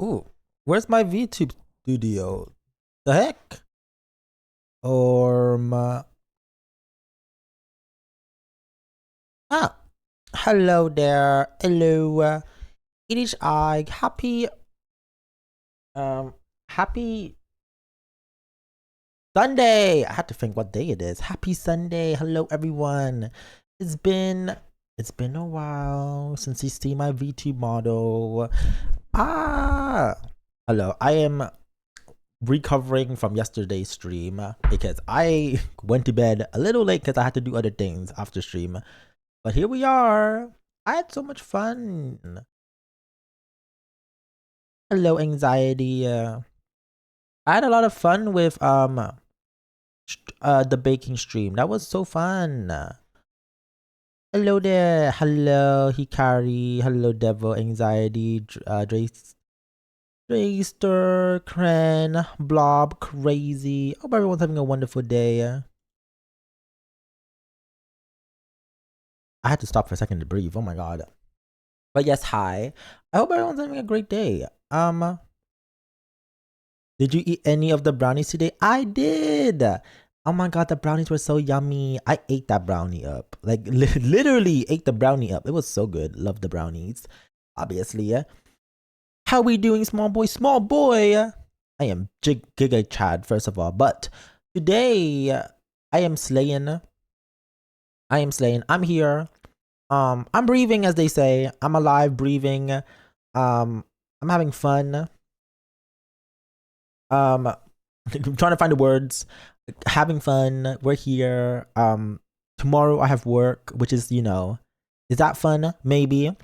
Ooh, where's my VTube studio? The heck? Or my ah, hello there. Hello. It is I. Um happy Sunday. I had to think what day it is. Happy Sunday. Hello everyone. It's been it's been a while since you see my VTube model. Ah, hello. I am recovering from yesterday's stream because I went to bed a little late because I had to do other things after stream. But here we are. I had so much fun. Hello, anxiety. I had a lot of fun with the baking stream. That was so fun. Hello there. Hello, Hikari. Hello, Devil, Anxiety, Draster, Kren, Blob, Crazy. Hope everyone's having a wonderful day. I had to stop for a second to breathe. Oh my god. But yes, hi. I hope everyone's having a great day. Did you eat any of the brownies today? I did. Oh my god, the brownies were so yummy. I ate that brownie up. Like literally ate the brownie up. It was so good. Love the brownies. Obviously. How we doing, small boy? Small boy. I am Giga Chad first of all, but today I am slaying. I'm here. I'm breathing, as they say. I'm alive, breathing. I'm having fun. I'm trying to find the words. Having fun. We're here. Tomorrow I have work, which is, is that fun? Maybe.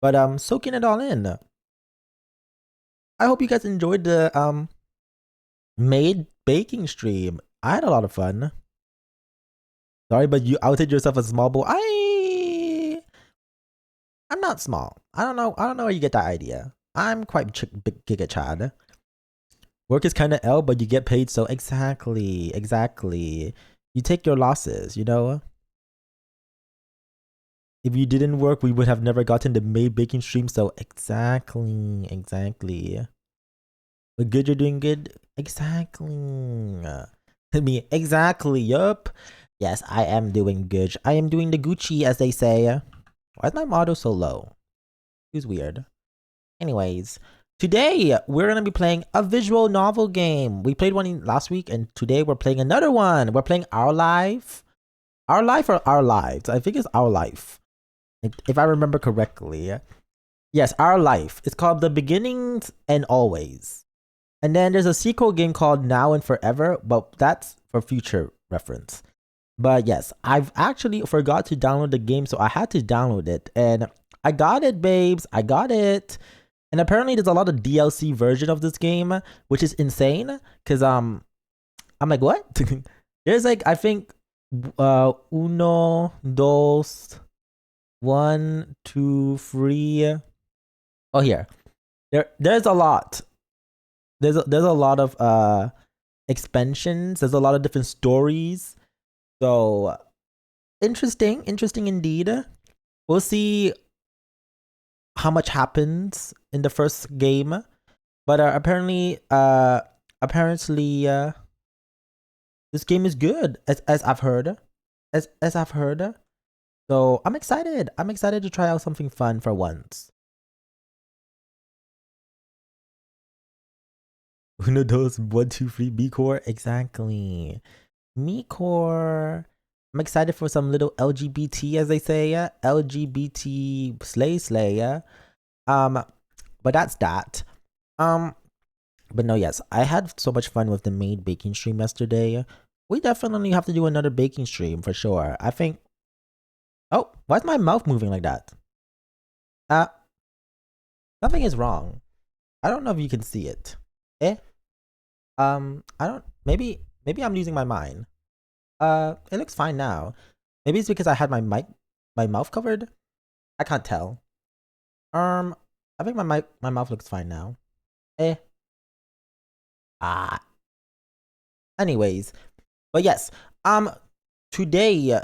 But soaking it all in. I hope you guys enjoyed the made baking stream. I had a lot of fun. Sorry, but you outed yourself as small boy. I'm not small. I don't know where you get that idea. I'm quite big Giga Chad. Work is kind of L, but you get paid, so exactly. You take your losses, If you didn't work, we would have never gotten the made baking stream, so exactly. But good, you're doing good? Exactly. Exactly, yup. Yes, I am doing good. I am doing the Gucci, as they say. Why is my motto so low? It's weird. Anyways, today we're going to be playing a visual novel game. We played one last week, and today we're playing another one. We're playing Our Life. Our Life or Our Lives? I think it's Our Life, if I remember correctly. Yes, Our Life. It's called The Beginnings and Always. And then there's a sequel game called Now and Forever, but that's for future reference. But yes, I've actually forgot to download the game, so I had to download it. And I got it, babes. I got it. And apparently there's a lot of DLC version of this game, which is insane. Cause I'm like, what? There's like, I think uno, dos, 1, 2, 3. Oh, here. There's a lot. There's a lot of expansions. There's a lot of different stories. So interesting indeed. We'll see how much happens in the first game, but apparently this game is good, as I've heard, as I've heard. So I'm excited to try out something fun for once. Uno, dos, 1, 2, 3, B core. Exactly. Me core. I'm excited for some little LGBT, as they say. LGBT slay. But that's that. But no, yes, I had so much fun with the made baking stream yesterday. We definitely have to do another baking stream for sure. I think. Oh, why is my mouth moving like that? Something is wrong. I don't know if you can see it. I don't. Maybe I'm losing my mind. It looks fine now. Maybe it's because I had my mouth covered. I can't tell. I think my mouth looks fine now. Anyways, but yes. Today.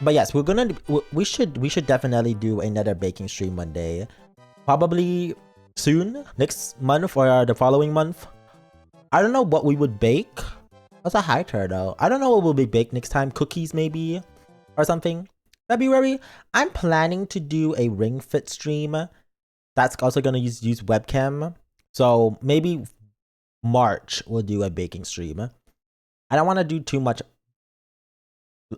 But yes, we should definitely do another baking stream one day. Probably soon, next month or the following month. I don't know what we would bake. That's a high though. I don't know what we'll be baked next time. Cookies maybe or something. February, I'm planning to do a ring fit stream. That's also gonna use webcam. So maybe March we'll do a baking stream. I don't want to do too much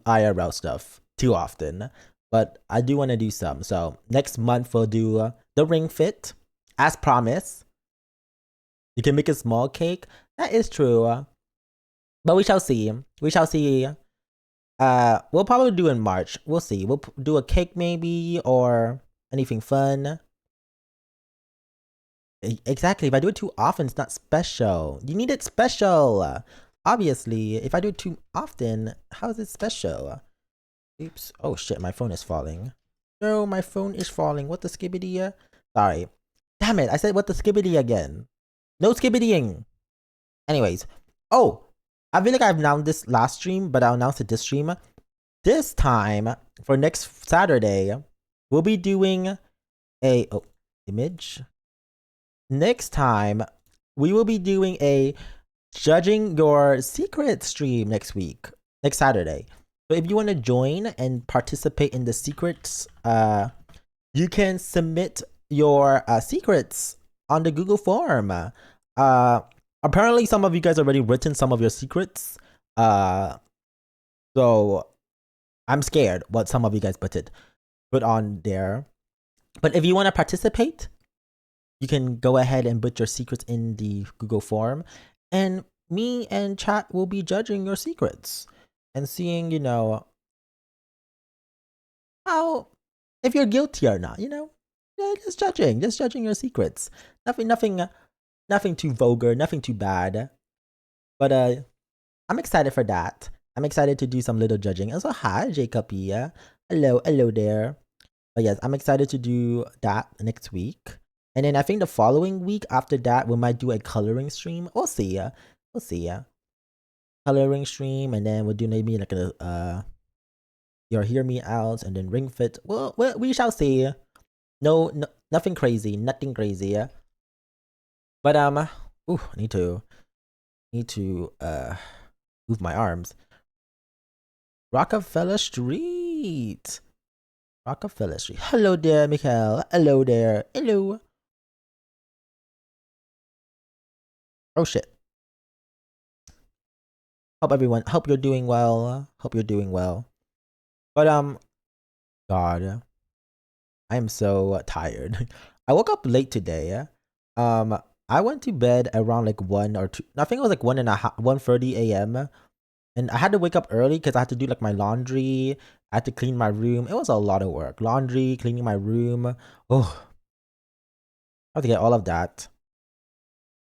IRL stuff too often, but I do want to do some. So next month we'll do the ring fit as promised. You can make a small cake. That is true. But we shall see. We shall see. We'll probably do in March. We'll see. We'll do a cake maybe or anything fun. Exactly. If I do it too often, it's not special. You need it special. Obviously, if I do it too often, how is it special? Oops. Oh shit, my phone is falling. No, my phone is falling. What the skibbity? Sorry. Damn it, I said what the skibbity again. No skibbitying. Anyways. Oh, I feel like I've announced this last stream, but I'll announce it this stream. This time, for next Saturday, we'll be doing a image. Next time, we will be doing a judging your secret stream next Saturday. So if you want to join and participate in the secrets, you can submit your secrets on the Google form. Apparently some of you guys already written some of your secrets. So I'm scared what some of you guys put on there. But if you want to participate, you can go ahead and put your secrets in the Google form, and me and chat will be judging your secrets and seeing, how, if you're guilty or not, just judging your secrets. Nothing too vulgar, nothing too bad. But I'm excited for that. I'm excited to do some little judging. Also, hi, Jacob here. Hello there. But yes, I'm excited to do that next week. And then I think the following week after that, we might do a coloring stream. We'll see. Coloring stream, and then we'll do maybe like a your hear me out, and then ring fit. Well, we shall see. No, nothing crazy. Nothing crazy. But ooh, I need to move my arms. Rockefeller Street. Rockefeller Street. Hello there, Mikhail. Hello there. Hello. Oh shit. Hope you're doing well. But God, I am so tired. I woke up late today. I went to bed around like 1 or 2. I think it was like 1:30 a.m. And I had to wake up early because I had to do like my laundry. I had to clean my room. It was a lot of work. Laundry, cleaning my room. Oh, I had to get all of that.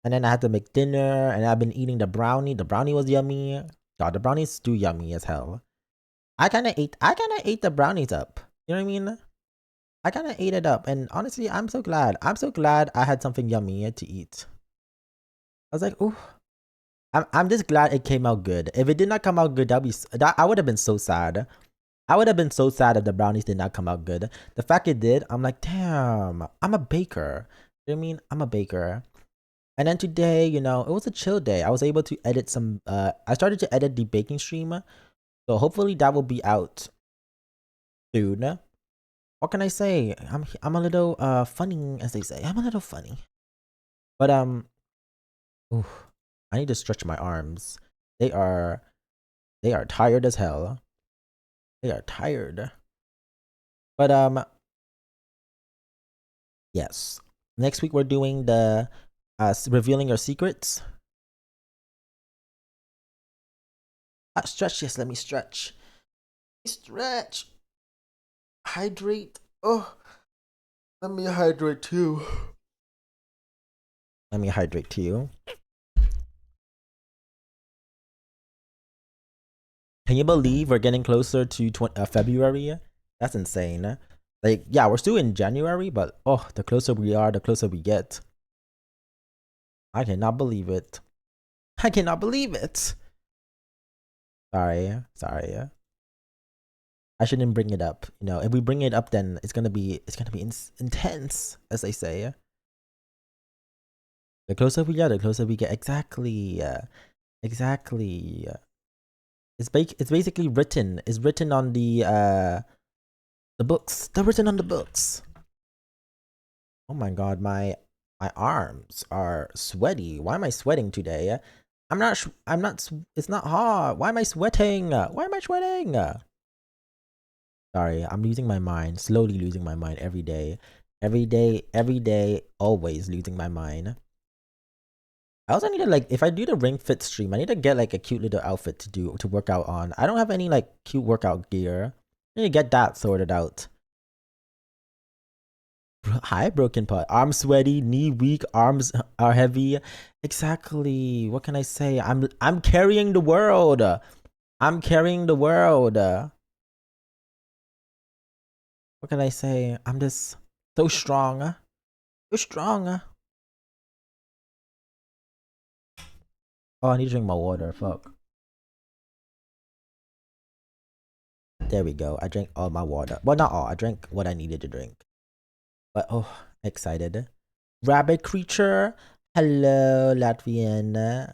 And then I had to make dinner, and I've been eating the brownie. The brownie was yummy. God, the brownies do yummy as hell. I kind of ate the brownies up. You know what I mean? I kind of ate it up, and honestly, I'm so glad. I'm so glad I had something yummy to eat. I was like, ooh. I'm just glad it came out good. If it did not come out good, I would have been so sad. I would have been so sad if the brownies did not come out good. The fact it did, I'm like, damn, I'm a baker. You know what I mean? I'm a baker. And then today, it was a chill day. I was able to edit some, I started to edit the baking stream. So hopefully that will be out soon. What can I say? I'm a little funny, as they say. I'm a little funny. But ooh, I need to stretch my arms. They are tired as hell. They are tired. But yes. Next week we're doing the revealing your secrets. Stretch, yes, let me stretch. Stretch. Hydrate. Oh, let me hydrate too. Let me hydrate too. Can you believe we're getting closer to February? That's insane. Like, yeah, we're still in January, but oh, the closer we are, the closer we get. I cannot believe it. I cannot believe it. Sorry. I shouldn't bring it up. If we bring it up, then it's gonna be intense, as they say. The closer we get, the closer we get. Exactly. Exactly. It's basically written. It's written on the books. They're written on the books. Oh my god, my arms are sweaty. Why am I sweating today? I'm not. It's not hot. Why am I sweating? Why am I sweating? Sorry, I'm losing my mind. Slowly losing my mind every day. Every day, always losing my mind. I also need to, like, if I do the Ring Fit stream, I need to get like a cute little outfit to work out on. I don't have any like cute workout gear. I need to get that sorted out. Hi, broken pot. Arms sweaty, knee weak, arms are heavy. Exactly. What can I say? I'm carrying the world. I'm carrying the world. What can I say? I'm just so strong. So strong. Oh, I need to drink more water. Fuck. There we go. I drank all my water. Well, not all. I drank what I needed to drink. But oh, excited. Rabbit creature. Hello, Latvian.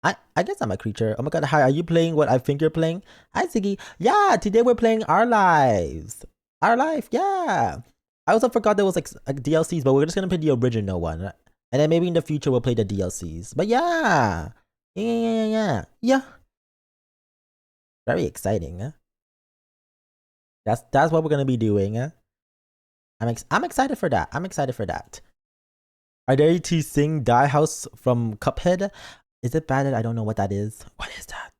I guess I'm a creature. Oh my god, hi, are you playing what I think you're playing? Hi, Ziggy. Yeah, today we're playing Our Lives. Our Life, yeah. I also forgot there was like DLCs, but we're just gonna play the original one. And then maybe in the future we'll play the DLCs. But yeah. Yeah. Very exciting. That's what we're gonna be doing. I'm excited for that. I'm excited for that. Are they to sing Die House from Cuphead? Is it bad that I don't know what that is? What is that?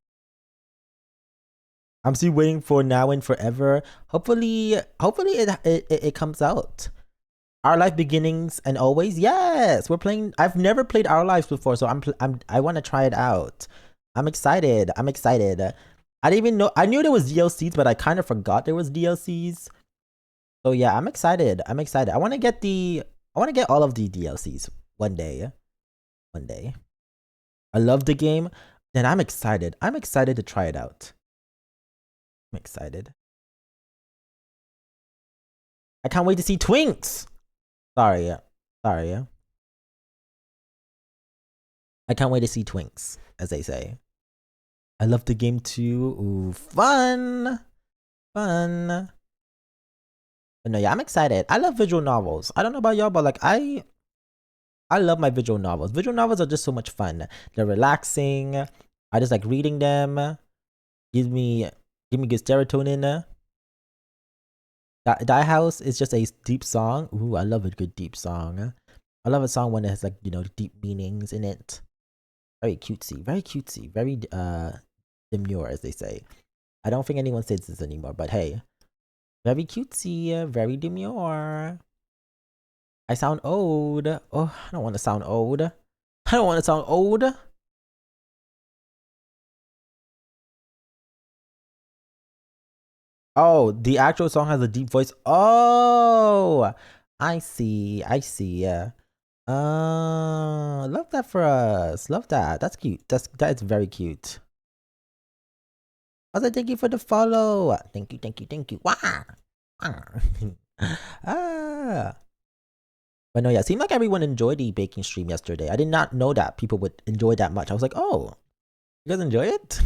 I'm still waiting for Now and Forever. Hopefully it comes out. Our Life Beginnings and Always. Yes, we're playing. I've never played Our Lives before, so I want to try it out. I'm excited. I didn't even know. I knew there was DLCs, but I kind of forgot there was DLCs. So yeah, I'm excited. I want to get all of the DLCs one day. One day. I love the game. Then I'm excited. I'm excited to try it out. I'm excited. I can't wait to see Twinks. Sorry. I can't wait to see Twinks, as they say. I love the game too. Ooh, fun. But no, yeah, I'm excited. I love visual novels. I don't know about y'all, but like I love my visual novels. Visual novels are just so much fun. They're relaxing. I just like reading them. Give me good serotonin. Die House is just a deep song. Ooh, I love a good deep song. I love a song when it has like, you know, deep meanings in it. Very cutesy, very demure, as they say. I don't think anyone says this anymore, but hey. Very cutesy, very demure. I sound old. Oh, I don't want to sound old. I don't want to sound old. Oh, the actual song has a deep voice. Oh, I see. Love that for us. Love that. That's cute. That is very cute. Also, thank you for the follow. Thank you. Wow. Ah. But no, yeah, it seemed like everyone enjoyed the baking stream yesterday. I did not know that people would enjoy that much. I was like, oh, you guys enjoy it?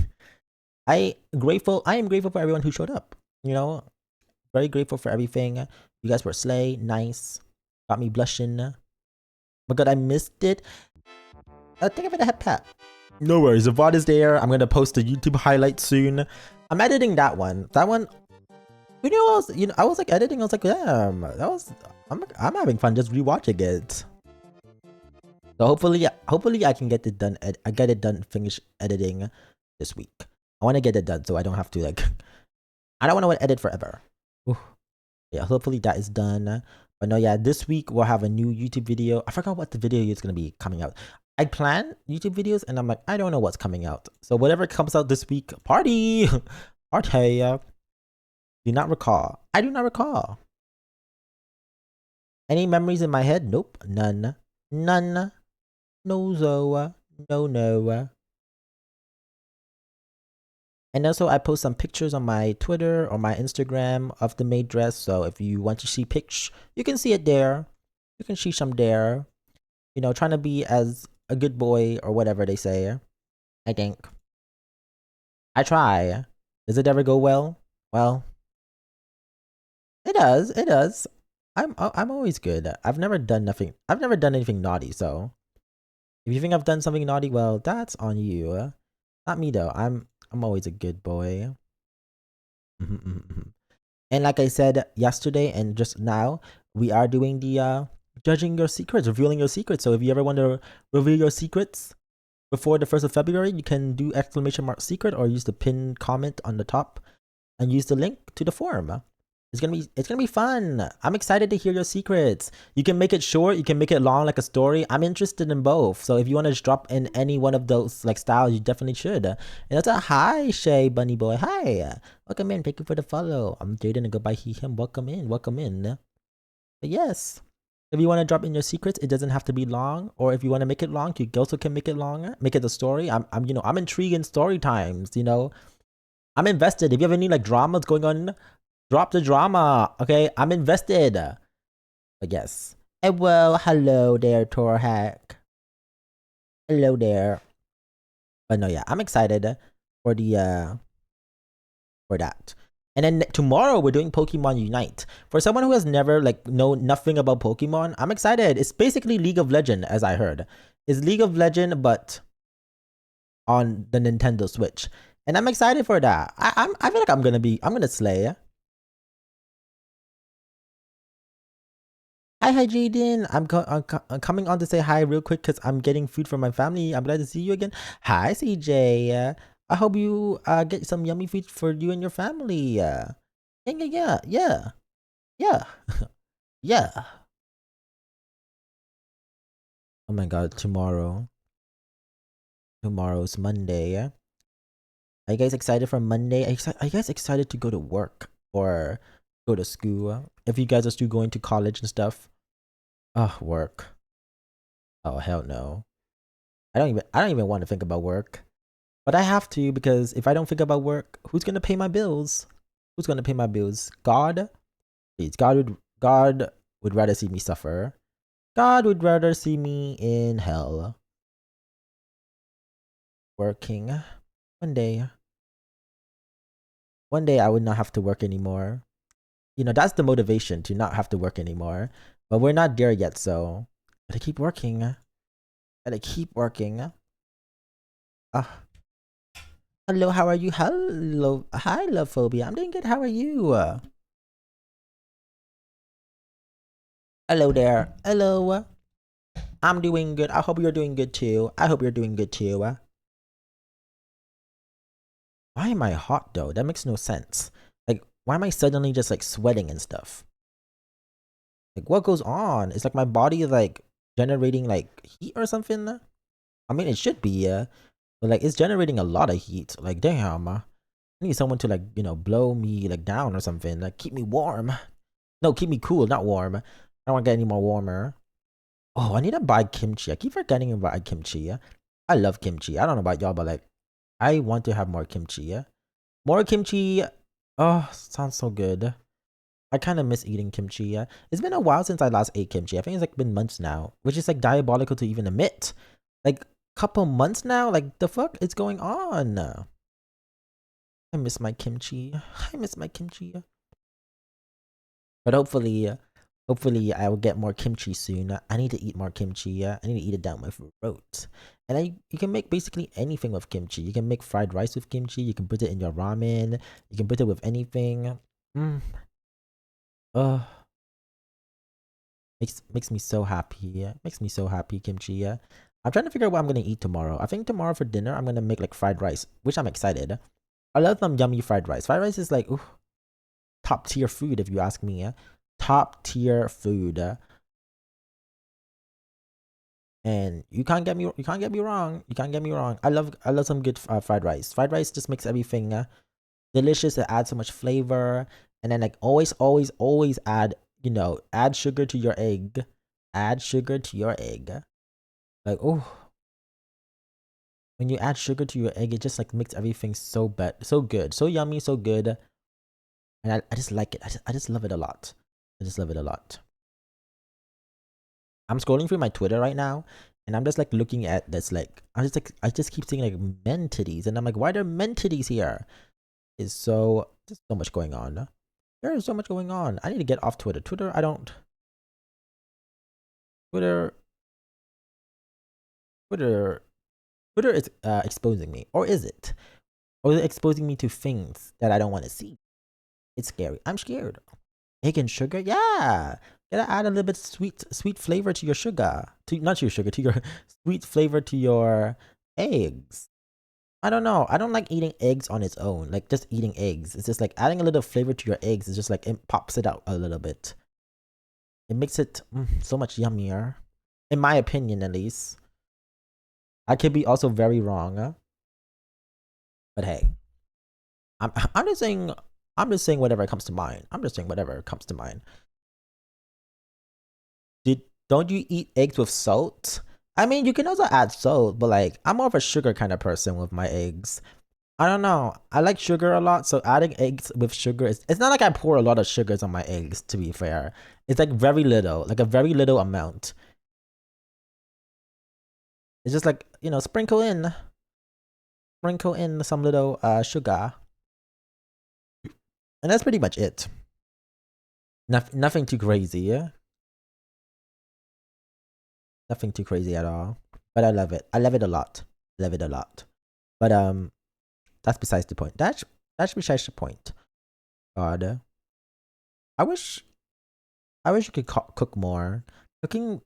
I am grateful for everyone who showed up. You know, very grateful for everything. You guys were slay, nice, got me blushing. But God, I missed it. Think of it a head pat. No worries, the VOD is there. I'm gonna post the YouTube highlight soon. I'm editing that one. I was like editing. I was like, damn, I'm having fun just rewatching it. So hopefully I can get it done. I get it done. Finish editing this week. I want to get it done so I don't have to like. I don't want to edit forever. Ooh. Yeah, hopefully that is done. But no, yeah, this week we'll have a new YouTube video. I forgot what the video is gonna be coming out. I plan YouTube videos and I'm like, I don't know what's coming out. So whatever comes out this week, party, party. Do not recall. I do not recall. Any memories in my head? Nope, none. No, Zoa. No. And also, I post some pictures on my Twitter or my Instagram of the maid dress. So if you want to see pics, you can see it there. You can see some there. you know, trying to be as a good boy or whatever they say. I think. I try. Does it ever go well? Well, it does. It does. I'm always good. I've never done nothing. I've never done anything naughty. So if you think I've done something naughty, well, that's on you. Not me though. I'm always a good boy. And like I said yesterday and just now, we are doing the judging your secrets, revealing your secrets. So if you ever want to reveal your secrets before the 1st of February, you can do !secret or use the pinned comment on the top and use the link to the forum. It's gonna be fun. I'm excited to hear your secrets. You can make it short, you can make it long like a story. I'm interested in both. So if you want to just drop in any one of those like styles, you definitely should. And that's a hi, Shay Bunny Boy. Hi. Welcome in. Thank you for the follow. I'm Jaden and go by he him. Welcome in. Welcome in. But yes. If you want to drop in your secrets, it doesn't have to be long. Or if you want to make it long, you also can make it longer. Make it a story. I'm intrigued in story times, you know. I'm invested. If you have any like dramas going on, drop the drama. Okay, I'm invested. But yes. Well, hello there, Torhack. Hello there. But no, yeah, I'm excited for the for that. And then tomorrow we're doing Pokemon Unite. For someone who has never like know nothing about Pokemon, I'm excited. It's basically League of Legend, as I heard. It's League of Legend, but on the Nintendo Switch. And I'm excited for that. I feel like I'm gonna slay. Hi, Jaden. I'm coming on to say hi real quick because I'm getting food for my family. I'm glad to see you again. Hi, CJ. I hope you get some yummy food for you and your family. Yeah. Yeah. Yeah. Oh my god, tomorrow's Monday. Are you guys excited for Monday? Are you guys excited to go to work or go to school? If you guys are still going to college and stuff. Oh, work. Oh, hell no. I don't even want to think about work. But I have to because if I don't think about work, who's gonna pay my bills? Who's gonna pay my bills? God? Please, God would rather see me suffer. God would rather see me in hell. Working. One day. One day I would not have to work anymore. You know, that's the motivation to not have to work anymore. But we're not there yet, so gotta keep working. Gotta keep working. Ah. Hello, how are you? Hello. Hi, Love Phobia. I'm doing good. How are you? Hello there. Hello. I'm doing good. I hope you're doing good too. I hope you're doing good too. Why am I hot though? That makes no sense. Like, why am I suddenly just like sweating and stuff? Like, what goes on? It's like my body is like generating like heat or something. I mean, it should be, but like it's generating a lot of heat. Like, damn. I need someone to like, you know, blow me like down or something. Like, keep me warm. No, keep me cool, not warm. I don't want to get any more warmer. Oh, I need to buy kimchi. I keep forgetting about kimchi. I love kimchi. I don't know about y'all, but like, I want to have more kimchi. More kimchi. Oh, sounds so good. I kind of miss eating kimchi. It's been a while since I last ate kimchi. I think it's like been months now, which is like diabolical to even admit. Like, couple months now. Like, the fuck is going on? I miss my kimchi. I miss my kimchi. But hopefully I will get more kimchi soon. I need to eat more kimchi. I need to eat it down my throat. And you can make basically anything with kimchi. You can make fried rice with kimchi. You can put it in your ramen. You can put it with anything. Mm. Uh, makes me so happy. Makes me so happy, kimchi. I'm trying to figure out what I'm gonna eat tomorrow. I think tomorrow for dinner I'm gonna make like fried rice, which I'm excited. I love some yummy fried rice. Fried rice is like ooh, top tier food if you ask me. Top tier food. And you can't get me wrong. You can't get me wrong. I love some good fried rice. Fried rice just makes everything delicious. It adds so much flavor. And then like always add, you know, add sugar to your egg. Add sugar to your egg. Like oh, when you add sugar to your egg, it just like makes everything so good, so yummy, so good. And I just like it. I just love it a lot. I just love it a lot. I'm scrolling through my Twitter right now, and I'm just like looking at this. Like I just keep seeing like men titties, and I'm like, why are there men titties here? There's so much going on. There is so much going on. I need to get off Twitter. Twitter Twitter Twitter is exposing me, or is it? Or is it exposing me to things that I don't want to see? It's scary. I'm scared. Egg and sugar, yeah. Gotta add a little bit sweet flavor to your sugar. To not your sugar, to your sweet flavor to your eggs. I don't know. I don't like eating eggs on its own. Like just eating eggs. It's just like adding a little flavor to your eggs. It's just like it pops it out a little bit. It makes it so much yummier, in my opinion, at least. I could be also very wrong, but hey, I'm just saying. I'm just saying whatever comes to mind. I'm just saying whatever comes to mind. Don't you eat eggs with salt? I mean, you can also add salt, but like I'm more of a sugar kind of person with my eggs. I don't know. I like sugar a lot, so adding eggs with sugar is it's not like I pour a lot of sugars on my eggs, to be fair. It's like very little, like a very little amount. It's just like, sprinkle in some little sugar. And that's pretty much it. Nothing too crazy, yeah? Nothing too crazy at all. But I love it. I love it a lot. Love it a lot. But that's besides the point. That's besides the point. God, I wish you could cook more. Cooking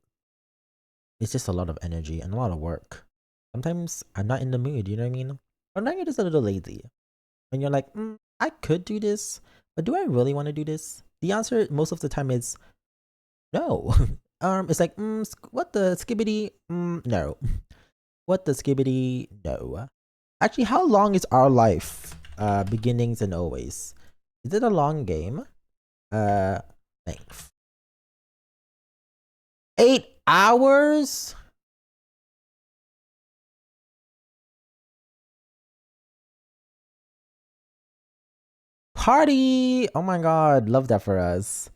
is just a lot of energy and a lot of work. Sometimes I'm not in the mood. You know what I mean? Sometimes you're just a little lazy, and you're like, I could do this, but do I really want to do this? The answer most of the time is no. It's like, what the skibbity? No. What the skibbity? No. Actually, how long is our life? Beginnings and always. Is it a long game? Length. 8 hours? Party! Oh my god, love that for us.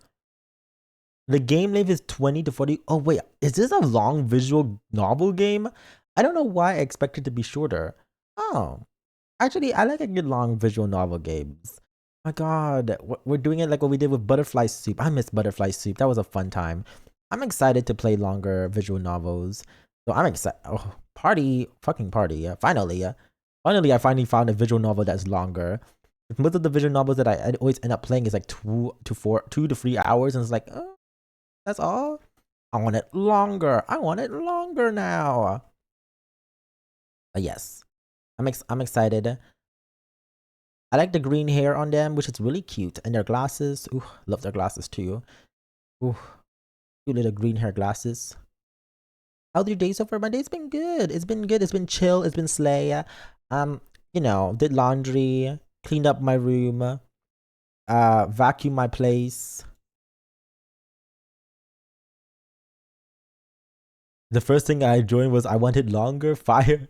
The game length is 20 to 40. Oh wait, is this a long visual novel game? I don't know why I expect it to be shorter. Oh, actually, I like a good long visual novel games. My god, we're doing it like what we did with Butterfly Soup. I miss Butterfly Soup. That was a fun time. I'm excited to play longer visual novels. So I'm excited. Oh, party, fucking party. Yeah, finally. Yeah. Finally, I finally found a visual novel that's longer. Most of the visual novels that I always end up playing is like 2 to 3 hours, and it's like, oh, that's all. I want it longer. I want it longer now. But yes, I'm excited. I like the green hair on them, which is really cute, and their glasses. Ooh, love their glasses too. Ooh, cute little green hair glasses. How's your day so far? My day's been good. It's been good. It's been chill. It's been slay. Did laundry, cleaned up my room, vacuumed my place. The first thing I joined was I wanted longer fire.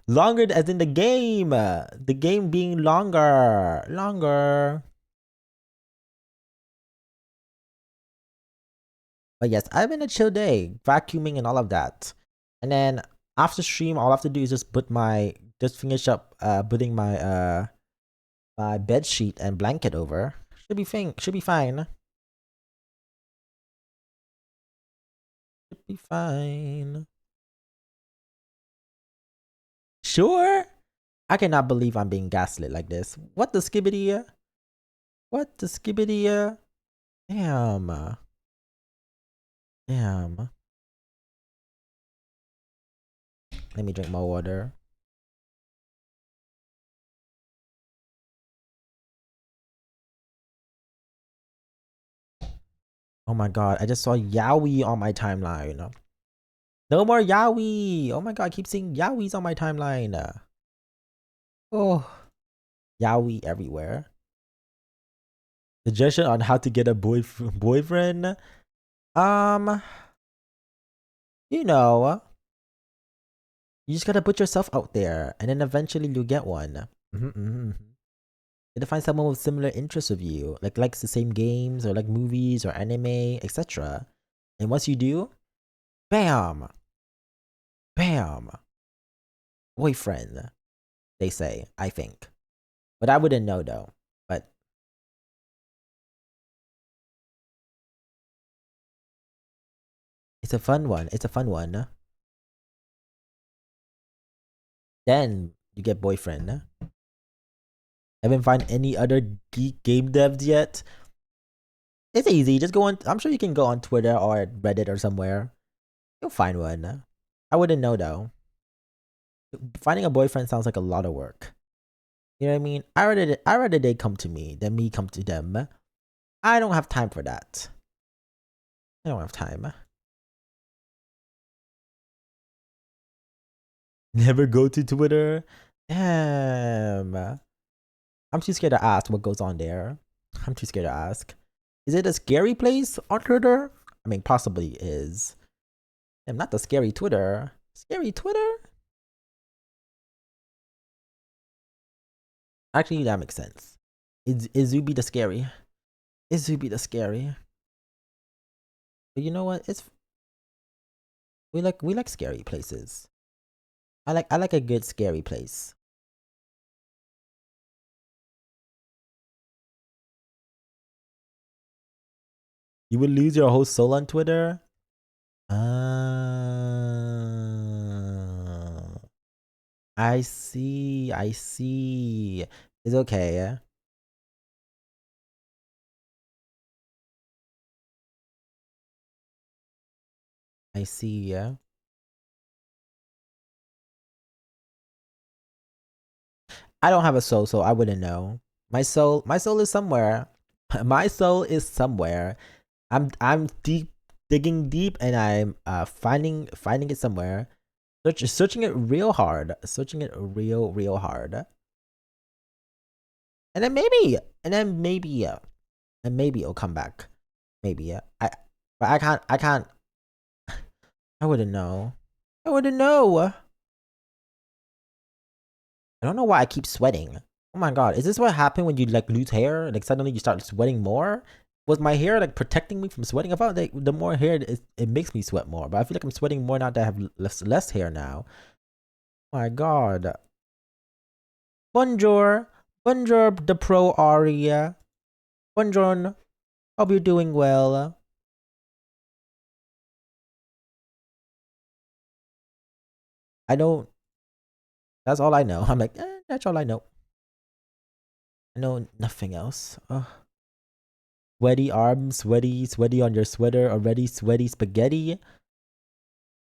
Longer as in the game. The game being longer. Longer. But yes, I've been a chill day. Vacuuming and all of that. And then after stream, all I have to do is just finish up putting my bed sheet and blanket over. Should be fine. Should be fine. Should be fine. Sure? I cannot believe I'm being gaslit like this. What the skibbity? What the skibbity? Damn. Damn. Let me drink more water. Oh my god, I just saw Yowie on my timeline. No more Yowie! Oh my god, I keep seeing Yowies on my timeline. Oh, Yowie everywhere. Suggestion on how to get a boyfriend? Um, you know, you just gotta put yourself out there, and then eventually you'll get one. You gotta find someone with similar interests with you, like likes the same games or like movies or anime, etc. And once you do, Bam! Bam! Boyfriend, they say, I think. But I wouldn't know though. But it's a fun one. It's a fun one. Then you get boyfriend. Haven't found any other geek game devs yet. It's easy. Just go on. I'm sure you can go on Twitter or Reddit or somewhere. You'll find one. I wouldn't know though. Finding a boyfriend sounds like a lot of work. You know what I mean? I rather they come to me than me come to them. I don't have time for that. I don't have time. Never go to Twitter. Damn. I'm too scared to ask what goes on there. I'm too scared to ask. Is it a scary place on Twitter? I mean, possibly is. Damn, not the scary Twitter. Scary Twitter? Actually, that makes sense. Is Zuby the scary? Is Zuby the scary? But you know what? It's we like scary places. I like a good scary place. You would lose your whole soul on Twitter? I see. I see. It's okay. I see. I don't have a soul, so I wouldn't know. My soul is somewhere. My soul is somewhere. I'm deep digging deep, and I'm finding it somewhere. Searching it real hard. Searching it real hard. And then maybe, and maybe it'll come back. Maybe. But I can't. I wouldn't know. I wouldn't know. I don't know why I keep sweating. Oh my god, is this what happened when you like lose hair? Like suddenly you start sweating more? Was my hair like protecting me from sweating? I thought like the more hair it makes me sweat more, but I feel like I'm sweating more now that I have less hair now. Oh my god. Bonjour. Bonjour the pro Aria. Bonjour. Hope you're doing well. I don't that's all I know. I'm like, that's all I know. I know nothing else. Sweaty arms, sweaty on your sweater, already sweaty spaghetti.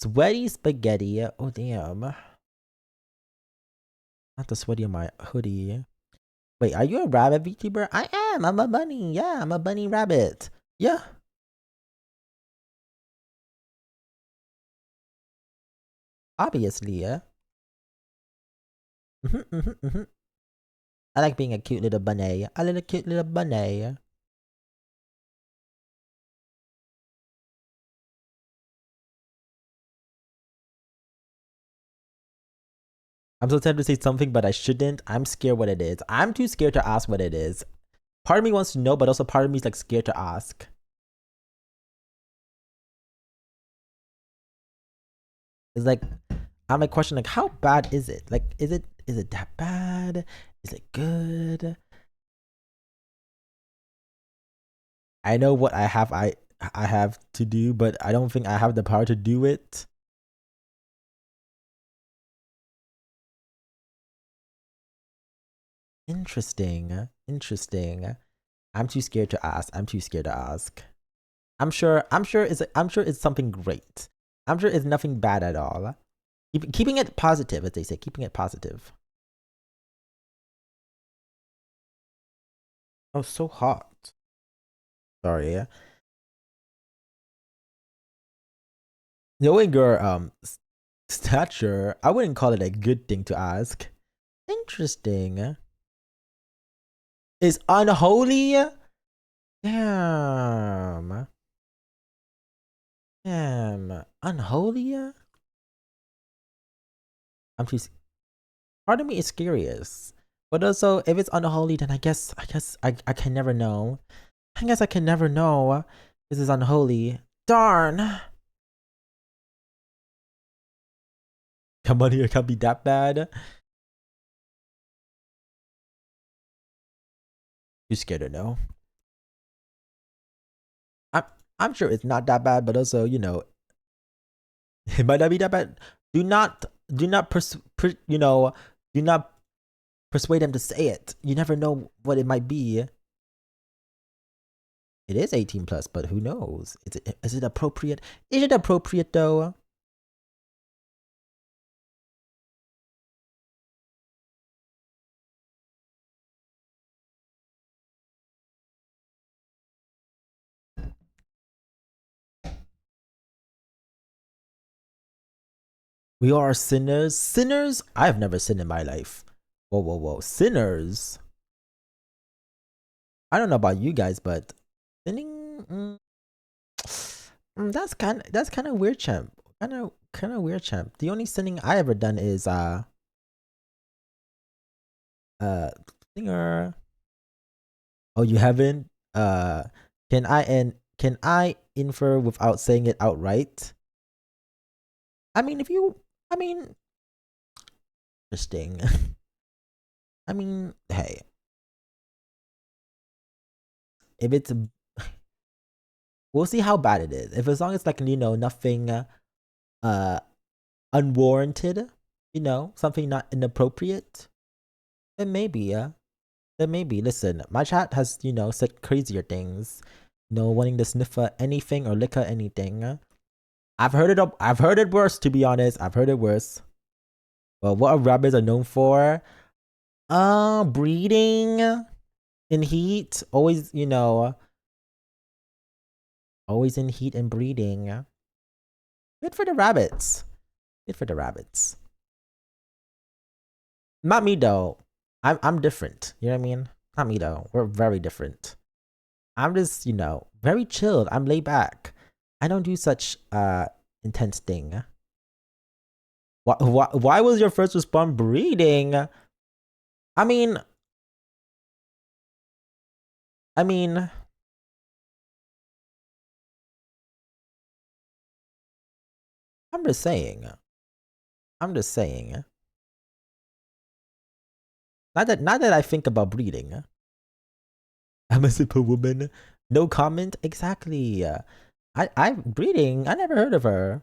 Sweaty spaghetti. Oh damn. Not the sweaty on my hoodie. Wait, are you a rabbit VTuber? I am. I'm a bunny. Yeah, I'm a bunny rabbit. Yeah. Obviously, yeah. I like being a cute little bunny. A little cute little bunny. I'm so tempted to say something, but I shouldn't. I'm scared what it is. I'm too scared to ask what it is. Part of me wants to know, but also part of me is like scared to ask. It's like I'm like questioning like how bad is it? Like is it that bad? Is it good? I know what I have to do, but I don't think I have the power to do it. Interesting. Interesting. I'm too scared to ask. I'm too scared to ask. I'm sure it's something great. I'm sure it's nothing bad at all. Keeping it positive, as they say, keeping it positive. Oh, so hot. Sorry. Knowing your stature, I wouldn't call it a good thing to ask. Interesting. Is unholy? Damn. Damn. Unholy? I'm too. Part of me is curious, but also if it's unholy, then I can never know. I guess I can never know. This is unholy. Darn. Your money can't be that bad. You scared to know? I'm sure it's not that bad, but also, you know, it might not be that bad. Do not do not do not persuade them to say it. You never know what it might be. It is 18 plus, but who knows? Is it appropriate? Is it appropriate though? We are sinners. Sinners? I've never sinned in my life. Whoa, whoa, whoa. Sinners? I don't know about you guys, but sinning, that's kind of weird, champ. Kind of weird, champ. The only sinning I ever done is singer. Oh, you haven't? Can I infer without saying it outright? I mean, I mean, interesting. I mean, hey, if it's, we'll see how bad it is. If as long as like nothing, unwarranted, something not inappropriate, then maybe, then maybe. Listen, my chat has said crazier things, wanting to sniff anything or lick anything. I've heard it. I've heard it worse. To be honest, I've heard it worse. Well, what rabbits are known for? Breeding in heat. Always, always in heat and breeding. Good for the rabbits. Good for the rabbits. Not me though. I'm different. You know what I mean? Not me though. We're very different. I'm just, very chilled. I'm laid back. I don't do such intense thing. Why was your first response breeding? I mean, I'm just saying. I'm just saying. Not that I think about breeding. I'm a simple woman. No comment. Exactly. I breeding. I never heard of her.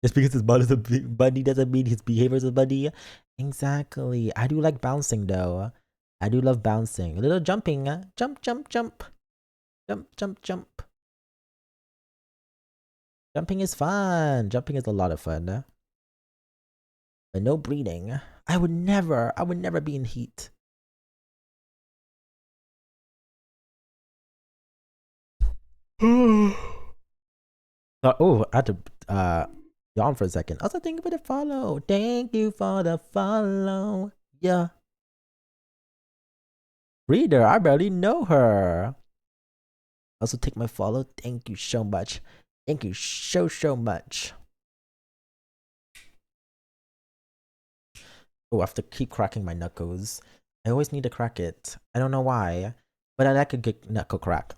Just because his butt is a bunny doesn't mean his behavior is a bunny. Exactly. I do like bouncing though. I do love bouncing. A little jumping. Jump, jump, jump. Jump, jump, jump. Jumping is fun. Jumping is a lot of fun. But no breeding. I would never be in heat. Oh, I had to yawn for a second. Also, thank you for the follow. Thank you for the follow. Yeah. Reader, I barely know her. Also, take my follow. Thank you so much. Thank you so much. Oh, I have to keep cracking my knuckles. I always need to crack it. I don't know why, but I like a good knuckle crack.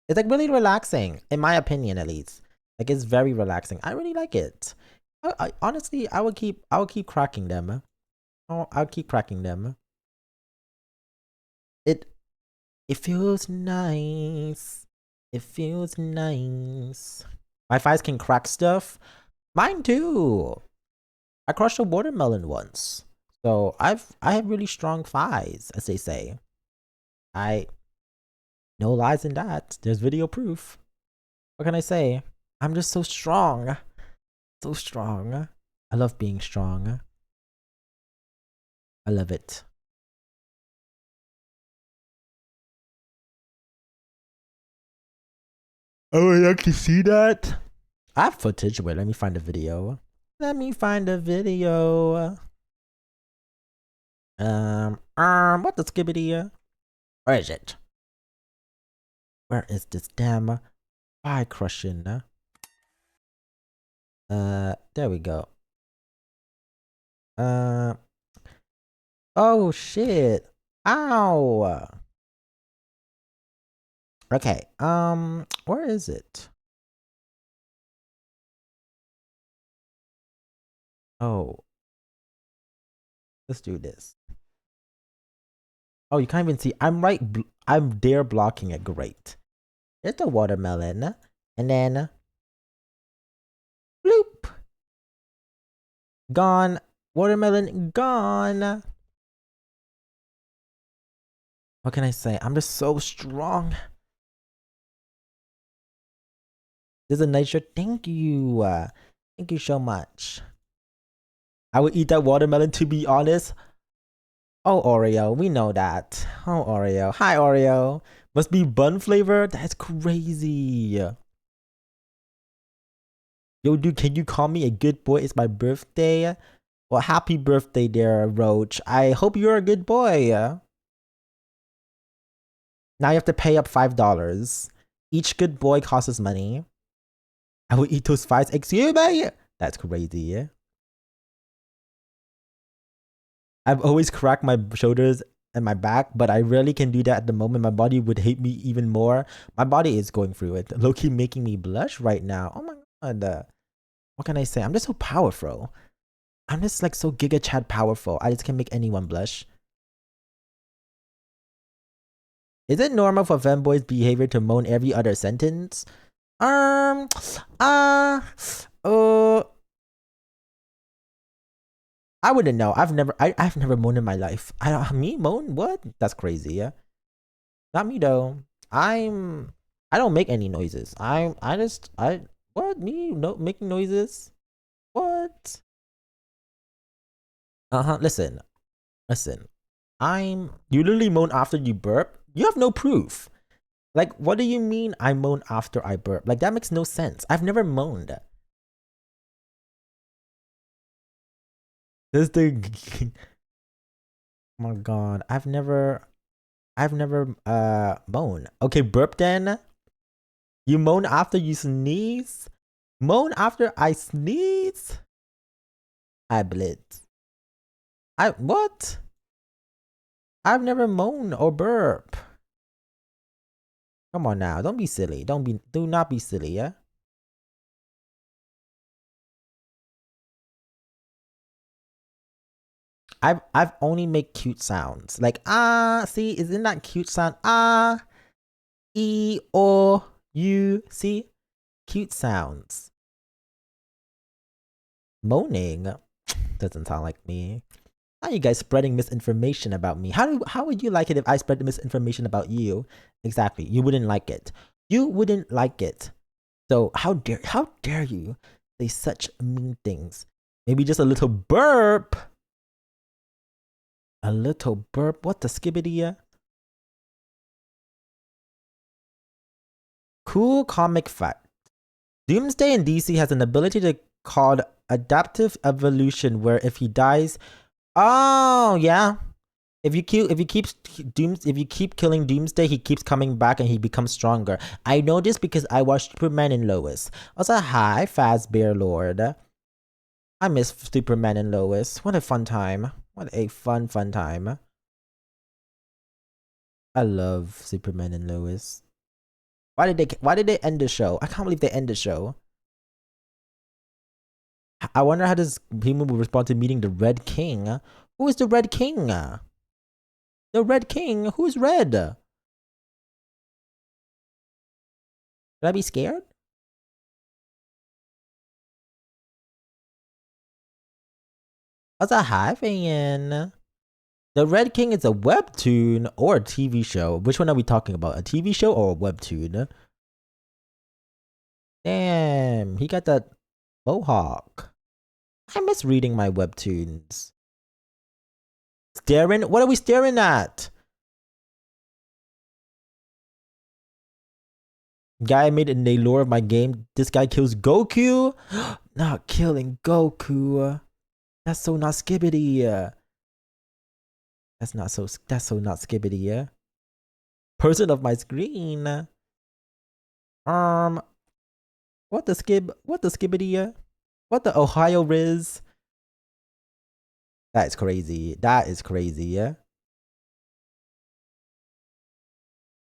It's like really relaxing, in my opinion, at least. Like it's very relaxing. I really like it. I honestly, I would keep cracking them. Oh, I'll keep cracking them. It feels nice. It feels nice. My thighs can crack stuff. Mine too. I crushed a watermelon once. So I have really strong thighs, as they say. No lies in that. There's video proof. What can I say? I'm just so strong. So strong. I love being strong. I love it. Oh, you actually see that? I have footage. Wait, let me find a video. Let me find a video. What the skibbity? Where is it? Where is this damn pie crushing? There we go. Oh shit. Ow. Okay, where is it? Oh, let's do this. Oh, you can't even see. I'm right. I'm there blocking it. Great. There's the watermelon. And then, bloop. Gone. Watermelon gone. What can I say? I'm just so strong. This is a nice shirt. Thank you. Thank you so much. I would eat that watermelon, to be honest. Oh, Oreo. We know that. Oh, Oreo. Hi, Oreo. Must be bun flavor? That's crazy. Yo, dude, can you call me a good boy? It's my birthday. Well, happy birthday there, Roach. I hope you're a good boy. Now you have to pay up $5. Each good boy costs us money. I will eat those fives. Excuse me? That's crazy. I've always cracked my shoulders and my back, but I rarely can do that at the moment. My body would hate me even more. My body is going through it. Low-key making me blush right now. Oh my god. What can I say? I'm just so powerful. I'm just like so Giga Chad powerful. I just can make anyone blush. Is it normal for femboys' behavior to moan every other sentence? Uh, I wouldn't know. I've never moaned in my life. Me moan? What? That's crazy. Yeah, not me though. I don't make any noises. What? Me no making noises? What? Listen. You literally moan after you burp. You have no proof. Like, what do you mean I moan after I burp? Like, that makes no sense. I've never moaned. This is the oh my god. I've never moan. Okay, burp then. You moan after you sneeze? Moan after I sneeze? I blitz. What? I've never moaned or burp. Come on now. Don't be silly. Do not be silly, yeah? I've only made cute sounds. Like see, isn't that cute sound? E or U, see? Cute sounds. Moaning doesn't sound like me. How are you guys spreading misinformation about me? How would you like it if I spread the misinformation about you? Exactly. You wouldn't like it. You wouldn't like it. So how dare you say such mean things? Maybe just a little burp. A little burp. What the skibbity? Cool comic fact. Doomsday in DC has an ability called adaptive evolution, where if he dies, oh yeah, if you keep killing Doomsday, he keeps coming back and he becomes stronger. I know this because I watched Superman and Lois. Also, hi, Fazbear Lord. I miss Superman and Lois. What a fun time. What a fun time. I love Superman and Lois. Why did they end the show? I can't believe they end the show. I wonder how this human will respond to meeting the Red King. Who is the Red King? The Red King? Who's red? Should I be scared? What's a hi, fan? The Red King is a webtoon or a TV show. Which one are we talking about? A TV show or a webtoon? Damn, he got that mohawk. I miss reading my webtoons. Staring? What are we staring at? Guy made in the lore of my game. This guy kills Goku? Not killing Goku. That's so not skibbity. That's so not skibbity, yeah. Person of my screen. What the skibbity, yeah? What the Ohio Riz? That is crazy. That is crazy, yeah?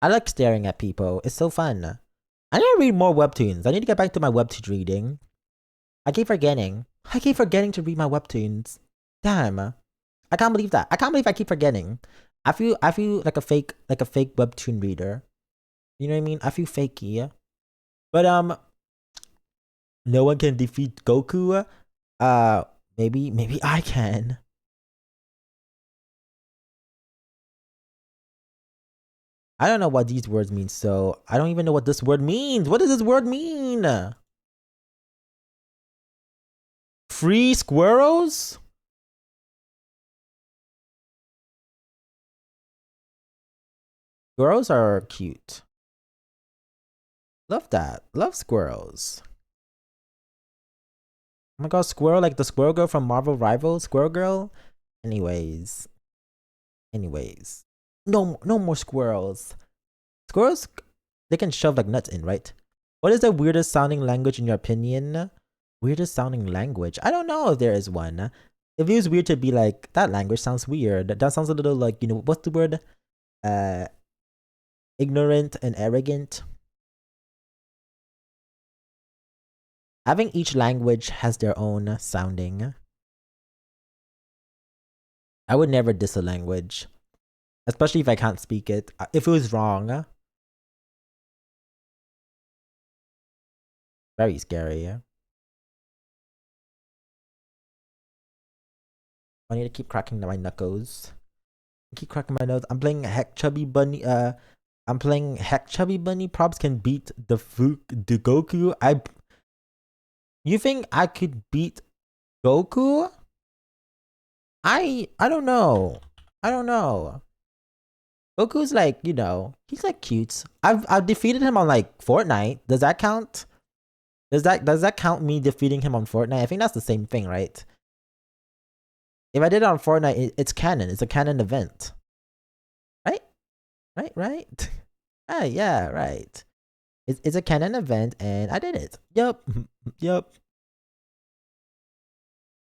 I like staring at people. It's so fun. I need to read more webtoons. I need to get back to my webtoon reading. I keep forgetting. I keep forgetting to read my webtoons. Damn. I can't believe that. I can't believe I keep forgetting. I feel like a fake webtoon reader. You know what I mean? I feel fakey. But no one can defeat Goku. Maybe I can. I don't know what these words mean, so I don't even know what this word means. What does this word mean? Free squirrels? Squirrels are cute. Love that. Love squirrels. Oh my god, squirrel, like the squirrel girl from Marvel Rivals, Squirrel Girl. Anyways. No more squirrels. Squirrels, they can shove like nuts in, right? What is the weirdest sounding language in your opinion? Weirdest sounding language? I don't know if there is one. It feels weird to be like, that language sounds weird. That sounds a little like, you know, what's the word? Ignorant and arrogant. Having each language has their own sounding. I would never diss a language, especially if I can't speak it. If it was wrong, very scary. I need to keep cracking my knuckles. Keep cracking my nose. I'm playing Heck Chubby Bunny. I'm playing Heck Chubby Bunny. Props can beat the Goku. You think I could beat Goku? I don't know. I don't know. Goku's like, you know, he's like cute. I've defeated him on like Fortnite. Does that count? Does that count me defeating him on Fortnite? I think that's the same thing, right? If I did it on Fortnite, it's canon. It's a canon event. Right? Right? Ah, yeah, right. It's a canon event and I did it. Yup. Yup.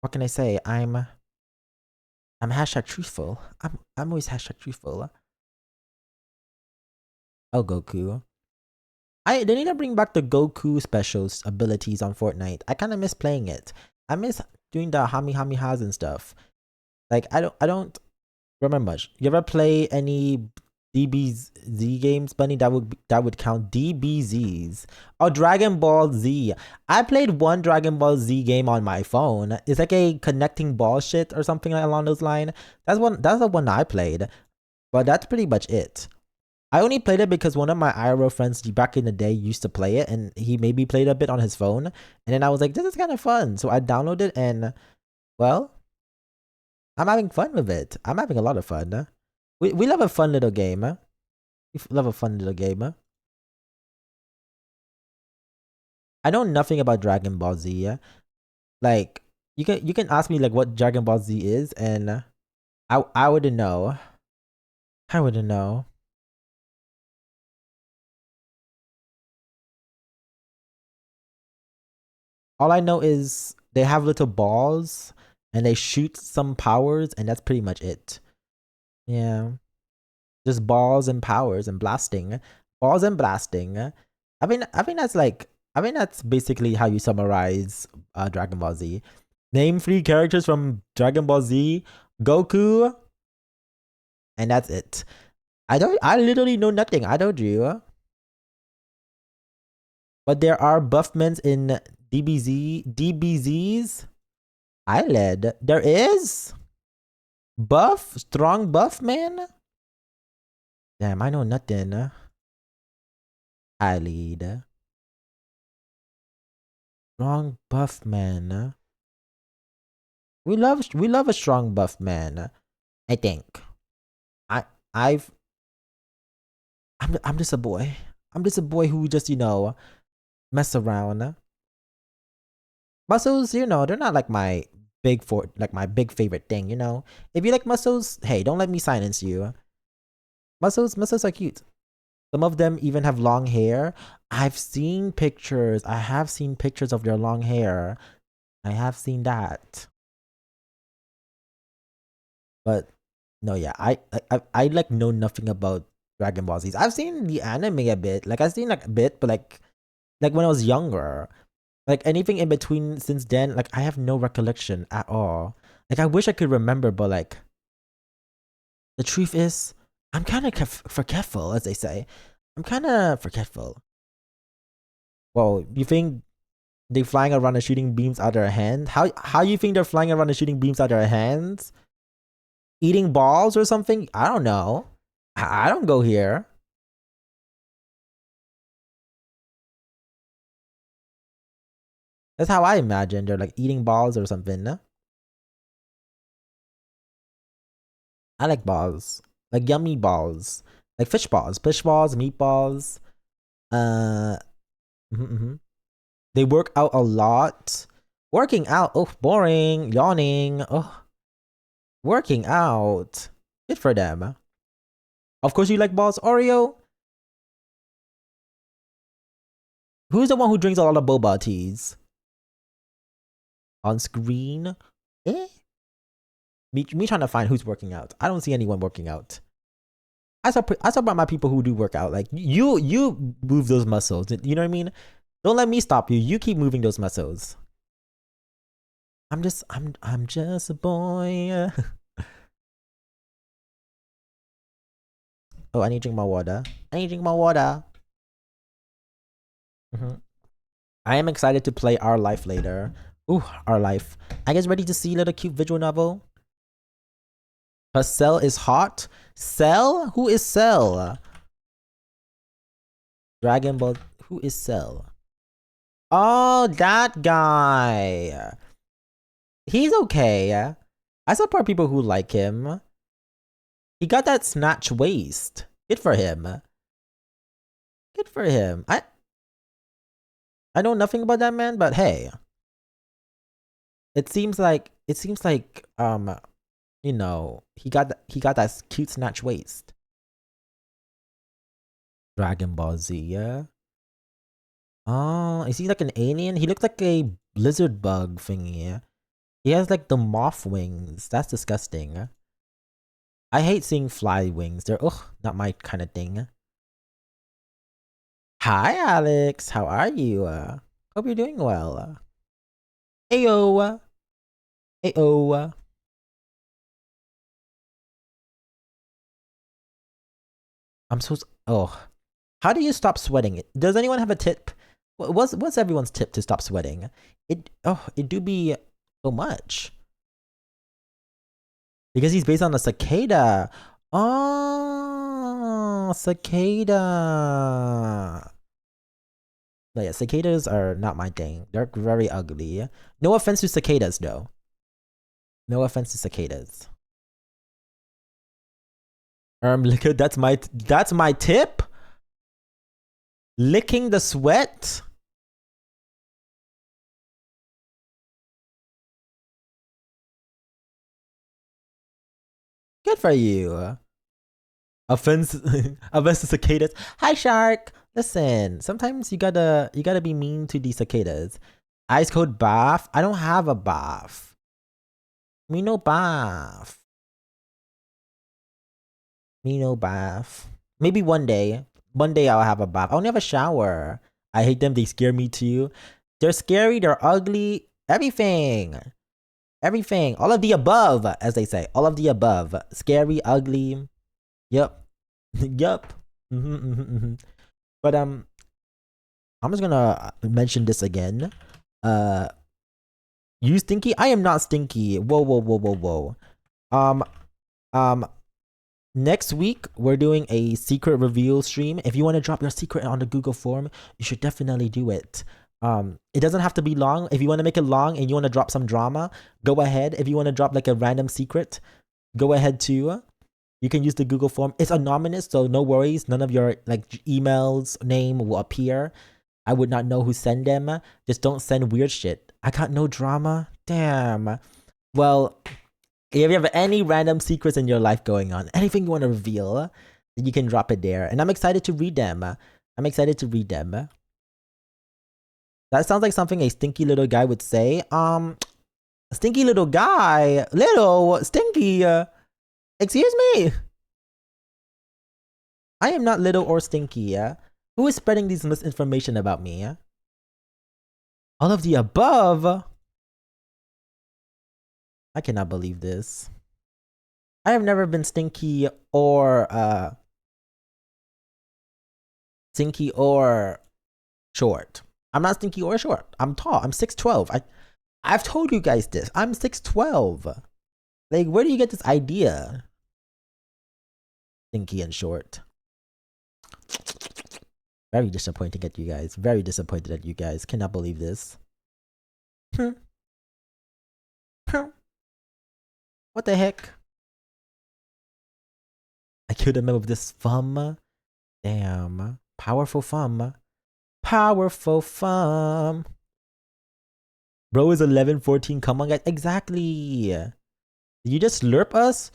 What can I say? I'm hashtag truthful. I'm always hashtag truthful. Oh, Goku. They need to bring back the Goku specials abilities on Fortnite. I kind of miss playing it. I miss doing the Hami Has and stuff. Like I don't remember much. You ever play any DBZ games, Bunny? That would count. DBZs. Oh, Dragon Ball Z. I played one Dragon Ball Z game on my phone. It's like a connecting ball shit or something like along those lines. That's the one I played. But that's pretty much it. I only played it because one of my IRL friends back in the day used to play it, and he maybe played a bit on his phone. And then I was like, this is kind of fun. So I downloaded it, and well, I'm having fun with it. I'm having a lot of fun. We love a fun little game. We love a fun little game. I know nothing about Dragon Ball Z. Like you can ask me like what Dragon Ball Z is, and I wouldn't know. I wouldn't know. All I know is they have little balls and they shoot some powers, and that's pretty much it. Yeah. Just balls and powers and blasting. Balls and blasting. I mean that's basically how you summarize Dragon Ball Z. Name 3 characters from Dragon Ball Z, Goku, and that's it. I literally know nothing. I told you. But there are buffments in DBZ's eyelid. There is strong buff man. Damn, I know nothing. Eyelid. Strong buff man. We love a strong buff man. I think. I I've I'm just a boy. I'm just a boy who just, you know, mess around. Muscles, you know, they're not like my my big favorite thing, you know. If you like muscles, hey, don't let me silence you. Muscles are cute. Some of them even have long hair. I've seen pictures. I have seen pictures of their long hair. I have seen that. But no, yeah, I like know nothing about Dragon Ball Z. I've seen the anime a bit. Like I've seen like a bit, but like when I was younger. Like anything in between since then, like I have no recollection at all. Like I wish I could remember, but like the truth is, I'm kind of forgetful, as they say. I'm kind of forgetful. Well, you think they flying around and shooting beams out of their hand? How you think they're flying around and shooting beams out of their hands? Eating balls or something? I don't know. I don't go here. That's how I imagine. They're like eating balls or something. I like balls. Like yummy balls. Like fish balls, meatballs. Uh, mm-hmm. They work out a lot. Working out, oh, boring. Yawning, oh. Working out. Good for them. Of course, you like balls, Oreo. Who's the one who drinks a lot of boba teas? On screen? Eh? Me trying to find who's working out. I don't see anyone working out. I saw about my people who do work out. Like you move those muscles. You know what I mean? Don't let me stop you. You keep moving those muscles. I'm just a boy. Oh, I need to drink more water. I am excited to play Our Life later. Ooh, Our Life. I guess ready to see little cute visual novel. Cell is hot. Cell? Who is Cell? Dragon Ball. Who is Cell? Oh, that guy. He's okay. I support people who like him. He got that snatch waist. Good for him. Good for him. I know nothing about that man, but hey. It seems like you know, he got that cute snatch waist. Dragon Ball Z, yeah. Oh, is he like an alien? He looks like a lizard bug thingy. He has like the moth wings. That's disgusting. I hate seeing fly wings. They're not my kind of thing. Hi, Alex. How are you? Hope you're doing well. Ayo. Ayo. I'm so. Oh. How do you stop sweating? Does anyone have a tip? What's everyone's tip to stop sweating? It do be so much. Because he's based on a cicada. Oh, cicada. But yeah, cicadas are not my thing. They're very ugly. No offense to cicadas, though. No offense to cicadas. That's my tip. Licking the sweat. Good for you. Offense to cicadas. Hi, Shark. Listen, sometimes you gotta be mean to these cicadas. Ice cold bath. I don't have a bath. Me no bath. Me no bath. Maybe one day. One day I'll have a bath. I only have a shower. I hate them. They scare me too. They're scary. They're ugly. Everything. Everything. All of the above, as they say. All of the above. Scary, ugly. Yep. Yup. But I'm just gonna mention this again. You stinky? I am not stinky. Whoa. Next week we're doing a secret reveal stream. If you want to drop your secret on the Google form, you should definitely do it. It doesn't have to be long. If you want to make it long and you want to drop some drama, go ahead. If you want to drop like a random secret, go ahead too. You can use the Google form. It's anonymous, so no worries. None of your like emails, name will appear. I would not know who send them. Just don't send weird shit. I got no drama. Damn. Well, if you have any random secrets in your life going on, anything you want to reveal, you can drop it there. And I'm excited to read them. That sounds like something a stinky little guy would say. Stinky little guy? Little? Stinky? Excuse me? I am not little or stinky, yeah? Who is spreading this misinformation about me, yeah? All of the above. I cannot believe this. I have never been stinky or short. I'm not stinky or short. I'm tall. I'm 6'12". I've told you guys this. I'm 6'12". Like, where do you get this idea? Stinky and short. Very disappointing at you guys. Very disappointed at you guys. Cannot believe this. What the heck? I killed him with this thumb. Damn. Powerful thumb. Powerful thumb. Bro is 11, 14. Come on, guys. Exactly. Did you just slurp us?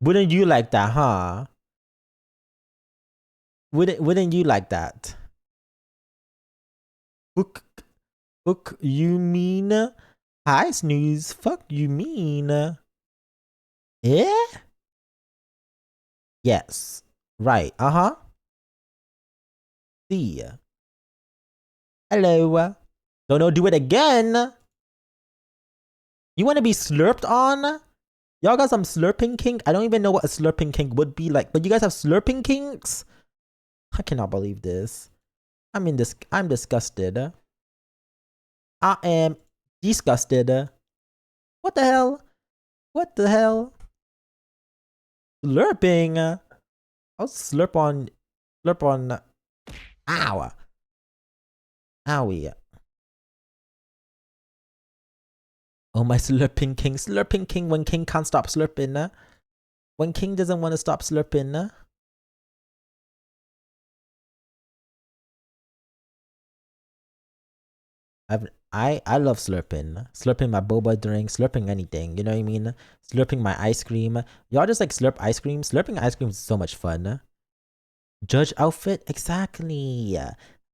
Wouldn't you like that, huh? Wouldn't you like that? Fuck you mean? Hi, Snooze. Fuck you mean? Yeah? Yes. Right. Uh-huh. See. Hello. Don't do it again. You want to be slurped on? Y'all got some slurping kink? I don't even know what a slurping kink would be like, but you guys have slurping kinks? I cannot believe this. I'm disgusted. I am disgusted. What the hell? What the hell? Slurping. I'll slurp on. Ow. Owie. Oh, my slurping king. Slurping king when king can't stop slurping. When king doesn't want to stop slurping. I love slurping. Slurping my boba drink, slurping anything, you know what I mean? Slurping my ice cream. Y'all just like slurp ice cream? Slurping ice cream is so much fun. Judge outfit? Exactly.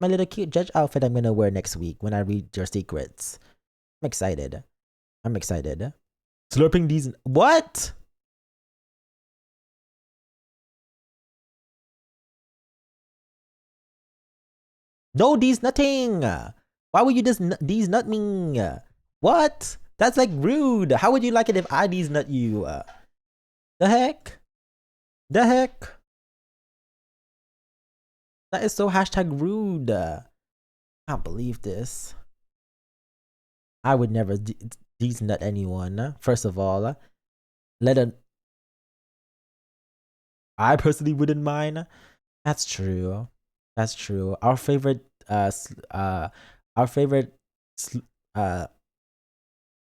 My little cute judge outfit I'm gonna wear next week when I read your secrets. I'm excited. Slurping these. What? No, these nothing. Why would you just these nut me? What? That's like rude. How would you like it if I these nut you? The heck? The heck? That is so hashtag rude. I can't believe this. I would never these nut anyone. First of all, I personally wouldn't mind. That's true. That's true. Our favorite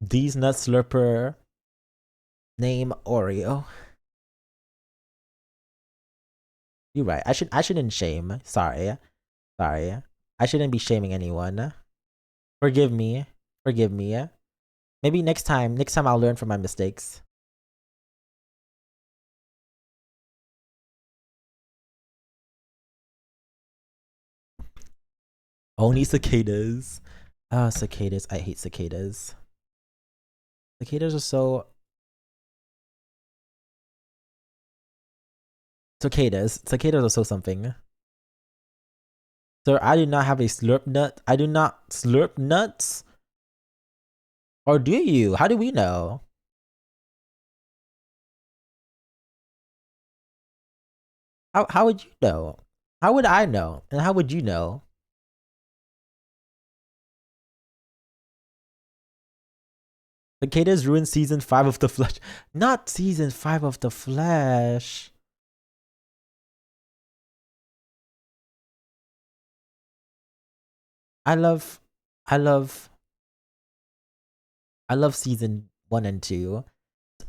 these nut slurper name Oreo. You're right. I shouldn't shame. Sorry. I shouldn't be shaming anyone. Forgive me. Maybe next time I'll learn from my mistakes. Only cicadas. Cicadas. I hate cicadas. Cicadas are so... Cicadas are so something. Sir, I do not have a slurp nut. I do not slurp nuts. Or do you? How do we know? How would you know? How would I know? And how would you know? Cicadas ruined season 5 of The Flash. Not season 5 of The Flash. I love season 1 and 2.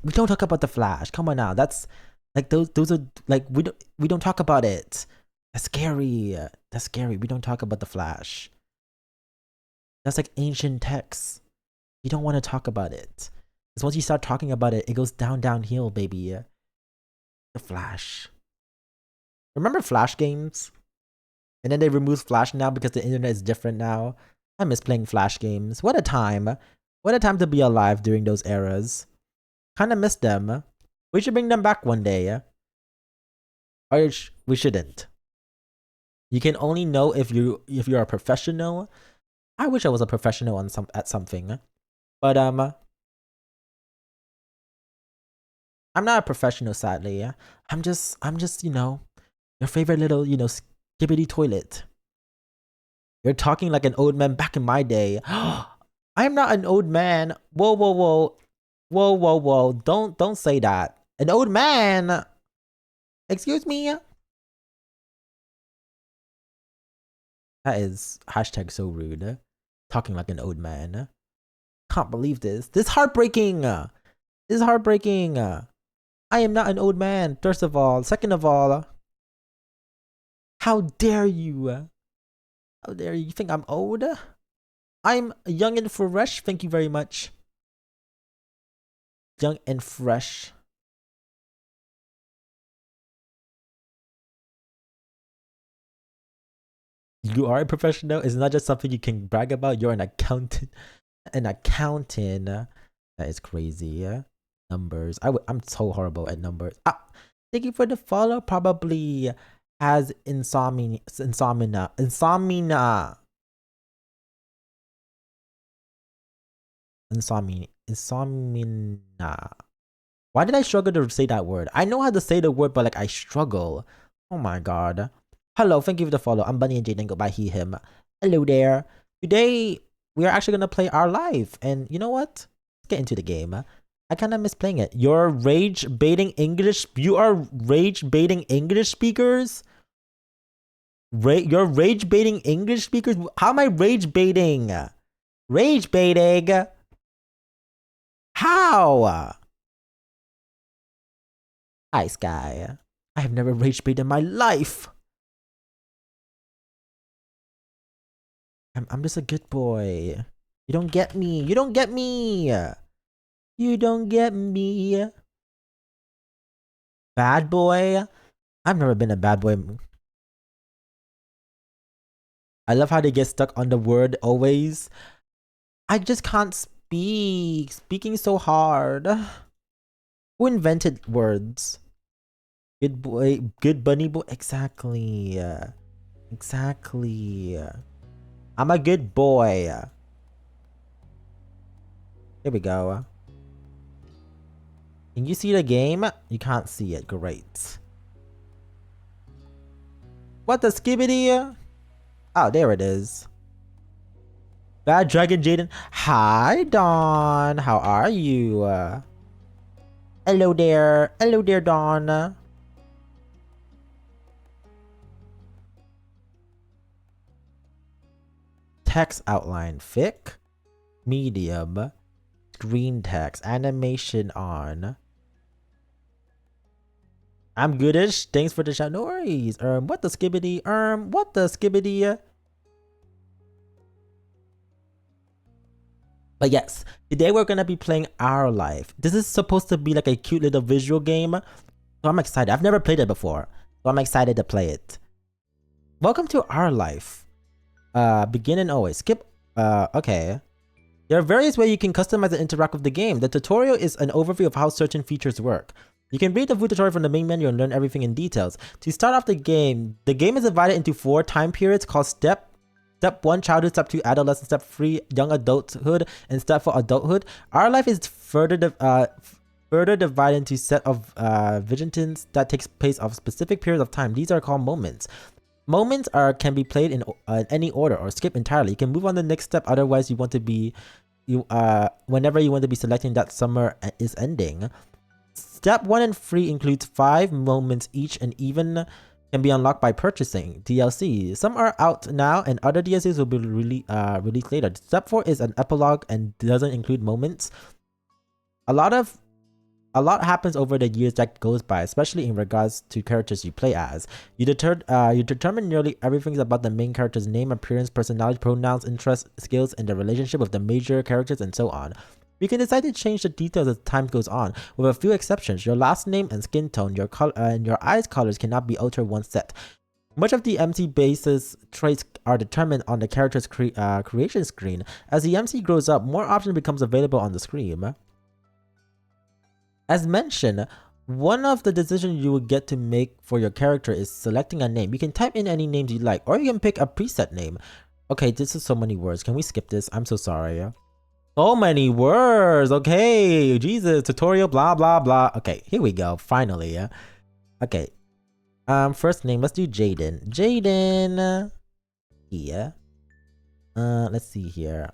We don't talk about The Flash. Come on now. That's like those are like we don't talk about it. That's scary. We don't talk about The Flash. That's like ancient texts. You don't want to talk about it. Because once you start talking about it, it goes downhill, baby. The Flash. Remember Flash games? And then they removed Flash now because the internet is different now. I miss playing Flash games. What a time. What a time to be alive during those eras. Kinda miss them. We should bring them back one day. Or we shouldn't. You can only know if you're a professional. I wish I was a professional at something, but I'm not a professional, sadly. I'm just your favorite little skibbity toilet. You're talking like an old man back in my day. I'm not an old man. Whoa, whoa, whoa, whoa, whoa, whoa! Don't say that. An old man. Excuse me. That is hashtag so rude. Talking like an old man. Can't believe this. This is heartbreaking. This is heartbreaking. I am not an old man, first of all. Second of all, how dare you? How dare you? You think I'm old? I'm young and fresh. Thank you very much. Young and fresh. You are a professional. It's not just something you can brag about. You're an accountant. An accountant. That is crazy. Numbers. I'm so horrible at numbers. Thank you for the follow. Probably has insomnia. Why did I struggle to say that word? I know how to say the word, but like I struggle. Oh my god. Hello, thank you for the follow. I'm Bunny and Jaden. Go by he, him. Hello there. Today we are actually gonna play our life, and you know what? Let's get into the game. I kind of miss playing it. You're rage baiting English. You are rage baiting English speakers. You're rage baiting English speakers. How am I rage baiting? Rage baiting. How? Hi, Sky. I have never rage baited in my life. I'm just a good boy. You don't get me. You don't get me. You don't get me. Bad boy? I've never been a bad boy. I love how they get stuck on the word always. I just can't speak. Speaking so hard. Who invented words? Good boy. Good bunny boy. Exactly. Exactly. I'm a good boy. Here we go. Can you see the game? You can't see it. Great. What the skibbity? Oh, there it is. Bad Dragon Jaden. Hi, Dawn. How are you? Hello there. Hello there, Dawn. Text outline. Thick. Medium. Screen text. Animation on. I'm goodish. Thanks for the shout. No worries. What the skibbity? What the skibbity? But yes, today we're gonna be playing Our Life. This is supposed to be like a cute little visual game. So I'm excited. I've never played it before. So I'm excited to play it. Welcome to Our Life. Begin and always. Skip. Okay. There are various ways you can customize and interact with the game. The tutorial is an overview of how certain features work. You can read the full tutorial from the main menu and learn everything in details. To start off the game is divided into 4 time periods called Step 1, childhood. Step 2, adolescence. Step 3, young adulthood. And Step 4, adulthood. Our life is further divided into a set of vignettes that takes place of specific periods of time. These are called moments. Moments can be played in any order or skip entirely. You can move on to the next step. Otherwise, whenever you want to be selecting that summer is ending. Step 1 and 3 includes 5 moments each and even can be unlocked by purchasing DLC. Some are out now and other DLCs will be released later. Step 4 is an epilogue and doesn't include moments. A lot happens over the years that goes by, especially in regards to characters you play as. You determine nearly everything about the main character's name, appearance, personality, pronouns, interests, skills, and the relationship with the major characters and so on. You can decide to change the details as time goes on, with a few exceptions. Your last name and skin tone, your color, and your eyes colors cannot be altered once set. Much of the MC basis traits are determined on the character's creation screen. As the MC grows up, more options becomes available on the screen. As mentioned, One of the decisions you will get to make for your character is selecting a name. You can type in any names you like, or you can pick a preset name. Okay, this is so many words. Can we skip this? I'm so sorry. So many words. Okay, Jesus, tutorial, blah, blah, blah. Okay, here we go. Finally. Okay. First name, let's do Jaden. Jaden. Yeah. Let's see here.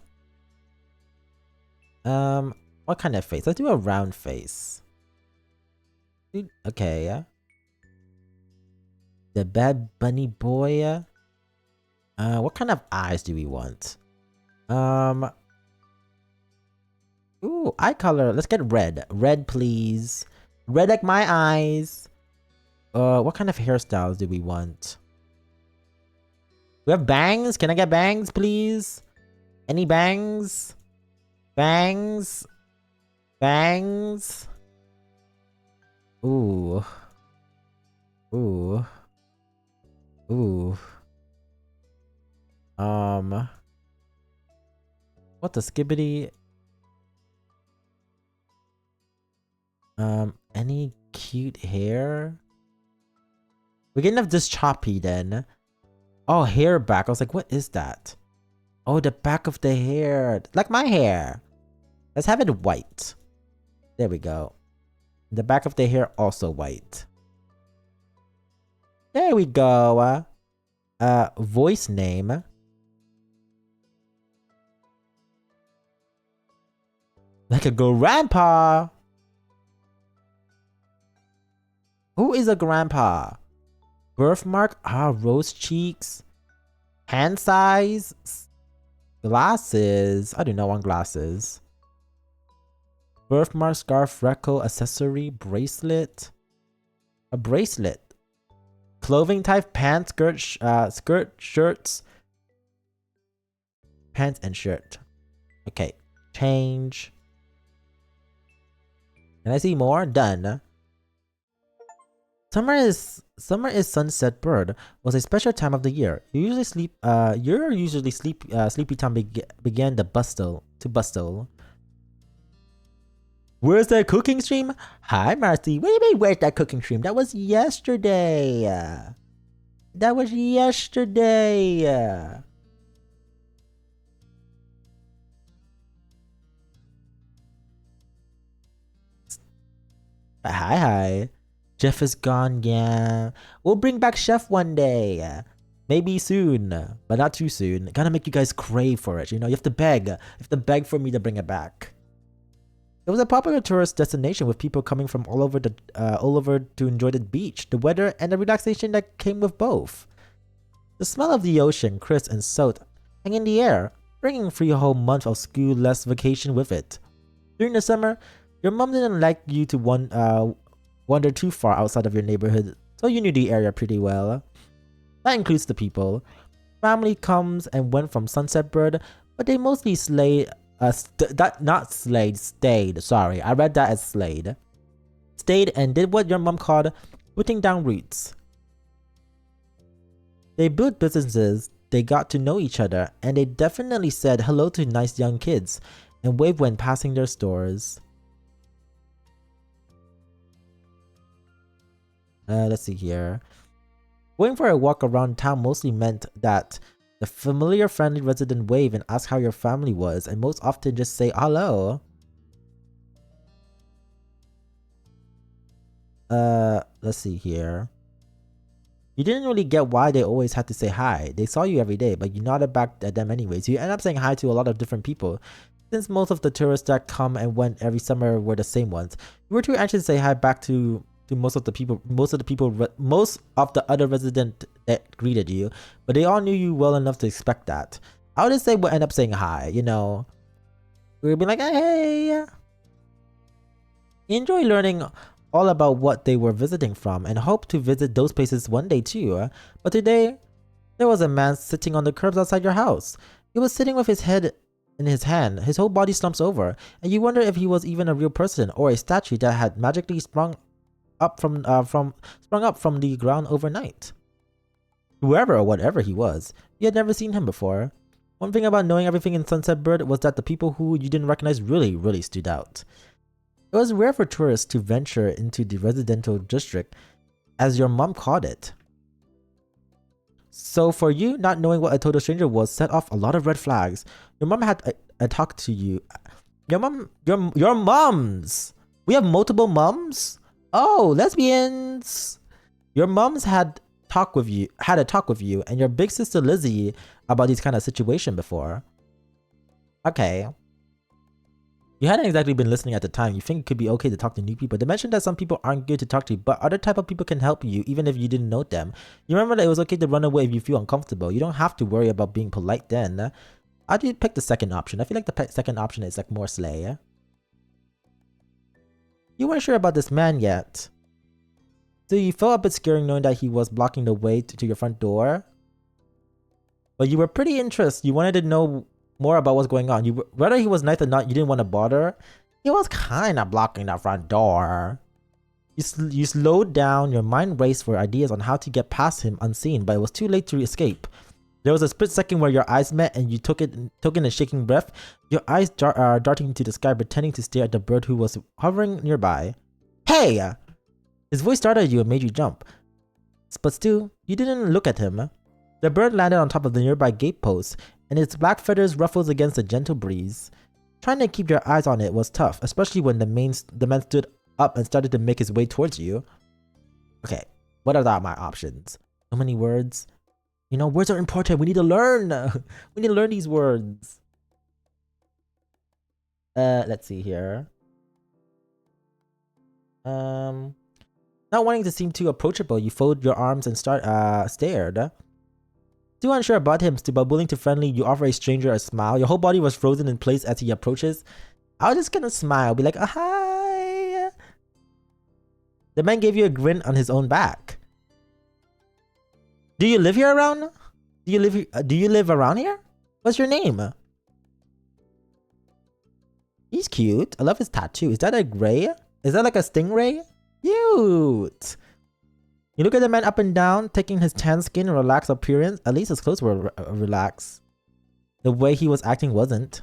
What kind of face? Let's do a round face. Okay. The Bad Bunny boy. What kind of eyes do we want? Ooh, eye color. Let's get red. Red, please. Red like my eyes. What kind of hairstyles do we want? We have bangs. Can I get bangs, please? Any bangs? Bangs. Bangs. Ooh. Ooh. Ooh. What the skibbity? Any cute hair? We're getting enough this choppy then. Oh, hair back. I was like, what is that? Oh, the back of the hair. Like my hair. Let's have it white. There we go. The back of the hair also white. There we go. Voice name. Like a grandpa. Who is a grandpa? Birthmark? Rose cheeks. Hand size. Glasses. I do not want glasses. Birthmark, scarf, freckle, accessory, bracelet. A bracelet. Clothing type, pants, skirt, shirts. Pants and shirt. Okay. Change. Can I see more? Done. Summer is sunset bird was a special time of the year. You usually sleepy time began to bustle. Where's that cooking stream? Hi Marcy. What do you mean where's that cooking stream? That was yesterday. That was yesterday. Hi. Chef is gone, yeah. We'll bring back Chef one day. Maybe soon, but not too soon. Gotta make you guys crave for it, you know? You have to beg. You have to beg for me to bring it back. It was a popular tourist destination with people coming from all over to enjoy the beach, the weather, and the relaxation that came with both. The smell of the ocean, crisp and salt, hang in the air, bringing 3 whole months of school-less vacation with it. During the summer, your mom didn't like you to wander too far outside of your neighborhood, so you knew the area pretty well. That includes the people. Family comes and went from Sunset Bird, but they mostly stayed. Sorry, I read that as slayed. Stayed and did what your mom called putting down roots. They built businesses, they got to know each other, and they definitely said hello to nice young kids and waved when passing their stores. Let's see here. Going for a walk around town mostly meant that the familiar friendly resident wave and ask how your family was, and most often just say hello. Let's see here. You didn't really get why they always had to say hi. They saw you every day, but you nodded back at them anyways. You end up saying hi to a lot of different people. Since most of the tourists that come and went every summer were the same ones, you were too anxious to say hi back to most of the other residents that greeted you, but they all knew you well enough to expect that. I would just say we'll end up saying hi, you know. We'll be like, hey. Enjoy learning all about what they were visiting from and hope to visit those places one day too. But today, there was a man sitting on the curbs outside your house. He was sitting with his head in his hand, his whole body slumps over, and you wonder if he was even a real person or a statue that had magically sprung up from the ground overnight. Whoever or whatever he was, you had never seen him before. One thing about knowing everything in Sunset Bird was that the people who you didn't recognize really stood out. It It was rare for tourists to venture into the residential district, as your mom called it. So for you, not knowing what a total stranger was set off a lot of red flags. Your mom had a talk to you. Your mums. We have multiple mums? Oh, lesbians. Your mums had a talk with you and your big sister Lizzie about these kind of situation before. Okay. You hadn't exactly been listening at the time. You think it could be okay to talk to new people. They mentioned that some people aren't good to talk to, but other type of people can help you even if you didn't know them. You remember that it was okay to run away if you feel uncomfortable. You don't have to worry about being polite then. I did pick the second option. I feel like the second option is like more slay. You weren't sure about this man yet. So you felt a bit scared knowing that he was blocking the way to your front door. But you were pretty interested. You wanted to know more about what's going on. Whether he was nice or not, you didn't want to bother. He was kind of blocking the front door. You slowed down. Your mind raced for ideas on how to get past him unseen, but it was too late to escape. There was a split second where your eyes met and you took in a shaking breath. Your eyes darting into the sky, pretending to stare at the bird who was hovering nearby. Hey! His voice startled you and made you jump. But still, you didn't look at him. The bird landed on top of the nearby gatepost, and its black feathers ruffled against a gentle breeze. Trying to keep your eyes on it was tough, especially when the man stood up and started to make his way towards you. Okay, what are my options? So many words. You know, words are important. We need to learn. We need to learn these words. Let's see here. Not wanting to seem too approachable, you folded your arms and stared. Still unsure about him, but willing to friendly, you offer a stranger a smile. Your whole body was frozen in place as he approaches. I was just gonna smile, be like, hi. The man gave you a grin on his own back. Do you live here around? Do you live around here? What's your name? He's cute. I love his tattoo. Is that a gray? Is that like a stingray? Cute. You look at the man up and down, taking his tan skin and relaxed appearance. At least his clothes were relaxed. The way he was acting wasn't.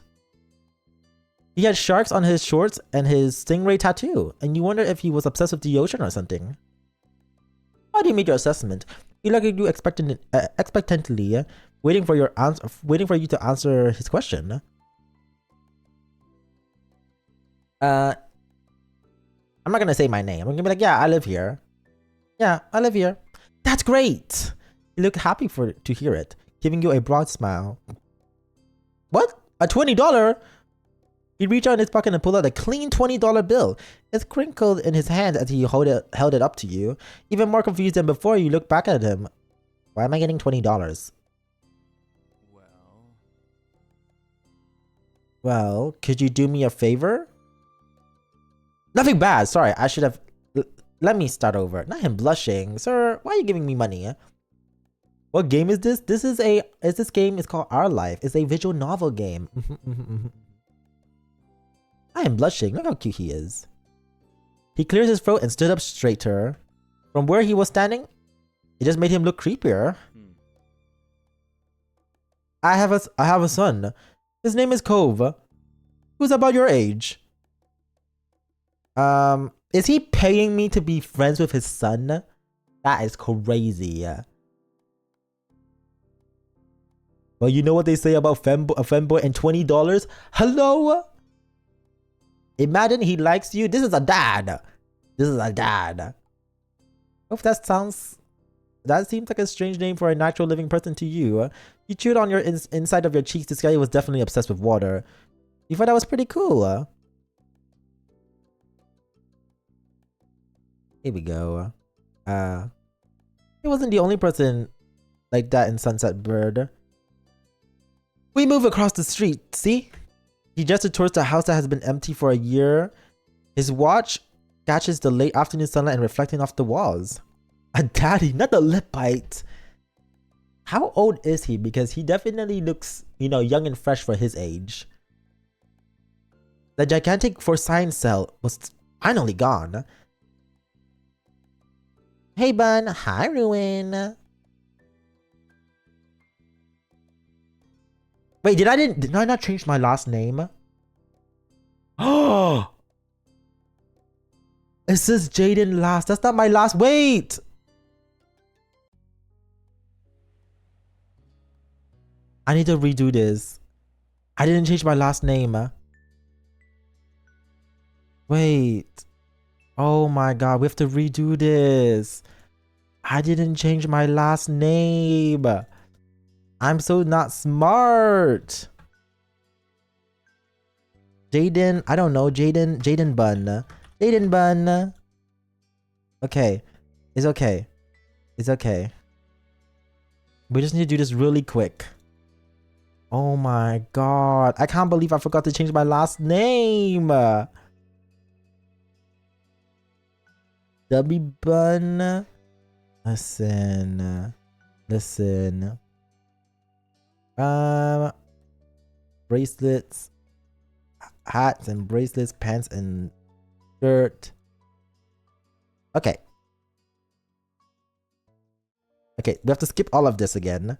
He had sharks on his shorts and his stingray tattoo, and you wonder if he was obsessed with the ocean or something. How do you make your assessment? You look at you expectantly, waiting for you to answer his question. I'm not gonna say my name. I'm gonna be like, yeah, I live here. Yeah, I live here. That's great. You look happy to hear it, giving you a broad smile. What? A $20? He reached out in his pocket and pulled out a clean $20 bill. It's crinkled in his hand as he held it up to you. Even more confused than before, you look back at him. Why am I getting $20? Well, could you do me a favor? Nothing bad. Sorry, I should have... Let me start over. Not him blushing. Sir, why are you giving me money? What game is this? This game is called Our Life. It's a visual novel game. I am blushing. Look how cute he is. He clears his throat and stood up straighter. From where he was standing, it just made him look creepier. I have a son. His name is Cove. Who's about your age? Is he paying me to be friends with his son? That is crazy. Well, you know what they say about a femboy and $20? Hello? Imagine he likes you. This is a dad. This is a dad. If that seems like a strange name for a natural living person to you. You chewed on your inside of your cheeks. This guy was definitely obsessed with water. You thought that was pretty cool. Here we go. He wasn't the only person like that in Sunset Bird. We move across the street, see? He gestured towards the house that has been empty for a year. His watch catches the late afternoon sunlight and reflecting off the walls. A daddy, not the lip bite. How old is he? Because he definitely looks, young and fresh for his age. The gigantic for science cell was finally gone. Hey, Bun. Hi, Ruin. Wait, did I not change my last name? Oh! It says Jaden last. That's not my last. Wait. I need to redo this. I didn't change my last name. Wait. Oh my god, we have to redo this. I didn't change my last name. I'm so not smart. Jaden, I don't know. Jaden Bun. Jaden Bun. Okay. It's okay. It's okay. We just need to do this really quick. Oh my god. I can't believe I forgot to change my last name. W Bun. Listen. Bracelets. Hats and bracelets, pants and shirt. Okay. Okay, we have to skip all of this again.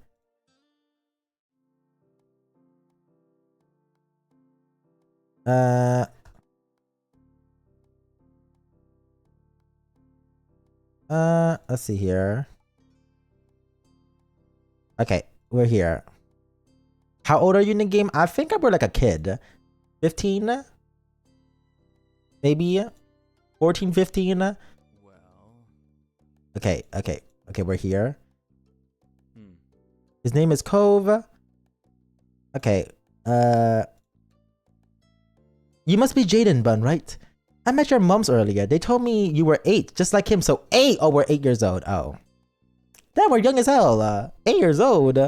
Let's see here. Okay, we're here. How old are you in the game? I think I were like a kid. 15? Maybe? 14, 15? Well. Okay, we're here. His name is Cove. Okay, you must be Jaden Bun, right? I met your moms earlier. They told me you were 8, just like him. So 8? Oh, we're 8 years old. Oh. Damn, we're young as hell. 8 years old.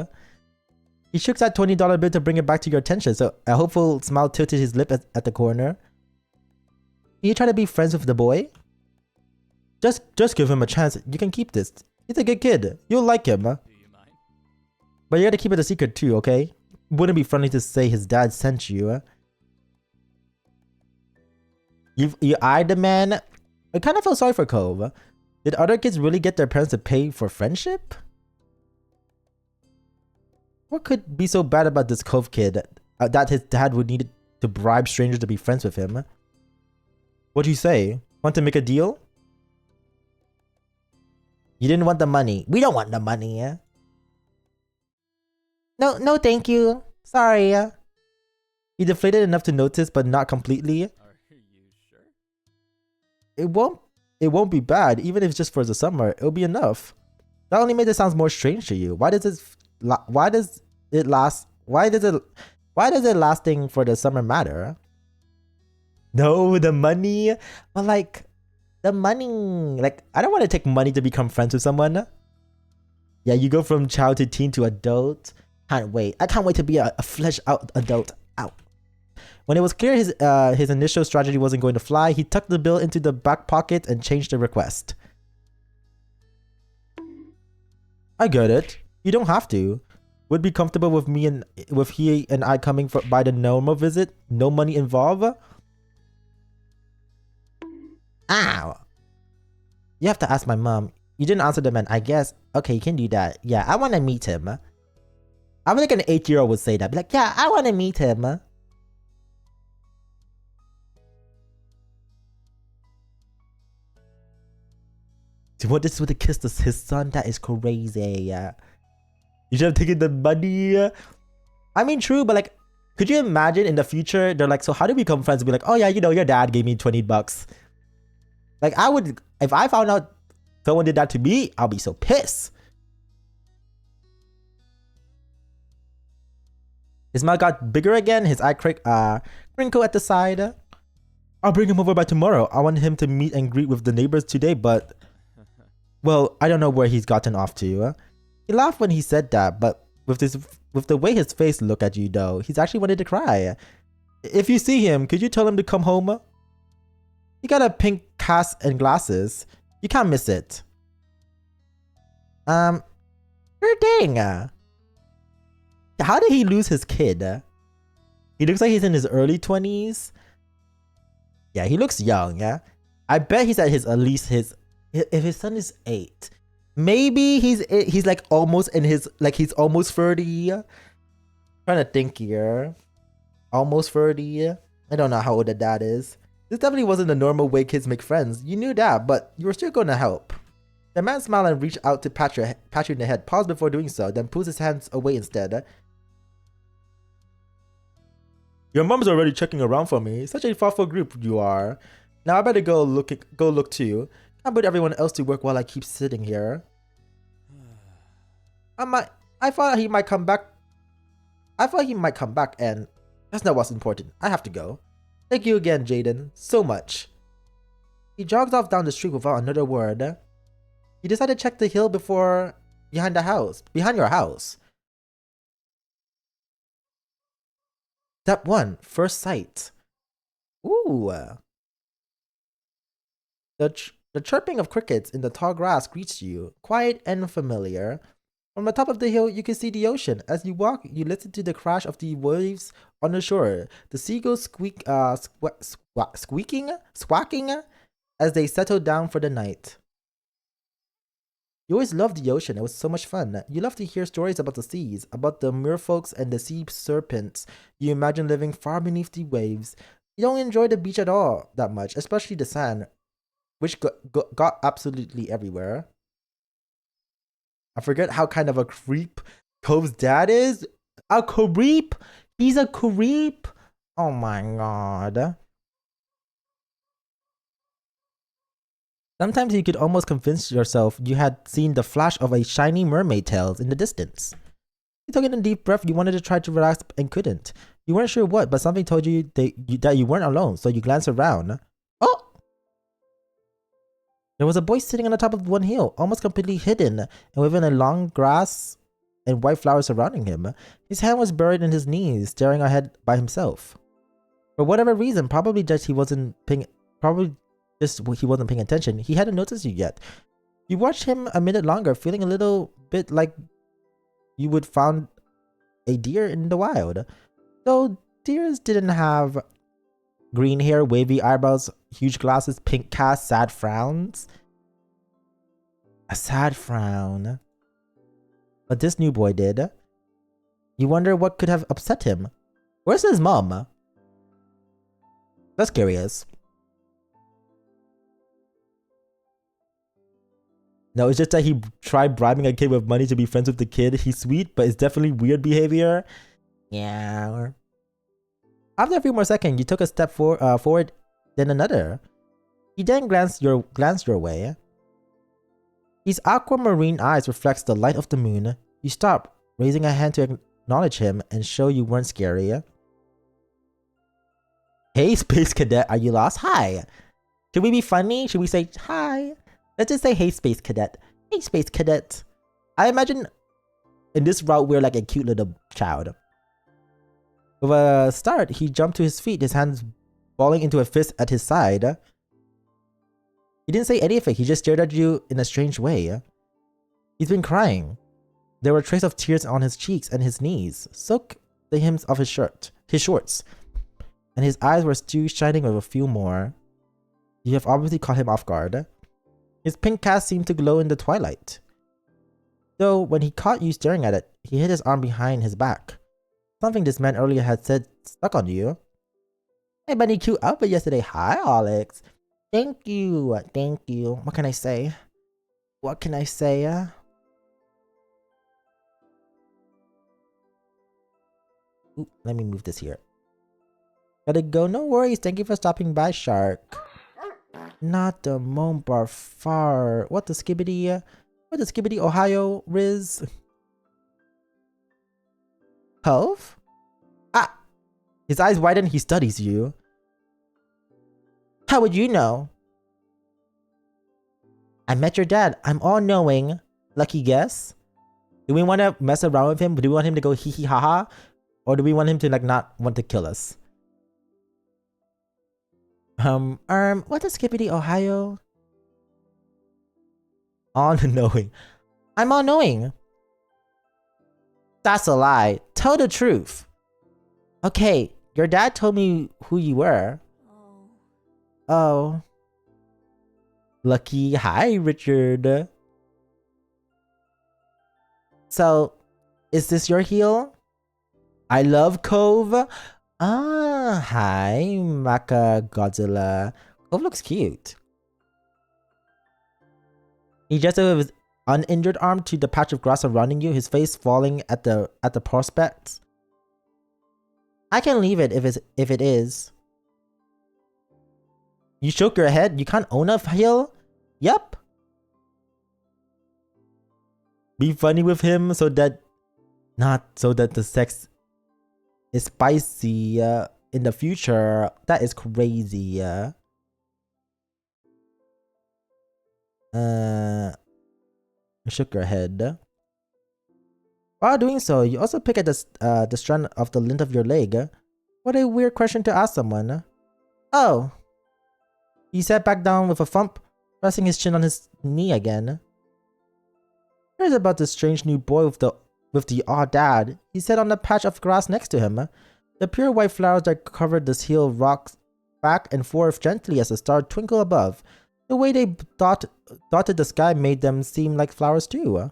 He shook that $20 bill to bring it back to your attention. So a hopeful smile tilted his lip at the corner. Can you try to be friends with the boy? Just give him a chance. You can keep this. He's a good kid. You'll like him. Do you mind? But you gotta keep it a secret too, okay? Wouldn't be friendly to say his dad sent you. You eyed the man. I kind of feel sorry for Cove. Did other kids really get their parents to pay for friendship? What could be so bad about this Cove kid that his dad would need to bribe strangers to be friends with him? What do you say? Want to make a deal? You didn't want the money. We don't want the money. No, thank you. Sorry. He deflated enough to notice, but not completely. Are you sure? It won't be bad, even if it's just for the summer. It'll be enough. That only made it sound more strange to you. Why does it lasting for the summer matter? No, the money. But like, the money. Like, I don't want to take money to become friends with someone. Yeah, you go from child to teen to adult. Can't wait. I can't wait to be a fleshed out adult. Out. When it was clear his initial strategy wasn't going to fly, he tucked the bill into the back pocket and changed the request. I get it. You don't have to. Would be comfortable with me and with he and I coming by the normal visit? No money involved? Ow. You have to ask my mom. You didn't answer the man, I guess. Okay, you can do that. Yeah, I want to meet him. I feel like an 8-year-old would say that. Be like, yeah, I want to meet him. Do you want this with a kiss to his son? That is crazy. You should have taken the money. I mean, true, but like, could you imagine in the future, they're like, so how do we become friends? Be like, oh yeah, you know, your dad gave me $20. Like, I would, if I found out someone did that to me, I'll be so pissed. His mouth got bigger again, his eye crinkle at the side. I'll bring him over by tomorrow. I want him to meet and greet with the neighbors today, but... Well, I don't know where he's gotten off to. He laughed when he said that, but with the way his face looked at you though, he's actually wanted to cry. If you see him, could you tell him to come home? He got a pink cast and glasses. You can't miss it. Sure thing. How did he lose his kid? He looks like he's in his early 20s. Yeah, he looks young, yeah. I bet he's at if his son is 8, maybe he's like almost in his, like he's almost 30. Trying to think here. Almost 30. I don't know how old the dad is. This definitely wasn't the normal way kids make friends. You knew that, but you were still going to help. The man smiled and reached out to pat you in the head, paused before doing so, then pulls his hands away instead. Your mom's already checking around for me. Such a thoughtful group you are. Now I better go look too. Can't put everyone else to work while I keep sitting here. I thought he might come back. And that's not what's important. I have to go. Thank you again, Jaden. So much. He jogs off down the street without another word. You decided to check the hill behind your house. Step 1, first sight. Ooh. The chirping of crickets in the tall grass greets you, quiet and familiar. From the top of the hill, you can see the ocean. As you walk, you listen to the crash of the waves on the shore. The seagulls squawking as they settle down for the night. You always loved the ocean. It was so much fun. You love to hear stories about the seas, about the merfolks and the sea serpents. You imagine living far beneath the waves. You don't enjoy the beach at all that much, especially the sand, which got absolutely everywhere. I forget how kind of a creep Cove's dad is. A creep? He's a creep? Oh my god. Sometimes you could almost convince yourself you had seen the flash of a shiny mermaid tails in the distance. You took in a deep breath. You wanted to try to relax and couldn't. You weren't sure what, but something told you that you weren't alone, so you glanced around. Oh! There was a boy sitting on the top of one hill, almost completely hidden, and within a long grass and white flowers surrounding him. His hand was buried in his knees, staring ahead by himself. For whatever reason, probably just he wasn't paying attention, he hadn't noticed you yet. You watched him a minute longer, feeling a little bit like you would found a deer in the wild. Though deers didn't have green hair, wavy eyebrows, huge glasses, pink cast, sad frowns. A sad frown. But this new boy did. You wonder what could have upset him. Where's his mom? That's curious. No, it's just that he tried bribing a kid with money to be friends with the kid. He's sweet, but it's definitely weird behavior. Yeah. After a few more seconds, you took a step forward, then another. He then glanced your way. His aquamarine eyes reflects the light of the moon. You stop, raising a hand to acknowledge him and show you weren't scary. Hey, Space Cadet, are you lost? Hi. Should we be funny? Should we say hi? Let's just say, hey, Space Cadet. Hey, Space Cadet. I imagine in this route, we're like a cute little child. With a start, he jumped to his feet, his hands balling into a fist at his side. He didn't say anything, he just stared at you in a strange way. He's been crying. There were traces of tears on his cheeks and his knees, soaked the hems of his shorts. And his eyes were still shining with a few more. You have obviously caught him off guard. His pink cast seemed to glow in the twilight. Though, when he caught you staring at it, he hid his arm behind his back. Something this man earlier had said stuck on you. Hey, bunny, cute outfit yesterday. Hi, Alex. Thank you. Thank you. What can I say? What can I say? Ooh, let me move this here. Gotta go. No worries. Thank you for stopping by, Shark. Not the Mombar far. What the skibbity? What the skibbity, Ohio, Riz? Cove? Ah! His eyes widen, he studies you. How would you know? I met your dad. I'm all-knowing. Lucky guess? Do we want to mess around with him? Do we want him to go hee hee ha ha? Or do we want him to like not want to kill us? What is skippity, Ohio? All-knowing. I'm all-knowing. That's a lie. Tell the truth. Okay, your dad told me who you were. Oh. Lucky. Hi, Richard. So, is this your heel? I love Cove. Ah, hi, Mecha Godzilla. Cove looks cute. He just with his uninjured arm to the patch of grass surrounding you, his face falling at the prospects. I can leave it if it is. You shook your head? You can't own a hill? Yep. Be funny with him so that the sex is spicy in the future. That is crazy. You shook your head. While doing so, you also pick at the strand of the length of your leg. What a weird question to ask someone. Oh. He sat back down with a thump, resting his chin on his knee again. Here's about this strange new boy with the odd dad. He sat on the patch of grass next to him. The pure white flowers that covered this hill rocked back and forth gently as the stars twinkled above. The way they dotted the sky made them seem like flowers too.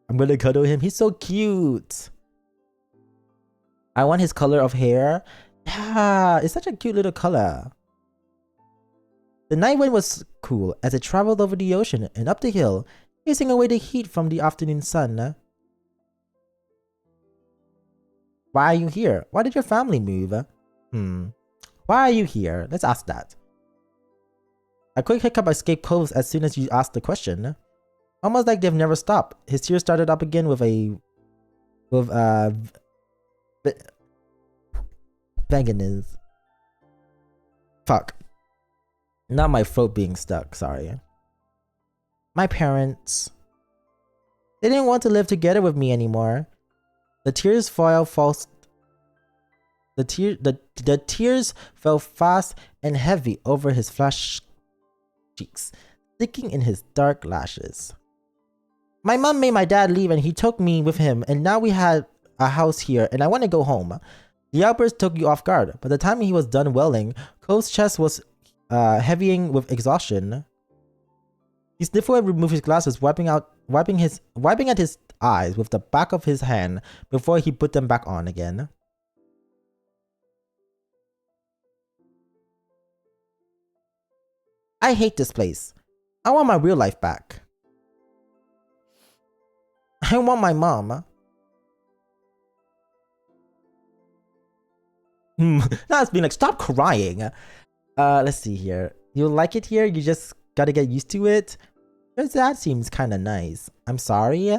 I'm gonna cuddle him. He's so cute. I want his color of hair. Yeah, it's such a cute little color. The night wind was cool as it traveled over the ocean and up the hill, chasing away the heat from the afternoon sun. Why are you here? Why did your family move? Why are you here? Let's ask that. A quick hiccup escaped Cove as soon as you asked the question. Almost like they've never stopped. His tears started up again with veganism. Fuck. Not my throat being stuck, sorry. My parents. They didn't want to live together with me anymore. The tears fell fast and heavy over his flushed cheeks, sticking in his dark lashes. My mom made my dad leave and he took me with him, and now we had a house here and I want to go home. The outburst took you off guard. By the time he was done welling, Cove's chest was heavying with exhaustion. He sniffled and removed his glasses, wiping at his eyes with the back of his hand before he put them back on again. I hate this place. I want my real life back. I want my mom. Now it's being like, stop crying. Let's see here. You like it here? You just gotta get used to it? Your dad seems kinda nice. I'm sorry?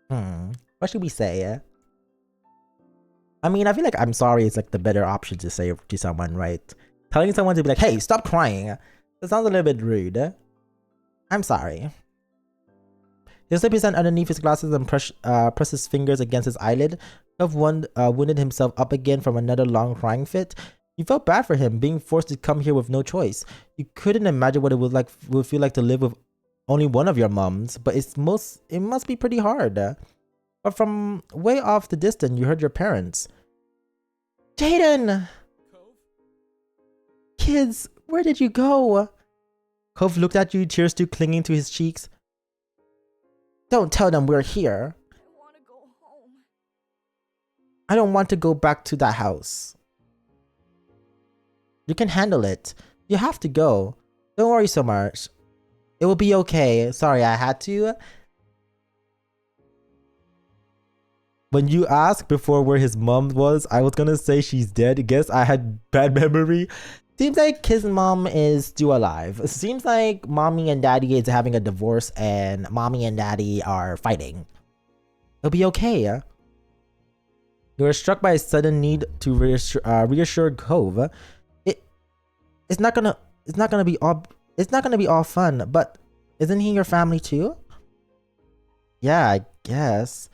What should we say? I mean, I feel like I'm sorry is like the better option to say to someone, right? Telling someone to be like, hey, stop crying. That sounds a little bit rude. I'm sorry. He slipped his hand underneath his glasses and pressed his fingers against his eyelid. Cove wounded himself up again from another long crying fit. You felt bad for him, being forced to come here with no choice. You couldn't imagine what it would feel like to live with only one of your moms, but it must be pretty hard. But from way off the distance, you heard your parents. Jaden! Kids, where did you go? Cove looked at you, tears still clinging to his cheeks. Don't tell them we're here. I want to go home. I don't want to go back to that house. You can handle it. You have to go. Don't worry so much. It will be okay. Sorry, I had to. When you asked before where his mom was, I was gonna say she's dead. Guess I had bad memory. Seems like his mom is still alive. Seems like mommy and daddy is having a divorce and mommy and daddy are fighting. It'll be okay. You were struck by a sudden need to reassure Cove. It's not gonna be all fun, but isn't he your family too? Yeah, I guess.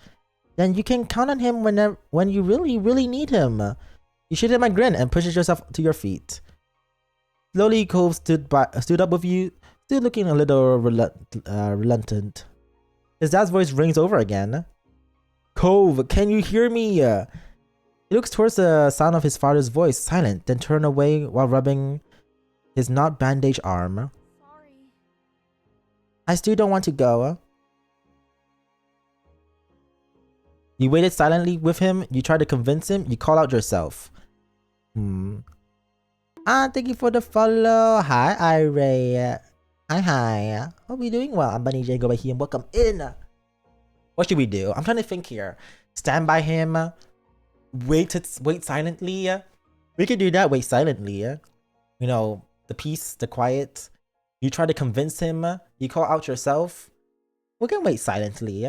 Then you can count on him when you really need him. You shoot him a grin and pushes yourself to your feet. Slowly, Cove stood up with you, still looking a little reluctant. His dad's voice rings over again. Cove, can you hear me? He looks towards the sound of his father's voice, silent, then turn away while rubbing his not bandaged arm. Sorry. I still don't want to go. You waited silently with him. You tried to convince him. You call out yourself. Thank you for the follow. Hi, Ira. Hi. Hope you're doing well. I'm Bunny J. Go by here and welcome in. What should we do? I'm trying to think here. Stand by him. Wait silently. We could do that. Wait silently. You know, the peace, the quiet. You try to convince him. You call out yourself. We can wait silently.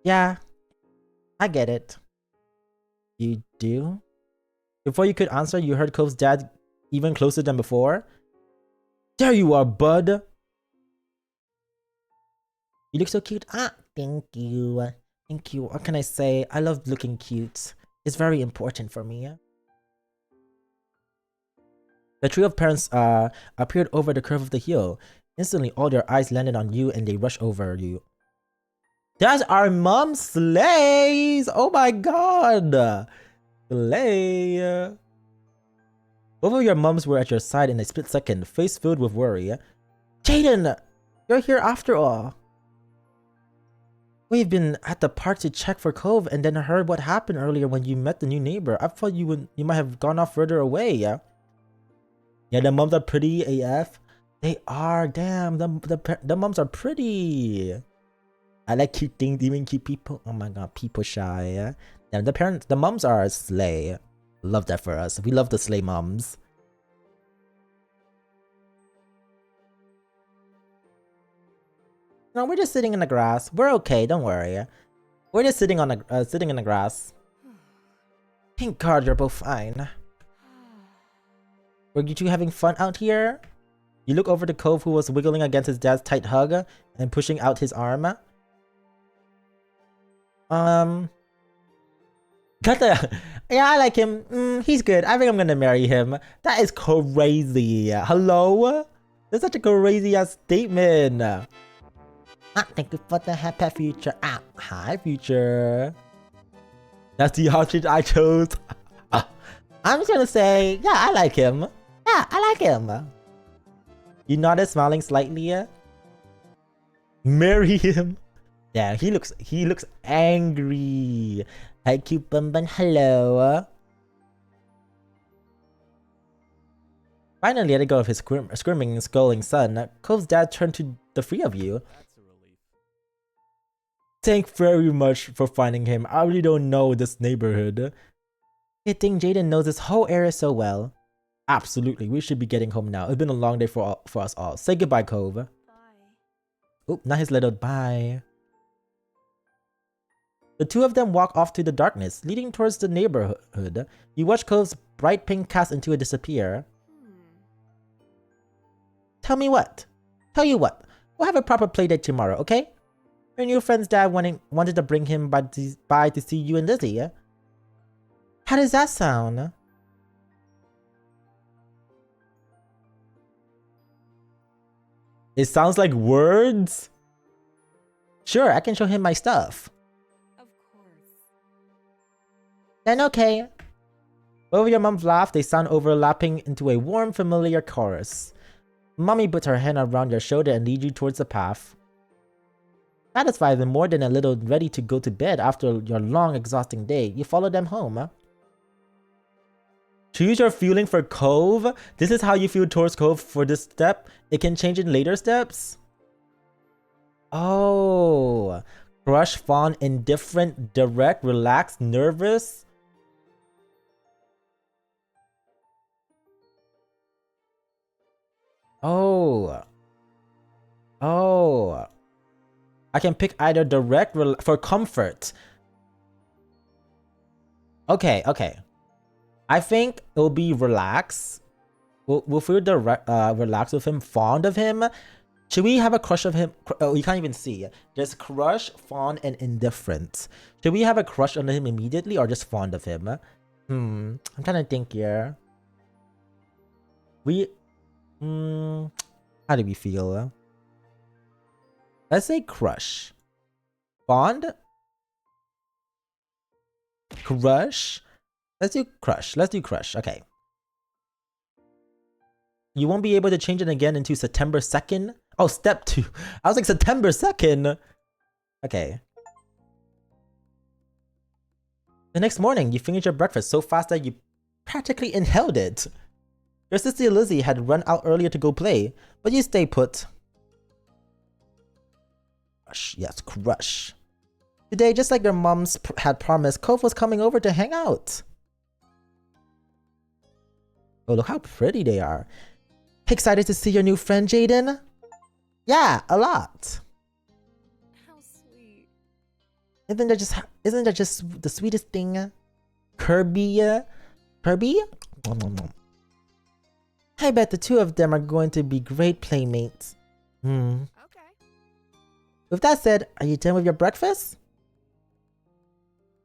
Yeah, I get it. You do? Before you could answer, you heard Cove's dad even closer than before. There you are, bud. You look so cute. Thank you. Thank you. What can I say? I love looking cute. It's very important for me. The trio of parents appeared over the curve of the hill. Instantly, all their eyes landed on you and they rushed over you. That's our mom slays! Oh my god! Slay! Both of your mums were at your side in a split second, face filled with worry. Jaden! You're here after all. We've been at the park to check for Cove and then heard what happened earlier when you met the new neighbor. I thought you might have gone off further away. Yeah, the mums are pretty AF. They are. Damn, the mums are pretty. I like cute things, even cute people. Oh my god, people shy. Yeah? And the mums are slay. Love that for us. We love the slay mums. No, we're just sitting in the grass. We're okay, don't worry. We're just sitting in the grass. Thank God you're both fine. Were you two having fun out here? You look over to Cove, who was wiggling against his dad's tight hug and pushing out his arm. Yeah, I like him. He's good. I think I'm gonna marry him. That is crazy. Hello? That's such a crazy ass statement. Thank you for the happy future. Hi future. That's the outfit I chose. I'm just gonna say, yeah, I like him. Yeah, I like him. You nodded, smiling slightly. Marry him. Yeah, he looks angry. Hi, cute bun bun. Hello. Finally, let go of his squirming and scolding son. Cove's dad turned to the three of you. That's a relief. Thank very much for finding him. I really don't know this neighborhood. I think Jaden knows this whole area so well. Absolutely, we should be getting home now. It's been a long day for us all. Say goodbye, Cove. Bye. Oh, not his little bye. The two of them walk off to the darkness, leading towards the neighborhood. You watch Cove's bright pink cast into it disappear. Tell you what. We'll have a proper playdate tomorrow, okay? Your new friend's dad wanted to bring him by to see you and Lizzie. How does that sound? It sounds like words? Sure, I can show him my stuff. Of course. Then okay. Both of your moms laugh, they sound overlapping into a warm, familiar chorus. Mommy puts her hand around your shoulder and leads you towards the path. Satisfied and more than a little ready to go to bed after your long, exhausting day, you follow them home. Choose your feeling for Cove. This is how you feel towards Cove for this step. It can change in later steps. Oh. Crush, fawn, indifferent, direct, relaxed, nervous. Oh. I can pick either direct for comfort. Okay. I think it will be relax. We'll feel relaxed with him, fond of him. Should we have a crush of him? Oh, you can't even see. There's crush, fond, and indifferent. Should we have a crush on him immediately or just fond of him? I'm trying to think here. How do we feel? Let's say crush. Fond? Crush? Let's do crush. Okay. You won't be able to change it again until September 2nd? Oh, step 2. I was like, September 2nd? Okay. The next morning, you finished your breakfast so fast that you practically inhaled it. Your sister Lizzie had run out earlier to go play, but you stay put. Crush, yes, crush. Today, just like your moms had promised, Cove was coming over to hang out. Oh, look how pretty they are. Excited to see your new friend, Jaden? Yeah, a lot. How sweet. Isn't that just the sweetest thing? Kirby? Kirby? I bet the two of them are going to be great playmates. Okay. With that said, are you done with your breakfast?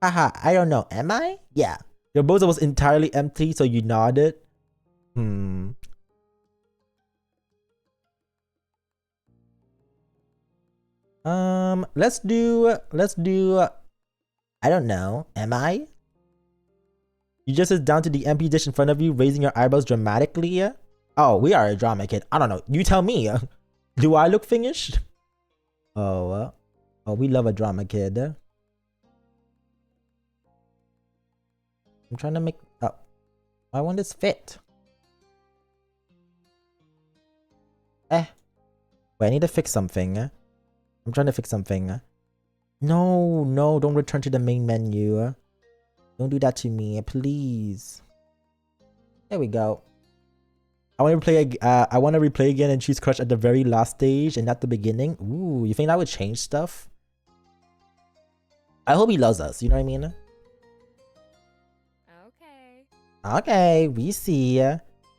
Haha, I don't know, am I? Yeah. Your bozo was entirely empty, so you nodded. Let's do, I don't know, am I? You just sit down to the empty dish in front of you, raising your eyebrows dramatically. Oh, we are a drama kid. I don't know. You tell me. Do I look finished? Oh, we love a drama kid. I'm trying to make up. I want this fit. Wait, I need to fix something. I'm trying to fix something. No, don't return to the main menu. Don't do that to me, please. There we go. I want to replay again and choose crush at the very last stage and not the beginning. Ooh, you think that would change stuff? I hope he loves us. You know what I mean? Okay. Okay, we see.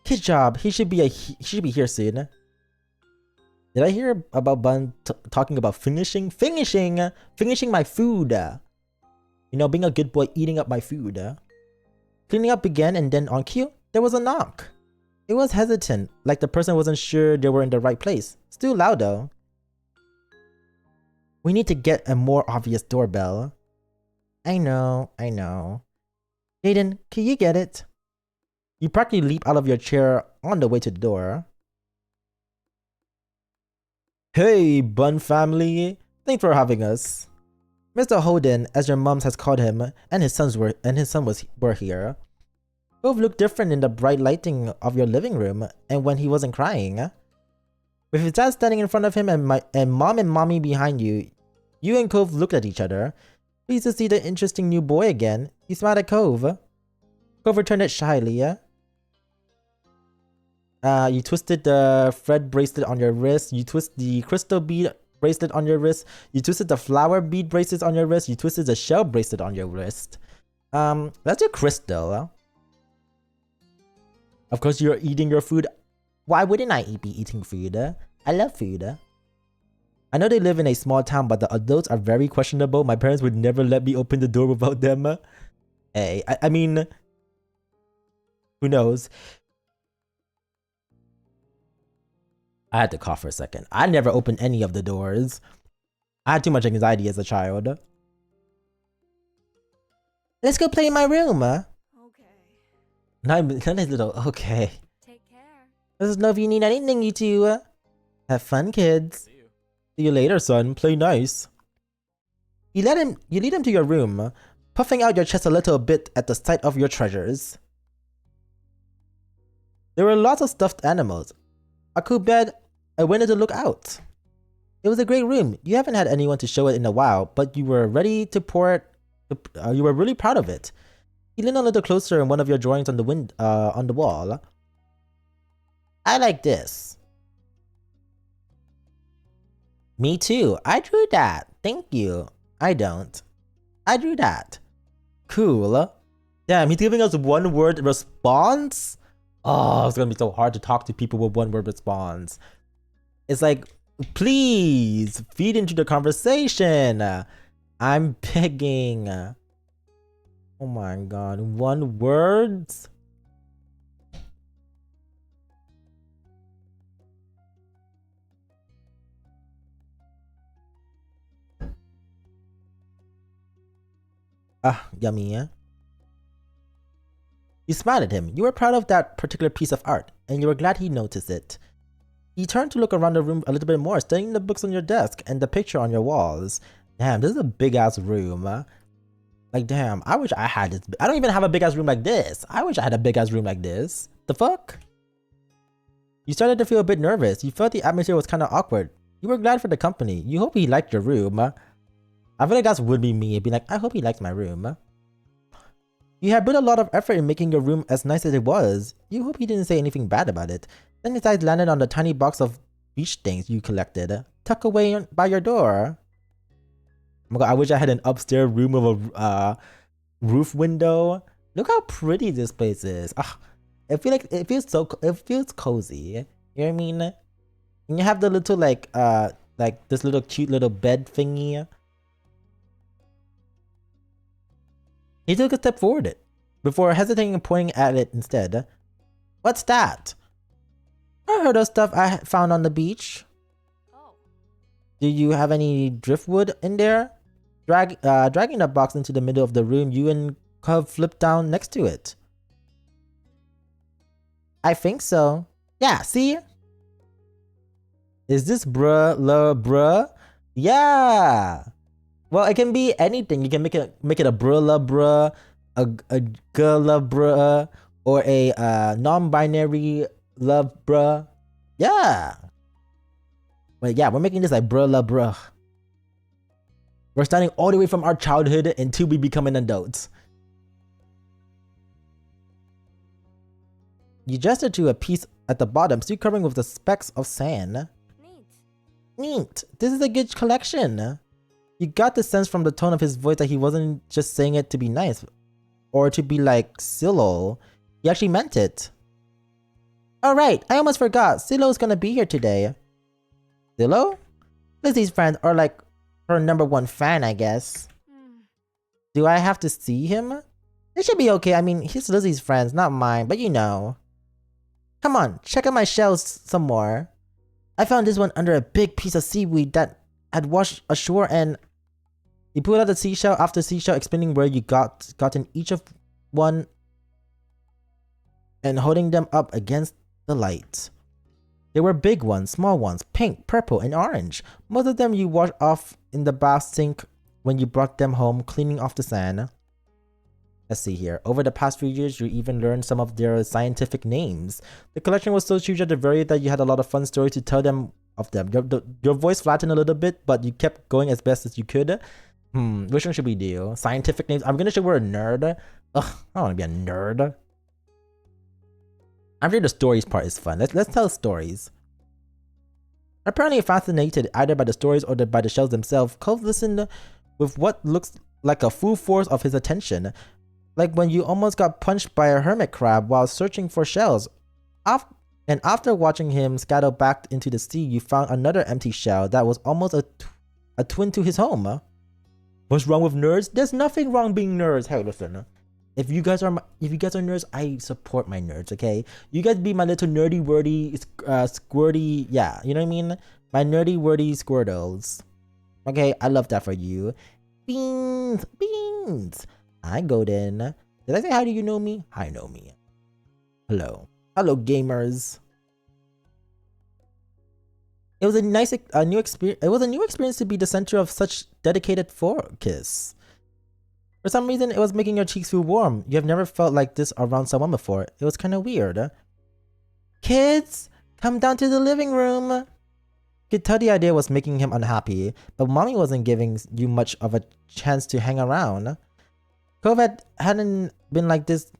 Good job. He should be here soon. Did I hear about Bun talking about finishing my food? You know, being a good boy, eating up my food. Cleaning up began, and then on cue, there was a knock. It was hesitant, like the person wasn't sure they were in the right place. Still loud though. We need to get a more obvious doorbell. I know. Jaden, can you get it? You practically leap out of your chair on the way to the door. Hey, Bun family. Thanks for having us. Mr. Holden, as your mums has called him, and his son were here. Both looked different in the bright lighting of your living room, and when he wasn't crying. With his dad standing in front of him and mom and mommy behind you, you and Cove looked at each other. Pleased to see the interesting new boy again, you smiled at Cove. Cove returned it shyly. You twisted the Fred bracelet on your wrist. You twist the crystal bead bracelet on your wrist. You twisted the flower bead bracelets on your wrist. You twisted the shell bracelet on your wrist. Let's do crystal. Of course, you're eating your food. Why wouldn't I be eating food? I love food. I know they live in a small town, but the adults are very questionable. My parents would never let me open the door without them. Hey, I mean, who knows? I had to cough for a second. I never opened any of the doors. I had too much anxiety as a child. Let's go play in my room. Okay. Nice little okay. Take care. Let us know if you need anything, you two. Have fun, kids. See you later, son. Play nice. You lead him to your room, puffing out your chest a little bit at the sight of your treasures. There were lots of stuffed animals, a cool bed, a window to look out. It was a great room. You haven't had anyone to show it in a while, but you were ready to pour it. You were really proud of it. You leaned a little closer in one of your drawings on the wall. I like this. Me too. I drew that. Thank you. I don't. I drew that. Cool. Damn, he's giving us one word response? Oh, it's gonna be so hard to talk to people with one word response. It's like, please feed into the conversation. I'm begging. Oh my god, one word? Yummy. You smiled at him. You were proud of that particular piece of art, and you were glad he noticed it. He turned to look around the room a little bit more, studying the books on your desk and the picture on your walls. Damn, this is a big ass room. Like, damn, I wish I had this. I don't even have a big ass room like this. I wish I had a big ass room like this. The fuck? You started to feel a bit nervous. You felt the atmosphere was kind of awkward. You were glad for the company. You hope he liked your room. I feel like that would be me. It'd be like, I hope he liked my room. You had put a lot of effort in making your room as nice as it was. You hope he didn't say anything bad about it. Then his eyes landed on the tiny box of beach things you collected, tucked away by your door. Oh my god, I wish I had an upstairs room with a roof window. Look how pretty this place is. I feel like it feels cozy. You know what I mean? And you have the little like this little cute little bed thingy. He took a step forward before hesitating and pointing at it instead. What's that? I heard of stuff I found on the beach. Oh. Do you have any driftwood in there? Dragging the box into the middle of the room, you and Cove flipped down next to it. I think so. Yeah, see? Is this bruh? Yeah! Well, it can be anything. You can make it a bruh, a bruh, or a non-binary love bruh. Yeah! But yeah, we're making this like bruh. We're starting all the way from our childhood until we become an adult. You gestured to a piece at the bottom, still covering with the specks of sand. Neat. This is a good collection. You got the sense from the tone of his voice that he wasn't just saying it to be nice or to be like Silo. He actually meant it. Alright, I almost forgot. Silo's gonna be here today. Silo? Lizzie's friends are like her #1 fan, I guess. Do I have to see him? It should be okay. I mean, he's Lizzie's friends, not mine, but you know. Come on, check out my shells some more. I found this one under a big piece of seaweed that had washed ashore, and you pulled out the seashell after seashell, explaining where you gotten each of one and holding them up against the light. There were big ones, small ones, pink, purple, and orange. Most of them you washed off in the bath sink when you brought them home, cleaning off the sand. Let's see here. Over the past few years, you even learned some of their scientific names. The collection was so huge at the very that you had a lot of fun stories to tell them of them. Your voice flattened a little bit, but you kept going as best as you could. Which one should we do? Scientific names? I'm gonna say we're a nerd. Ugh, I don't wanna be a nerd. I'm sure the stories part is fun. Let's tell stories. Apparently fascinated either by the stories or by the shells themselves, Cove listened with what looks like a full force of his attention. Like when you almost got punched by a hermit crab while searching for shells. And after watching him scatter back into the sea, you found another empty shell that was almost a twin to his home. What's wrong with nerds? There's nothing wrong being nerds. Hey, listen. If you guys are nerds, I support my nerds, okay? You guys be my little nerdy wordy squirty, yeah, you know what I mean? My nerdy wordy squirtles. Okay, I love that for you. Beans. Hi, Golden. Did I say how do you know me? Hi, know me. Hello, gamers. It was a new experience. It was a new experience to be the center of such dedicated focus. For some reason, it was making your cheeks feel warm. You have never felt like this around someone before. It was kind of weird. Kids, come down to the living room. You could tell the idea was making him unhappy, but mommy wasn't giving you much of a chance to hang around. Cove hadn't been like this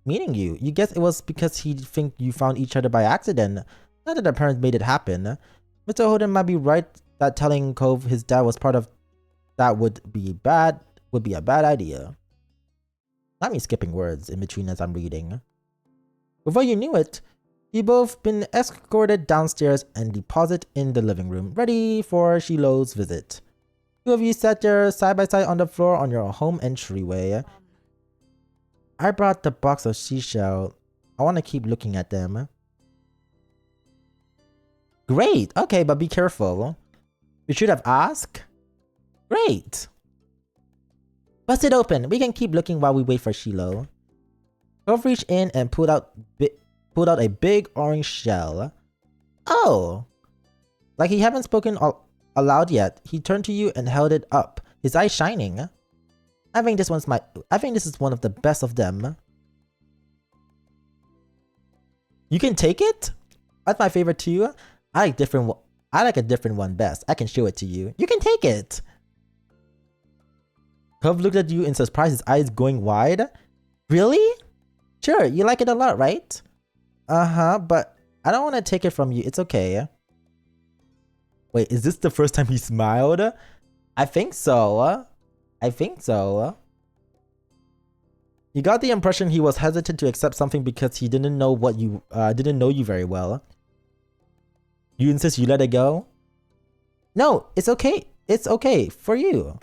meeting you. You guess it was because he'd think you found each other by accident. Not that the parents made it happen. Mr. Holden might be right that telling Cove his dad was part of that would be a bad idea. Not me skipping words in between as I'm reading. Before you knew it, you both been escorted downstairs and deposited in the living room, ready for Shiloh's visit. Two of you sat there side by side on the floor on your home entryway. I brought the box of seashell. I want to keep looking at them. Great! Okay, but be careful. You should have asked. Great! Bust it open. We can keep looking while we wait for Shiloh. Cove reached in and pulled out a big orange shell. Oh! Like he haven't spoken aloud yet, he turned to you and held it up, His eyes shining. I think this is one of the best of them. You can take it? That's my favorite too. I like a different one best. I can show it to you. You can take it. Cove looked at you in surprise, his eyes going wide. Really? Sure, you like it a lot, right? Uh-huh, but I don't want to take it from you. It's okay. Wait, is this the first time he smiled? I think so. I think so. You got the impression he was hesitant to accept something because he didn't know you very well. You insist you let it go? No, it's okay. It's okay for you.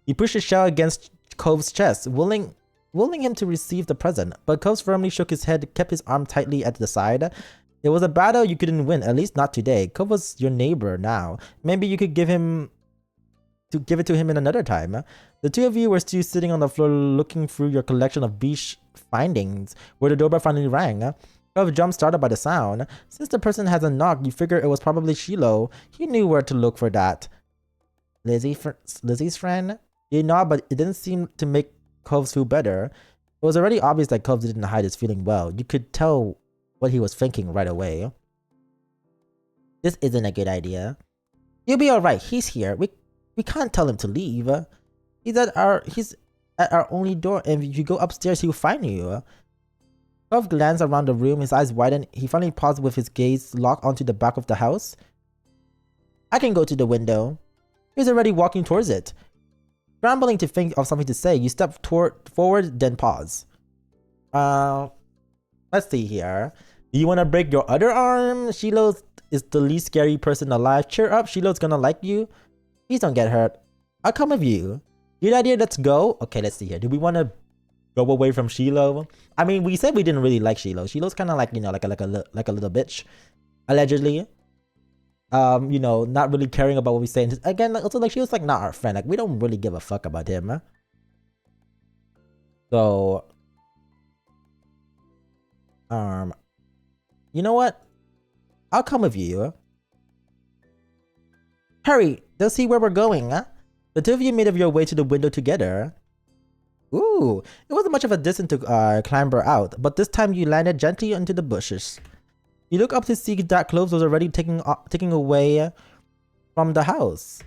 You pushed his shell against Cove's chest, willing him to receive the present, but Cove firmly shook his head, kept his arm tightly at the side. It was a battle you couldn't win, at least not today. Cove was your neighbor now. Maybe you could give it to him in another time. The two of you were still sitting on the floor looking through your collection of beach findings, where the doorbell finally rang. Cove jumped, startled by the sound. Since the person hasn't knocked, you figure it was probably Shiloh. He knew where to look for that. Lizzie's friend? You know, but it didn't seem to make Cove feel better. It was already obvious that Cove didn't hide his feeling well. You could tell what he was thinking right away. This isn't a good idea. You'll be alright. He's here. We can't tell him to leave. He's at our only door, and if you go upstairs, he'll find you. Cove glanced around the room, his eyes widened. He finally paused with his gaze locked onto the back of the house. I can go to the window. He was already walking towards it. Scrambling to think of something to say, you step forward, then pause. Let's see here. Do you want to break your other arm? Shiloh is the least scary person alive. Cheer up, Shiloh's gonna like you. Please don't get hurt. I'll come with you. Good idea, let's go. Okay, let's see here. Do we want to go away from Shiloh? I mean, we said we didn't really like Shiloh. Shiloh's kind of like, you know, like a little bitch. Allegedly. You know, not really caring about what we say. And again, also like, she was like not our friend. Like, we don't really give a fuck about him. So, you know what? I'll come with you. Hurry, they'll see where we're going. The two of you made of your way to the window together. Ooh, it wasn't much of a distance to clamber out, but this time you landed gently into the bushes. You look up to see that Cloves was already taking away from the house.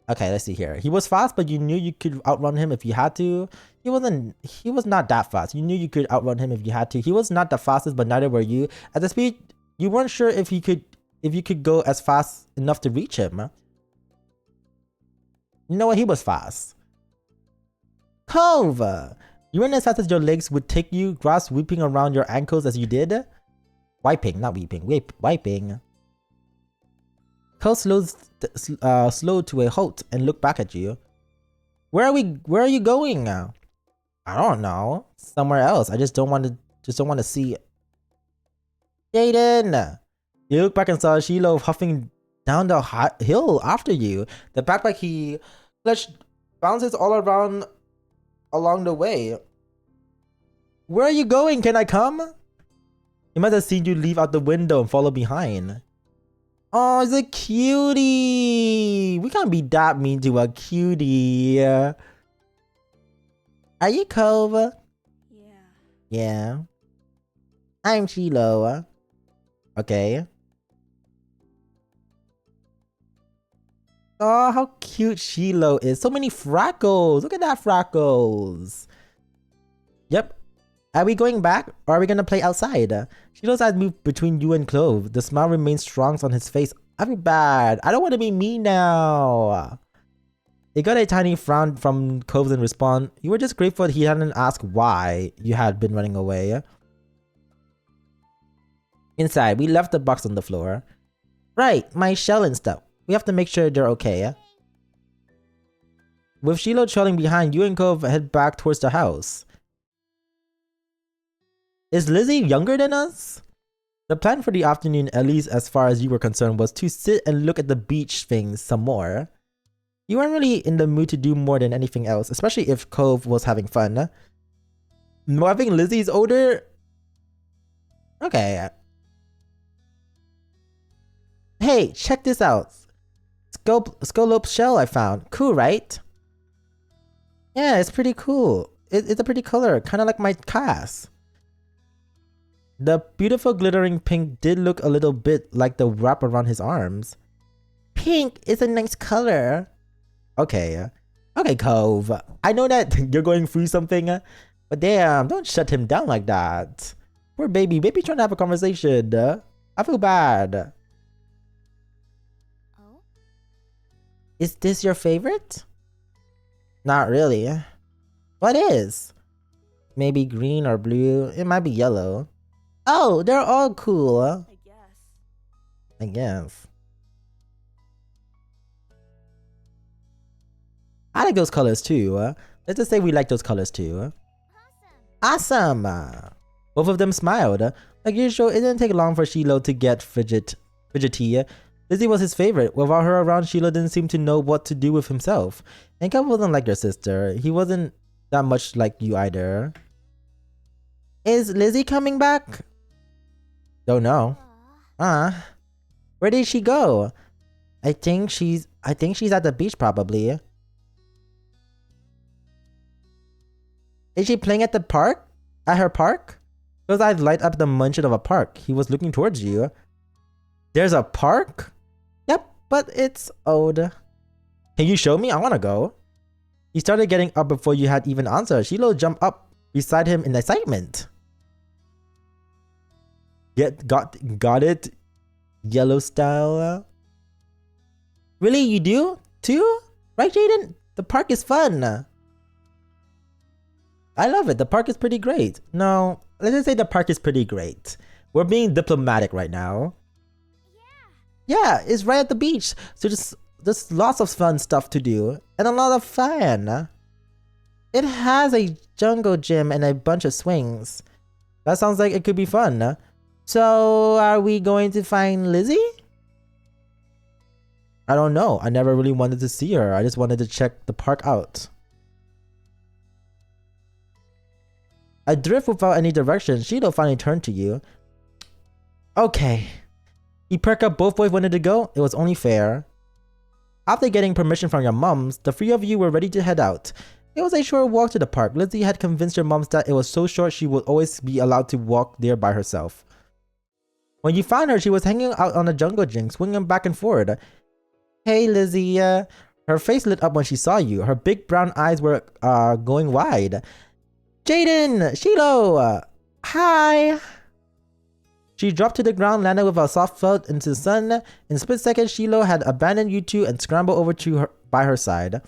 Okay, let's see here. He was fast, but you knew you could outrun him if you had to. He was not that fast. You knew you could outrun him if you had to. He was not the fastest, but neither were you. At the speed, you weren't sure if you could go as fast enough to reach him. You know what? He was fast. Cove! You ran as fast as your legs would take you, grass whipping around your ankles as you did. Wiping, not weeping. Wiping. Cove slowed to a halt and looked back at you. Where are you going? I don't know. Somewhere else. I just don't want to see. Jaden! You look back and saw Shiloh huffing down the hill after you. The backpack he clutched bounces all around along the way. Where are you going? Can I come? He must have seen you leave out the window and follow behind. Oh, it's a cutie. We can't be that mean to a cutie. Are you Cove? Yeah. Yeah. I'm Shiloh. Okay. Oh, how cute Shiloh is. So many freckles. Look at that freckles. Yep. Are we going back or are we gonna play outside? Shiloh's eyes moved between you and Clove. The smile remained strong on his face. I feel bad. I don't want to be mean now. He got a tiny frown from Clove in response. You were just grateful he hadn't asked why you had been running away. Inside, we left the box on the floor. Right, my shell and stuff. We have to make sure they're okay. With Shiloh trailing behind, you and Cove head back towards the house. Is Lizzie younger than us? The plan for the afternoon, at least as far as you were concerned, was to sit and look at the beach things some more. You weren't really in the mood to do more than anything else, especially if Cove was having fun. Having Lizzie's older? Okay. Hey, check this out. Scalloped shell I found. Cool, right? Yeah, it's pretty cool. It's a pretty color, kind of like my class. The beautiful glittering pink did look a little bit like the wrap around his arms. Pink is a nice color. Okay. Okay, Cove. I know that you're going through something, but damn, don't shut him down like that. Poor baby. Baby trying to have a conversation. I feel bad. Oh? Is this your favorite? Not really. What is? Maybe green or blue. It might be yellow. Oh, they're all cool. I guess. I guess. I like those colors too. Let's just say we like those colors too. Awesome. Awesome! Both of them smiled. Like usual, it didn't take long for Shiloh to get fidgety. Lizzie was his favorite. Without her around, Shiloh didn't seem to know what to do with himself. And Kev wasn't like your sister. He wasn't that much like you either. Is Lizzie coming back? Don't know. Aw. Where did she go? I think she's at the beach probably. Is she playing at the park? At her park? Those eyes light up the mansion of a park. He was looking towards you. There's a park? Yep, but it's old. Can you show me? I wanna go. He started getting up before you had even answered. Shiloh jumped up beside him in excitement. Got it? Yellow style. Really, you do? Too? Right, Jaden? The park is fun. I love it. The park is pretty great. No, let's just say the park is pretty great. We're being diplomatic right now. Yeah, it's right at the beach. So there's lots of fun stuff to do. And a lot of fun. It has a jungle gym and a bunch of swings. That sounds like it could be fun. So, are we going to find Lizzie? I don't know. I never really wanted to see her. I just wanted to check the park out. Adrift without any direction, Shiloh finally turned to you. Okay. You perked up. Both boys wanted to go. It was only fair. After getting permission from your moms, the three of you were ready to head out. It was a short walk to the park. Lizzie had convinced your moms that it was so short she would always be allowed to walk there by herself. When you found her, she was hanging out on a jungle gym, swinging back and forth. Hey, Lizzie. Her face lit up when she saw you. Her big brown eyes were going wide. Jaden! Shiloh! Hi! She dropped to the ground, landed with a soft thud into the sun. In a split second, Shiloh had abandoned you two and scrambled over to her by her side.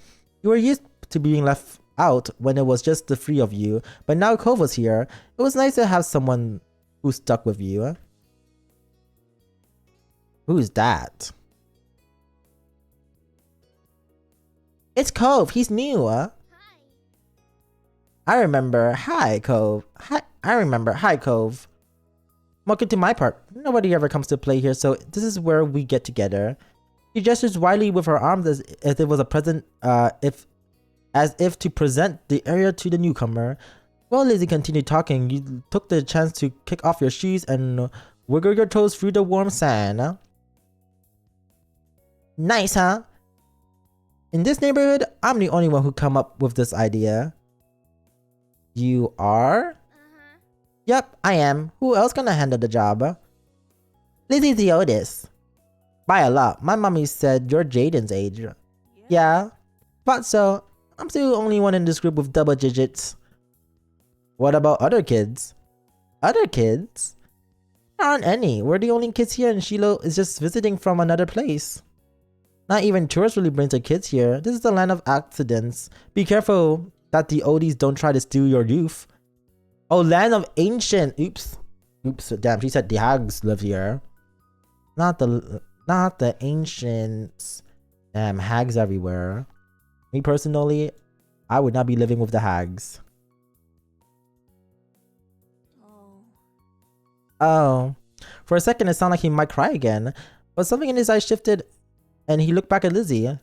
You were used to being left out when it was just the three of you, but now Cove was here. It was nice to have someone who stuck with you. Who's that? It's Cove. He's new. Hi. I remember. Hi, Cove. I remember. Hi, Cove. Welcome to my park. Nobody ever comes to play here, so this is where we get together. She gestures wildly with her arms as if it was a present, as if to present the area to the newcomer. While Lizzie continued talking, you took the chance to kick off your shoes and wiggle your toes through the warm sand. Nice, huh? In this neighborhood, I'm the only one who come up with this idea. You are? Uh-huh. Yep, I am. Who else gonna handle the job? Lizzie's the oldest. By a lot. My mommy said you're Jaden's age. Yeah, but so. I'm still the only one in this group with double digits. What about other kids? Other kids? There aren't any. We're the only kids here and Shiloh is just visiting from another place. Not even tourists really bring their kids here. This is the land of accidents. Be careful that the oldies don't try to steal your youth. Oh, land of ancient. Oops. Oops. Damn, she said the hags live here. Not the ancients. Damn, hags everywhere. Me personally, I would not be living with the hags. Oh. Oh. For a second, it sounded like he might cry again. But something in his eyes shifted and he looked back at Lizzie.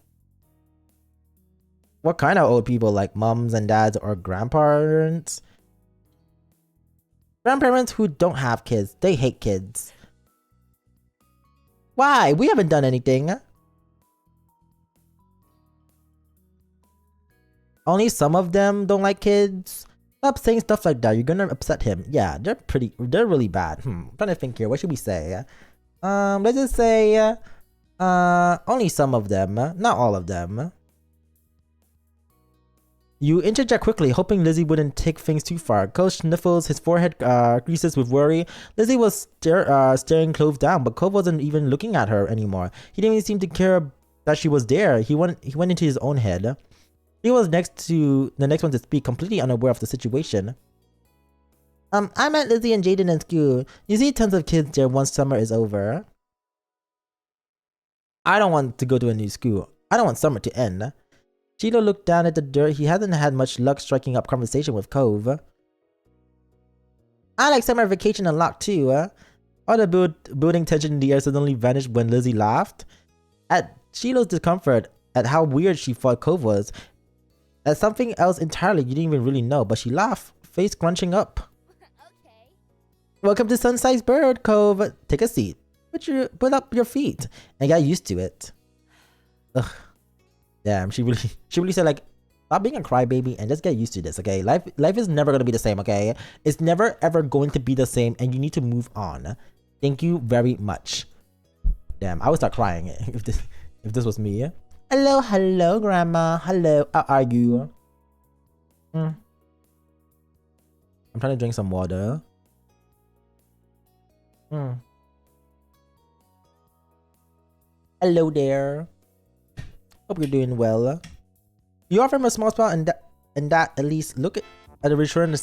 What kind of old people, like mums and dads or grandparents? Grandparents who don't have kids. They hate kids. Why? We haven't done anything. Only some of them don't like kids. Stop saying stuff like that. You're gonna upset him. Yeah, they're really bad. I'm trying to think here. What should we say? Let's just say, only some of them, not all of them. You interject quickly, hoping Lizzie wouldn't take things too far. Cove sniffles, his forehead creases with worry. Lizzie was staring Cove down, but Cove wasn't even looking at her anymore. He didn't even seem to care that she was there. He went into his own head. He was the next one to speak, completely unaware of the situation. I met Lizzie and Jaden in school. You see tons of kids there once summer is over. I don't want to go to a new school. I don't want summer to end. Cheeto looked down at the dirt. He hasn't had much luck striking up conversation with Cove. I like summer vacation a lot too. All the building tension in the air suddenly vanished when Lizzie laughed. At Cheeto's discomfort at how weird she thought Cove was. At something else entirely you didn't even really know, but she laughed, face crunching up. Okay. Welcome to Sunsized Bird, Cove. Take a seat. Put up your feet and get used to it. Ugh. Damn, she really said like, stop being a crybaby and just get used to this, okay? Life is never gonna be the same, okay? It's never ever going to be the same, and you need to move on. Thank you very much. Damn, I would start crying if this was me. Hello, Grandma. Hello, how are you? I'm trying to drink some water. Hello there. Hope you're doing well. You offer him a small spot, and that at least look at reassuring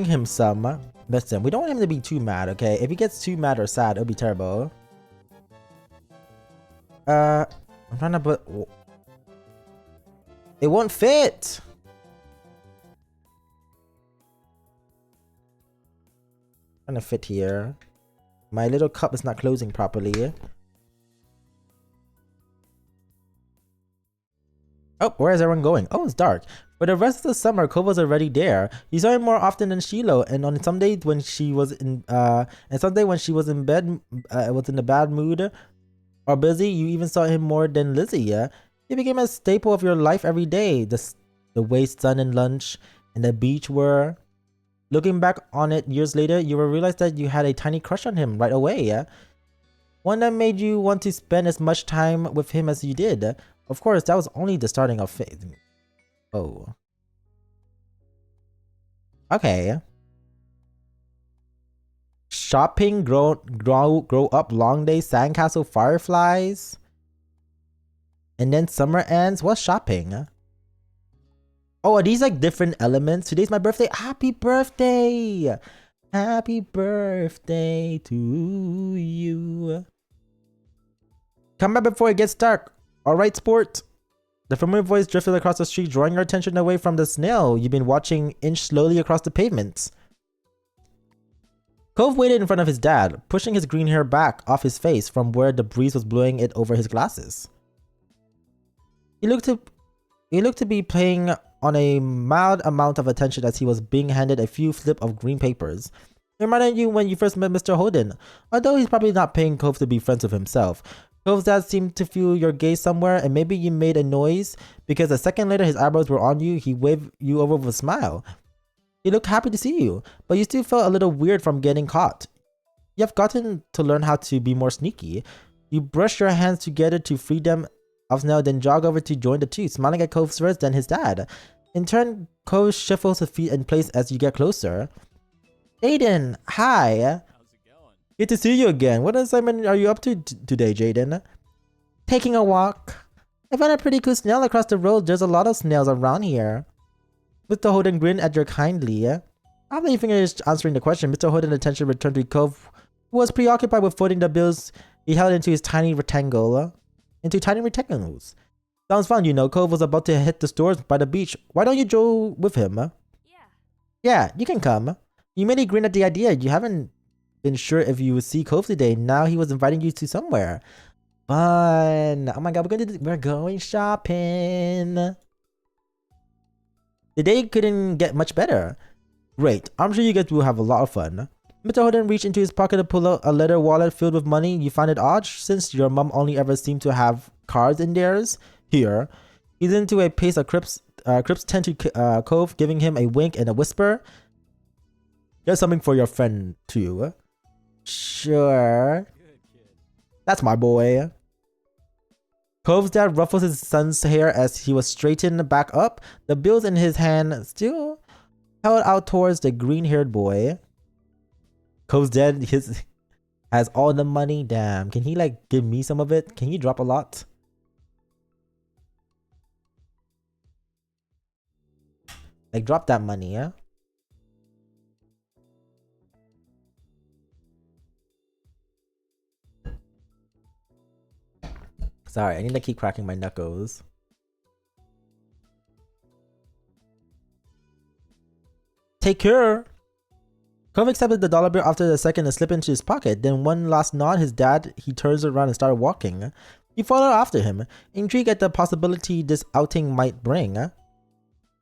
him some. Listen, we don't want him to be too mad, okay? If he gets too mad or sad, it'll be terrible. I'm trying to put. It won't fit. Trying to fit here. My little cup is not closing properly. Oh, where is everyone going? Oh, it's dark. For the rest of the summer, Cove was already there. You saw him more often than Shiloh, and on some days when she was in bed, was in a bad mood or busy, you even saw him more than Lizzie. Yeah, he became a staple of your life every day. The way sun and lunch and the beach were. Looking back on it years later, you will realize that you had a tiny crush on him right away. Yeah, one that made you want to spend as much time with him as you did. Of course, that was only the starting of it. Oh. Okay. Shopping, grow up, long days, sandcastle, fireflies. And then summer ends. What's shopping? Oh, are these like different elements? Today's my birthday. Happy birthday! Happy birthday to you. Come back before it gets dark. Alright, sport. The familiar voice drifted across the street, drawing your attention away from the snail you've been watching inch slowly across the pavement. Cove waited in front of his dad, pushing his green hair back off his face from where the breeze was blowing it over his glasses. He looked to be paying on a mild amount of attention as he was being handed a few slip of green papers. It reminded you when you first met Mr. Holden, although he's probably not paying Cove to be friends with himself. Cove's dad seemed to feel your gaze somewhere, and maybe you made a noise because a second later his eyebrows were on you. He waved you over with a smile. He looked happy to see you, but you still felt a little weird from getting caught. You have gotten to learn how to be more sneaky. You brush your hands together to free them of Snail, then jog over to join the two, smiling at Cove first, then his dad. In turn, Cove shuffles his feet in place as you get closer. Jaden, hi. How's it going? Good to see you again. What assignment are you up to today, Jaden? Taking a walk. I found a pretty cool snail across the road. There's a lot of snails around here. Mr. Holden grinned at you kindly. After you finished answering the question, Mr. Holden's attention returned to Cove, who was preoccupied with folding the bills he held into tiny rectangles. Sounds fun, you know. Cove was about to hit the stores by the beach. Why don't you go with him? Yeah. Yeah, you can come. You made a grin at the idea. You haven't been sure if you would see Cove today. Now he was inviting you to somewhere. Fun. Oh my god, we're going shopping. The day couldn't get much better. Great. I'm sure you guys will have a lot of fun. Mr. Holden reached into his pocket to pull out a leather wallet filled with money. You find it odd since your mom only ever seemed to have cards in theirs. Here. He's into a pace of Crips tend to Cove, giving him a wink and a whisper. Get something for your friend, too. Sure. That's my boy. Cove's dad ruffles his son's hair as he was straightened back up, the bills in his hand still held out towards the green-haired boy. Cove's dad has all the money. Damn, can he like give me some of it? Can he drop a lot? Like drop that money, yeah? Sorry, I need to keep cracking my knuckles. Take care. Cove accepted the dollar bill after the second and slipped into his pocket. Then one last nod, he turns around and started walking. He followed after him, intrigued at the possibility this outing might bring.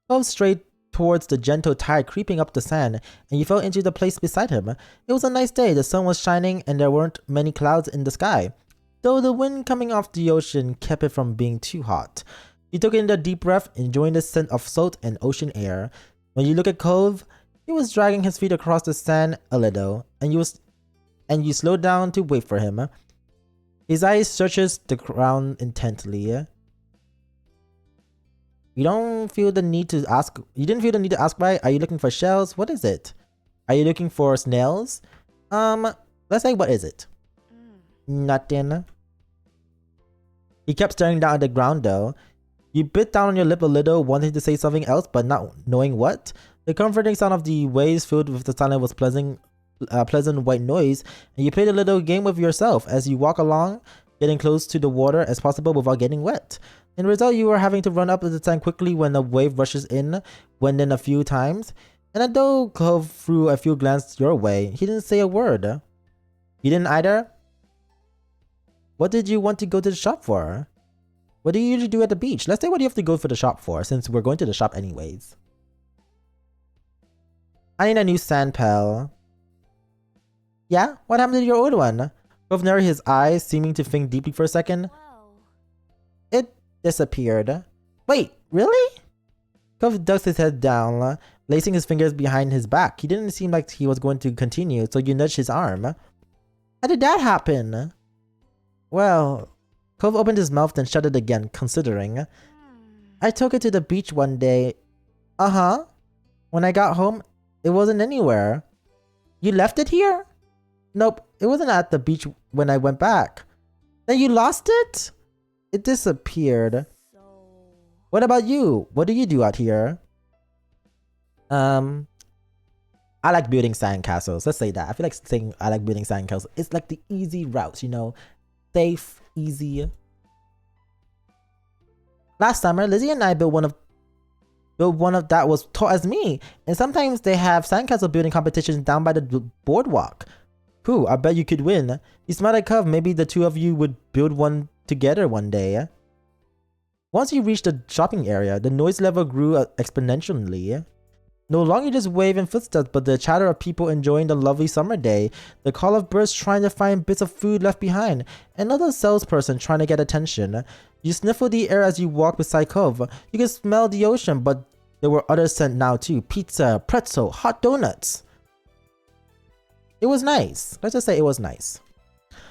Cove strayed towards the gentle tide creeping up the sand, and he fell into the place beside him. It was a nice day, the sun was shining and there weren't many clouds in the sky, though the wind coming off the ocean kept it from being too hot. He took in a deep breath, enjoying the scent of salt and ocean air. When you look at Cove, he was dragging his feet across the sand a little, and you slowed down to wait for him. His eyes searches the ground intently. You didn't feel the need to ask, right? Are you looking for shells? What is it? Are you looking for snails? Let's say, what is it? Nothing. He kept staring down at the ground though. You bit down on your lip a little, wanting to say something else, but not knowing what. The comforting sound of the waves filled with the silence was pleasant white noise, and you played a little game with yourself as you walk along, getting close to the water as possible without getting wet. In result, you were having to run up the sand quickly when a wave rushes in, went in a few times, and although Cove threw a few glances your way, he didn't say a word. You didn't either? What did you want to go to the shop for? What do you usually do at the beach? Let's say what do you have to go for the shop for, since we're going to the shop anyways. I need a new sand pal. Yeah? What happened to your old one? Cove narrowed his eyes, seeming to think deeply for a second. Wow. It disappeared. Wait, really? Cove ducks his head down, lacing his fingers behind his back. He didn't seem like he was going to continue, so you nudged his arm. How did that happen? Well, Cove opened his mouth then shut it again, considering. I took it to the beach one day. Uh-huh. When I got home, it wasn't anywhere. You left it here? Nope, it wasn't at the beach when I went back. Then you lost it? It disappeared. So... What about you? What do you do out here? I like building sandcastles. Let's say that. I feel like saying I like building sandcastles. It's like the easy route, you know? Safe, easy. Last summer, Lizzie and I built one of that was tall as me, and sometimes they have sandcastle building competitions down by the boardwalk. Cool, I bet you could win. You smiled at Cove, maybe the two of you would build one together one day. Once you reached the shopping area, the noise level grew exponentially. No longer just waving footsteps, but the chatter of people enjoying the lovely summer day, the call of birds trying to find bits of food left behind, another salesperson trying to get attention. You sniffled the air as you walked beside Cove. You could smell the ocean, but there were other scents now too. Pizza, pretzel, hot donuts. It was nice. Let's just say it was nice.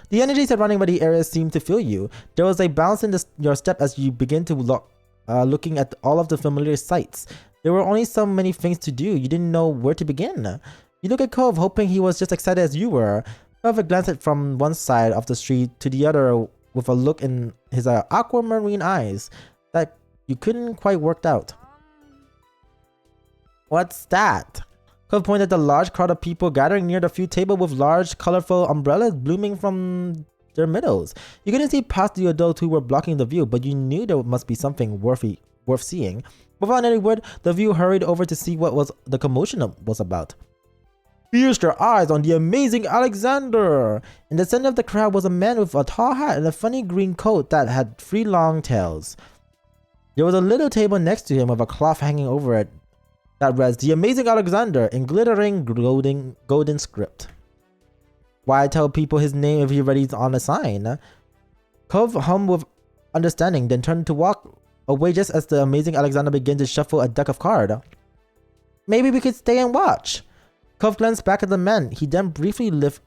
The energy surrounding by the area seemed to fill you. There was a bounce in your step as you begin to looking at all of the familiar sights. There were only so many things to do, you didn't know where to begin. You look at Cove, hoping he was just excited as you were. Cove glanced from one side of the street to the other with a look in his aquamarine eyes that you couldn't quite work out. What's that? Cove pointed at the large crowd of people gathering near the few tables with large, colorful umbrellas blooming from their middles. You couldn't see past the adults who were blocking the view, but you knew there must be something worth seeing. Without any word, the view hurried over to see what the commotion was about. Fierced their eyes on the amazing Alexander! In the center of the crowd was a man with a tall hat and a funny green coat that had 3 long tails. There was a little table next to him with a cloth hanging over it that read, "The Amazing Alexander," in glittering golden script. Why tell people his name if he already on a sign? Cove hummed with understanding, then turned to walk away just as the amazing Alexander began to shuffle a deck of cards. Maybe we could stay and watch. Cove glanced back at the men. He then briefly lifted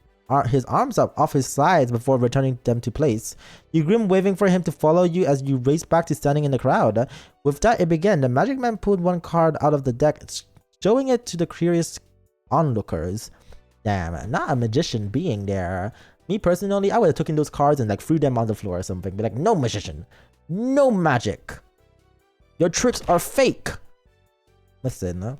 his arms up off his sides before returning them to place. You grinned, waving for him to follow you as you raced back to standing in the crowd. With that, it began. The magic man pulled one card out of the deck, showing it to the curious onlookers. Damn, not a magician being there. Me personally, I would have taken those cards and like threw them on the floor or something. Be like, no magician, no magic. Your tricks are fake. Listen,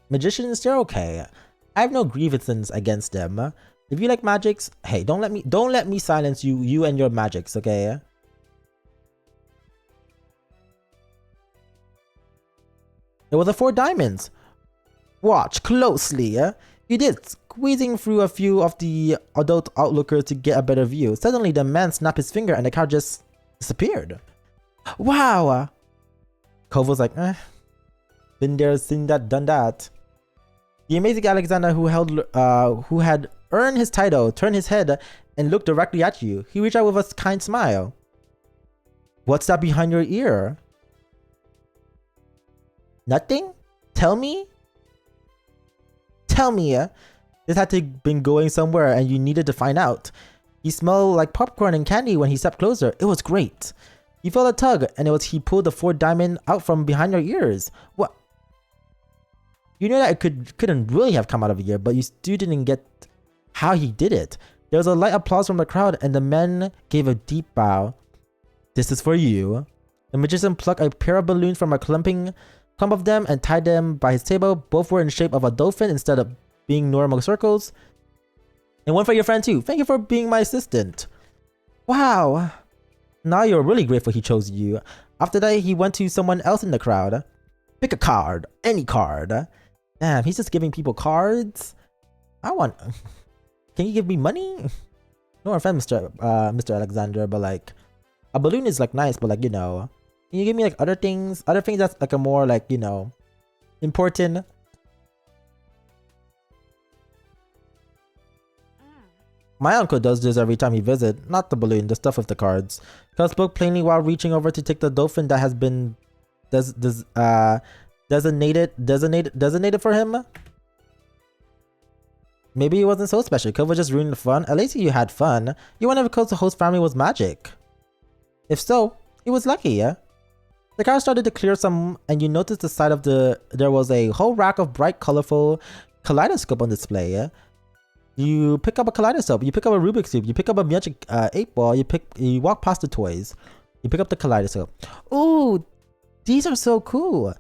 magicians, they're okay. I have no grievances against them. If you like magics, hey, don't let me silence you and your magics, okay? It was a 4 diamonds. Watch closely. You did, squeezing through a few of the adult outlookers to get a better view. Suddenly, the man snapped his finger and the card just disappeared. Wow! Cove was like, been there, seen that, done that. The amazing Alexander, who had earned his title, turned his head and looked directly at you. He reached out with a kind smile. What's that behind your ear? Nothing? Tell me? Tell me, this had to have been going somewhere and you needed to find out. He smelled like popcorn and candy when he stepped closer. It was great. You felt a tug, and he pulled the 4 diamond out from behind your ears. What? You know that it couldn't really have come out of your ear, but you still didn't get how he did it. There was a light applause from the crowd, and the men gave a deep bow. This is for you. The magician plucked a pair of balloons from a clump of them and tied them by his table. Both were in shape of a dolphin instead of being normal circles. And one for your friend too. Thank you for being my assistant. Wow. Now you're really grateful he chose you. After that, he went to someone else in the crowd. Pick a card. Any card. Damn, he's just giving people cards. Can you give me money? No offense, Mr. Alexander, but like, a balloon is like nice, but like, you know, can you give me like other things that's like a more like, you know, important? My uncle does this every time he visits. Not the balloon, the stuff with the cards. Cub spoke plainly while reaching over to take the dolphin that has been designated for him. Maybe it wasn't so special. Cub was just ruining the fun. At least you had fun. You wonder if Cub's host family was magic. If so, he was lucky, yeah? The car started to clear some, and you noticed the side of there was a whole rack of bright, colorful kaleidoscope on display, yeah? You pick up a kaleidoscope, you pick up a Rubik's Cube, you pick up a magic 8-ball, you walk past the toys, you pick up the kaleidoscope. Ooh, these are so cool.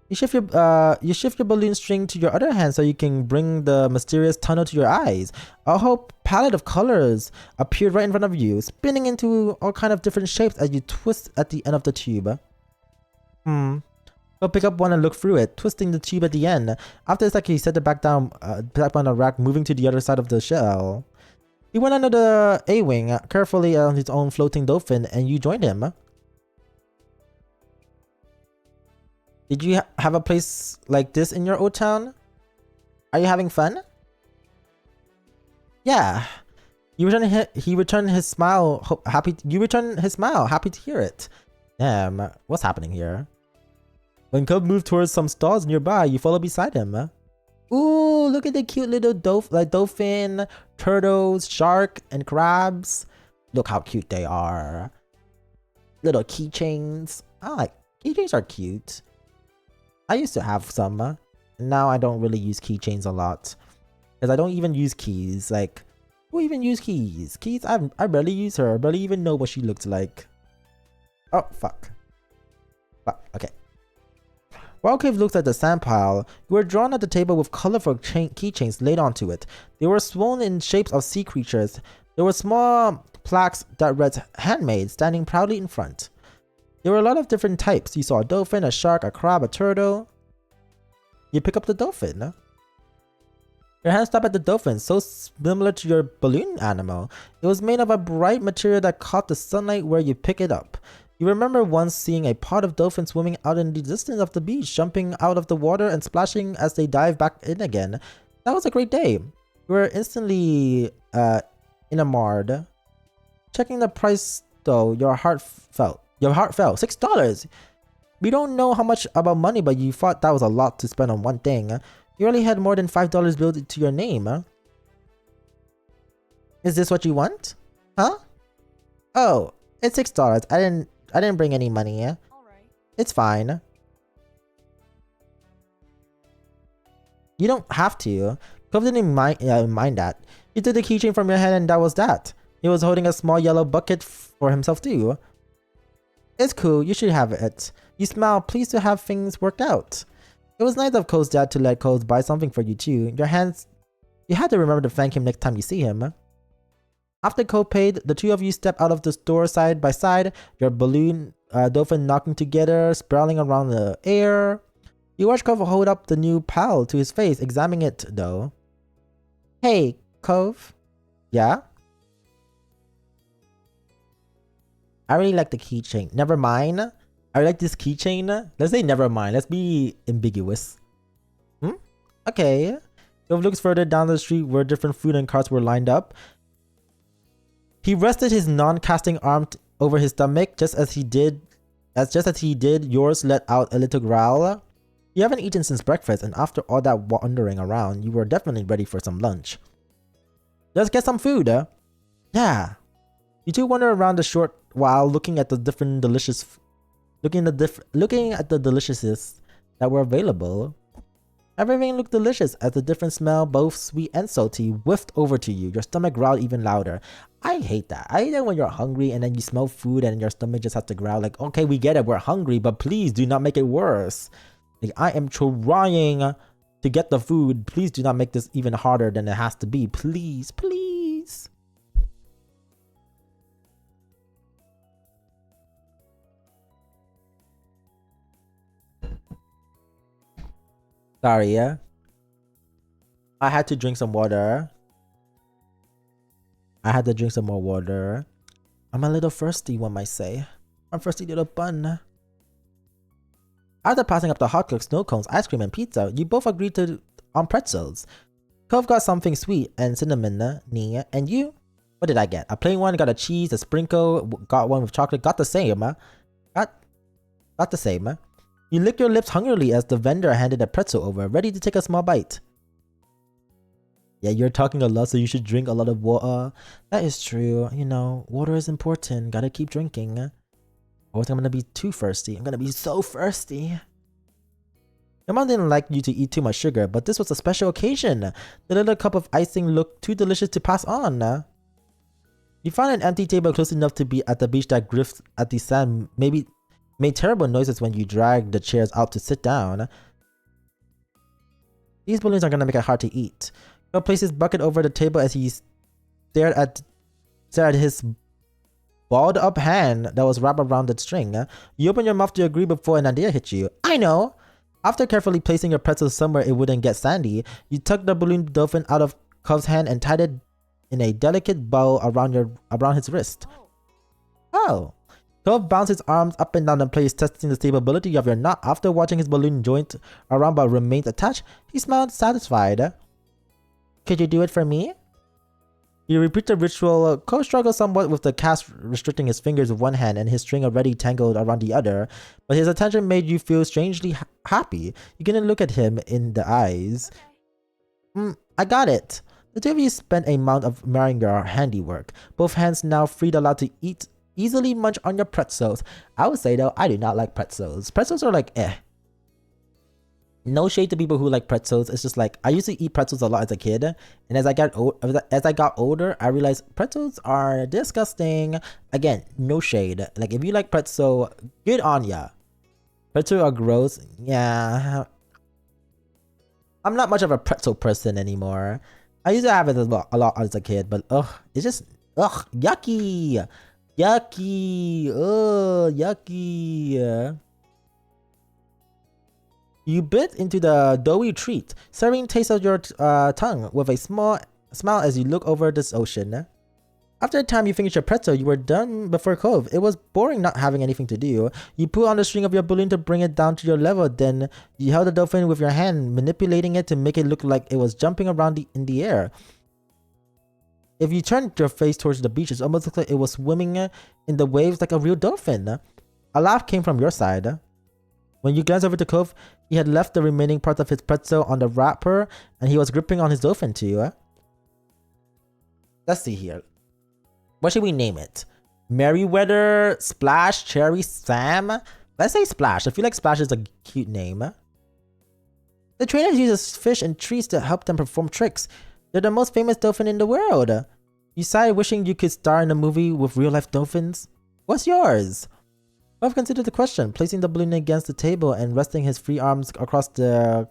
You shift your balloon string to your other hand so you can bring the mysterious tunnel to your eyes. A whole palette of colors appeared right in front of you, spinning into all kind of different shapes as you twist at the end of the tube. Go pick up one and look through it, twisting the tube at the end. After a second, he set it back down on the rack, moving to the other side of the shell. He went under the A-wing, carefully on his own floating dolphin, and you joined him. Did you have a place like this in your old town? Are you having fun? Yeah. He returned his smile, happy to hear it. Damn, what's happening here? When Cub moved towards some stalls nearby, you follow beside him. Ooh, look at the cute little dolphin, turtles, shark, and crabs. Look how cute they are. Little keychains. Keychains are cute. I used to have some. Now I don't really use keychains a lot. Because I don't even use keys. Like, who even use keys? Keys, I barely use her. I barely even know what she looks like. Oh, fuck. Okay. While Cave looked at the sand pile, you were drawn at the table with colorful keychains laid onto it. They were swollen in shapes of sea creatures. There were small plaques that read "Handmade" standing proudly in front. There were a lot of different types. You saw a dolphin, a shark, a crab, a turtle. You pick up the dolphin. Your hand stopped at the dolphin, so similar to your balloon animal. It was made of a bright material that caught the sunlight where you pick it up. You remember once seeing a pod of dolphins swimming out in the distance of the beach, jumping out of the water and splashing as they dive back in again. That was a great day. You were instantly enamored. Checking the price though, your heart felt. Your heart fell. $6. We don't know how much about money, but you thought that was a lot to spend on one thing. You already had more than $5 billed to your name. Is this what you want? Huh? Oh, it's $6. I didn't bring any money. Alright. It's fine. You don't have to. Cove didn't mind that. He took the keychain from your hand and that was that. He was holding a small yellow bucket for himself too. It's cool, you should have it. You smile, pleased to have things worked out. It was nice of Cole's dad to let Cole buy something for you too. You had to remember to thank him next time you see him. After Cole paid, the two of you step out of the store side by side, your balloon dolphin knocking together, sprawling around the air. You watch Cove hold up the new pal to his face, examining it though. Hey, Cove. Yeah? I really like the keychain. Never mind. I like this keychain. Let's say never mind. Let's be ambiguous. Okay. Cove looks further down the street where different food and carts were lined up. He rested his non-casting arm over his stomach just as he did. Yours let out a little growl. You haven't eaten since breakfast, and after all that wandering around, you were definitely ready for some lunch. Let's get some food. Yeah. You two wander around a short while, looking at the delicious that were available. Everything looked delicious as the different smell, both sweet and salty, whiffed over to you. Your stomach growled even louder. I hate that. I hate it when you're hungry and then you smell food and your stomach just has to growl like, okay, we get it, we're hungry, but please do not make it worse. Like, I am trying to get the food. Please do not make this even harder than it has to be. Please, please. Sorry, yeah. I had to drink some water. I had to drink some more water. I'm a little thirsty, one might say. I'm thirsty little bun. After passing up the hot cooked snow cones, ice cream, and pizza, you both agreed on pretzels. Cove got something sweet and cinnamon, and you? What did I get? A plain one, got a cheese, a sprinkle, got one with chocolate, got the same. Got the same. You licked your lips hungrily as the vendor handed a pretzel over, ready to take a small bite. Yeah, you're talking a lot, so you should drink a lot of water. That is true. You know, water is important. Gotta keep drinking. Or else I'm gonna be too thirsty. I'm gonna be so thirsty. Your mom didn't like you to eat too much sugar, but this was a special occasion. The little cup of icing looked too delicious to pass on. You found an empty table close enough to be at the beach that gripped at the sand, maybe made terrible noises when you dragged the chairs out to sit down. These balloons are gonna make it hard to eat. He'll place his bucket over the table as he stared at his balled up hand that was wrapped around the string. You open your mouth to agree before an idea hit you. I know! After carefully placing your pretzel somewhere it wouldn't get sandy, you tucked the balloon dolphin out of Cove's hand and tied it in a delicate bow around his wrist. Oh! Cove bounced his arms up and down the place, testing the stability of your knot. After watching his balloon joint around but remained attached, he smiled satisfied. Could you do it for me? You repeat the ritual. Cove struggled somewhat with the cast restricting his fingers with one hand and his string already tangled around the other, but his attention made you feel strangely happy. You couldn't look at him in the eyes. I got it. The two of you spent a month of admiring your handiwork. Both hands now freed, allowed to easily munch on your pretzels. I would say though, I do not like pretzels. Pretzels are like No shade to people who like pretzels. It's just like I used to eat pretzels a lot as a kid, and as I got older, I realized pretzels are disgusting. Again, no shade. Like if you like pretzel, good on ya. Pretzels are gross. Yeah, I'm not much of a pretzel person anymore. I used to have it a lot as a kid, but it's just yucky. Yucky. Yucky. You bit into the doughy treat, serving taste of your tongue with a small smile as you look over this ocean. After the time you finished your pretzel, you were done before Cove. It was boring not having anything to do. You pulled on the string of your balloon to bring it down to your level, then you held the dolphin with your hand, manipulating it to make it look like it was jumping around in the air. If you turned your face towards the beach, it almost looked like it was swimming in the waves like a real dolphin. A laugh came from your side. When you glanced over to Cove, he had left the remaining part of his pretzel on the wrapper, and he was gripping on his dolphin too. Let's see here. What should we name it? Merryweather, Splash, Cherry, Sam? Let's say Splash. I feel like Splash is a cute name. The trainers use fish and trees to help them perform tricks. They're the most famous dolphin in the world. You sigh, wishing you could star in a movie with real-life dolphins? What's yours? I've considered the question, placing the balloon against the table and resting his free arms across the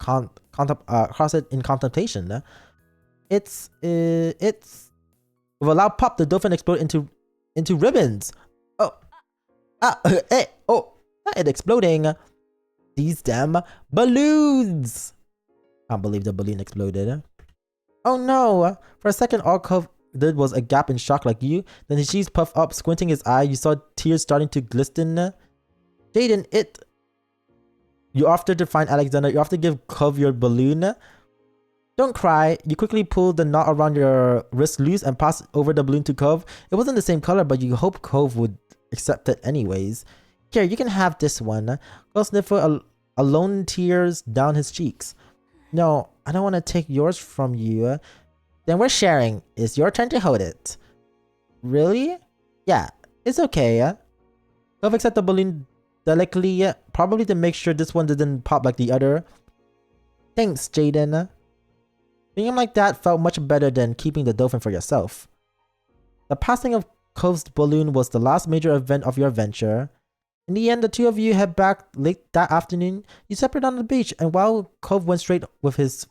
across it in contemplation. It's with a loud pop, the dolphin exploded into ribbons. Oh, not it exploding. These damn balloons! Can't believe the balloon exploded. Oh no! For a second, all Cove did was a gap in shock like you. Then his cheeks puffed up, squinting his eye. You saw tears starting to glisten. Jaden, you offered to find Alexander. You offered to give Cove your balloon. Don't cry. You quickly pulled the knot around your wrist loose and passed over the balloon to Cove. It wasn't the same color, but you hoped Cove would accept it anyways. Here, you can have this one. Cove sniffled alone, tears down his cheeks. No, I don't want to take yours from you. Then we're sharing. It's your turn to hold it. Really? Yeah, it's okay. Cove accepted the balloon delicately, probably to make sure this one didn't pop like the other. Thanks, Jaden. Being him like that felt much better than keeping the dolphin for yourself. The passing of Cove's balloon was the last major event of your adventure. In the end, the two of you head back late that afternoon. You separated on the beach, and while Cove went straight with his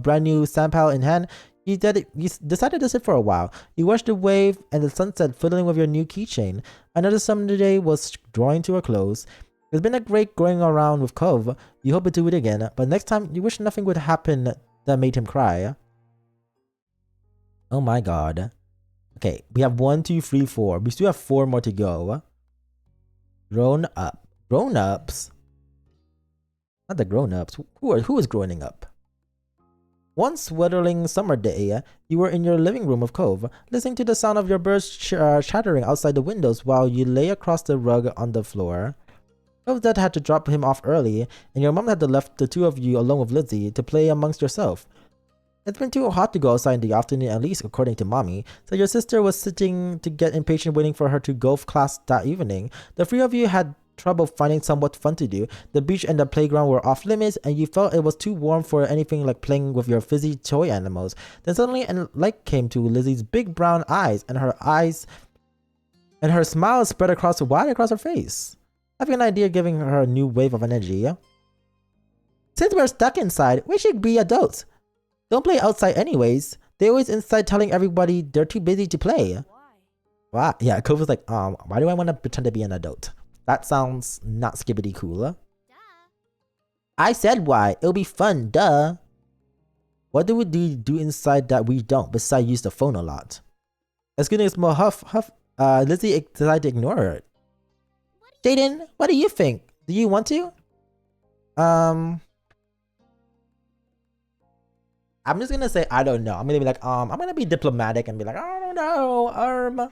brand new sand paddle in hand, you decided to sit for a while. You watched the wave and the sunset fiddling with your new keychain. Another summer day was drawing to a close. It's been a great going around with Cove. You hope to do it again, but next time you wish nothing would happen that made him cry. Oh my god. Okay, we have 1, 2, 3, 4. We still have 4 more to go. Grown up. Grown ups? Not the grown ups. Who is growing up? One sweltering summer day, you were in your living room of Cove, listening to the sound of your birds chattering outside the windows while you lay across the rug on the floor. Cove's dad had to drop him off early, and your mom had to left the two of you alone with Lizzie to play amongst yourself. It's been too hot to go outside in the afternoon, at least according to mommy, so your sister was sitting to get impatient waiting for her to golf class that evening. The three of you had trouble finding somewhat fun to do. The beach and the playground were off limits, and you felt it was too warm for anything like playing with your fizzy toy animals. Then suddenly a light came to Lizzie's big brown eyes, and her smile spread wide across her face, having an idea giving her a new wave of energy. Since we're stuck inside, we should be adults. Don't play outside anyways. They're always inside telling everybody they're too busy to play. Why? Wow. Yeah, Cove was like, why do I want to pretend to be an adult? That sounds not skibbity cool. Duh. I said why. It'll be fun, duh. What do we do inside that we don't, besides use the phone a lot? As good as more huff. Lizzie decided to ignore her. Jaden, what do you think? Do you want to? I'm just gonna say I don't know. I'm gonna be like, I'm gonna be diplomatic and be like, I don't know,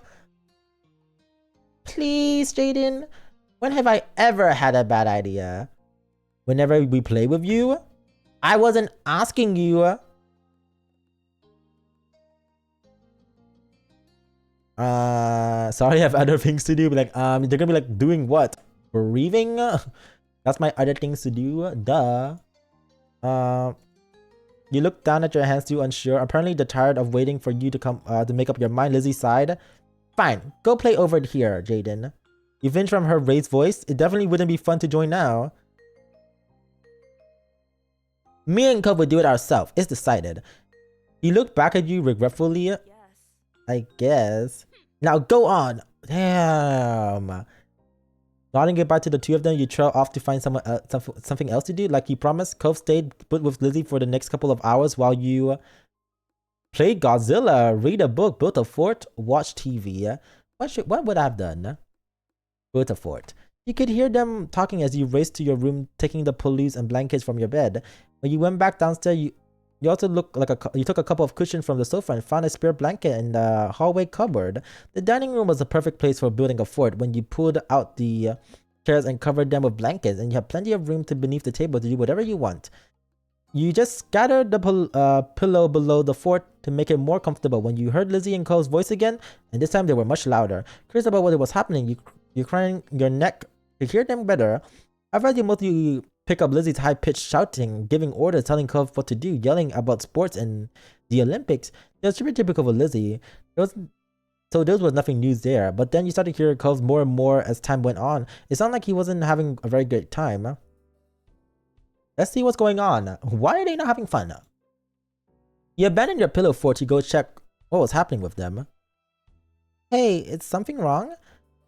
please, Jaden. When have I ever had a bad idea? Whenever we play with you? I wasn't asking you. Sorry, I have other things to do. But like, they're gonna be like, doing what? Breathing? That's my other things to do. Duh. You look down at your hands, too unsure. Apparently, they're tired of waiting for you to come to make up your mind. Lizzie sighed. Fine, go play over here, Jaden. You flinched from her raised voice. It definitely wouldn't be fun to join now. Me and Cove would do it ourselves. It's decided. He looked back at you regretfully. Yes. I guess. Now go on. Damn. Nodding goodbye to the two of them, you trail off to find something else to do. Like you promised, Cove stayed put with Lizzie for the next couple of hours while you played Godzilla, read a book, built a fort, watched TV. What would I have done? Built a fort. You could hear them talking as you raced to your room, taking the pillows and blankets from your bed. When you went back downstairs, you also looked like you took a couple of cushions from the sofa and found a spare blanket in the hallway cupboard. The dining room was the perfect place for building a fort. When you pulled out the chairs and covered them with blankets, and you have plenty of room to beneath the table to do whatever you want. You just scattered the pillow below the fort to make it more comfortable when you heard Lizzie and Cole's voice again, and this time they were much louder. Curious about what was happening, you craned your neck to hear them better. I've heard most of you pick up Lizzie's high-pitched shouting, giving orders, telling Cove what to do, yelling about sports and the Olympics. It was pretty typical of Lizzie. So there was nothing news there, but then you started hearing Cove more and more as time went on. It sounded like he wasn't having a very good time. Let's see what's going on. Why are they not having fun? You abandoned your pillow fort to go check what was happening with them. Hey, is something wrong?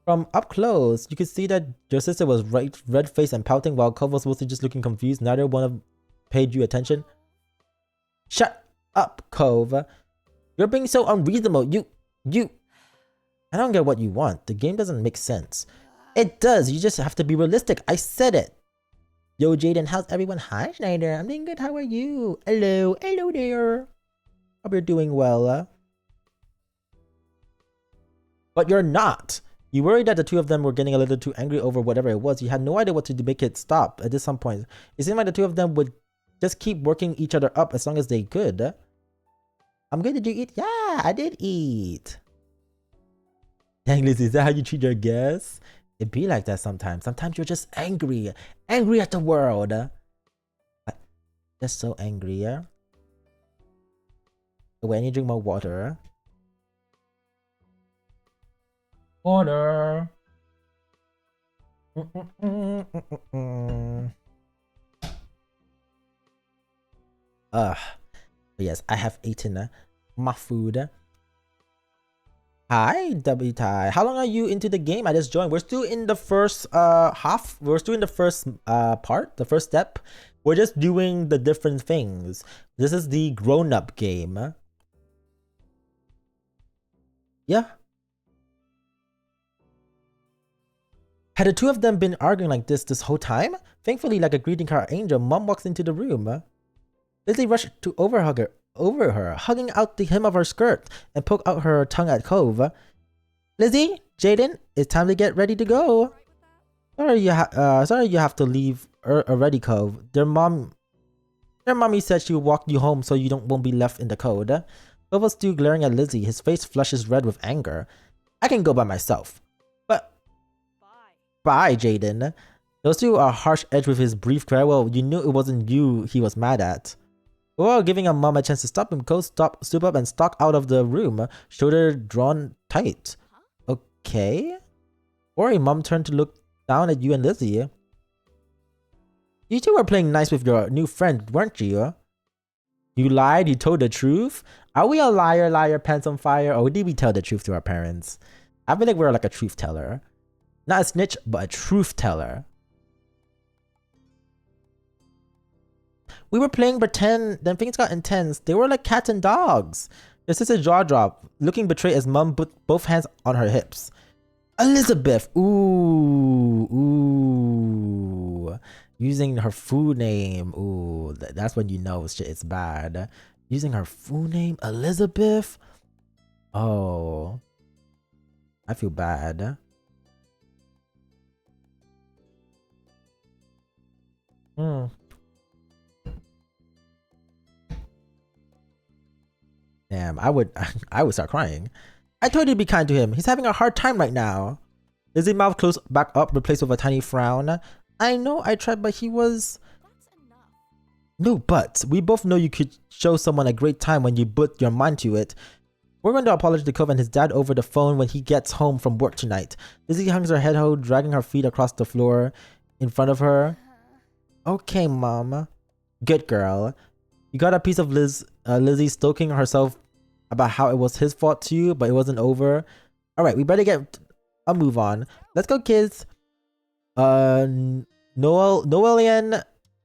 From up close, you could see that your sister was red-faced and pouting while Cove was mostly just looking confused. Neither one of paid you attention. Shut up, Cove. You're being so unreasonable. You... I don't get what you want. The game doesn't make sense. It does. You just have to be realistic. I said it. Yo, Jaden, how's everyone? Hi, Schneider. I'm doing good. How are you? Hello. Hello there. Hope you're doing well. But you're not. You worried that the two of them were getting a little too angry over whatever it was. You had no idea what to make it stop at some point. It seemed like the two of them would just keep working each other up as long as they could. I'm good. Did you eat? Yeah, I did eat. Dang, Lizzie, is that how you treat your guests? It be like that sometimes. Sometimes you're just angry. Angry at the world. Just so angry, yeah? Wait, I need to drink more water. Water. But yes, I have eaten my food. Hi, W Ty. How long are you into the game? I just joined. We're still in the first half. We're still in the first part, the first step. We're just doing the different things. This is the grown-up game. Yeah. Had the two of them been arguing like this whole time? Thankfully, like a greeting card angel, Mom walks into the room. Lizzie rushed to over her, hugging out the hem of her skirt and poked out her tongue at Cove. Lizzie, Jaden, it's time to get ready to go. Sorry you have to leave already, Cove. Their mommy said she would walk you home so you won't be left in the cold. Cove was still glaring at Lizzie, his face flushes red with anger. I can go by myself. But bye, Jaden. There was still a harsh edge with his brief farewell. You knew it wasn't you he was mad at. While giving a mom a chance to stop him, Cole stood up and stalked out of the room, shoulder drawn tight. Okay? Worried, Mom turned to look down at you and Lizzie. You two were playing nice with your new friend, weren't you? You lied? You told the truth? Are we a liar, pants on fire, or did we tell the truth to our parents? I feel like we're like a truth teller. Not a snitch, but a truth teller. We were playing pretend, then things got intense. They were like cats and dogs. Your sister's jaw dropped, looking betrayed as Mom put both hands on her hips. Elizabeth! Ooh. Using her full name. Ooh, that's when you know shit is bad. Using her full name, Elizabeth? Oh. I feel bad. Damn, I would start crying. I told you to be kind to him. He's having a hard time right now. Lizzie's mouth closed back up, replaced with a tiny frown. I know I tried, but he was... That's enough. No buts. We both know you could show someone a great time when you put your mind to it. We're going to apologize to Cove and his dad over the phone when he gets home from work tonight. Lizzie hangs her head low, dragging her feet across the floor in front of her. Okay, Mom. Good girl. You got a piece of Lizzie stoking herself about how it was his fault too, but it wasn't over. Alright, we better get a move on. Let's go, kids. Noelian,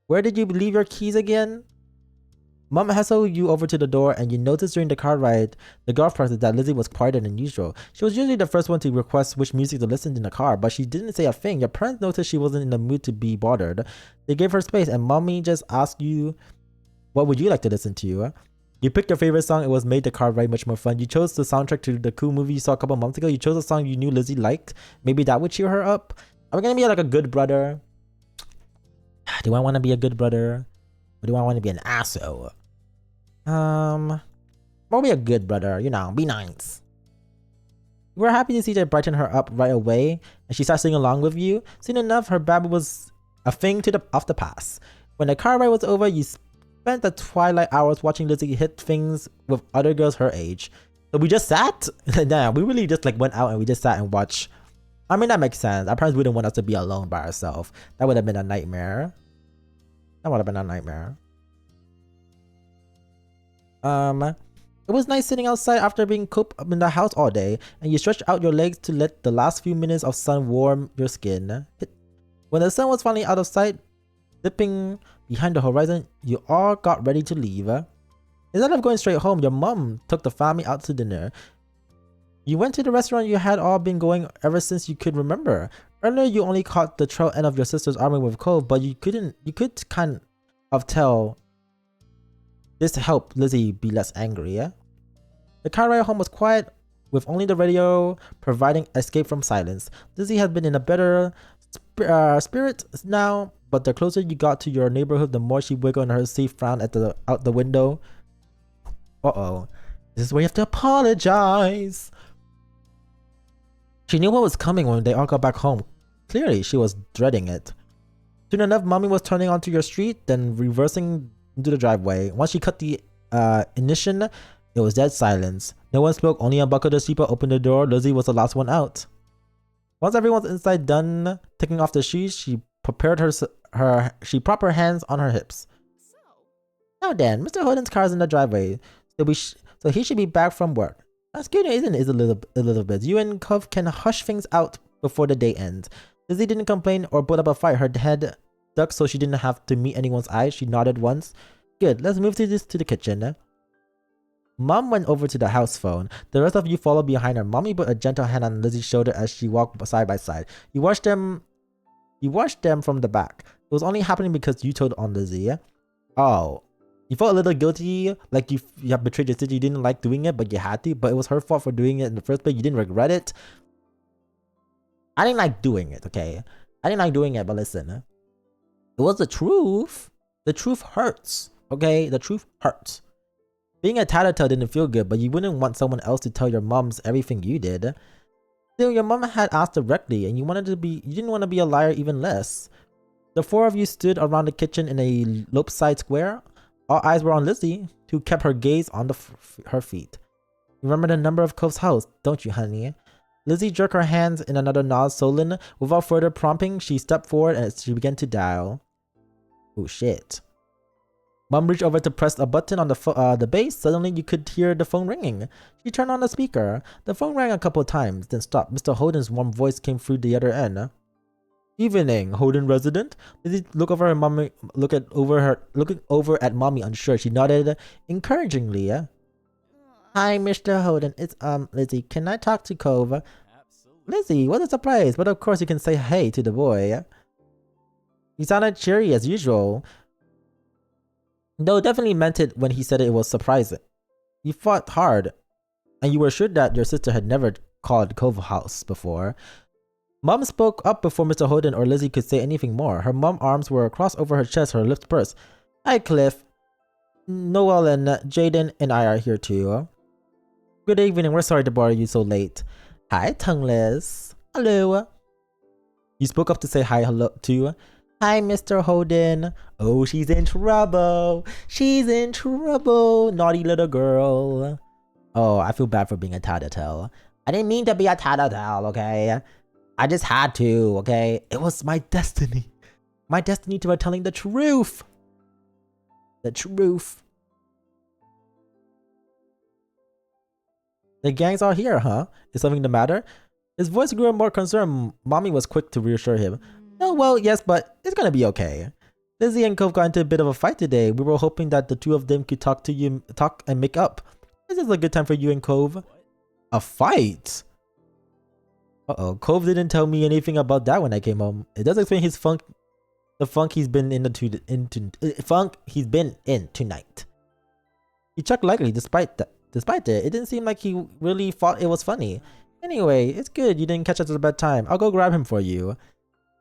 where did you leave your keys again? Mom hustled you over to the door, and you noticed during the car ride, the golf process, that Lizzie was quieter than usual. She was usually the first one to request which music to listen to in the car, but she didn't say a thing. Your parents noticed she wasn't in the mood to be bothered. They gave her space, and Mommy just asked you, what would you like to listen to? You picked your favorite song. It was made the car ride much more fun. You chose the soundtrack to the cool movie you saw a couple months ago. You chose a song you knew Lizzie liked. Maybe that would cheer her up. Are we gonna be like a good brother? Do I want to be a good brother? Or do I want to be an asshole? Or be a good brother, you know, be nice. We're happy to see that brighten her up right away, and she starts singing along with you. Soon enough, her babble was a thing of the past. When the car ride was over, you spent the twilight hours watching Lizzie hit things with other girls her age. So we just sat? Nah, we really just like went out and we just sat and watched. I mean, that makes sense. Our parents wouldn't want us to be alone by ourselves. That would have been a nightmare. That would have been a nightmare. It was nice sitting outside after being cooped up in the house all day, and you stretched out your legs to let the last few minutes of sun warm your skin. When the sun was finally out of sight, dipping behind the horizon, you all got ready to leave. Instead of going straight home, your mom took the family out to dinner. You went to the restaurant you had all been going ever since you could remember. Earlier, you only caught the trail end of your sister's argument with Cove, but you could kind of tell this helped Lizzie be less angry, yeah? The car ride home was quiet, with only the radio providing escape from silence. Lizzie had been in a better spirit now, but the closer you got to your neighborhood, the more she wiggled in her seat, frowned out the window. Uh-oh. This is where you have to apologize. She knew what was coming when they all got back home. Clearly, she was dreading it. Soon enough, Mommy was turning onto your street, then reversing into the driveway. Once she cut the ignition, it was dead silence. No one spoke, only unbuckled the seatbelt, opened the door. Lizzie was the last one out. Once everyone's inside done taking off the shoes, she propped her hands on her hips. Now then, Mr. Holden's car is in the driveway, so he should be back from work. That's good, isn't it? A little bit. You and Cove can hush things out before the day ends. Lizzie didn't complain or put up a fight. Her head ducked so she didn't have to meet anyone's eyes. She nodded once. Good, let's move to the kitchen. Mom went over to the house phone. The rest of you followed behind her. Mommy put a gentle hand on Lizzie's shoulder as she walked side by side. You watched them from the back. It was only happening because you told on Lizzie. Oh. You felt a little guilty, like you have betrayed your sister. You didn't like doing it, but you had to. But it was her fault for doing it in the first place. You didn't regret it. I didn't like doing it, okay? I didn't like doing it, but listen. It was the truth. The truth hurts, okay? The truth hurts. Being a tattletale didn't feel good, but you wouldn't want someone else to tell your moms everything you did. Still, your mom had asked directly, and you didn't want to be a liar even less. The four of you stood around the kitchen in a lopsided square. All eyes were on Lizzie, who kept her gaze on her feet. Remember the number of Cove's house, don't you, honey? Lizzie jerked her hands in another nod sullen. Without further prompting, she stepped forward and she began to dial. Oh shit. Mom reached over to press a button on the base. Suddenly, you could hear the phone ringing. She turned on the speaker. The phone rang a couple of times, then stopped. Mr. Holden's warm voice came through the other end. Evening, Holden resident. Lizzie looked over at mommy, looking over at mommy unsure. She nodded encouragingly. Hi, Mr. Holden. It's Lizzie. Can I talk to Cove? Absolutely. Lizzie, what a surprise! But of course you can say hey to the boy. He sounded cheery as usual. Though definitely meant it when he said it was surprising. You fought hard, and you were sure that your sister had never called Cove House before. Mom spoke up before Mr. Holden or Lizzie could say anything more. Her mom arms were crossed over her chest, her lips pursed. Hi, Cliff. Noel and Jaden and I are here too. Good evening. We're sorry to bother you so late. Hi, Tongueless. Hello. You spoke up to say hi hello too. Hi, Mr. Holden. Oh, she's in trouble. She's in trouble. Naughty little girl. Oh, I feel bad for being a tattletale. I didn't mean to be a tattletale, okay? I just had to, okay? It was my destiny. My destiny to be telling the truth. The truth. The gang's all here, huh? Is something the matter? His voice grew more concerned. Mommy was quick to reassure him. Oh, well, yes, but it's gonna be okay. Lizzie and Cove got into a bit of a fight today. We were hoping that the two of them could talk and make up. This is a good time for you and Cove. A fight? Uh-oh, Cove didn't tell me anything about that when I came home. It does explain his the funk he's been in tonight. He chuckled lightly despite it. It didn't seem like he really thought it was funny. Anyway, it's good you didn't catch us at a bad time. I'll go grab him for you.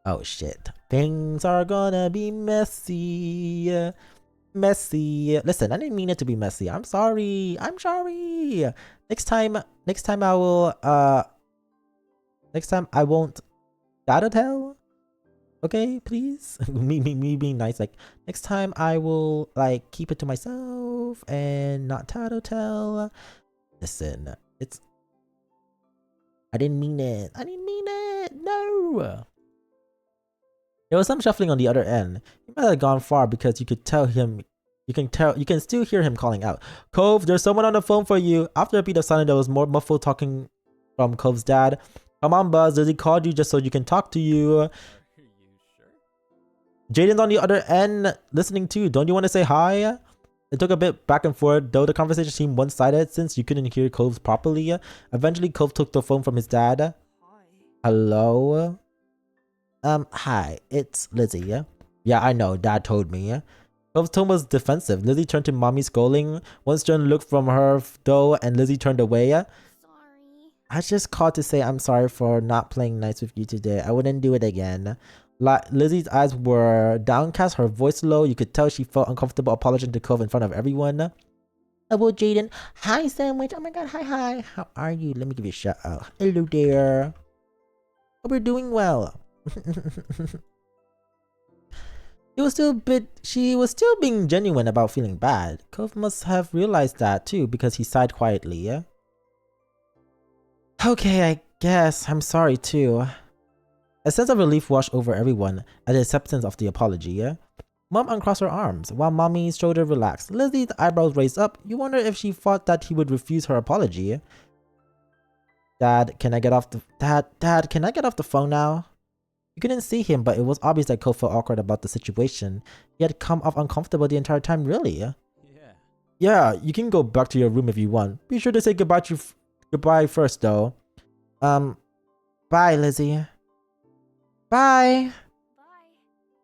Oh shit. Things are gonna be messy. Messy. Listen, I didn't mean it to be messy. I'm sorry. I'm sorry. Next time I won't tattletale. Okay, please. me being nice. Like next time I will like keep it to myself and not tattletale. Listen, I didn't mean it. I didn't mean it. No. There was some shuffling on the other end. He might have gone far because you could tell him. You can still hear him calling out, "Cove, there's someone on the phone for you." After a beat of silence, there was more muffled talking from Cove's dad. "Come on, Buzz. Lizzie called you just so you can talk to you." Are you sure? Jaden's on the other end listening too. "Don't you want to say hi?" It took a bit back and forth, though the conversation seemed one-sided since you couldn't hear Cove properly. Eventually, Cove took the phone from his dad. Hi. "Hello? Hi, it's Lizzie." "Yeah, I know, Dad told me." Cove's tone was defensive. Lizzie turned to Mommy, scolding. One stern look from her, though, and Lizzie turned away. Sorry. "I just called to say I'm sorry for not playing nice with you today. I wouldn't do it again." Lizzie's eyes were downcast, her voice low. You could tell she felt uncomfortable apologizing to Cove in front of everyone. "Hello, Jaden." "Hi, Sandwich." "Oh my god, hi. How are you?" "Let me give you a shout out." "Hello there. Hope you're doing well." She was still being genuine about feeling bad. Cove must have realized that too, because he sighed quietly. "Okay, I guess. I'm sorry too." A sense of relief washed over everyone at the acceptance of the apology. Mom uncrossed her arms, while Mommy's shoulder relaxed. Lizzie's eyebrows raised up. You wonder if she thought that he would refuse her apology. Dad, can I get off the phone now?" You couldn't see him, but it was obvious that Cole felt awkward about the situation. He had come off uncomfortable the entire time, really. Yeah. "Yeah, you can go back to your room if you want. Be sure to say goodbye first, though." Bye, Lizzie." "Bye. Bye.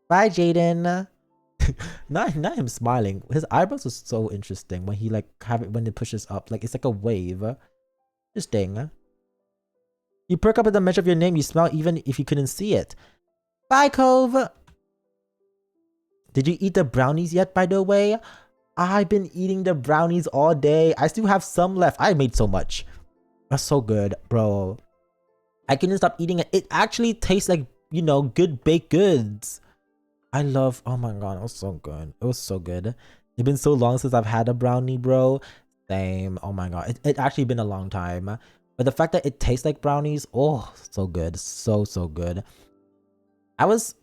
Bye, Jaden." Not him smiling. His eyebrows are so interesting when he like have it when it pushes up. Like it's like a wave. Interesting. You perk up at the mention of your name. You smile even if you couldn't see it. "Bye, Cove." "Did you eat the brownies yet, by the way?" "I've been eating the brownies all day. I still have some left. I made so much. That's so good, bro. I couldn't stop eating it. It actually tastes like, good baked goods." Oh my god, it was so good. It was so good. It's been so long since I've had a brownie, bro. Same. Oh my god. It actually been a long time. But the fact that it tastes like brownies, oh, so good. So good. I was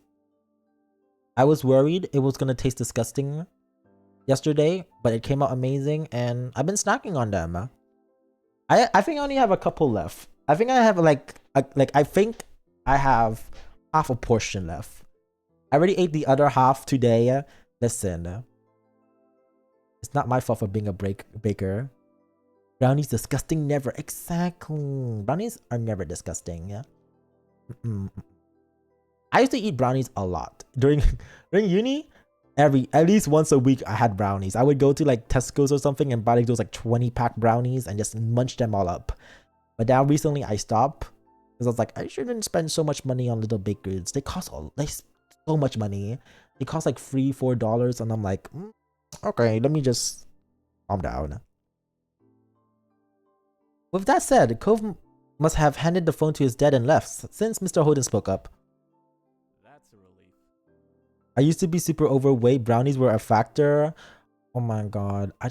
worried it was gonna taste disgusting yesterday, but it came out amazing and I've been snacking on them. I think I only have a couple left. I think I have I think I have half a portion left. I already ate the other half today. Listen, it's not my fault for being a baker. Brownies disgusting? Never. Exactly. Brownies are never disgusting. I used to eat brownies a lot during uni. At least once a week I had brownies. I would go to like Tesco's or something and buy like those like 20-pack brownies and just munch them all up. But now recently I stopped because I was like, I shouldn't spend so much money on little baked goods. They cost so much money. They cost like $3-4 and I'm like, okay, let me just calm down. With that said, Cove must have handed the phone to his dad and left since Mr. Holden spoke up. That's a relief. I used to be super overweight. Brownies were a factor. Oh my god. I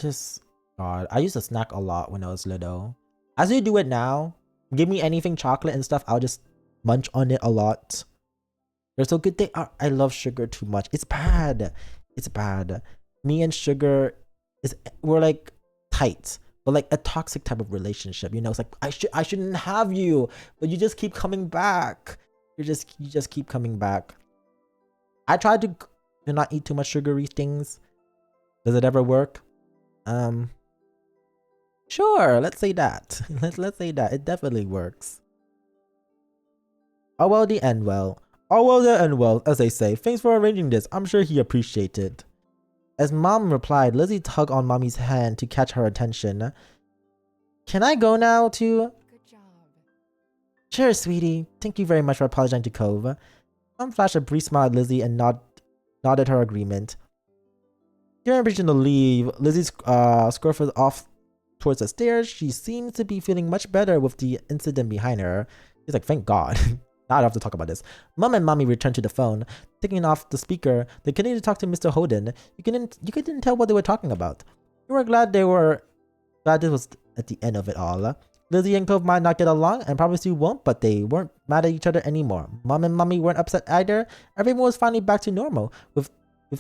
used to snack a lot when I was little. As you do it now, give me anything chocolate and stuff, I'll just munch on it a lot. They're so good. They are. I love sugar too much. It's bad. It's bad. Me and sugar we're like tight, but like a toxic type of relationship. It's like I shouldn't have you, but you just keep coming back. You just keep coming back. I try to not eat too much sugary things. Does it ever work? Sure, let's say that. Let's say that. It definitely works. Oh well, the end well. Oh well, the end well, as they say. Thanks for arranging this. I'm sure he appreciated. As Mom replied, Lizzie tugged on Mommy's hand to catch her attention. Can I go now too? Good job. Sure, sweetie. Thank you very much for apologizing to Cove. Mom flashed a brief smile at Lizzie and nodded her agreement. During reaching to leave, Lizzie scurried off towards the stairs. She seemed to be feeling much better with the incident behind her. She's like, thank God. Now I don't have to talk about this. Mom and Mommy returned to the phone. Taking off the speaker, they continued to talk to Mr. Holden. You couldn't tell what they were talking about. You were glad this was at the end of it all. Lizzie and Cove might not get along, and probably still won't, but they weren't mad at each other anymore. Mom and Mommy weren't upset either. Everyone was finally back to normal. With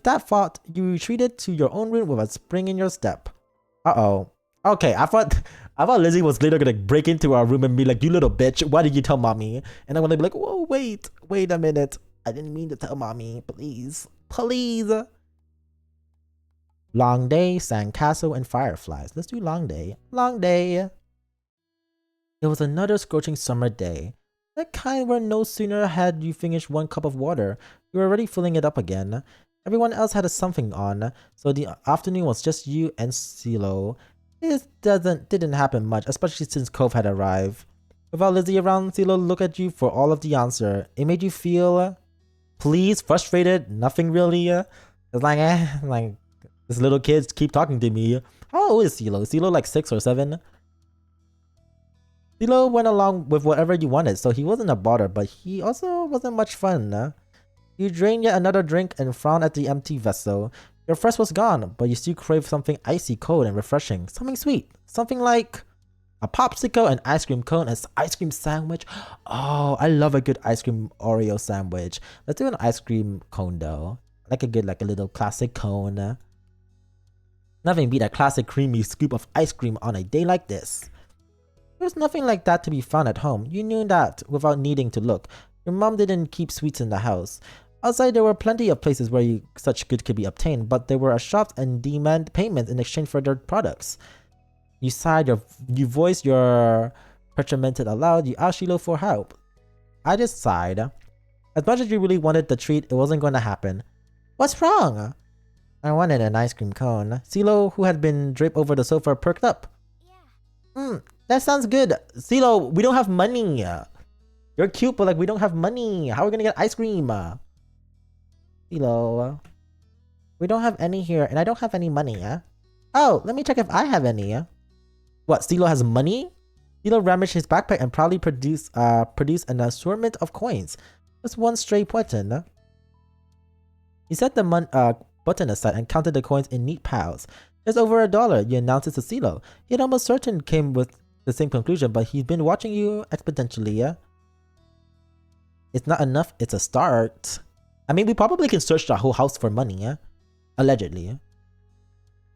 that thought, you retreated to your own room with a spring in your step. Uh-oh. Okay, I thought Lizzie was later gonna break into our room and be like, you little bitch, why did you tell Mommy? And I'm gonna be like, whoa, wait a minute. I didn't mean to tell Mommy. Please. Long day, sandcastle, and fireflies. Let's do long day. Long day. It was another scorching summer day. The kind where no sooner had you finished one cup of water, you were already filling it up again. Everyone else had something on, so the afternoon was just you and CeeLo. This didn't happen much, especially since Cove had arrived. Without Lizzie around, CeeLo looked at you for all of the answer. It made you feel pleased, frustrated, nothing really. It's like this little kids keep talking to me. How old is CeeLo? Is CeeLo like 6 or 7? CeeLo went along with whatever you wanted, so he wasn't a bother, but he also wasn't much fun. You drained yet another drink and frowned at the empty vessel. Your thirst was gone, but you still craved something icy cold and refreshing. Something sweet. Something like a popsicle, an ice cream cone, an ice cream sandwich. Oh, I love a good ice cream Oreo sandwich. Let's do an ice cream cone though. Like a little classic cone. Nothing beat a classic creamy scoop of ice cream on a day like this. There was nothing like that to be found at home. You knew that without needing to look. Your mom didn't keep sweets in the house. Outside, there were plenty of places where such good could be obtained, but there were shops and demand payments in exchange for their products. You sighed, you voiced your petulant aloud, you asked CeeLo for help. I just sighed. As much as you really wanted the treat, it wasn't going to happen. What's wrong? I wanted an ice cream cone. CeeLo, who had been draped over the sofa, perked up. Yeah. That sounds good. CeeLo, we don't have money. You're cute, but like we don't have money. How are we gonna get ice cream? CeeLo, we don't have any here, and I don't have any money. Oh, let me check if I have any. What? CeeLo has money? CeeLo rummaged his backpack and proudly produced an assortment of coins. Just one stray button. He set the button aside and counted the coins in neat piles. There's over $1. You announced it to CeeLo. He had almost certain came with the same conclusion, but he's been watching you exponentially. It's not enough, it's a start. I mean, we probably can search the whole house for money, allegedly.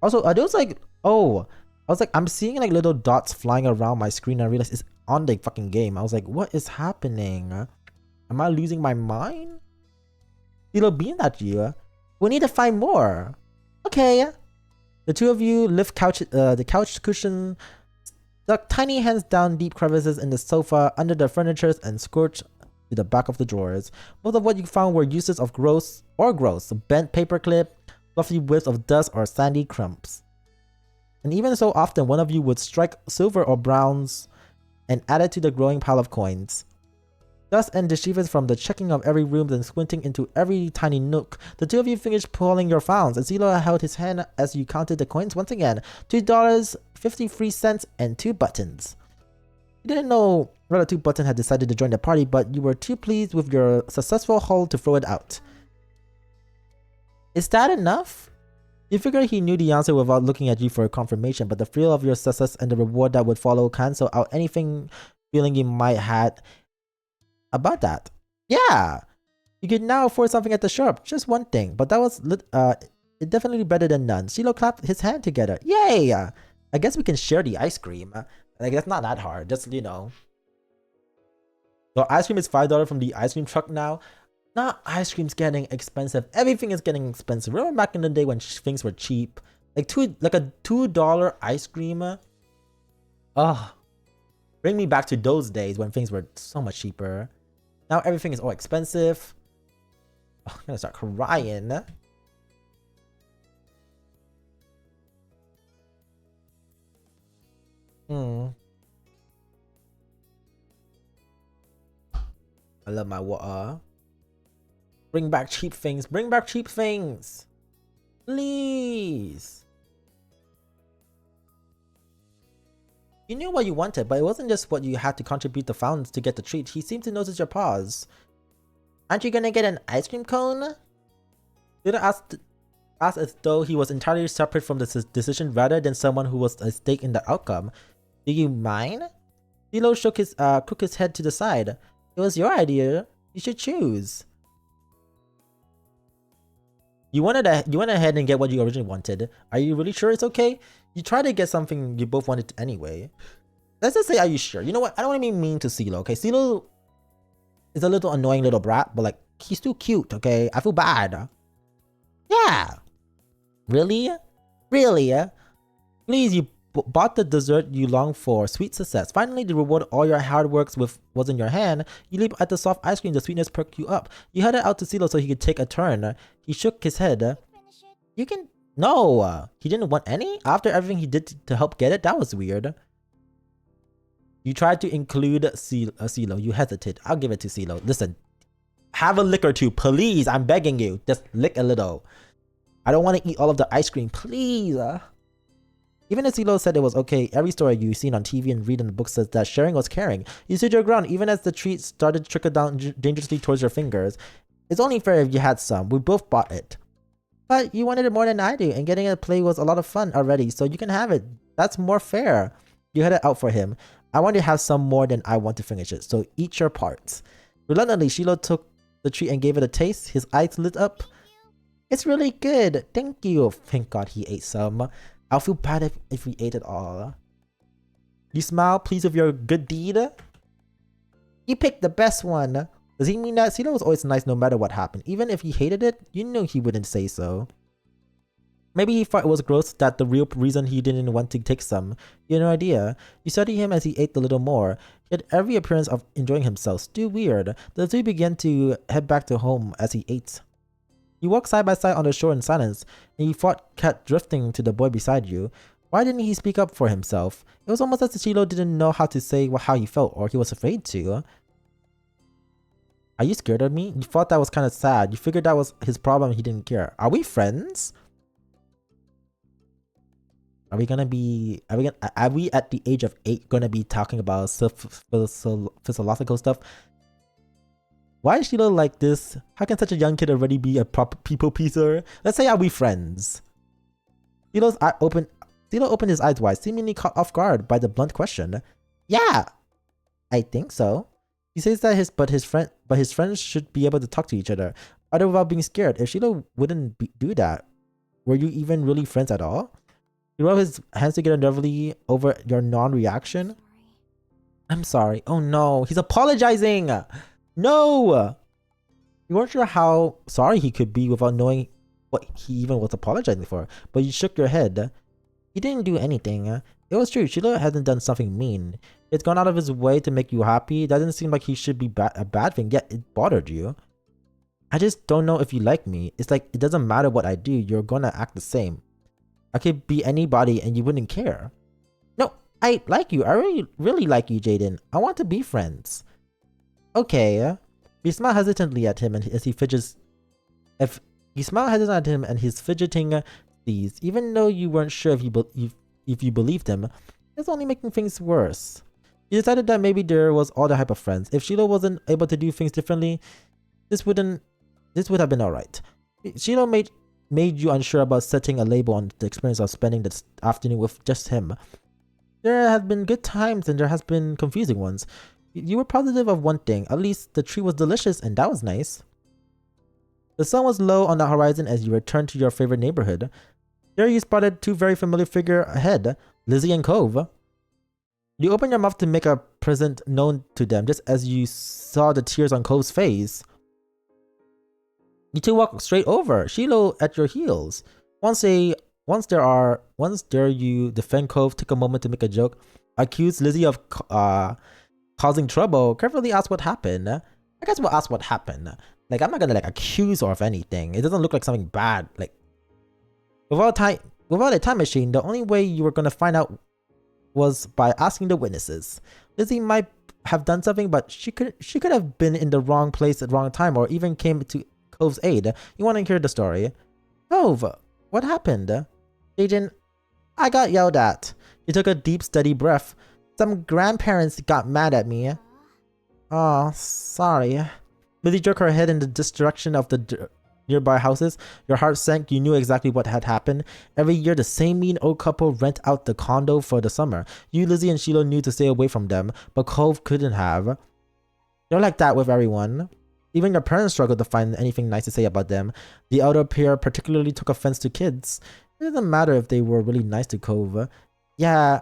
Also, are those like, oh, I was like, I'm seeing like little dots flying around my screen and I realized it's on the fucking game. I was like, what is happening? Am I losing my mind? CeeLo beamed at you. We need to find more. Okay. The two of you lift the couch cushion, stuck tiny hands down deep crevices in the sofa, under the furniture, and scorched to the back of the drawers. Most of what you found were uses of gross, bent paperclip, fluffy wisps of dust, or sandy crumbs. And even so often, one of you would strike silver or browns and add it to the growing pile of coins. Dust and mischievous from the checking of every room and squinting into every tiny nook, the two of you finished pulling your founds, and CeeLo held his hand as you counted the coins once again. $2.53 and 2 buttons. You didn't know whether 2 Button had decided to join the party, but you were too pleased with your successful haul to throw it out. Is that enough? You figured he knew the answer without looking at you for confirmation, but the thrill of your success and the reward that would follow cancel out anything feeling you might had about that. Yeah! You could now afford something at the shop, just one thing, but that was definitely better than none. CeeLo clapped his hand together. Yay! I guess we can share the ice cream. Like, that's not that hard, just, you know. So ice cream is $5 from the ice cream truck now. Now ice cream's getting expensive. Everything is getting expensive. Remember back in the day when things were cheap? Like a $2 ice cream? Ugh. Bring me back to those days when things were so much cheaper. Now everything is all expensive. Oh, I'm gonna start crying. I love my water. Bring back cheap things. Bring back cheap things. Please. You knew what you wanted, but it wasn't just what you had to contribute the fountains to get the treat. He seemed to notice your pause. Aren't you gonna get an ice cream cone? Little asked as though he was entirely separate from the decision rather than someone who was a stake in the outcome. Do you mind? Lilo shook crooked his head to the side. It was your idea. You should choose. You went ahead and get what you originally wanted. Are you really sure it's okay? You tried to get something you both wanted anyway. Let's just say, are you sure? You know what? I don't want to be mean to CeeLo, okay? CeeLo is a little annoying little brat, but like, he's too cute, okay? I feel bad. Yeah. Really? Really? Please, you bought the dessert you longed for. Sweet success. Finally, the reward all your hard work was in your hand. You leap at the soft ice cream. The sweetness perked you up. You headed out to CeeLo so he could take a turn. He shook his head. Finish it. You can... No! He didn't want any? After everything he did to help get it? That was weird. You tried to include CeeLo. You hesitate. I'll give it to CeeLo. Listen. Have a lick or two. Please. I'm begging you. Just lick a little. I don't want to eat all of the ice cream. Please. Even as CeeLo said it was okay, every story you've seen on TV and read in the book says that sharing was caring. You stood your ground even as the treat started to trickle down dangerously towards your fingers. It's only fair if you had some. We both bought it. But you wanted it more than I do, and getting it to play was a lot of fun already, so you can have it. That's more fair. You headed out for him. I want to have some more than I want to finish it, so eat your parts. Reluctantly, CeeLo took the treat and gave it a taste. His eyes lit up. It's really good. Thank you. Thank God he ate some. I'll feel bad if we ate it all. You smile, pleased with your good deed? You picked the best one. Does he mean that? CeeLo was always nice no matter what happened. Even if he hated it, you knew he wouldn't say so. Maybe he thought it was gross that the real reason he didn't want to take some. You had no idea. You studied him as he ate a little more. He had every appearance of enjoying himself. Still weird. The two began to head back to home as he ate. You walked side by side on the shore in silence, and you thought kept drifting to the boy beside you. Why didn't he speak up for himself? It was almost as if CeeLo didn't know how to say how he felt, or he was afraid to. Are you scared of me? You thought that was kind of sad. You figured that was his problem and he didn't care. Are we friends? Are we at the age of 8 gonna be talking about philosophical stuff? Why is CeeLo like this? How can such a young kid already be a proper people pleaser? Let's say, are we friends? CeeLo opened his eyes wide, seemingly caught off guard by the blunt question. Yeah, I think so. He says that his friends should be able to talk to each other, either without being scared. If CeeLo wouldn't do that, were you even really friends at all? He rubbed his hands together nervously over your non-reaction. I'm sorry. Oh no, he's apologizing. No! You weren't sure how sorry he could be without knowing what he even was apologizing for, but you shook your head. He didn't do anything. It was true, CeeLo hasn't done something mean. It's gone out of his way to make you happy. It doesn't seem like he should be a bad thing, yet it bothered you. I just don't know if you like me. It's like, it doesn't matter what I do, you're gonna act the same. I could be anybody and you wouldn't care. No, I like you. I really like you, Jaden. I want to be friends. Okay. You smile hesitantly at him and as he fidgets. You smile hesitantly at him and his fidgeting ceased. Even though you weren't sure if you believed him, it's only making things worse. You decided that maybe there was all the hype of friends. If CeeLo wasn't able to do things differently, this would have been alright. CeeLo made you unsure about setting a label on the experience of spending the afternoon with just him. There have been good times and there has been confusing ones. You were positive of one thing, at least the tree was delicious and that was nice. The sun was low on the horizon as you returned to your favorite neighborhood. There you spotted two very familiar figures ahead, Lizzie and Cove. You opened your mouth to make a present known to them just as you saw the tears on Cove's face. You two walked straight over, CeeLo at your heels. Once there you defend Cove, took a moment to make a joke, accused Lizzie of causing trouble, carefully asked what happened. I guess we'll ask what happened. Like, I'm not gonna accuse her of anything. It doesn't look like something bad. Like, without a time machine, the only way you were gonna find out was by asking the witnesses. Lizzie might have done something, but she could have been in the wrong place at the wrong time, or even come Cove's aid. You want to hear the story? Cove, what happened? Jaden, I got yelled at. He took a deep, steady breath. Some grandparents got mad at me. Oh, sorry. Lizzie jerked her head in the direction of the nearby houses. Your heart sank. You knew exactly what had happened. Every year, the same mean old couple rent out the condo for the summer. You, Lizzie, and Sheila knew to stay away from them, but Cove couldn't have. They're like that with everyone. Even your parents struggled to find anything nice to say about them. The elder pair particularly took offense to kids. It doesn't matter if they were really nice to Cove. Yeah,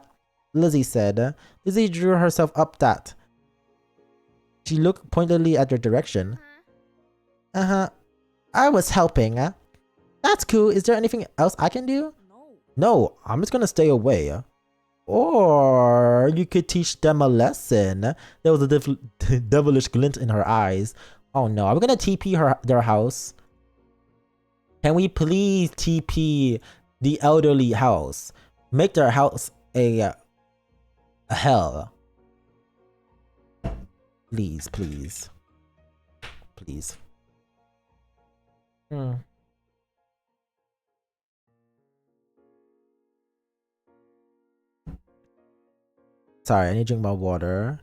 Lizzie said. Lizzie drew herself up that. She looked pointedly at their direction. Uh-huh. I was helping. That's cool. Is there anything else I can do? No, I'm just gonna stay away. Or you could teach them a lesson. There was a devilish glint in her eyes. Oh no, are we gonna TP their house? Can we please TP the elderly house? Make their house a hell. Please, please. Please. Sorry, I need to drink my water.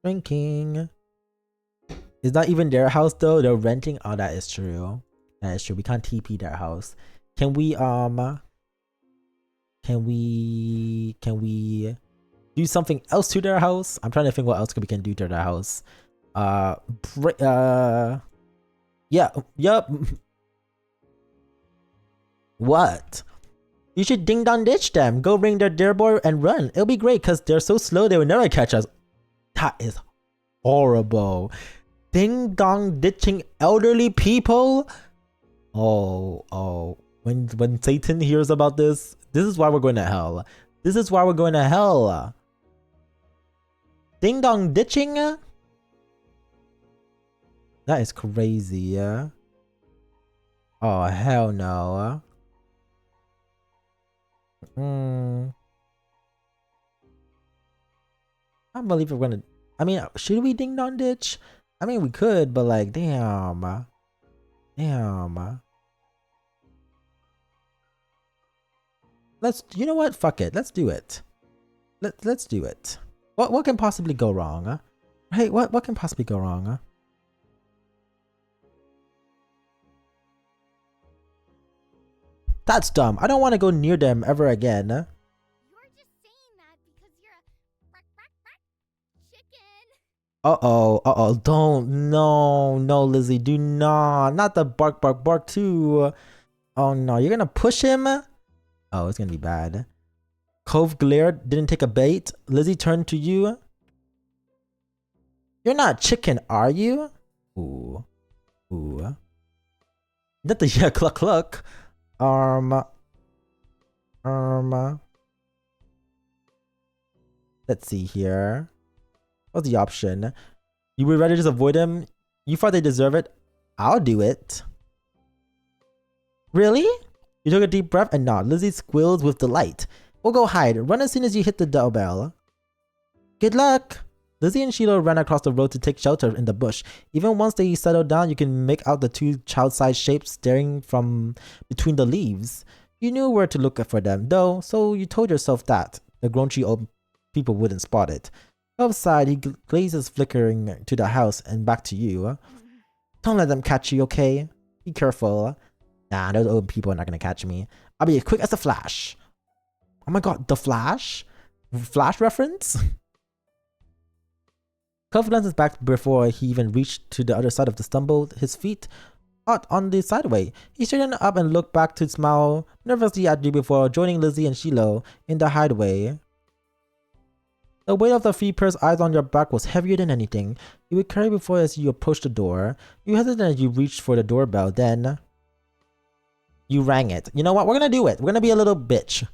Drinking. It's not even their house though, they're renting. Oh, that is true. That is true. We can't TP their house. Can we do something else to their house? I'm trying to think what else we can do to their house. Yeah, yup. What? You should ding dong ditch them. Go ring their dear boy and run. It'll be great because they're so slow they will never catch us. That is horrible. Ding dong ditching elderly people? Oh. When Satan hears about this is why we're going to hell. This is why we're going to hell. Ding dong ditching? That is crazy. Oh, hell no. I don't believe we're gonna. I mean, should we ding dong ditch? I mean, we could, but like, damn. You know what? Fuck it. Let's do it. Let's do it. What can possibly go wrong? Hey, what can possibly go wrong? That's dumb. I don't want to go near them ever again. You're just saying that because you're a chicken. Don't. No, Lizzie. Do not. Not the bark too. Oh no, you're gonna push him? Oh, it's gonna be bad. Cove glared, didn't take a bait. Lizzie turned to you. You're not chicken, are you? Ooh. Not the yeah, cluck. Let's see here. What's the option? You would rather just avoid him? You thought they deserve it? I'll do it. Really? You took a deep breath and nod. Lizzie squeals with delight. We'll go hide. Run as soon as you hit the doorbell. Good luck! Lizzie and Sheila ran across the road to take shelter in the bush. Even once they settled down, you can make out the two child-sized shapes staring from between the leaves. You knew where to look for them, though, so you told yourself that the grumpy old people wouldn't spot it. Outside, he gazes flickering to the house and back to you. Don't let them catch you, okay? Be careful. Nah, those old people are not gonna catch me. I'll be as quick as the Flash. Oh my god, the Flash? Flash reference? Cuff glances back before he even reached to the other side of the stumble, his feet out on the sideway. He straightened up and looked back to smile nervously at you before joining Lizzie and Shiloh in the hideaway. The weight of the three pairs' eyes on your back was heavier than anything you would carry before as you approached the door. You hesitated as you reached for the doorbell, then you rang it. You know what? We're gonna do it. We're gonna be a little bitch.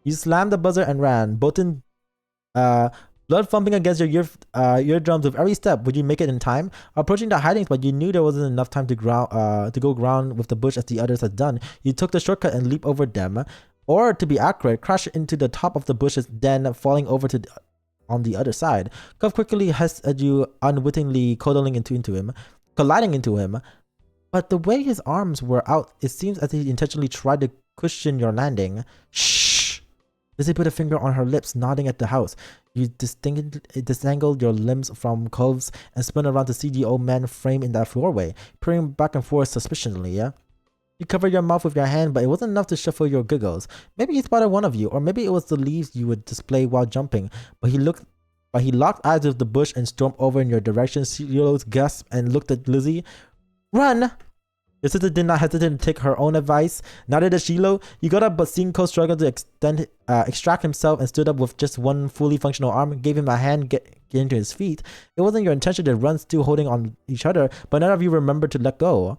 You slammed the buzzer and ran, bolting, blood thumping against your eardrums with every step. Would you make it in time? Approaching the hiding spot, you knew there wasn't enough time to go ground with the bush as the others had done. You took the shortcut and leaped over them, or to be accurate, crashed into the top of the bushes, then falling over on the other side. Cuff quickly hissed at you, unwittingly cuddling into him. colliding into him. But the way his arms were out, it seems as if he intentionally tried to cushion your landing. Shh! Lizzie put a finger on her lips, nodding at the house. You disentangled your limbs from Cove's and spun around to see the old man framed in that doorway, peering back and forth suspiciously. You covered your mouth with your hand, but it wasn't enough to shuffle your giggles. Maybe he spotted one of you, or maybe it was the leaves you would display while jumping. But he locked eyes with the bush and stormed over in your direction. Shiloh gasped and looked at Lizzie. Run! Your sister did not hesitate to take her own advice. Neither did Shiloh. You got up, but seeing Cole struggle to extract himself and stood up with just one fully functional arm, gave him a hand getting to his feet. It wasn't your intention to run, still holding on each other, but none of you remembered to let go.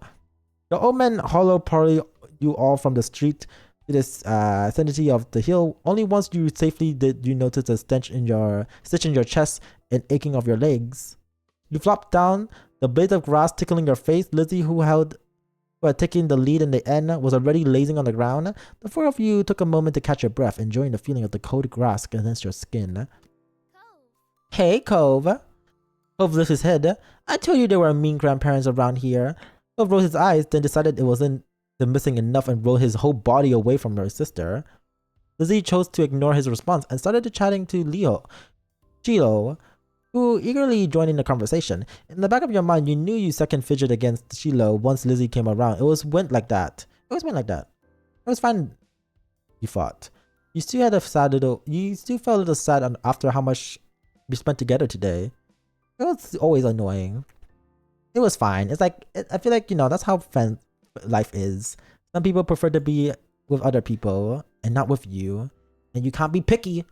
The old man hollowed party you all from the street to the vicinity of the hill. Only once you safely did you notice a stitch in your chest and aching of your legs. You flopped down, the blade of grass tickling your face. Lizzie, who had taken the lead in the end, was already lazing on the ground. The four of you took a moment to catch your breath, enjoying the feeling of the cold grass against your skin. Cove. Hey, Cove. Cove lifted his head. I told you there were mean grandparents around here. Cove rolled his eyes, then decided it wasn't missing enough and rolled his whole body away from her sister. Lizzie chose to ignore his response and started chatting to Shiloh, who eagerly joined in the conversation. In the back of your mind, you knew you second fidget against Shiloh once Lizzie came around. It went like that. It was fine, you thought. You still felt a little sad after how much we spent together today. It was always annoying. It was fine. It's like, I feel like, that's how friend life is. Some people prefer to be with other people and not with you. And you can't be picky.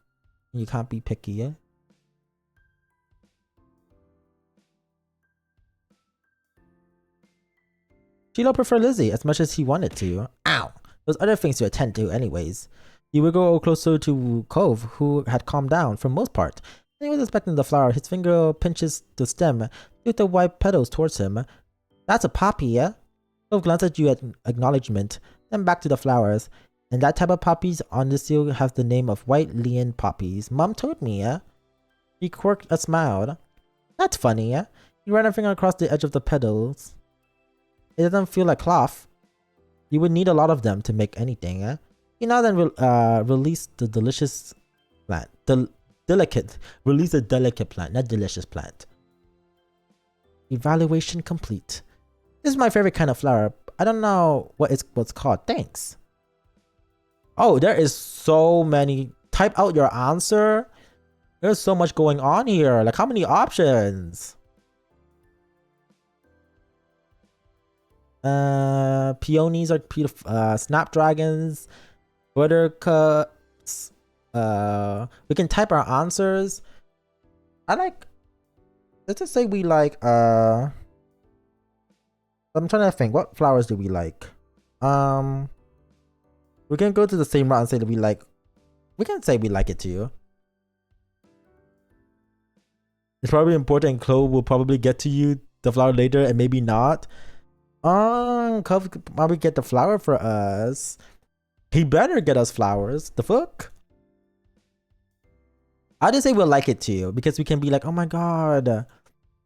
Shiloh preferred Lizzie as much as he wanted to. Ow! There's other things to attend to anyways. You wiggle closer to Cove, who had calmed down for most part. He was inspecting the flower. His finger pinches the stem, with the white petals towards him. That's a poppy, yeah? Cove glanced at you at acknowledgement, then back to the flowers. And that type of poppies on the seal has the name of white lian poppies. Mom told me, yeah? He quirked a smile. That's funny, yeah? He ran a finger across the edge of the petals. It doesn't feel like cloth. You would need a lot of them to make anything, eh? He now then released the delicious plant. Release a delicate plant, not delicious plant. Evaluation complete. This is my favorite kind of flower. I don't know what's called. Thanks. Oh, there is so many. Type out your answer. There's so much going on here. Like, how many options? Peonies are beautiful. Snapdragons, buttercups. We can type our answers. Let's just say we like. I'm trying to think. What flowers do we like? We can go to the same route and say that we like. We can say we like it too. It's probably important. Chloe will probably get to you the flower later, and maybe not. Cove could probably get the flower for us. He better get us flowers. The fuck? I just say we'll like it too, because we can be like, oh my god,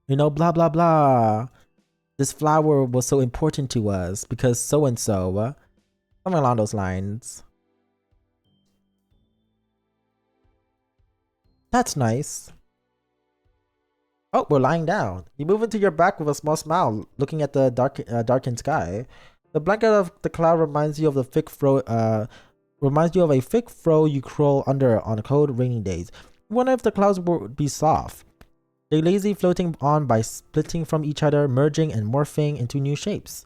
blah blah blah. This flower was so important to us because so and so. Something along those lines. That's nice. Oh, we're lying down. You move into your back with a small smile, looking at the darkened sky. The blanket of the cloud reminds you of a thick fro you crawl under on cold, rainy days. You wonder if the clouds would be soft. They lazy floating on by splitting from each other, merging and morphing into new shapes.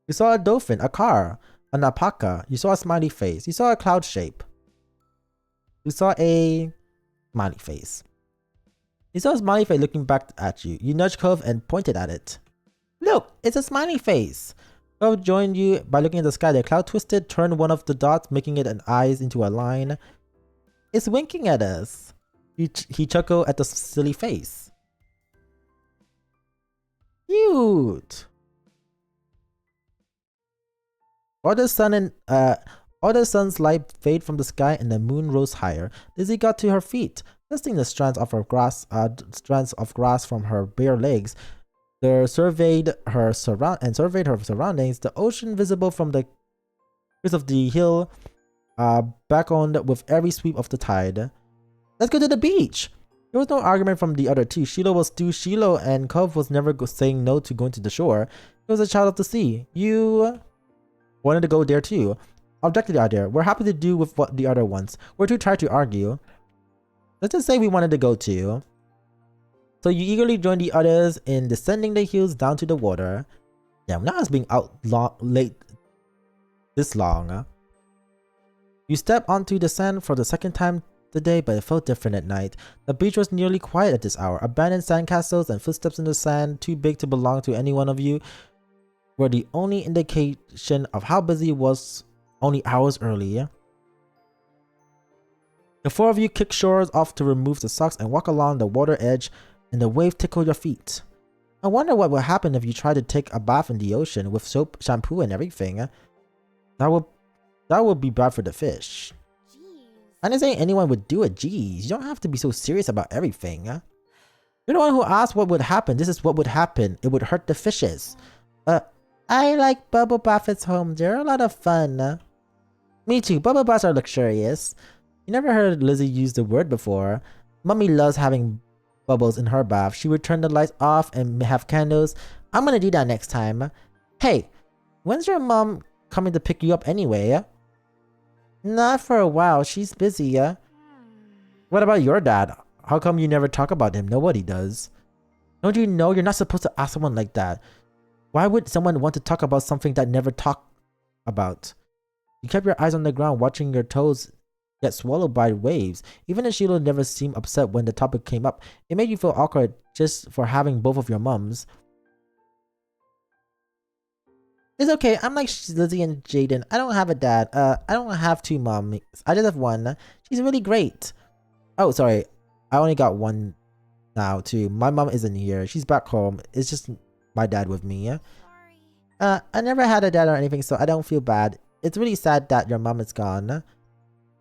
You saw a dolphin, a car, an alpaca. You saw a smiley face. You saw a cloud shape. You saw a smiley face. You saw a smiley face looking back at you. You nudged Cove and pointed at it. Look, it's a smiley face. Cove joined you by looking at the sky. The cloud twisted, turned one of the dots, making it an eyes into a line. It's winking at us. He chuckled at the silly face. Cute. All the sun's light faded from the sky and the moon rose higher. Lizzie got to her feet, dusting the strands of grass from her bare legs. surveyed her surroundings. The ocean visible from the crest of the hill beckoned with every sweep of the tide. Let's go to the beach! There was no argument from the other two. Shiloh and Cove was never saying no to going to the shore. He was a child of the sea. You wanted to go there too. Objected the idea. We're happy to do with what the other wants. We're too tired to argue. Let's just say we wanted to go too. So you eagerly joined the others in descending the hills down to the water. Damn, now it's being out late this long. You step onto the sand for the second time today, but it felt different at night. The beach was nearly quiet at this hour. Abandoned sandcastles and footsteps in the sand, too big to belong to any one of you, were the only indication of how busy it was only hours earlier. The four of you kick shores off to remove the socks and walk along the water edge, and the wave tickle your feet. I wonder what would happen if you tried to take a bath in the ocean with soap, shampoo, and everything. That would be bad for the fish. Jeez. I didn't say anyone would do it. Jeez, you don't have to be so serious about everything. You're the one who asked what would happen. This is what would happen. It would hurt the fishes. I like bubble baths at home. They're a lot of fun. Me too. Bubble baths are luxurious. You never heard Lizzie use the word before. Mummy loves having bubbles in her bath. She would turn the lights off and have candles. I'm gonna do that next time. Hey, when's your mom coming to pick you up anyway? Not for a while. She's busy. What about your dad? How come you never talk about him? Nobody does. Don't you know you're not supposed to ask someone like that? Why would someone want to talk about something that never talked about? You kept your eyes on the ground, watching your toes get swallowed by waves. Even if Sheila never seemed upset when the topic came up, it made you feel awkward just for having both of your mums. It's okay. I'm like Lizzie and Jaden. I don't have a dad. I don't have two moms. I just have one. She's really great. Oh, sorry. I only got one now too. My mom isn't here. She's back home. It's just my dad with me. Sorry. I never had a dad or anything, so I don't feel bad. It's really sad that your mom is gone.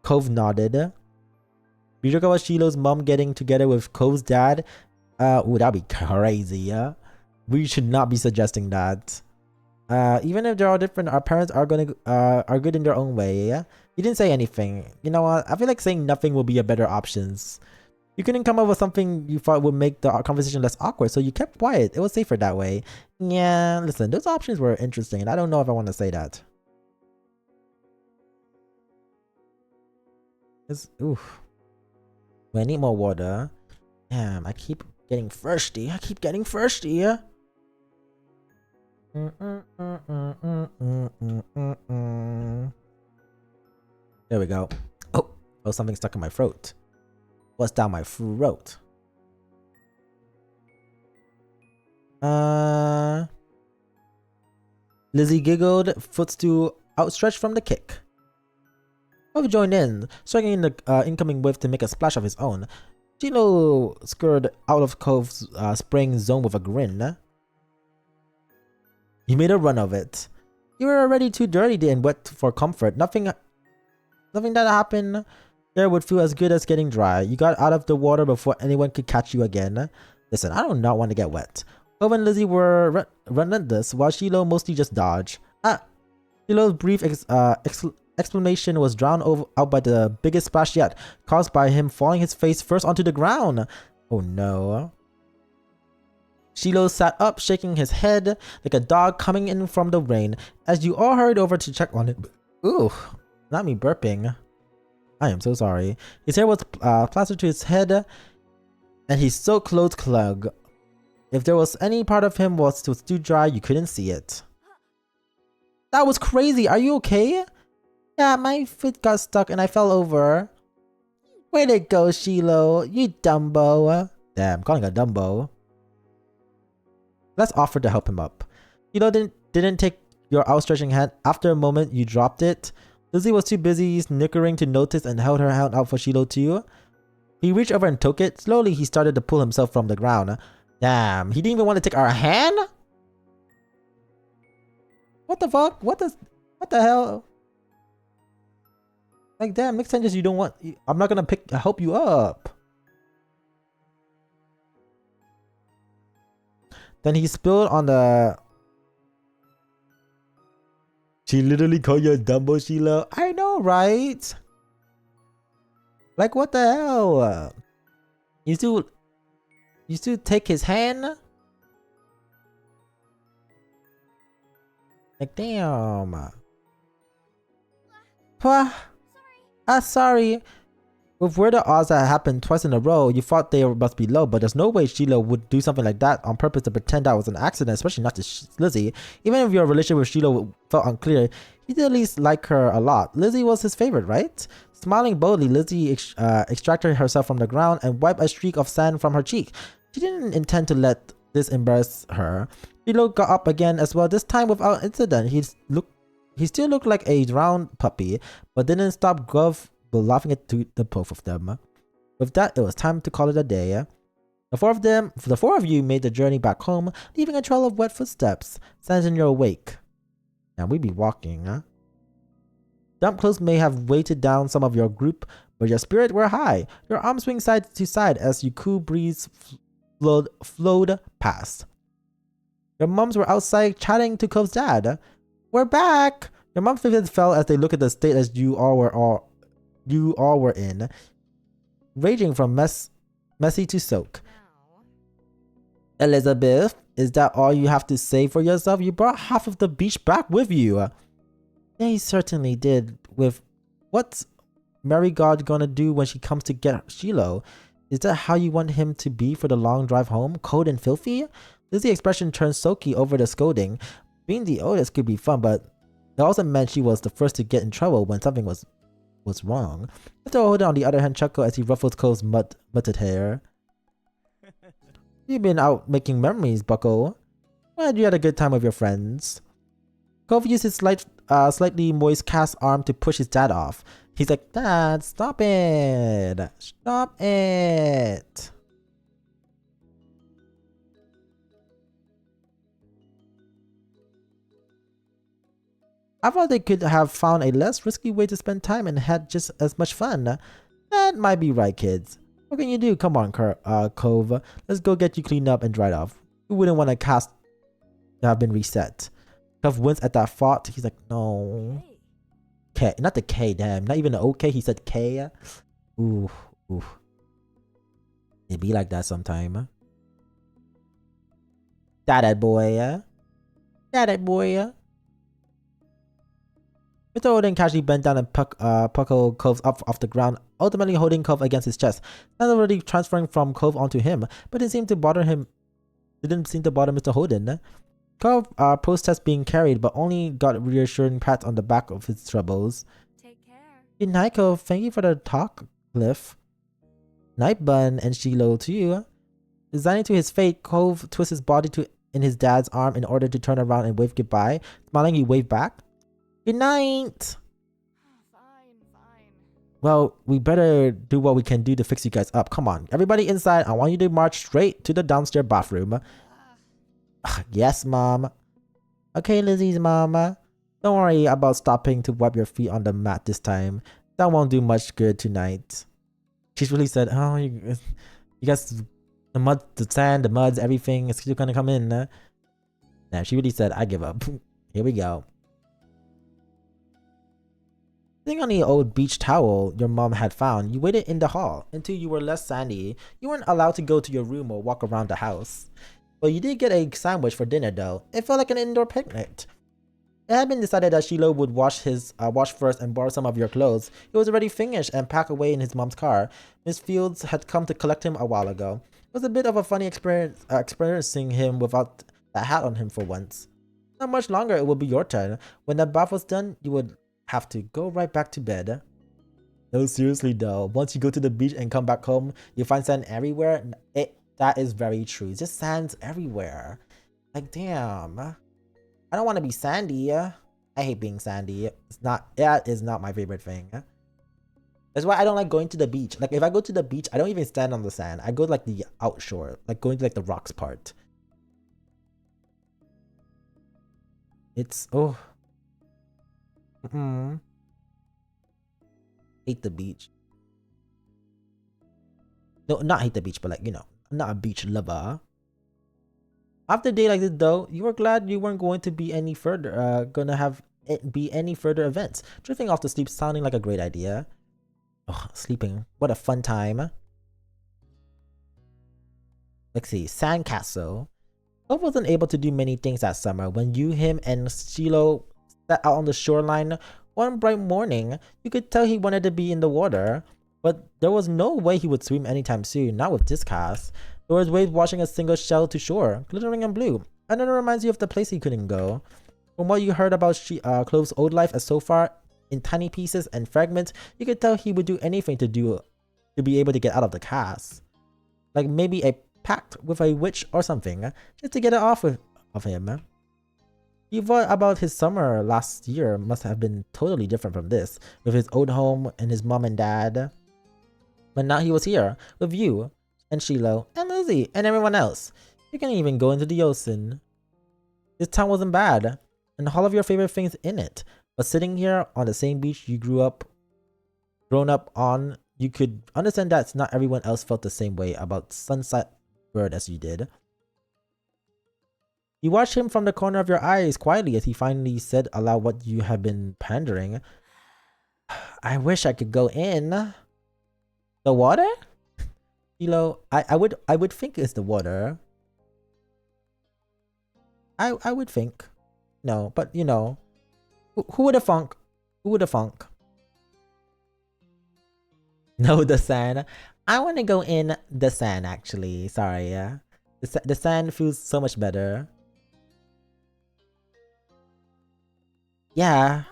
Cove nodded. Did you talk about Shiloh's mom getting together with Cove's dad? Ooh, that'd be crazy. We should not be suggesting that. Even if they're all different, our parents are good in their own way. You didn't say anything. You know what? I feel like saying nothing will be a better options. You couldn't come up with something you thought would make the conversation less awkward, so you kept quiet. It was safer that way. Yeah, listen, those options were interesting, and I don't know if I want to say that. Oof. I need more water. Damn, I keep getting thirsty. There we go. Oh, something stuck in my throat. What's down my throat? Lizzie giggled, footstool outstretched from the kick. Cove joined in, striking in the incoming wave to make a splash of his own. Chino scurried out of Cove's spraying zone with a grin. You made a run of it. You were already too dirty and wet for comfort. Nothing that happened there would feel as good as getting dry. You got out of the water before anyone could catch you again. Listen, I do not want to get wet. Cove and Lizzie were relentless, while Shiloh mostly just dodged. Shiloh's brief exclamation was drowned out by the biggest splash yet, caused by him falling his face first onto the ground. Oh no. Shiloh sat up, shaking his head like a dog coming in from the rain, as you all hurried over to check on him. Ooh, not me burping. I am so sorry. His hair was plastered to his head, and his soaked clothes clung. If there was any part of him was too dry, you couldn't see it. That was crazy. Are you okay? Yeah, my foot got stuck and I fell over. Way to go, Shiloh. You Dumbo. Damn, calling a Dumbo. Let's offer to help him up. Shiloh didn't take your outstretching hand. After a moment, you dropped it. Lizzie was too busy snickering to notice and held her hand out for Shiloh too. He reached over and took it. Slowly, he started to pull himself from the ground. Damn, he didn't even want to take our hand? What the fuck? What the hell? Like, damn, next time just you don't want... I'm not gonna help you up. Then he spilled on the... She literally called you a Dumbo, Sheila. I know, right? Like, what the hell? You still take his hand? Like, damn. Huh? Sorry. With where the odds that happened twice in a row, you thought they must be low, but there's no way Sheila would do something like that on purpose to pretend that was an accident, especially not to Lizzie. Even if your relationship with Sheila felt unclear, he did at least like her a lot. Lizzie was his favorite, right? Smiling boldly, Lizzie extracted herself from the ground and wiped a streak of sand from her cheek. She didn't intend to let this embarrass her. Sheila got up again as well, this time without incident. He still looked like a drowned puppy, but didn't stop laughing at the both of them. With that, it was time to call it a day. The four of you made the journey back home, leaving a trail of wet footsteps, stands in your wake. Now we be walking. Damp clothes may have weighted down some of your group, but your spirit were high. Your arms swing side to side as your cool breeze flowed past. Your moms were outside chatting to Cove's dad. We're back! Your mom fell as they look at the state as you all were in, raging from messy to soak. Elizabeth, is that all you have to say for yourself? You brought half of the beach back with you. Yeah, he certainly did. With what's Mary God gonna do when she comes to get Shiloh? Is that how you want him to be for the long drive home? Cold and filthy? Lizzie's expression turned sulky over the scolding. Being the oldest could be fun, but it also meant she was the first to get in trouble when something was wrong. Mr. Holden, on the other hand, chuckled as he ruffled Cole's muttered hair. You've been out making memories, Bucko. Glad you had a good time with your friends. Cove used his slightly moist cast arm to push his dad off. He's like, Dad, stop it! Stop it! I thought they could have found a less risky way to spend time and had just as much fun. That might be right, kids. What can you do? Come on, Cove. Let's go get you cleaned up and dried off. We wouldn't want a cast to have been reset. Cove winced at that thought. He's like, no. K. Not the K, damn. Not even the OK. He said K. Ooh. It be like that sometime. That boy. That boy. Mr. Odin casually bent down and puckled Cove up off the ground, ultimately holding Cove against his chest. Not already transferring from Cove onto him, but it didn't seem to bother Mr. Holden. Cove protests being carried, but only got reassuring pats on the back of his troubles. Take care. Good night, Cove. Thank you for the talk, Cliff. Night, Bun, and Shiloh too. Resigning to his fate, Cove twists his body in his dad's arm in order to turn around and wave goodbye. Smiling, he waved back. Good night! Fine. Well, we better do what we can do to fix you guys up. Come on, everybody inside. I want you to march straight to the downstairs bathroom. Yes, Mom. Okay, Lizzie's mama. Don't worry about stopping to wipe your feet on the mat this time. That won't do much good tonight. She's really said, oh, you guys, the mud, the sand, the muds, everything is still gonna come in. Nah, she really said, I give up. Here we go. Sitting on the old beach towel your mom had found, you waited in the hall until you were less sandy. You weren't allowed to go to your room or walk around the house. But you did get a sandwich for dinner though. It felt like an indoor picnic. It had been decided that Shiloh would wash first and borrow some of your clothes. It was already finished and packed away in his mom's car. Miss Fields had come to collect him a while ago. It was a bit of a funny experience experiencing him without that hat on him for once. Not much longer it would be your turn. When the bath was done, you would have to go right back to bed. No, seriously though, once you go to the beach and come back home, you find sand everywhere. That is very true. It's just sands everywhere. Like, damn. I don't want to be sandy. I hate being sandy. That is not my favorite thing. That's why I don't like going to the beach. Like, if I go to the beach, I don't even stand on the sand. I go to, like, the outshore. Like, going to, like, the rocks part. It's, oh. Hate the beach. No, not hate the beach, but, like, you know, I'm not a beach lover. After a day like this, though, you were glad you weren't going to be any further, gonna have it be any further events. Drifting off to sleep sounding like a great idea. Oh, sleeping. What a fun time. Let's see. Sandcastle. Cove wasn't able to do many things that summer. When you, him, and Shiloh sat out on the shoreline one bright morning, you could tell he wanted to be in the water. But there was no way he would swim anytime soon, not with this cast. There was waves washing a single shell to shore, glittering and blue. And then it reminds you of the place he couldn't go. From what you heard about Clove's old life as so far, in tiny pieces and fragments, you could tell he would do anything to be able to get out of the cast. Like maybe a pact with a witch or something, just to get it off of him. He thought about his summer last year must have been totally different from this, with his old home and his mom and dad. But now he was here, with you, and Shiloh, and Lizzie, and everyone else. You can even go into the ocean. This town wasn't bad, and all of your favorite things in it. But sitting here on the same beach you grown up on, you could understand that not everyone else felt the same way about Sunset Bird as you did. You watched him from the corner of your eyes quietly as he finally said aloud what you have been pandering. I wish I could go in. The water? Shiloh, I would think it's the water. I would think. No, but you know. Who would have thunk? Who would have thunk? No, the sand. I want to go in the sand actually. Sorry, yeah. The sand feels so much better. Yeah.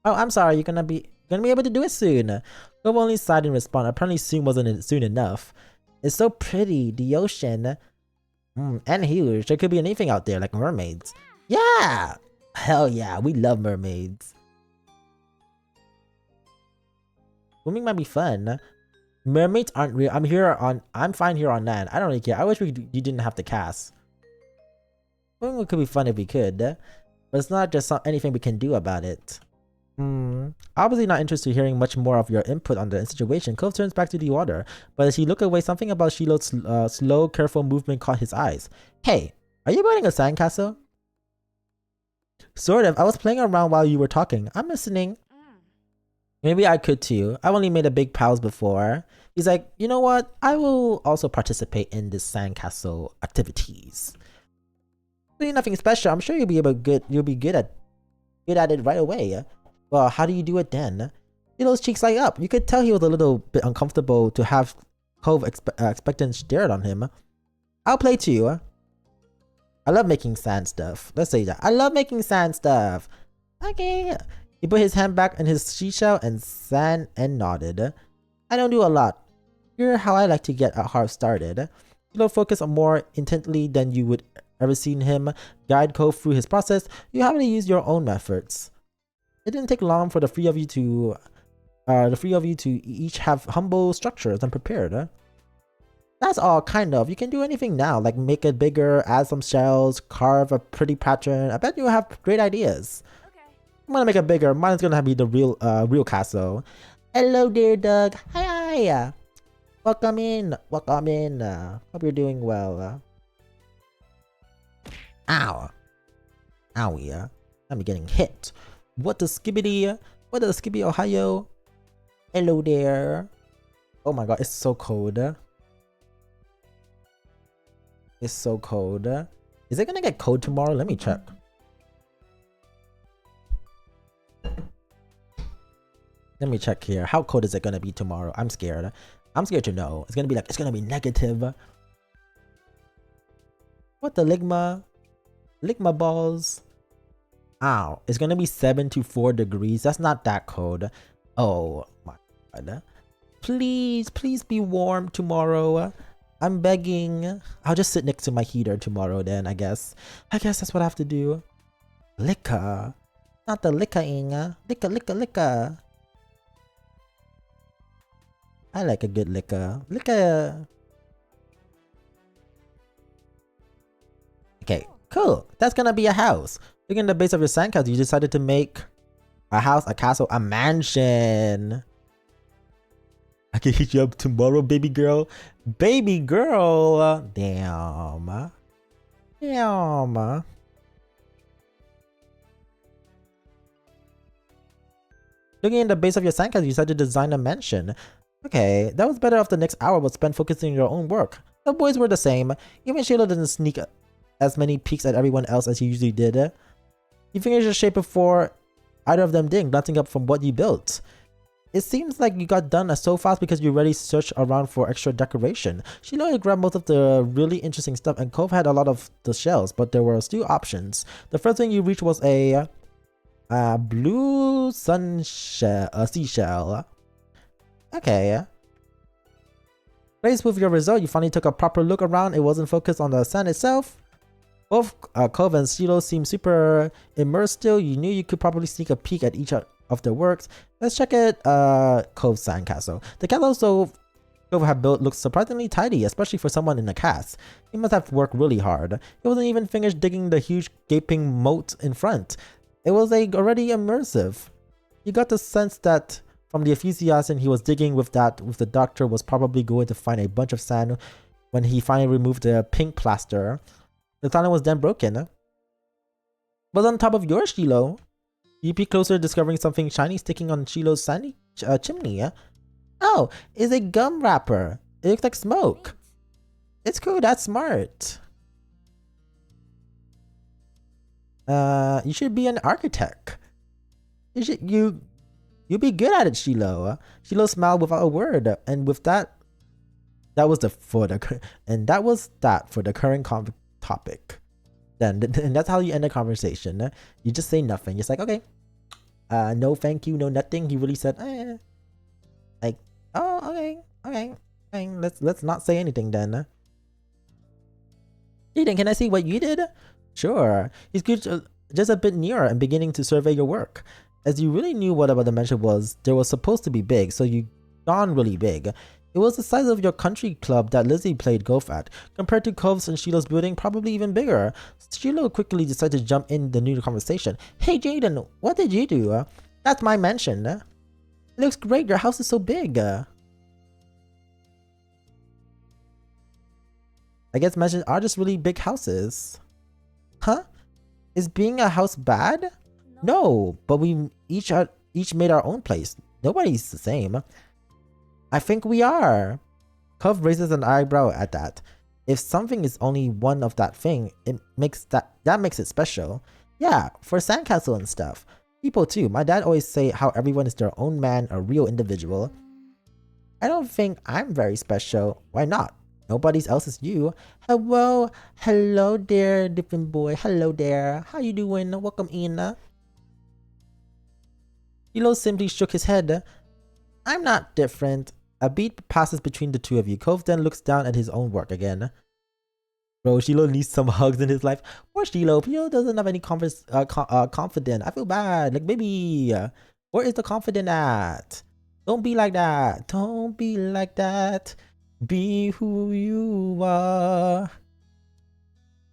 Oh, I'm sorry. You're gonna be able to do it soon. Cove only sighed in response. Apparently soon wasn't soon enough. It's so pretty. The ocean. And huge. There could be anything out there like mermaids. Yeah. Hell yeah. We love mermaids. Swimming might be fun. Mermaids aren't real. I'm fine here on land. I don't really care. I wish you didn't have to cast. Swimming could be fun if we could. But it's not just anything we can do about it. Obviously not interested in hearing much more of your input on the situation. Cove turns back to the water. But as he looked away, something about Shiloh's slow, careful movement caught his eyes. Hey, are you building a sandcastle? Sort of. I was playing around while you were talking. I'm listening. Maybe I could too. I've only made a big pals before. He's like, you know what? I will also participate in this sandcastle activities. Really nothing special. I'm sure you'll be good at it right away. Well, how do you do it then? Shiloh's cheeks light up. You could tell he was a little bit uncomfortable to have Cove expectant stared on him. I'll play too. I love making sand stuff. Let's say that. I love making sand stuff. Okay. He put his hand back in his seashell and sand and nodded. I don't do a lot. You're how I like to get a heart started. Shiloh focused more intently than you would ever seen him guide Cove through his process. You have to use your own methods. It didn't take long for the three of you to each have humble structures and prepared. That's all, kind of. You can do anything now, like make it bigger, add some shells, carve a pretty pattern. I bet you'll have great ideas. Okay. I'm gonna make it bigger. Mine's gonna be the real castle. Hello there, Doug. Hi. Welcome in. Welcome in. Hope you're doing well. Ow. Owie. I'm getting hit. What the skibbity? What the skibby, Ohio? Hello there. Oh my god, it's so cold. It's so cold. Is it gonna get cold tomorrow? Let me check. Let me check here. How cold is it gonna be tomorrow? I'm scared. I'm scared to know. It's gonna be negative. What the ligma? Ligma balls. Ow. It's gonna be 7 to 4 degrees. That's not that cold. Oh my god. Please be warm tomorrow. I'm begging. I'll just sit next to my heater tomorrow then, I guess. I guess that's what I have to do. Liquor. Not the liquor-ing. Liquor. I like a good liquor. Liquor. Okay, cool. That's gonna be a house. Looking at the base of your sandcastle, you decided to make a house, a castle, a mansion. I can hit you up tomorrow, baby girl. Baby girl. Damn. Damn. Looking at the base of your sandcastle, you decided to design a mansion. Okay, that was better if the next hour was spent focusing on your own work. The boys were the same. Even Sheila didn't sneak as many peeks at everyone else as he usually did. You finished your shape before either of them did, glancing up from what you built. It seems like you got done so fast because you already searched around for extra decoration. Sheila had grabbed most of the really interesting stuff, and Cove had a lot of the shells, but there were still options. The first thing you reached was a blue seashell. Okay. Raised with your result, you finally took a proper look around. It wasn't focused on the sand itself. Both Cove and Shilo seemed super immersed still. You knew you could probably sneak a peek at each of their works. Let's check it. Cove's sandcastle. The castle Cove had built looks surprisingly tidy, especially for someone in a cast. He must have worked really hard. He wasn't even finished digging the huge gaping moat in front. It was already immersive. You got the sense that from the enthusiasm he was digging with the doctor was probably going to find a bunch of sand when he finally removed the pink plaster. The silence was then broken. But on top of your Shilo, you peek closer, discovering something shiny sticking on Shilo's sandy chimney. Oh, it's a gum wrapper. It looks like smoke. It's cool. That's smart. You should be an architect. You'll be good at it, Shilo. Shilo smiled without a word, and with that was that for the current topic. Then and that's how you end the conversation. You just say nothing. It's like, okay, no thank you, no nothing. He really said, like, oh, okay, fine. Let's not say anything then. Eden, can I see what you did? Sure. He's good, just a bit nearer and beginning to survey your work. As you really knew whatever the dimension was, there was supposed to be big, so you gone really big. It was the size of your country club that Lizzie played golf at. Compared to Cove's and Sheila's building, probably even bigger. Sheila quickly decided to jump in the new conversation. Hey Jaden, what did you do? That's my mansion. It looks great, your house is so big. I guess mansions are just really big houses. Huh? Is being a house bad? No, but we each made our own place. Nobody's the same. I think we are. Cove raises an eyebrow at that. If something is only one of that thing, it makes that makes it special. Yeah, for sandcastle and stuff. People too. My dad always say how everyone is their own man, a real individual. I don't think I'm very special. Why not? Nobody else is you. Hello there, different boy. Hello there. How you doing? Welcome in. Hilo simply shook his head. I'm not different. A beat passes between the two of you. Cove then looks down at his own work again. Bro, Shilo needs some hugs in his life. Poor Shilo. Shilo doesn't have any confidence. I feel bad. Like, baby, where is the confidence at? Don't be like that. Don't be like that. Be who you are.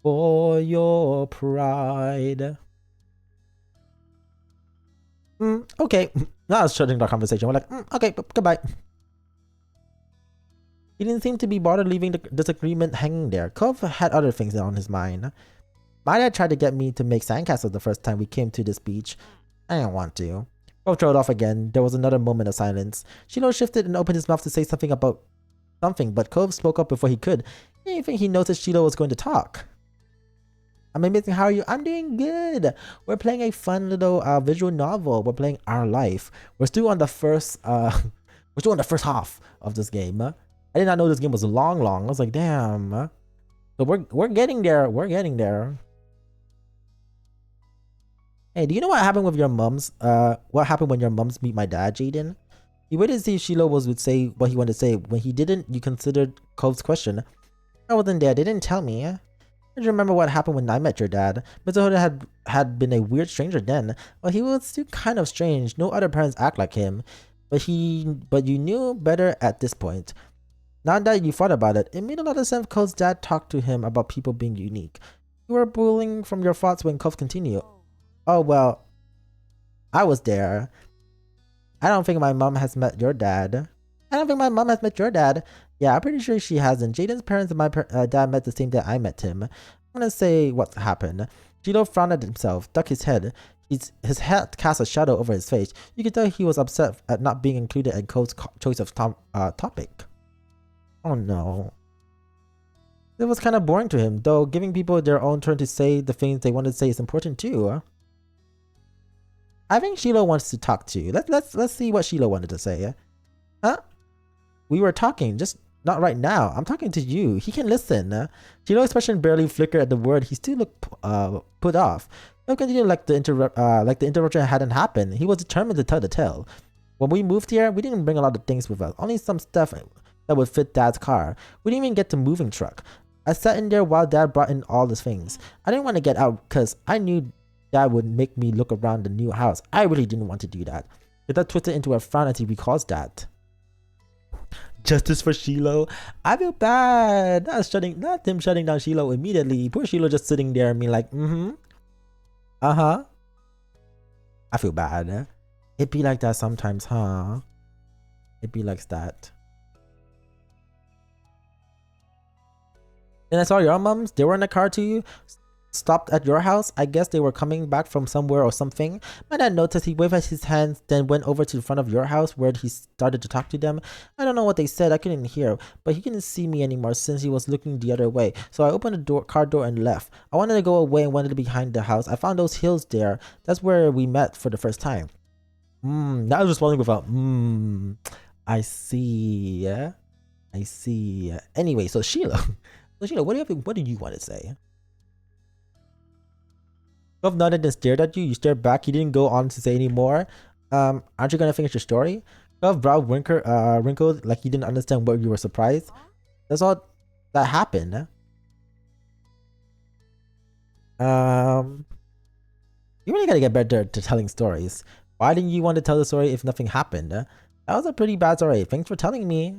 For your pride. Okay. Now it's shutting the conversation. We're like, okay, goodbye. He didn't seem to be bothered leaving the disagreement hanging there. Cove had other things on his mind. My dad tried to get me to make sandcastles the first time we came to this beach. I didn't want to. Cove trailed off again. There was another moment of silence. Shilo shifted and opened his mouth to say something, but Cove spoke up before he could. He didn't think he noticed Shilo was going to talk. I'm amazing. How are you? I'm doing good. We're playing a fun little visual novel. We're playing Our Life. We're still on the first half of this game. I did not know this game was long. I was like, damn. So we're getting there. We're getting there. Hey, do you know what happened with your mums? What happened when your mums meet my dad, Jaden? You waited to see if Shilo would say what he wanted to say. When he didn't, you considered Cove's question. I wasn't there. They didn't tell me. I just remember what happened when I met your dad. Mr. Hoda had been a weird stranger then. Well, he was still kind of strange. No other parents act like him. But you knew better at this point. Now that you thought about it, it made a lot of sense. Cove's dad talked to him about people being unique. You were pulling from your thoughts when Cove continued. Oh, well, I was there. I don't think my mom has met your dad. Yeah, I'm pretty sure she hasn't. Jaden's parents and my dad met the same day I met him. I'm gonna say what happened. Gino frowned at himself, ducked his head. His head cast a shadow over his face. You could tell he was upset at not being included in Cole's choice of topic. Oh no. It was kind of boring to him, though giving people their own turn to say the things they want to say is important too. I think Sheila wants to talk to you. Let's see what Sheila wanted to say. Huh? We were talking, just not right now. I'm talking to you. He can listen. Sheila's expression barely flickered at the word. He still looked put off. He'll continue like the interruption hadn't happened. He was determined to tell the tale. When we moved here, we didn't bring a lot of things with us. Only some stuff that would fit Dad's car. We didn't even get the moving truck. I sat in there while Dad brought in all these things. I didn't want to get out because I knew Dad would make me look around the new house. I really didn't want to do that. That twisted into a frown as he recalls that. Justice for Shiloh. I feel bad. Not him shutting down Shiloh immediately. Poor Shiloh just sitting there and being like, uh-huh. I feel bad. It be like that sometimes, huh? It be like that. Then I saw your mums. They were in the car too. Stopped at your house. I guess they were coming back from somewhere or something. My dad noticed. He waved at his hands, then went over to the front of your house where he started to talk to them. I don't know what they said. I couldn't hear, but he couldn't see me anymore since he was looking the other way. So I opened the car door and left. I wanted to go away and wanted to be behind the house. I found those hills there. That's where we met for the first time. That was responding with a I see. Yeah, I see. Anyway, so Sheila. So Sheila, what do you want to say? Gov nodded and stared at you. You stared back. He didn't go on to say any more. Aren't you gonna finish your story? Gov brow wrinkled like he didn't understand what you were surprised. That's all that happened. You really gotta get better to telling stories. Why didn't you want to tell the story if nothing happened? That was a pretty bad story. Thanks for telling me.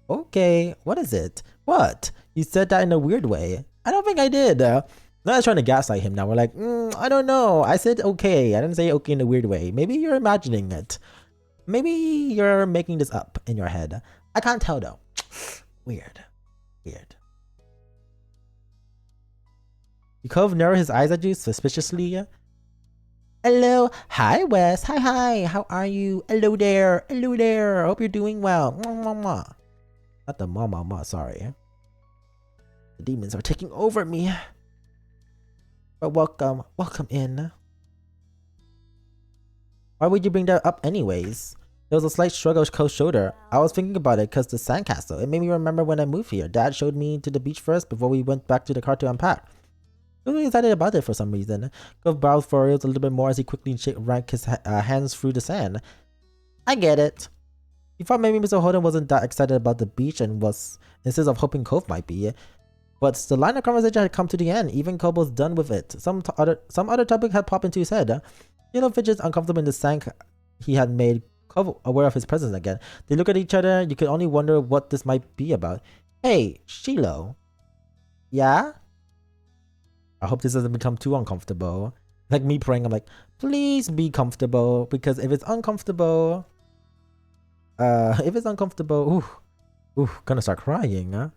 Okay, what is it? What? You said that in a weird way. I don't think I did. Now I was trying to gaslight him now. We're like, I don't know. I said okay. I didn't say okay in a weird way. Maybe you're imagining it. Maybe you're making this up in your head. I can't tell though. Weird. Weird. Cove narrowed his eyes at you suspiciously. Hello. Hi, Wes. Hi. How are you? Hello there. Hello there. Hope you're doing well. Mwah, mwah, mwah. Not the mama, sorry. The demons are taking over me. But welcome in. Why would you bring that up anyways? There was a slight shrug of Cole's shoulder. I was thinking about it because the sandcastle. It made me remember when I moved here. Dad showed me to the beach first before we went back to the car to unpack. I was really excited about it for some reason. Cole's brows furrowed a little bit more as he quickly ran his hands through the sand. I get it. He thought maybe Mr. Holden wasn't that excited about the beach and was instead of hoping Cove might be. But the line of conversation had come to the end. Even Cove was done with it. Some other topic had popped into his head. Fidget's uncomfortable in the sand he had made Cove aware of his presence again. They looked at each other. You could only wonder what this might be about. Hey, Shiloh. Yeah? I hope this doesn't become too uncomfortable. Like me praying, I'm like, please be comfortable. Because if it's uncomfortable... gonna start crying, huh?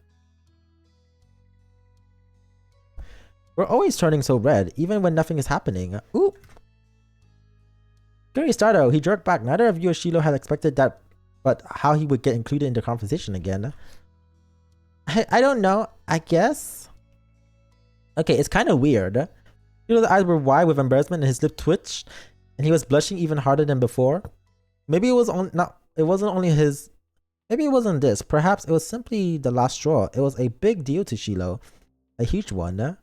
We're always turning so red, even when nothing is happening. Ooh! Gary Stardo, he jerked back. Neither of you or Shiloh had expected that, but how he would get included in the conversation again. I don't know, I guess? Okay, it's kind of weird. Shiloh's eyes were wide with embarrassment and his lip twitched, and he was blushing even harder than before. Maybe it wasn't this. Perhaps it was simply the last straw. It was a big deal to Shiloh. A huge one.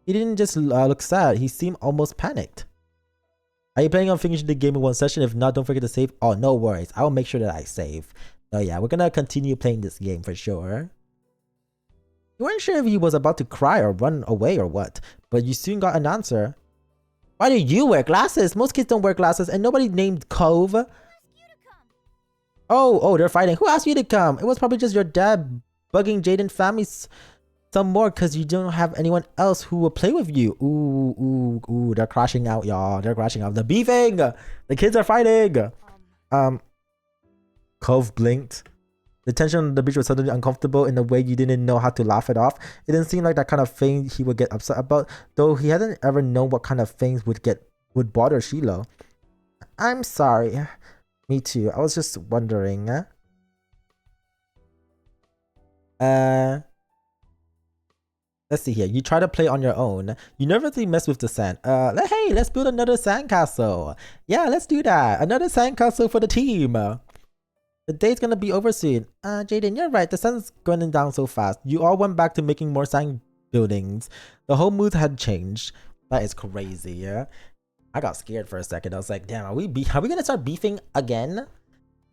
He didn't just look sad. He seemed almost panicked. Are you planning on finishing the game in one session? If not, don't forget to save. Oh, no worries. I will make sure that I save. Oh yeah, we're gonna continue playing this game for sure. You weren't sure if he was about to cry or run away or what, but you soon got an answer. Why do you wear glasses? Most kids don't wear glasses and nobody named Cove. Oh, they're fighting. Who asked you to come? It was probably just your dad bugging Jaden family some more because you don't have anyone else who will play with you. Ooh, they're crashing out, y'all. They're crashing out. The beefing! The kids are fighting! Cove blinked. The tension on the beach was suddenly uncomfortable in a way you didn't know how to laugh it off. It didn't seem like that kind of thing he would get upset about, though he hadn't ever known what kind of things would bother Shiloh. I'm sorry. Me too. I was just wondering. Let's see here. You try to play on your own. You nervously mess with the sand. Hey, let's build another sandcastle. Yeah, let's do that. Another sandcastle for the team. The day's gonna be over soon. Jaden, you're right. The sun's going down so fast. You all went back to making more sand buildings. The whole mood had changed. That is crazy, yeah? I got scared for a second. I was like, damn, are we gonna start beefing again?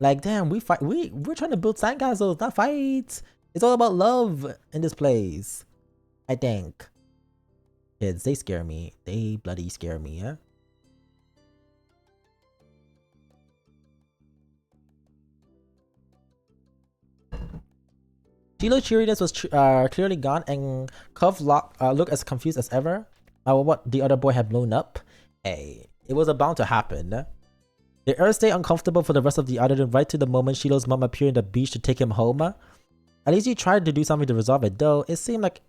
Like, damn, we're trying to build sandcastles, not fights. It's all about love in this place, I think. Kids, they scare me. They bloody scare me, yeah? Shiloh's cheeriness was clearly gone, and Cuff looked as confused as ever. What the other boy had blown up. Hey, it was bound to happen. The earth stayed uncomfortable for the rest of the afternoon, right to the moment Shiloh's mom appeared on the beach to take him home. At least he tried to do something to resolve it, though it seemed like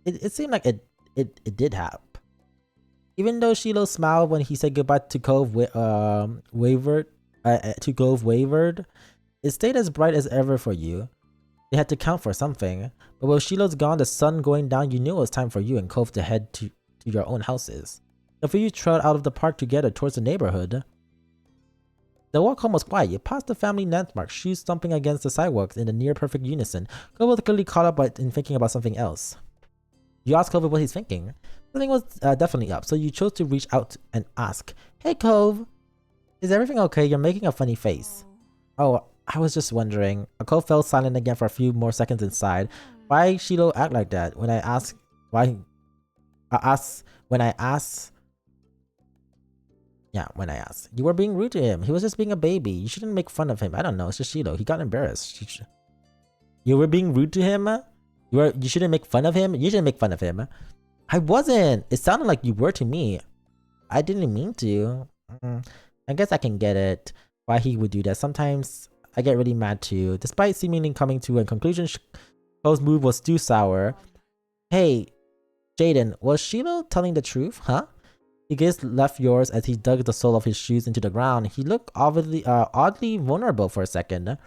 it did happen. Even though Shiloh smiled when he said goodbye to Cove wavered, it stayed as bright as ever for you. They had to count for something. But while Shiloh's gone, the sun going down, you knew it was time for you and Cove to head to your own houses. The few you trailed out of the park together towards the neighborhood. The walk home was quiet. You passed the family landmark, shoes thumping against the sidewalks in a near-perfect unison. Cove was clearly caught up in thinking about something else. You asked Cove what he's thinking. Something was definitely up, so you chose to reach out and ask, "Hey Cove, is everything okay? You're making a funny face." Oh, I was just wondering. Cove fell silent again for a few more seconds inside. Why Shiloh act like that? When I asked, you were being rude to him. He was just being a baby. You shouldn't make fun of him. I don't know. It's just Shiloh. He got embarrassed. You were being rude to him? You shouldn't make fun of him? You shouldn't make fun of him. I wasn't. It sounded like you were to me. I didn't mean to. I guess I can get it. Why he would do that. Sometimes I get really mad too. Despite seemingly coming to a conclusion, Cove's move was too sour. Hey, Jaden, was Shiloh telling the truth, huh? His gaze left yours as he dug the sole of his shoes into the ground. He looked oddly vulnerable for a second.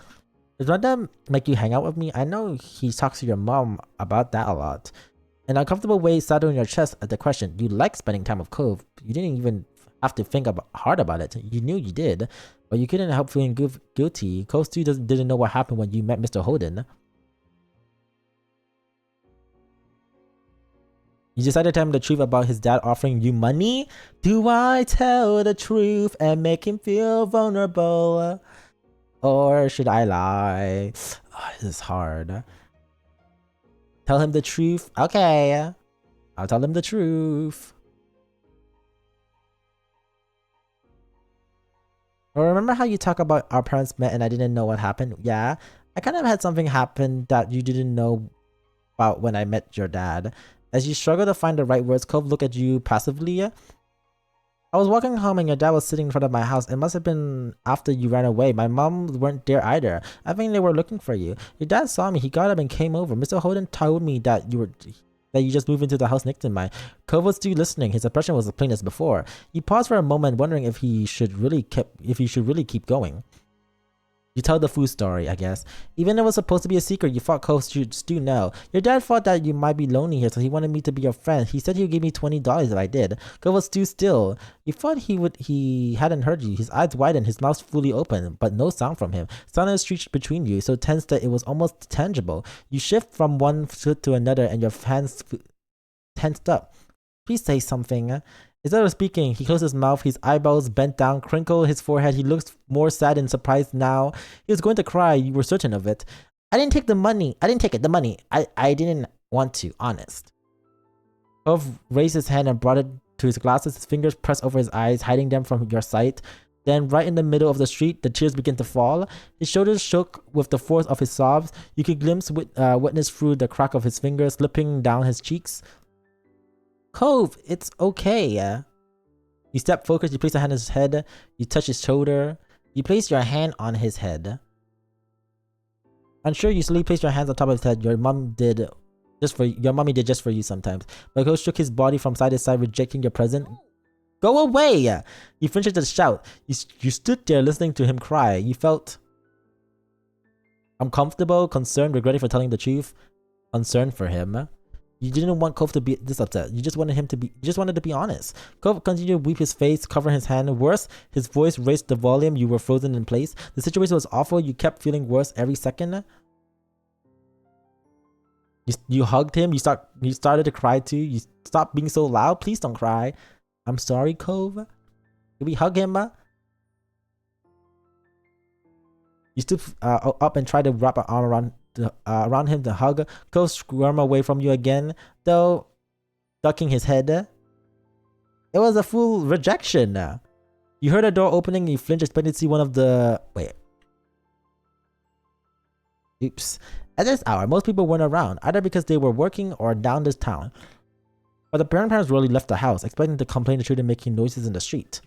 Does that make you hang out with me? I know he talks to your mom about that a lot. An uncomfortable weight settled in your chest at the question. You like spending time with Cove. You didn't even have to think hard about it. You knew you did, but you couldn't help feeling guilty. Cove too didn't know what happened when you met Mr. Holden. You decided to tell him the truth about his dad offering you money? Do I tell the truth and make him feel vulnerable? Or should I lie? Oh, this is hard. Tell him the truth? Okay. I'll tell him the truth. Well, remember how you talk about our parents met and I didn't know what happened? Yeah. I kind of had something happen that you didn't know about when I met your dad. As you struggle to find the right words, Cove looked at you passively. I was walking home and your dad was sitting in front of my house. It must have been after you ran away. My mom weren't there either. I think they were looking for you. Your dad saw me. He got up and came over. Mr. Holden told me that you just moved into the house next to mine. Cove was still listening. His expression was as plain as before. He paused for a moment, wondering if he should really keep going. You tell the food story, I guess. Even though it was supposed to be a secret, you thought Cove should still know. Your dad thought that you might be lonely here, so he wanted me to be your friend. He said he would give me $20 if I did. Cove was still. You thought he hadn't heard you. His eyes widened, his mouth fully open, but no sound from him. Silence reached between you, so tense that it was almost tangible. You shift from one foot to another, and your hands tensed up. Please say something. Instead of speaking, he closed his mouth, his eyebrows bent down, crinkled his forehead. He looked more sad and surprised now. He was going to cry, you were certain of it. I didn't take the money. I didn't want to, honest. Cove raised his hand and brought it to his glasses, his fingers pressed over his eyes, hiding them from your sight. Then, right in the middle of the street, the tears began to fall. His shoulders shook with the force of his sobs. You could witness through the crack of his fingers slipping down his cheeks. Cove, it's okay. You step focused, you place a hand on his head, you touch his shoulder, you place your hand on his head. Unsure, you slowly place your hands on top of his head. Your mommy did just for you sometimes. But Coach shook his body from side to side, rejecting your presence. Go away! You finished a shout. You stood there listening to him cry. You felt uncomfortable, concerned, regretting for telling the truth. Concerned for him. You didn't want Cove to be this upset. You just wanted to be honest. Cove continued to weep his face, covering his hand. Worse, his voice raised the volume. You were frozen in place. The situation was awful. You kept feeling worse every second. You hugged him. You started to cry too. You stopped being so loud. Please don't cry. I'm sorry, Cove. Did we hug him? You stood up and tried to wrap an arm around him to hug. Cove squirmed away from you again, though ducking his head. It was a full rejection. You heard a door opening and you flinched, expecting to see one of the... Wait. Oops. At this hour, most people weren't around, either because they were working or down this town. But the parents rarely left the house, expecting to complain the children making noises in the street.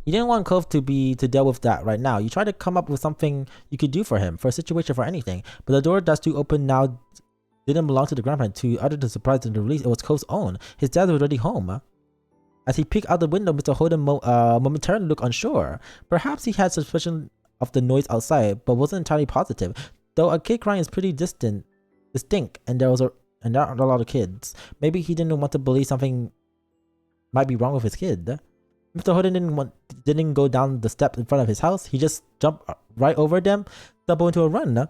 You didn't want Cove to deal with that right now. You tried to come up with something you could do for him, for a situation, for anything. But the door that's to open now didn't belong to the grandparent. To utter the surprise and the release, it was Cove's own. His dad was already home. As he peeked out the window, Mr. Holden momentarily looked unsure. Perhaps he had suspicion of the noise outside, but wasn't entirely positive. Though a kid crying is pretty distinct, and there aren't a lot of kids. Maybe he didn't want to believe something might be wrong with his kid. Mr. Holden didn't go down the steps in front of his house. He just jumped right over them, doubled into a run.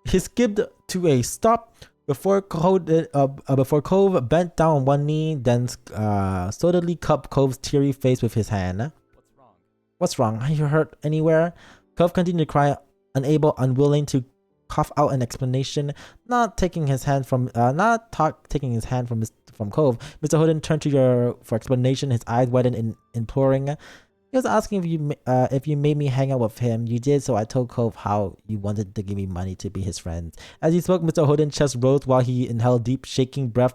He skipped to a stop before Cove bent down on one knee, then stolidly cupped Cove's teary face with his hand. What's wrong? Are you hurt anywhere? Cove continued to cry, unwilling to cough out an explanation. Not taking his hand from Cove. Mr. Holden turned to for explanation, his eyes widened in imploring. He was asking if you made me hang out with him. You did, so I told Cove how you wanted to give me money to be his friend. As he spoke, Mr. Holden's chest rose while he inhaled deep, shaking breath,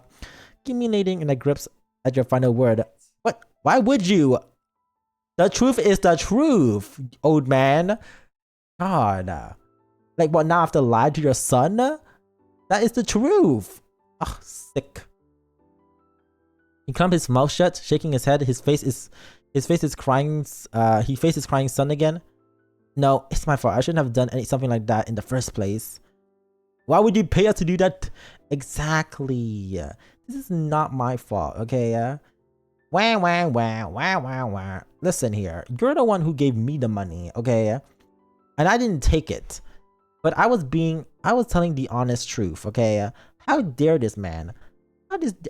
culminating in a grip at your final word. What? Why would you? The truth is the truth, old man. God. Like what, now I have to lie to your son? That is the truth. Ugh, sick. He clamped his mouth shut, shaking his head. His face is crying. He faces crying son again. No, it's my fault. I shouldn't have done something like that in the first place. Why would you pay us to do that? Exactly. This is not my fault, okay? Wah, wah, wah, wah, wah, wah. Listen here. You're the one who gave me the money, okay? And I didn't take it. But I was telling the honest truth, okay? How dare this man?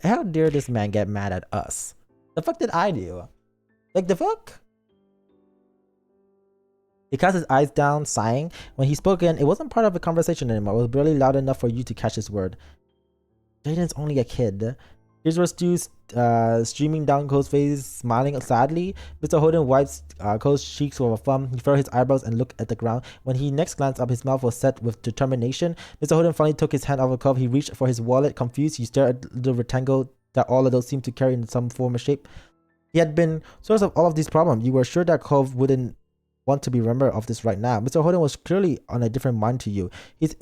How dare this man get mad at us? The fuck did I do? Like, the fuck? He cast his eyes down, sighing. When he spoke again, it wasn't part of the conversation anymore. It was barely loud enough for you to catch his word. Jaden's only a kid. Tears were streaming down Cole's face, smiling sadly. Mr. Holden wiped Cole's cheeks with a thumb. He furrowed his eyebrows and looked at the ground. When he next glanced up, his mouth was set with determination. Mr. Holden finally took his hand off the cuff. He reached for his wallet. Confused, he stared at the rectangle that all adults seemed to carry in some form or shape. He had been source of all of these problems. You were sure that Cove wouldn't want to be remembered of this right now. Mr. Holden was clearly on a different mind to you. His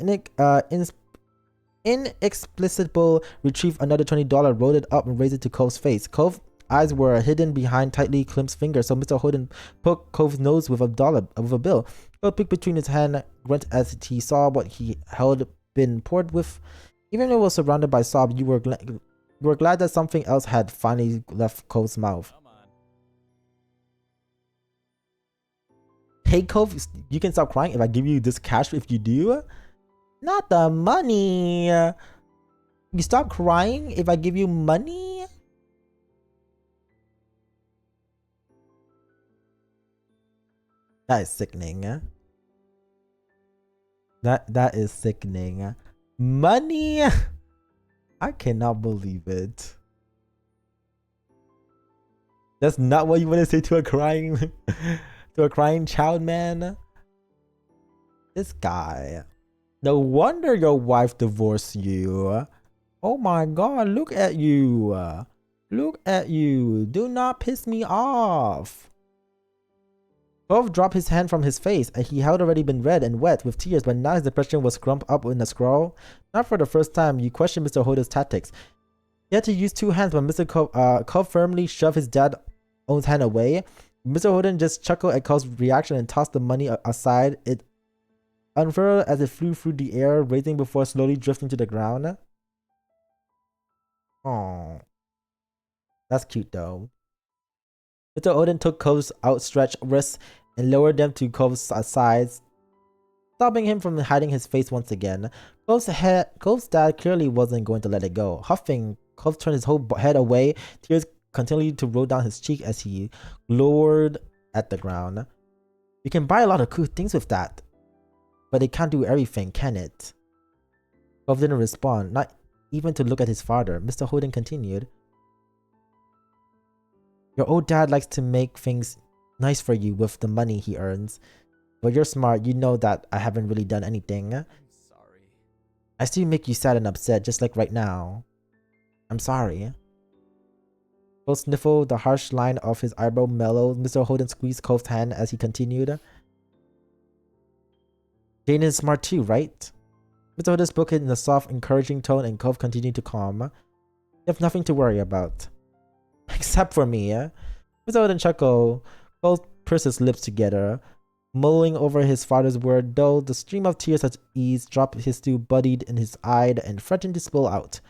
inexplicable retrieved another $20, rolled it up and raised it to Cove's face. Cove's eyes were hidden behind tightly clenched fingers, so Mr. Holden poked Cove's nose with a bill. Cove peeked between his hand, grunted as he saw what he held been poured with. Even though it was surrounded by sobs, you were glad that something else had finally left Cove's mouth. Hey Cove, you can stop crying if I give you this cash if you do. Not the money. You stop crying if I give you money? That is sickening. That is sickening. Money? I cannot believe it. That's not what you want to say to a crying child, man. This guy. No wonder your wife divorced you. Oh my god, look at you. Look at you. Do not piss me off. Cove dropped his hand from his face, and he had already been red and wet with tears, but now his depression was scrumped up in a scroll. Not for the first time, you question Mr. Holden's tactics. He had to use two hands, but Mr. Cove firmly shoved his dad's own hand away. Mr. Holden just chuckled at Cove's reaction and tossed the money aside. It unfurled as it flew through the air, raising before slowly drifting to the ground. Oh, that's cute though. Mr. Odin took Cove's outstretched wrists and lowered them to Cove's sides, stopping him from hiding his face once again. Cove's dad clearly wasn't going to let it go. Huffing, Cove turned his whole head away. Tears continued to roll down his cheek as he glowered at the ground. You can buy a lot of cool things with that, but it can't do everything, can it? Cove didn't respond, not even to look at his father. Mr. Holden continued. Your old dad likes to make things nice for you with the money he earns. But you're smart, you know that I haven't really done anything. I'm sorry. I still make you sad and upset, just like right now. I'm sorry. Cove sniffled the harsh line of his eyebrow mellow. Mr. Holden squeezed Cove's hand as he continued. Jane is smart too, right? Mr. Holden spoke in a soft, encouraging tone, and Cove continued to calm. You have nothing to worry about. Except for me, Mr. Holden chuckled. Cove pursed his lips together, mulling over his father's word, though the stream of tears at ease dropped his stew buddied in his eye and threatened to spill out.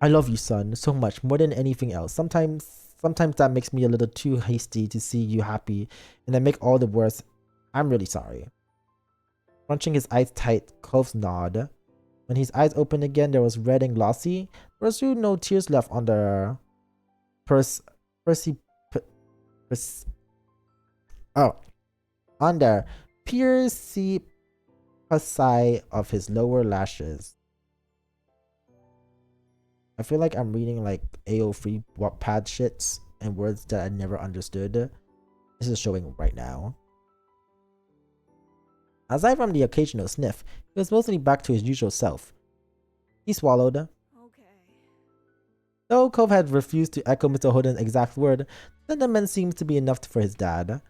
I love you, son, so much, more than anything else. Sometimes that makes me a little too hasty to see you happy, and I make all the worse. I'm really sorry. Crunching his eyes tight, Cove nodded. When his eyes opened again, there was red and glossy. There was still no tears left on the on the piercy side of his lower lashes. I feel like I'm reading like AO3 Wattpad shits and words that I never understood. This is showing right now. Aside from the occasional sniff, he was mostly back to his usual self. He swallowed. Okay. Though Cove had refused to echo Mr. Holden's exact word, the sentiment seemed to be enough for his dad.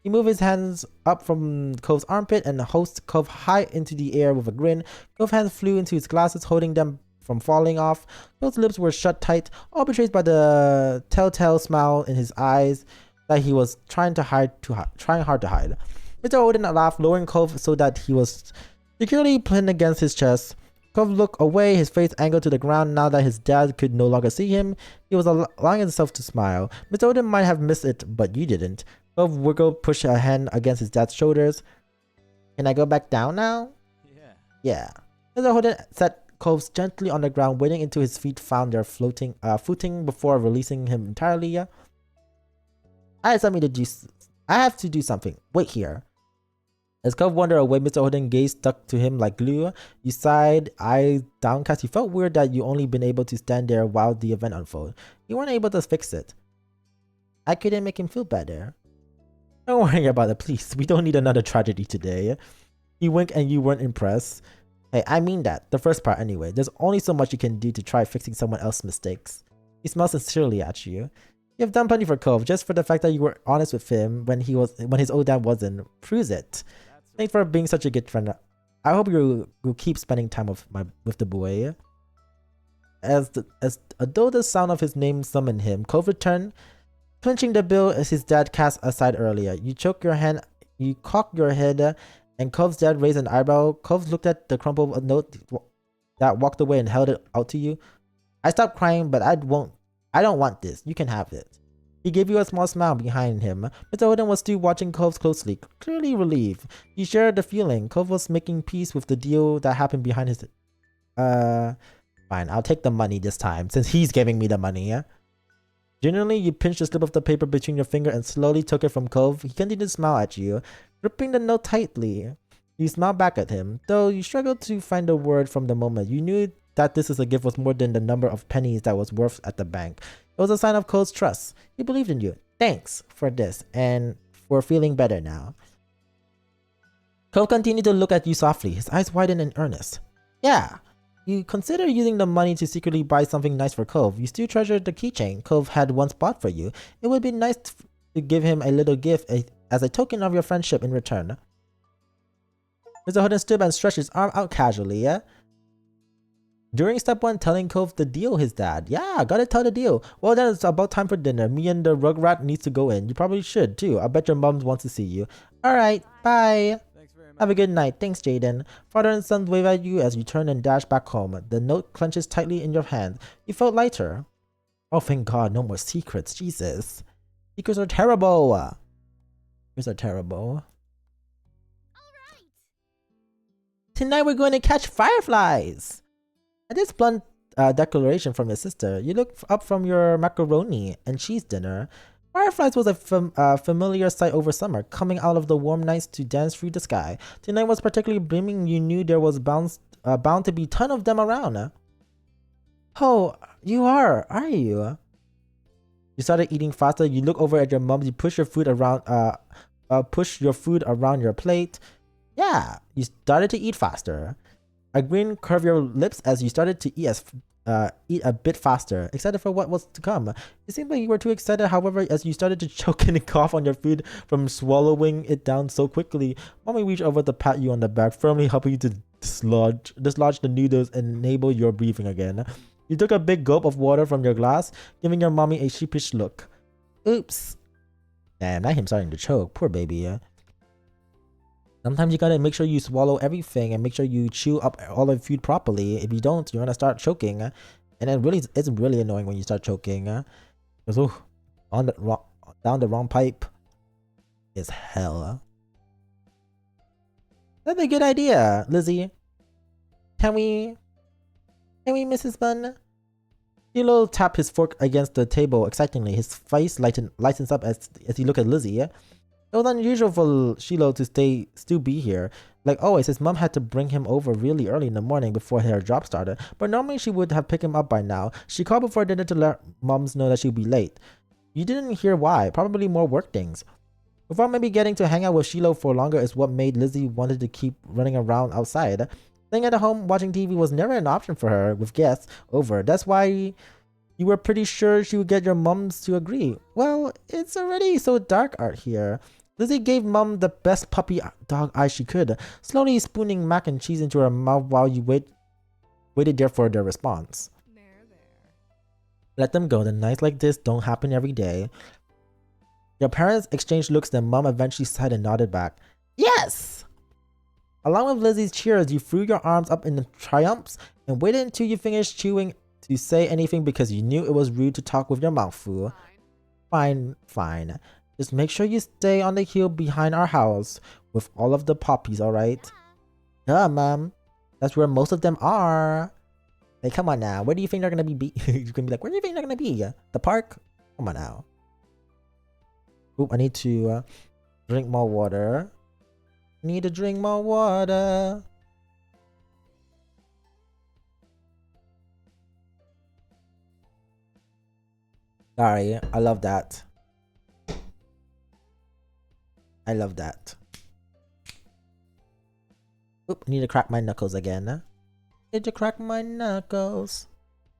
He moved his hands up from Cove's armpit and hoisted Cove high into the air with a grin. Cove's hands flew into his glasses, holding them from falling off. Cove's lips were shut tight, all betrayed by the telltale smile in his eyes that he was trying hard to hide. Mr. Holden laughed, lowering Cove so that he was securely pinned against his chest. Cove looked away, his face angled to the ground. Now that his dad could no longer see him, he was allowing himself to smile. Mr. Holden might have missed it, but you didn't. Cove wiggled, pushed a hand against his dad's shoulders. Can I go back down now? Yeah. Mr. Holden set Cove gently on the ground, waiting until his feet found their footing before releasing him entirely. I have to do something. Wait here. As Cove wandered away, Mr. Holden's gaze stuck to him like glue. You sighed, eyes downcast. You felt weird that you only been able to stand there while the event unfolded. You weren't able to fix it. I couldn't make him feel better. Don't worry about it, please. We don't need another tragedy today. He winked and you weren't impressed. Hey, I mean that. The first part anyway. There's only so much you can do to try fixing someone else's mistakes. He smiled sincerely at you. You have done plenty for Cove, just for the fact that you were honest with him when his old dad wasn't. Proves it. Thanks for being such a good friend. I hope you'll keep spending time with the boy. Though the sound of his name summoned him, Cove returned, clenching the bill as his dad cast aside earlier. You cocked your head, and Cove's dad raised an eyebrow. Cove looked at the crumpled note that walked away and held it out to you. I stopped crying, but I don't want this. You can have it. He gave you a small smile behind him. Mr. Holden was still watching Cove closely, clearly relieved. He shared the feeling. Cove was making peace with the deal that happened behind his... Fine, I'll take the money this time, since he's giving me the money. Generally, you pinched the slip of the paper between your finger and slowly took it from Cove. He continued to smile at you, gripping the note tightly. You smiled back at him, though you struggled to find a word from the moment. You knew that this is a gift was more than the number of pennies that was worth at the bank. It was a sign of Cove's trust. He believed in you. Thanks for this, and for feeling better now. Cove continued to look at you softly, his eyes widened in earnest. Yeah, you consider using the money to secretly buy something nice for Cove. You still treasure the keychain Cove had once bought for you. It would be nice to give him a little gift as a token of your friendship in return. Mr. Hooden stood and stretched his arm out casually, yeah? During step 1, telling Cove the deal, his dad. Yeah, gotta tell the deal. Well, then it's about time for dinner. Me and the rugrat needs to go in. You probably should, too. I bet your mom wants to see you. Alright, bye. Thanks very much. Have a good night. Thanks, Jaden. Father and son wave at you as you turn and dash back home. The note clenches tightly in your hand. You felt lighter. Oh, thank God, no more secrets. Jesus. Secrets are terrible. Secrets are terrible. Tonight we're going to catch fireflies. At this blunt declaration from your sister, you look up from your macaroni and cheese dinner. Fireflies was a familiar sight over summer, coming out of the warm nights to dance through the sky. Tonight was particularly brimming. You knew there was bound to be a ton of them around. Oh, you are you? You started eating faster. You look over at your mom. You push your food around your plate. Yeah, you started to eat faster. A grin curved your lips as you started to eat a bit faster, excited for what was to come. It seemed like you were too excited, however, as you started to choke and cough on your food from swallowing it down so quickly. Mommy reached over to pat you on the back, firmly helping you to dislodge the noodles and enable your breathing again. You took a big gulp of water from your glass, giving your mommy a sheepish look. Oops. Damn, that him starting to choke. Poor baby. Sometimes you gotta make sure you swallow everything and make sure you chew up all the food properly. If you don't, you're gonna start choking. And it's really annoying when you start choking. Because down the wrong pipe is hell. That's a good idea, Lizzie. Can we, Mrs. Bun? Shiloh tapped his fork against the table excitingly. His face lightens up as he looked at Lizzie. It was unusual for Shiloh to still be here. Like always, his mom had to bring him over really early in the morning before her job started, but normally she would have picked him up by now. She called before dinner to let moms know that she'd be late. You didn't hear why, probably more work things. Before maybe getting to hang out with Shiloh for longer is what made Lizzie wanted to keep running around outside. Staying at home watching TV was never an option for her with guests over. That's why you were pretty sure she would get your mums to agree. Well, it's already so dark out here. Lizzie gave Mom the best puppy dog eyes she could, slowly spooning mac and cheese into her mouth while you waited there for their response. There. Let them go. The nights like this don't happen every day. Your parents exchanged looks, then Mom eventually sighed and nodded back. Yes! Along with Lizzie's cheers, you threw your arms up in the triumphs and waited until you finished chewing to say anything because you knew it was rude to talk with your mouth full. Fine. Just make sure you stay on the hill behind our house with all of the poppies, alright? Yeah, Mom. That's where most of them are. Hey, come on now. Where do you think they're gonna be? You're gonna be like, where do you think they're gonna be? The park? Come on now. Oop, I need to drink more water. Need to drink more water. Sorry, I love that. I love that. Oop, I need to crack my knuckles again. Need to crack my knuckles.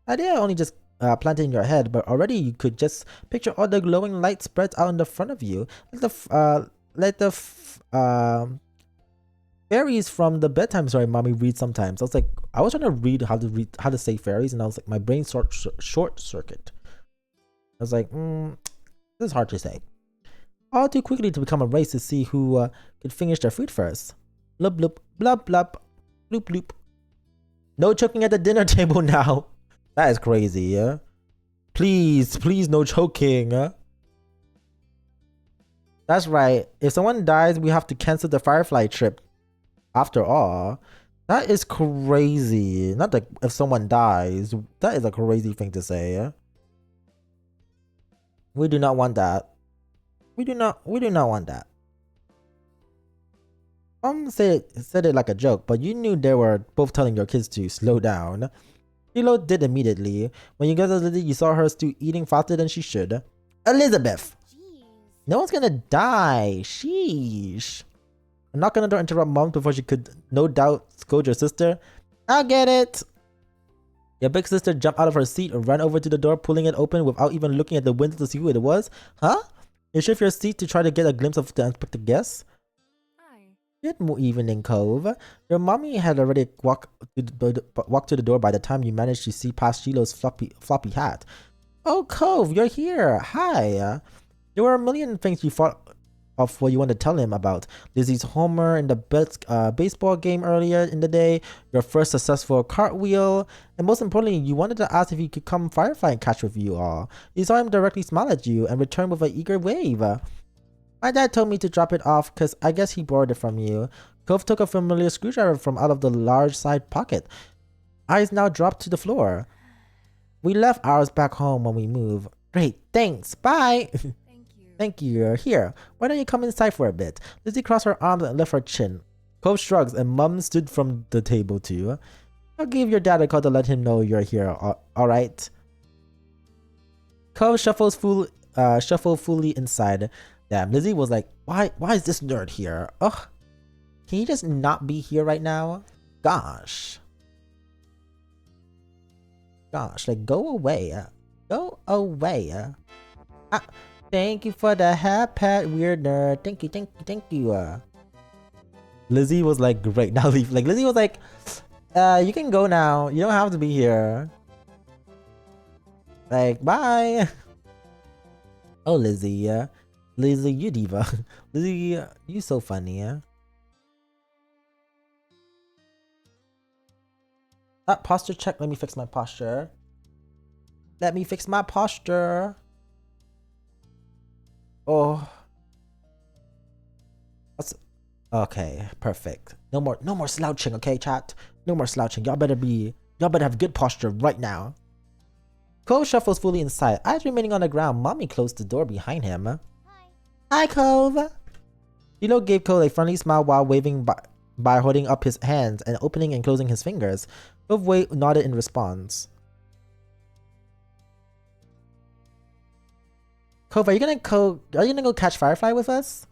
Idea only just planted in your head, but already you could just picture all the glowing light spreads out in the front of you. Let the fairies from the bedtime story mommy read sometimes. I was trying to read how to say fairies, and I was like, my brain short circuit. I was like, this is hard to say. All too quickly to become a race to see who could finish their food first. Blub blub blub blub bloop bloop. No choking at the dinner table now. That is crazy, yeah? Please no choking. That's right. If someone dies, we have to cancel the Firefly trip. After all, that is crazy. Not that if someone dies, that is a crazy thing to say, yeah? We do not want that. We do not want that. Said it like a joke, but you knew they were both telling your kids to slow down. Philo did immediately. When you got to Lizzie, you saw her still eating faster than she should. Elizabeth! Jeez. No one's gonna die. Sheesh. I'm not gonna interrupt Mom before she could no doubt scold your sister. I'll get it. Your big sister jumped out of her seat and ran over to the door, pulling it open without even looking at the window to see who it was. Huh? You shift your seat to try to get a glimpse of the unexpected guest. Hi. Good evening, Cove. Your mommy had already walked to the door by the time you managed to see past Shiloh's floppy hat. Oh, Cove, you're here. Hi. There were a million things you thought of what you want to tell him about. Lizzie's homer in the baseball game earlier in the day, your first successful cartwheel, and most importantly, you wanted to ask if he could come firefight and catch with you all. You saw him directly smile at you and return with an eager wave. My dad told me to drop it off because I guess he borrowed it from you. Cove took a familiar screwdriver from out of the large side pocket. Eyes now dropped to the floor. We left ours back home when we moved. Great, thanks, bye! Thank you. Thank you. Here, why don't you come inside for a bit? Lizzie crossed her arms and lifted her chin. Cove shrugs and Mum stood from the table too. I'll give your dad a call to let him know you're here, alright? Cove shuffled fully inside. Damn, Lizzie was like, why is this nerd here? Ugh. Can you just not be here right now? Gosh, like go away. Go away. Thank you for the hat pat, weird nerd. Thank you. Lizzie was like, great, now leave. Like, Lizzie was like, you can go now. You don't have to be here. Like, bye. Oh, Lizzie. Lizzie, you diva. Lizzie, you so funny. Posture check. Let me fix my posture. Oh. Okay, perfect. No more slouching, okay, chat? No more slouching. Y'all better have good posture right now. Cove shuffles fully inside. Eyes remaining on the ground, Mommy closed the door behind him. Hi, Cove. Shiloh gave Cove a friendly smile while waving by holding up his hands and opening and closing his fingers. Cove nodded in response. Cove, are you gonna go catch Firefly with us?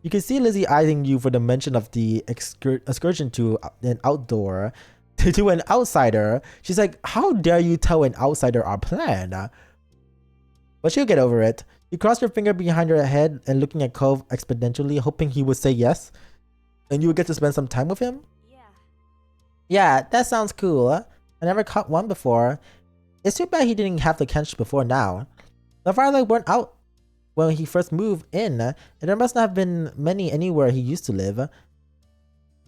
You can see Lizzie eyeing you for the mention of the excursion to an outdoor to an outsider. She's like, how dare you tell an outsider our plan? But she'll get over it. You cross your finger behind her head and looking at Cove exponentially, hoping he would say yes, and you would get to spend some time with him. Yeah, that sounds cool. I never caught one before. It's too bad he didn't have the catch before now. The Firelight weren't out when he first moved in, and there must not have been many anywhere he used to live.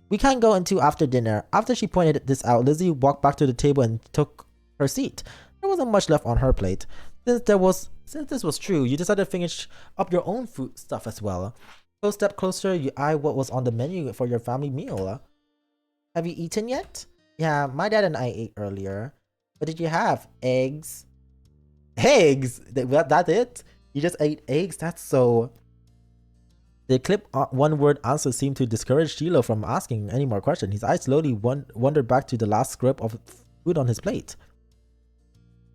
We can't go until after dinner. After she pointed this out, Lizzie walked back to the table and took her seat. There wasn't much left on her plate. Since this was true, you decided to finish up your own food stuff as well. Go step closer, you eye what was on the menu for your family meal. Have you eaten yet? Yeah, my dad and I ate earlier. What did you have? Eggs? Eggs? That's it? You just ate eggs? That's so... The clip one-word answer seemed to discourage Shiloh from asking any more questions. His eyes slowly wandered back to the last scrap of food on his plate.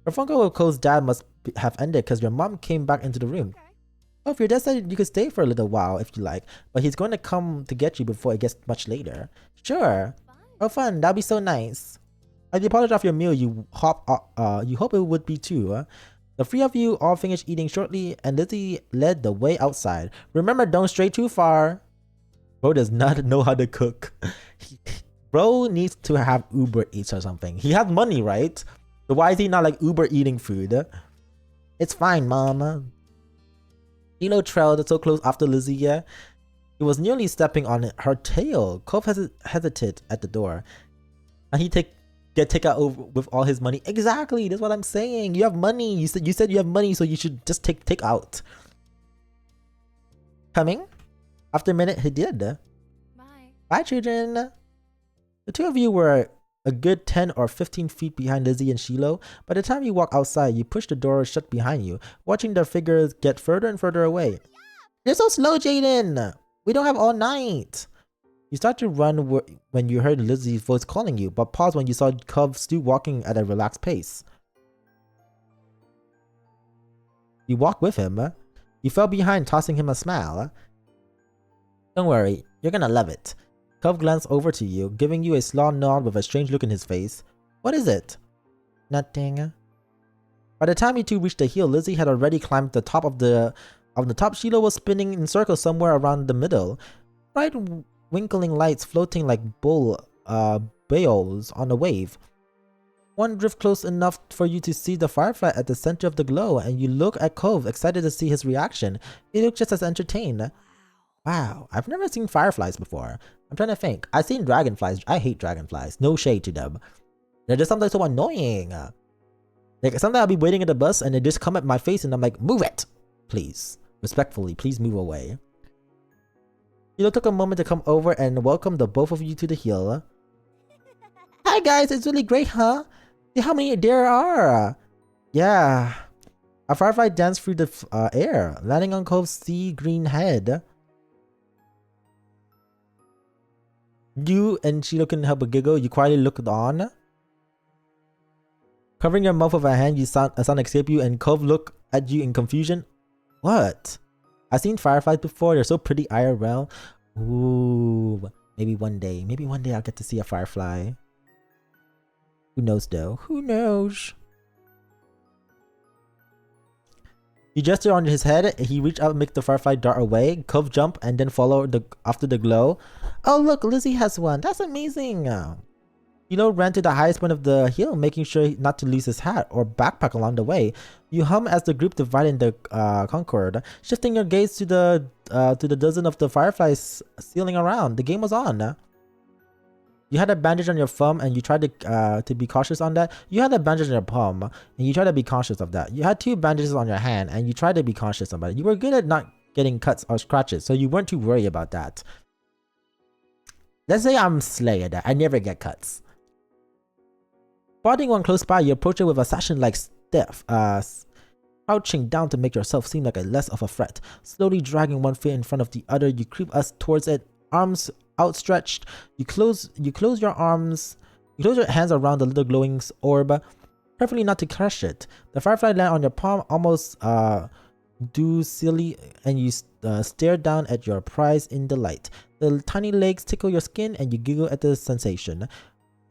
Your phone call with Cole's dad must have ended because your mom came back into the room. Okay. Oh, if your dad said you could stay for a little while if you like, but he's going to come to get you before it gets much later. Sure. Fine. Oh, fun. That'd be so nice. As you polish off your meal, you hope it would be too. The three of you all finished eating shortly, and Lizzie led the way outside. Remember, don't stray too far. Bro does not know how to cook. Bro needs to have Uber Eats or something. He has money, right? So why is he not like Uber eating food? It's fine, mom. Hilo trailed so close after Lizzie. He was nearly stepping on her tail. Cove hesitated at the door. And he get take out over with all his money. Exactly, that's what I'm saying. You have money. You said you have money, so you should just take out. Coming? After a minute, he did. Bye. Bye, children. The two of you were a good 10 or 15 feet behind Lizzie and Shiloh. By the time you walk outside, you push the door shut behind you, watching their figures get further and further away. You're so slow, Jaden. We don't have all night. You start to run when you heard Lizzie's voice calling you, but paused when you saw Cove still walking at a relaxed pace. You walked with him. You fell behind, tossing him a smile. Don't worry, you're gonna love it. Cove glanced over to you, giving you a slow nod with a strange look in his face. What is it? Nothing. By the time you two reached the hill, Lizzie had already climbed the top of the On the top, Shiloh was spinning in circles somewhere around the middle. Bright winkling lights floating like bales on a wave. One drift close enough for you to see the firefly at the center of the glow, and you look at Cove, excited to see his reaction. He looked just as entertained. Wow, I've never seen fireflies before. I'm trying to think. I've seen dragonflies. I hate dragonflies. No shade to them. They're just sometimes so annoying. Like, sometimes I'll be waiting at the bus and they just come at my face and I'm like, move it! Please. Respectfully, please move away. Hilo took a moment to come over and welcome the both of you to the hill. Hi guys, it's really great, huh? See how many there are. Yeah. A firefly danced through the air, landing on Cove's sea green head. You and Shilo couldn't help but giggle. You quietly looked on. Covering your mouth with a hand, a sound escaped you, and Cove looked at you in confusion. What? I've seen fireflies before. They're so pretty IRL. Ooh, maybe one day. Maybe one day I'll get to see a firefly. Who knows though? Who knows? You gestured on his head. He reached out and made the firefly dart away. Cove jumped and then followed after the glow. Oh look, Lizzie has one. That's amazing. Hilo ran to the highest point of the hill, making sure not to lose his hat or backpack along the way. You hum as the group divided in the concord, shifting your gaze to the dozen of the fireflies sailing around. The game was on. You had a bandage on your thumb and you tried to be cautious on that. You had a bandage on your palm and you tried to be cautious of that. You had 2 bandages on your hand and you tried to be cautious about it. You were good at not getting cuts or scratches, so you weren't too worried about that. Let's say I'm slay at that. I never get cuts. Spotting one close by, you approach it with assassin-like step, crouching down to make yourself seem like less of a threat. Slowly dragging one foot in front of the other, you creep us towards it, arms outstretched. You close your arms. You close your hands around the little glowing orb, carefully not to crush it. The firefly lands on your palm, almost do silly, and you stare down at your prize in delight. The tiny legs tickle your skin, and you giggle at the sensation.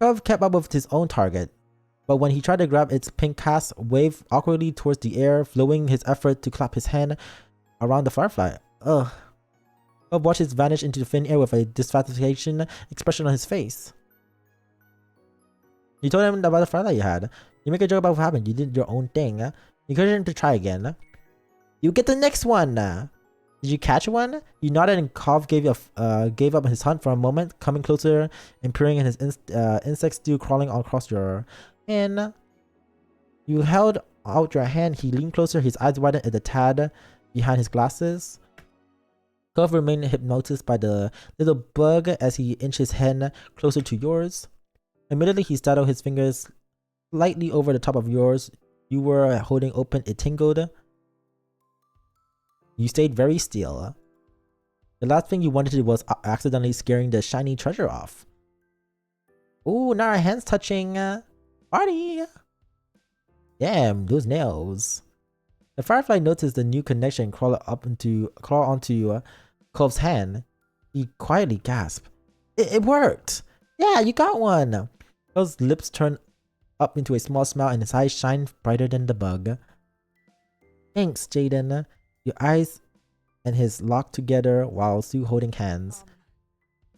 Cove kept up with his own target, but when he tried to grab its pink cast, waved awkwardly towards the air, flowing his effort to clap his hand around the firefly. Ugh. Cove watched it vanish into the thin air with a dissatisfaction expression on his face. You told him about the firefly you had. You make a joke about what happened. You did your own thing. You encouraged him to try again. You get the next one. Did you catch one? You nodded and Cove gave up his hunt for a moment, coming closer and peering in his insect stew crawling across your hand. You held out your hand. He leaned closer, his eyes widened at the tad behind his glasses. Cove remained hypnotized by the little bug as he inched his hand closer to yours. Immediately, he startled his fingers slightly over the top of yours. You were holding open. It tingled. You stayed very still. The last thing you wanted to do was accidentally scaring the shiny treasure off. Ooh, now our hands touching. Party! Damn, those nails. The firefly noticed the new connection crawl onto Cove's hand. He quietly gasped. It worked! Yeah, you got one! Cove's lips turned up into a small smile and his eyes shined brighter than the bug. Thanks, Jaden. Your eyes and his locked together while still holding hands.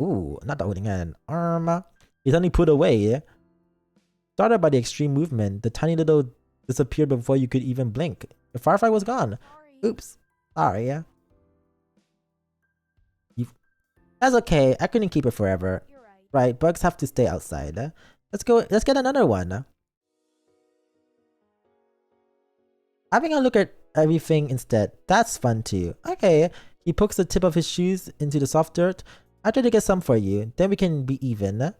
Ooh, not the holding hand. Arm. He suddenly put away. Startled by the extreme movement, the tiny little disappeared before you could even blink. The firefly was gone. Sorry. Oops. Sorry. That's okay. I couldn't keep it forever. You're right. Right, bugs have to stay outside. Let's go. Let's get another one. Having a look at everything instead. That's fun too. Okay. He pokes the tip of his shoes into the soft dirt. I try to get some for you. Then we can be even.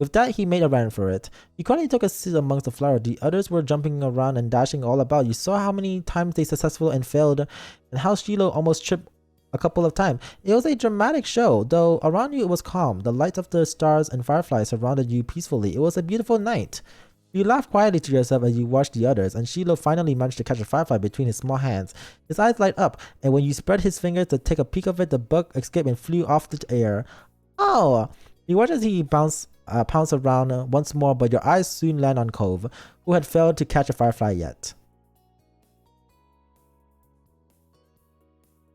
With that, he made a run for it. You quietly took a seat amongst the flowers. The others were jumping around and dashing all about. You saw how many times they successful and failed, and how Shiloh almost tripped a couple of times. It was a dramatic show, though around you it was calm. The lights of the stars and fireflies surrounded you peacefully. It was a beautiful night. You laughed quietly to yourself as you watched the others, and Shiloh finally managed to catch a firefly between his small hands. His eyes light up, and when you spread his fingers to take a peek of it, the bug escaped and flew off the air. Oh! You watch as he pounce around once more, but your eyes soon land on Cove, who had failed to catch a firefly yet.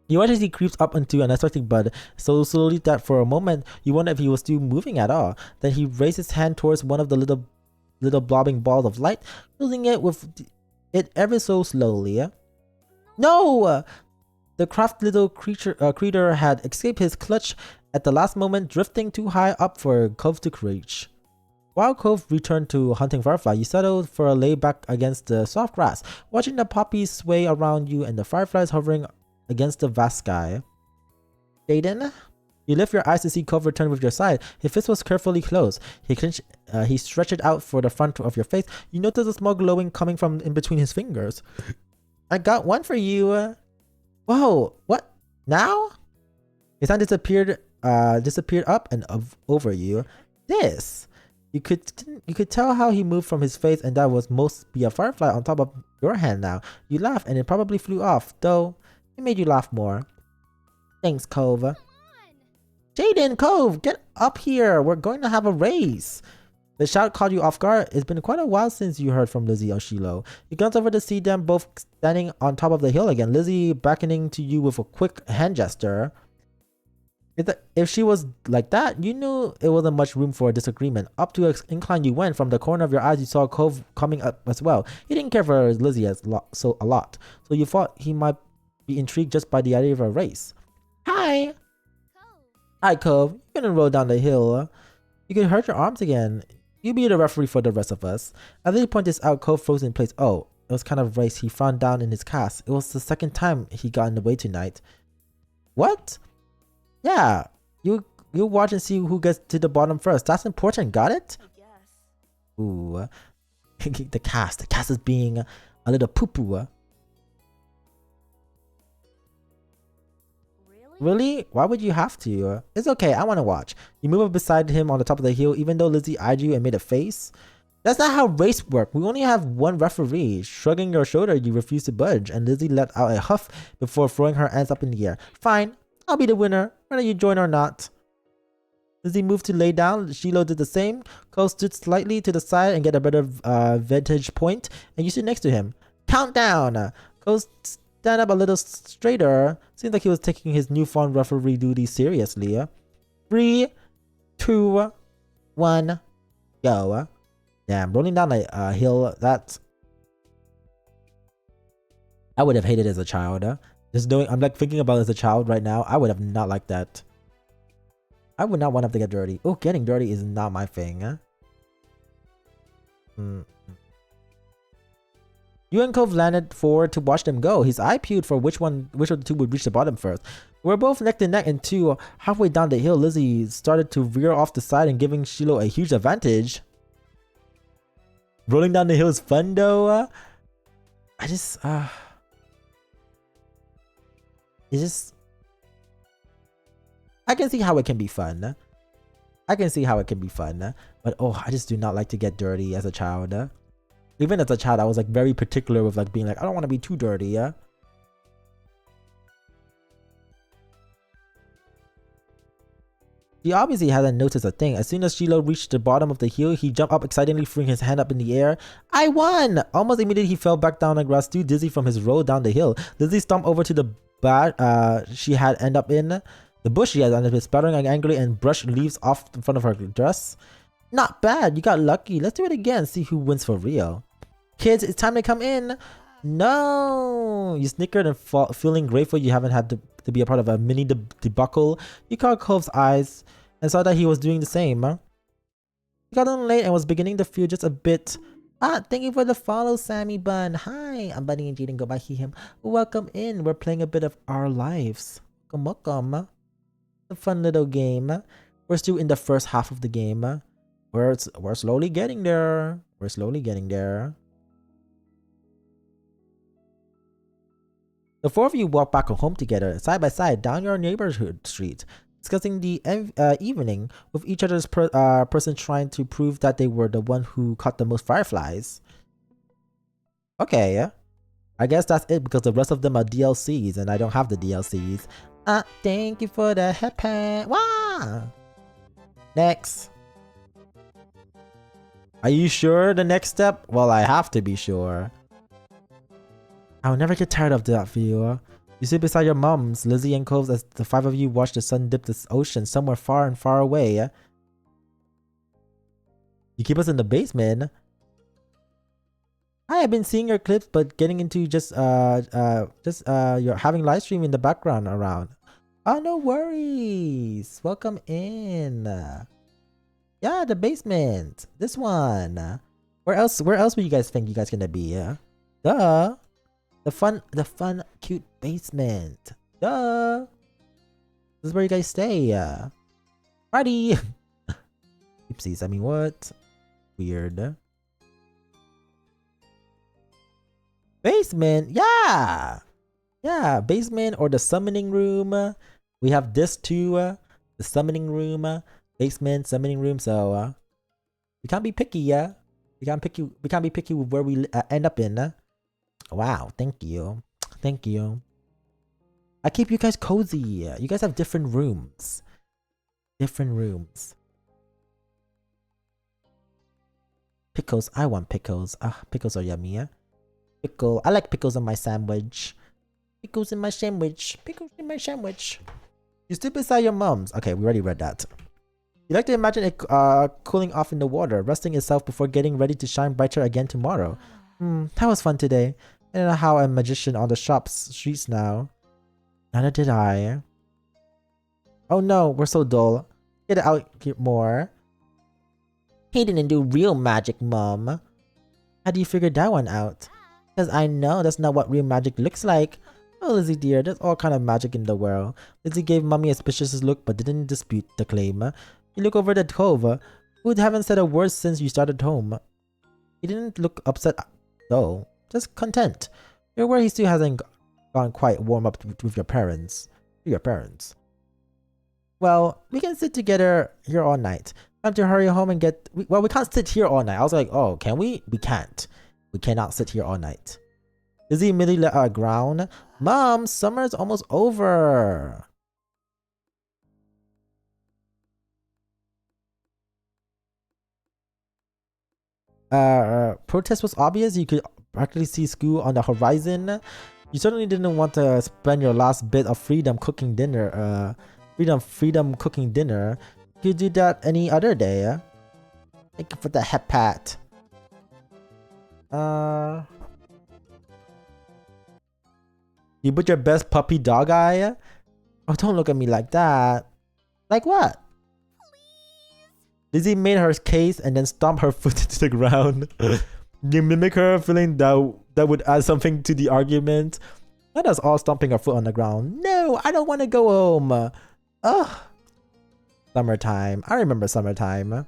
You watch as he creeps up into an unsuspecting bud, so slowly that for a moment you wonder if he was still moving at all. Then he raised his hand towards one of the little blobbing balls of light, filling it with it ever so slowly. No! The craft little creature had escaped his clutch at the last moment, drifting too high up for Cove to reach. While Cove returned to hunting firefly, you settled for a lay back against the soft grass, watching the poppies sway around you and the fireflies hovering against the vast sky. Jaden? You lift your eyes to see Cove return with your side. His fist was carefully closed. He stretched it out for the front of your face. You notice a small glowing coming from in between his fingers. I got one for you. Whoa, what? Now? His hand disappeared up and over you. This. You could tell how he moved from his face, and that was most be a firefly on top of your hand now. You laughed and it probably flew off, though it made you laugh more. Thanks, Cove. Jaden, Cove, get up here. We're going to have a race. The shout caught you off guard. It's been quite a while since you heard from Lizzie or Shiloh. You glanced over to see them both standing on top of the hill again, Lizzie beckoning to you with a quick hand gesture. If she was like that, you knew it wasn't much room for a disagreement. Up to an incline you went. From the corner of your eyes, you saw Cove coming up as well. He didn't care for Lizzie a lot, so you thought he might be intrigued just by the idea of a race. Hi! Hi, Cove. You're gonna roll down the hill. You could hurt your arms again. You be the referee for the rest of us. As he pointed this out, Cove froze in place. Oh, it was kind of a race. He frowned down in his cast. It was the second time he got in the way tonight. What? Yeah, you watch and see who gets to the bottom first. That's important, got it? Yes. Ooh. The cast is being a little poo-poo. Really? Why would you have to? It's okay, I want to watch. You move up beside him on the top of the hill, even though Lizzie eyed you and made a face. That's not how race work. We only have one referee. Shrugging your shoulder, you refuse to budge, and Lizzie let out a huff before throwing her hands up in the air. Fine, I'll be the winner, whether you join or not. Lizzie moved to lay down. Shiloh did the same. Cole stood slightly to the side and get a better vantage point, and you sit next to him. Countdown! Cole stand up a little straighter. Seems like he was taking his newfound referee duty seriously. 3, 2, 1, go. Damn, rolling down a hill, that I would have hated as a child. Just knowing, I'm like thinking about it as a child right now, I would have not liked that. I would not want to have to get dirty. Oh, getting dirty is not my thing. You and Cove landed forward to watch them go. His eye peeled for which of the two would reach the bottom first. We're both neck to neck, and halfway down the hill, Lizzie started to veer off the side and giving Shiloh a huge advantage. Rolling down the hill is fun though. It's just, I can see how it can be fun. But oh, I just do not like to get dirty as a child. Even as a child, I was like very particular with like being like, I don't want to be too dirty. He obviously hadn't noticed a thing. As soon as Shiloh reached the bottom of the hill, he jumped up excitedly, throwing his hand up in the air. I won! Almost immediately, he fell back down on the grass, too dizzy from his roll down the hill. Lizzie stomped over to the she had ended up in. The bush she had ended up sputtering angrily and brushed leaves off in front of her dress. Not bad, you got lucky. Let's do it again, see who wins for real. Kids, it's time to come in. No! You snickered and feeling grateful you haven't had to be a part of a mini debacle. You caught Cove's eyes and saw that he was doing the same. He got on late and was beginning to feel just a bit. Thank you for the follow, Sammy Bun. Hi, I'm Bunny and Jaden. Go by him. Welcome in. We're playing a bit of Our Lives. Welcome. A fun little game. We're still in the first half of the game. We're slowly getting there. The four of you walk back home together, side by side, down your neighborhood street, discussing the evening with each other's person trying to prove that they were the one who caught the most fireflies. Okay, I guess that's it because the rest of them are DLCs and I don't have the DLCs. Thank you for the headband. Wow. Next. Are you sure the next step? Well, I have to be sure. I'll never get tired of that view. You sit beside your moms, Lizzie and Coves, as the five of you watch the sun dip the ocean somewhere far and far away. You keep us in the basement. I have been seeing your clips, but getting into just you're having live stream in the background around. Oh, no worries. Welcome in. Yeah, the basement. This one. Where else would you guys think you guys gonna be? Duh. The fun, cute basement. Duh. This is where you guys stay. Party. Oopsies. I mean, what? Weird. Basement. Yeah. Yeah. Basement or the summoning room. We have this too. The summoning room. Basement, summoning room. So, we can't be picky. Yeah. We can't be picky with where we end up in. Wow. Thank you. Thank you. I keep you guys cozy. You guys have different rooms. Different rooms. Pickles. I want pickles. Pickles are yummy. Pickle. I like pickles on my sandwich. Pickles in my sandwich. Pickles in my sandwich. You stood beside your mom's. Okay, we already read that. You like to imagine it cooling off in the water, resting itself before getting ready to shine brighter again tomorrow. That was fun today. I don't know how I'm a magician on the shop's streets now. Neither did I. Oh no, we're so dull. Get it out here more. He didn't do real magic, Mom. How do you figure that one out? Because I know that's not what real magic looks like. Oh, Lizzie dear, there's all kind of magic in the world. Lizzie gave Mommy a suspicious look but didn't dispute the claim. You look over the cove. Who haven't said a word since you started home? He didn't look upset though, just content. You're where he still hasn't gone quite warm up with your parents. Well, we can sit together here all night. Time to hurry home and get... Well, we can't sit here all night. I was like, oh, can we? We can't. We cannot sit here all night. Lizzie immediately let our ground. Mom, summer's almost over. Protest was obvious. You could practically see school on the horizon. You certainly didn't want to spend your last bit of freedom cooking dinner. Freedom cooking dinner. You could do that any other day. Thank you for the head pat. You put your best puppy dog eye? Oh, don't look at me like that. Like what? Lizzie made her case and then stomped her foot into the ground. You mimic her, feeling that would add something to the argument. Let us all stomping our foot on the ground. No, I don't want to go home. Ugh. Summertime. I remember summertime.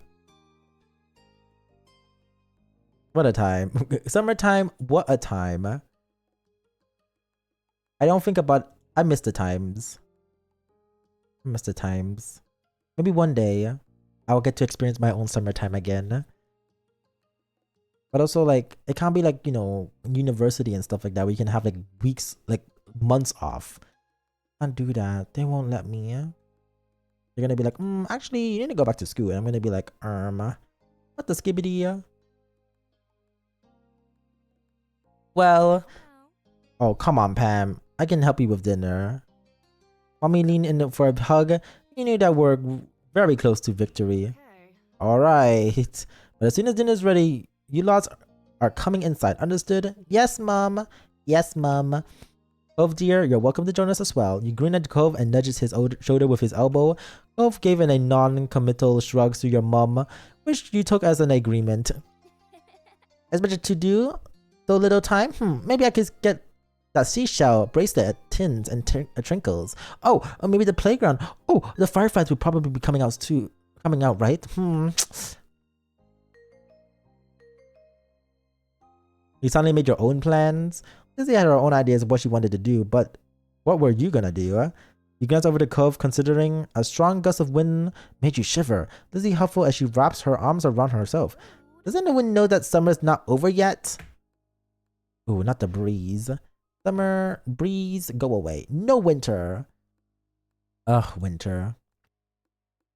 What a time. Summertime, what a time. I don't think about... I miss the times. Maybe one day I'll get to experience my own summertime again. But also, like, it can't be like, you know, university and stuff like that where you can have like weeks, like months off. Can't do that. They won't let me. They're gonna be like, actually, you need to go back to school. And I'm gonna be like, what the skibbity? Well, oh, come on, Pam. I can help you with dinner. Mommy leaned in for a hug. You knew that we're very close to victory. Okay. Alright. But as soon as dinner's ready, you lots are coming inside. Understood? Yes, Mom. Yes, Mom. Cove dear, you're welcome to join us as well. You grin at Cove and nudges his shoulder with his elbow. Cove gave in a non-committal shrug to your mom, which you took as an agreement. As much to do, so little time? Maybe I could get that seashell bracelet, tins, and trinkles. Oh, or maybe the playground. Oh, the fireflies will probably be coming out too. Coming out, right? You suddenly made your own plans. Lizzie had her own ideas of what she wanted to do, but what were you gonna do? You glance over the cove, considering a strong gust of wind made you shiver. Lizzie huffled as she wraps her arms around herself. Doesn't the wind know that summer's not over yet? Ooh, not the breeze. Summer, breeze, go away. No winter. Ugh, winter.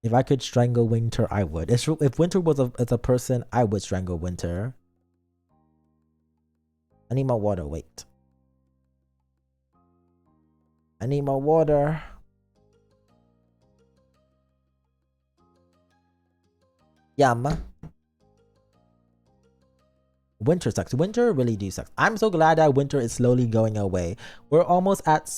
If I could strangle winter, I would. If winter was a person, I would strangle winter. I need more water, wait. I need more water. Yum. Winter sucks. Winter really do sucks. I'm so glad that winter is slowly going away. We're almost at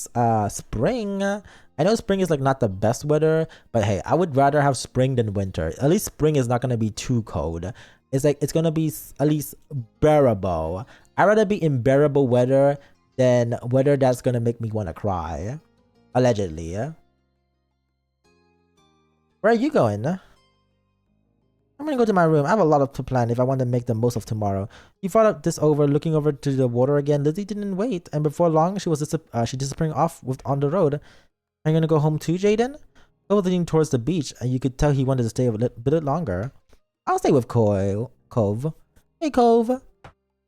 spring. I know spring is like not the best weather, but hey, I would rather have spring than winter. At least spring is not gonna be too cold. It's like it's gonna be at least bearable. I'd rather be in bearable weather than weather that's gonna make me want to cry. Allegedly. Where are you going? I'm gonna go to my room. I have a lot to plan if I want to make the most of tomorrow. You thought of this over, looking over to the water again. Lizzie didn't wait, and before long, she was disappearing off on the road. Are you gonna go home too, Jaden? Cole was leaning towards the beach, and you could tell he wanted to stay a bit longer. I'll stay with Cove. Hey, Cove.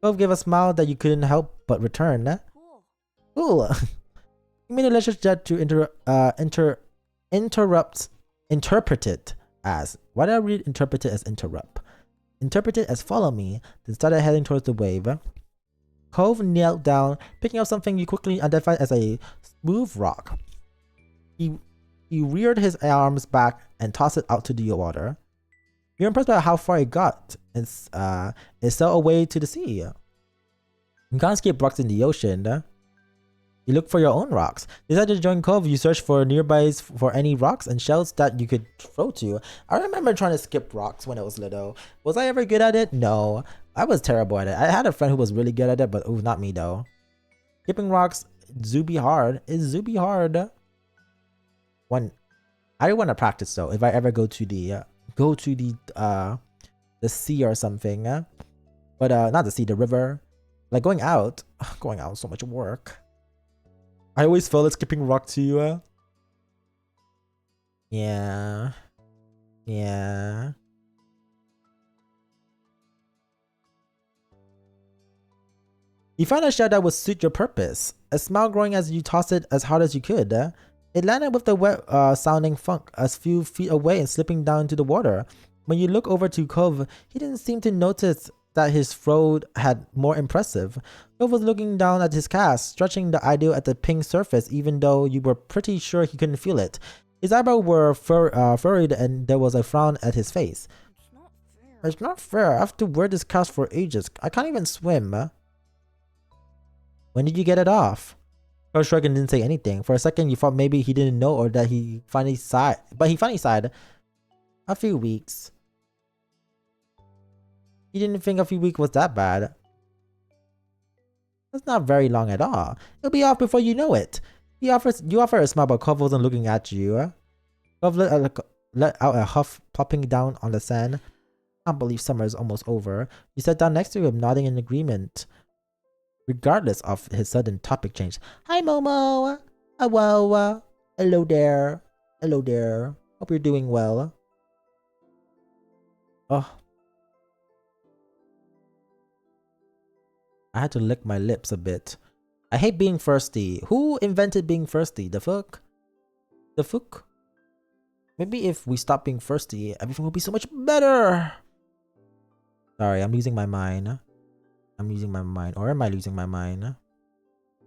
Cove gave a smile that you couldn't help but return. Cool. Cool. You made a leisure jet to interpret it as. Why did I read interpret it as interrupt? Interpret it as follow me, then started heading towards the wave. Cove knelt down, picking up something you quickly identified as a smooth rock. He reared his arms back and tossed it out to the water. You're impressed by how far it got, and it sailed away to the sea. You can't skip rocks in the ocean. You look for your own rocks. Decided to join Cove, you search for nearbys for any rocks and shells that you could throw to. I remember trying to skip rocks when I was little. Was I ever good at it? No. I was terrible at it. I had a friend who was really good at it, but ooh, not me though. Skipping rocks, Zuby hard. Is Zuby hard? I do want to practice though. If I ever go to the sea or something. But not the sea, the river. Like going out. Going out is so much work. I always felt like skipping rock to you. Yeah. Yeah. You found a shell that would suit your purpose. A smile growing as you tossed it as hard as you could. It landed with the wet sounding funk a few feet away and slipping down into the water. When you look over to Cove, he didn't seem to notice that his throw had more impressive. Cove was looking down at his cast, stretching the ideal at the pink surface even though you were pretty sure he couldn't feel it. His eyebrows were furrowed and there was a frown at his face. It's not fair. It's not fair. I have to wear this cast for ages. I can't even swim. When did you get it off? Cove shrugged and didn't say anything. For a second you thought maybe he didn't know or that he finally sighed. But he finally sighed. A few weeks. He didn't think a few weeks was that bad. That's not very long at all. It'll be off before you know it. You offer a smile, but Cove wasn't looking at you. Cove let out a huff, plopping down on the sand. I can't believe summer is almost over. You sat down next to him, nodding in agreement, regardless of his sudden topic change. Hi, Momo. Hello. Hello there. Hello there. Hope you're doing well. Oh. I had to lick my lips a bit. I hate being thirsty. Who invented being thirsty? The fuck? The fuck? Maybe if we stop being thirsty, everything will be so much better. Sorry, I'm losing my mind. I'm losing my mind. Or am I losing my mind? I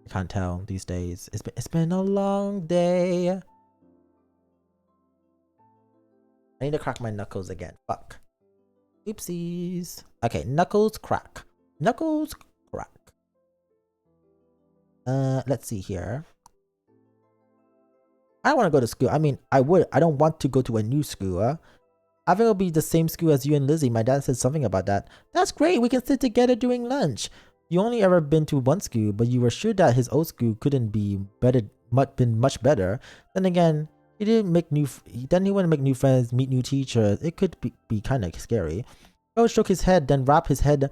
can't tell these days. It's been a long day. I need to crack my knuckles again. Fuck. Oopsies. Okay, knuckles crack. Knuckles crack. Let's see here. I don't want to go to school. I mean, I would. I don't want to go to a new school. I think it'll be the same school as you and Lizzie. My dad said something about that. That's great. We can sit together during lunch. You only ever been to one school, but you were sure that his old school couldn't be been much better. Then again, he didn't make Then he wouldn't make new friends, meet new teachers. It could be kind of scary. Joe shook his head, then wrapped his head,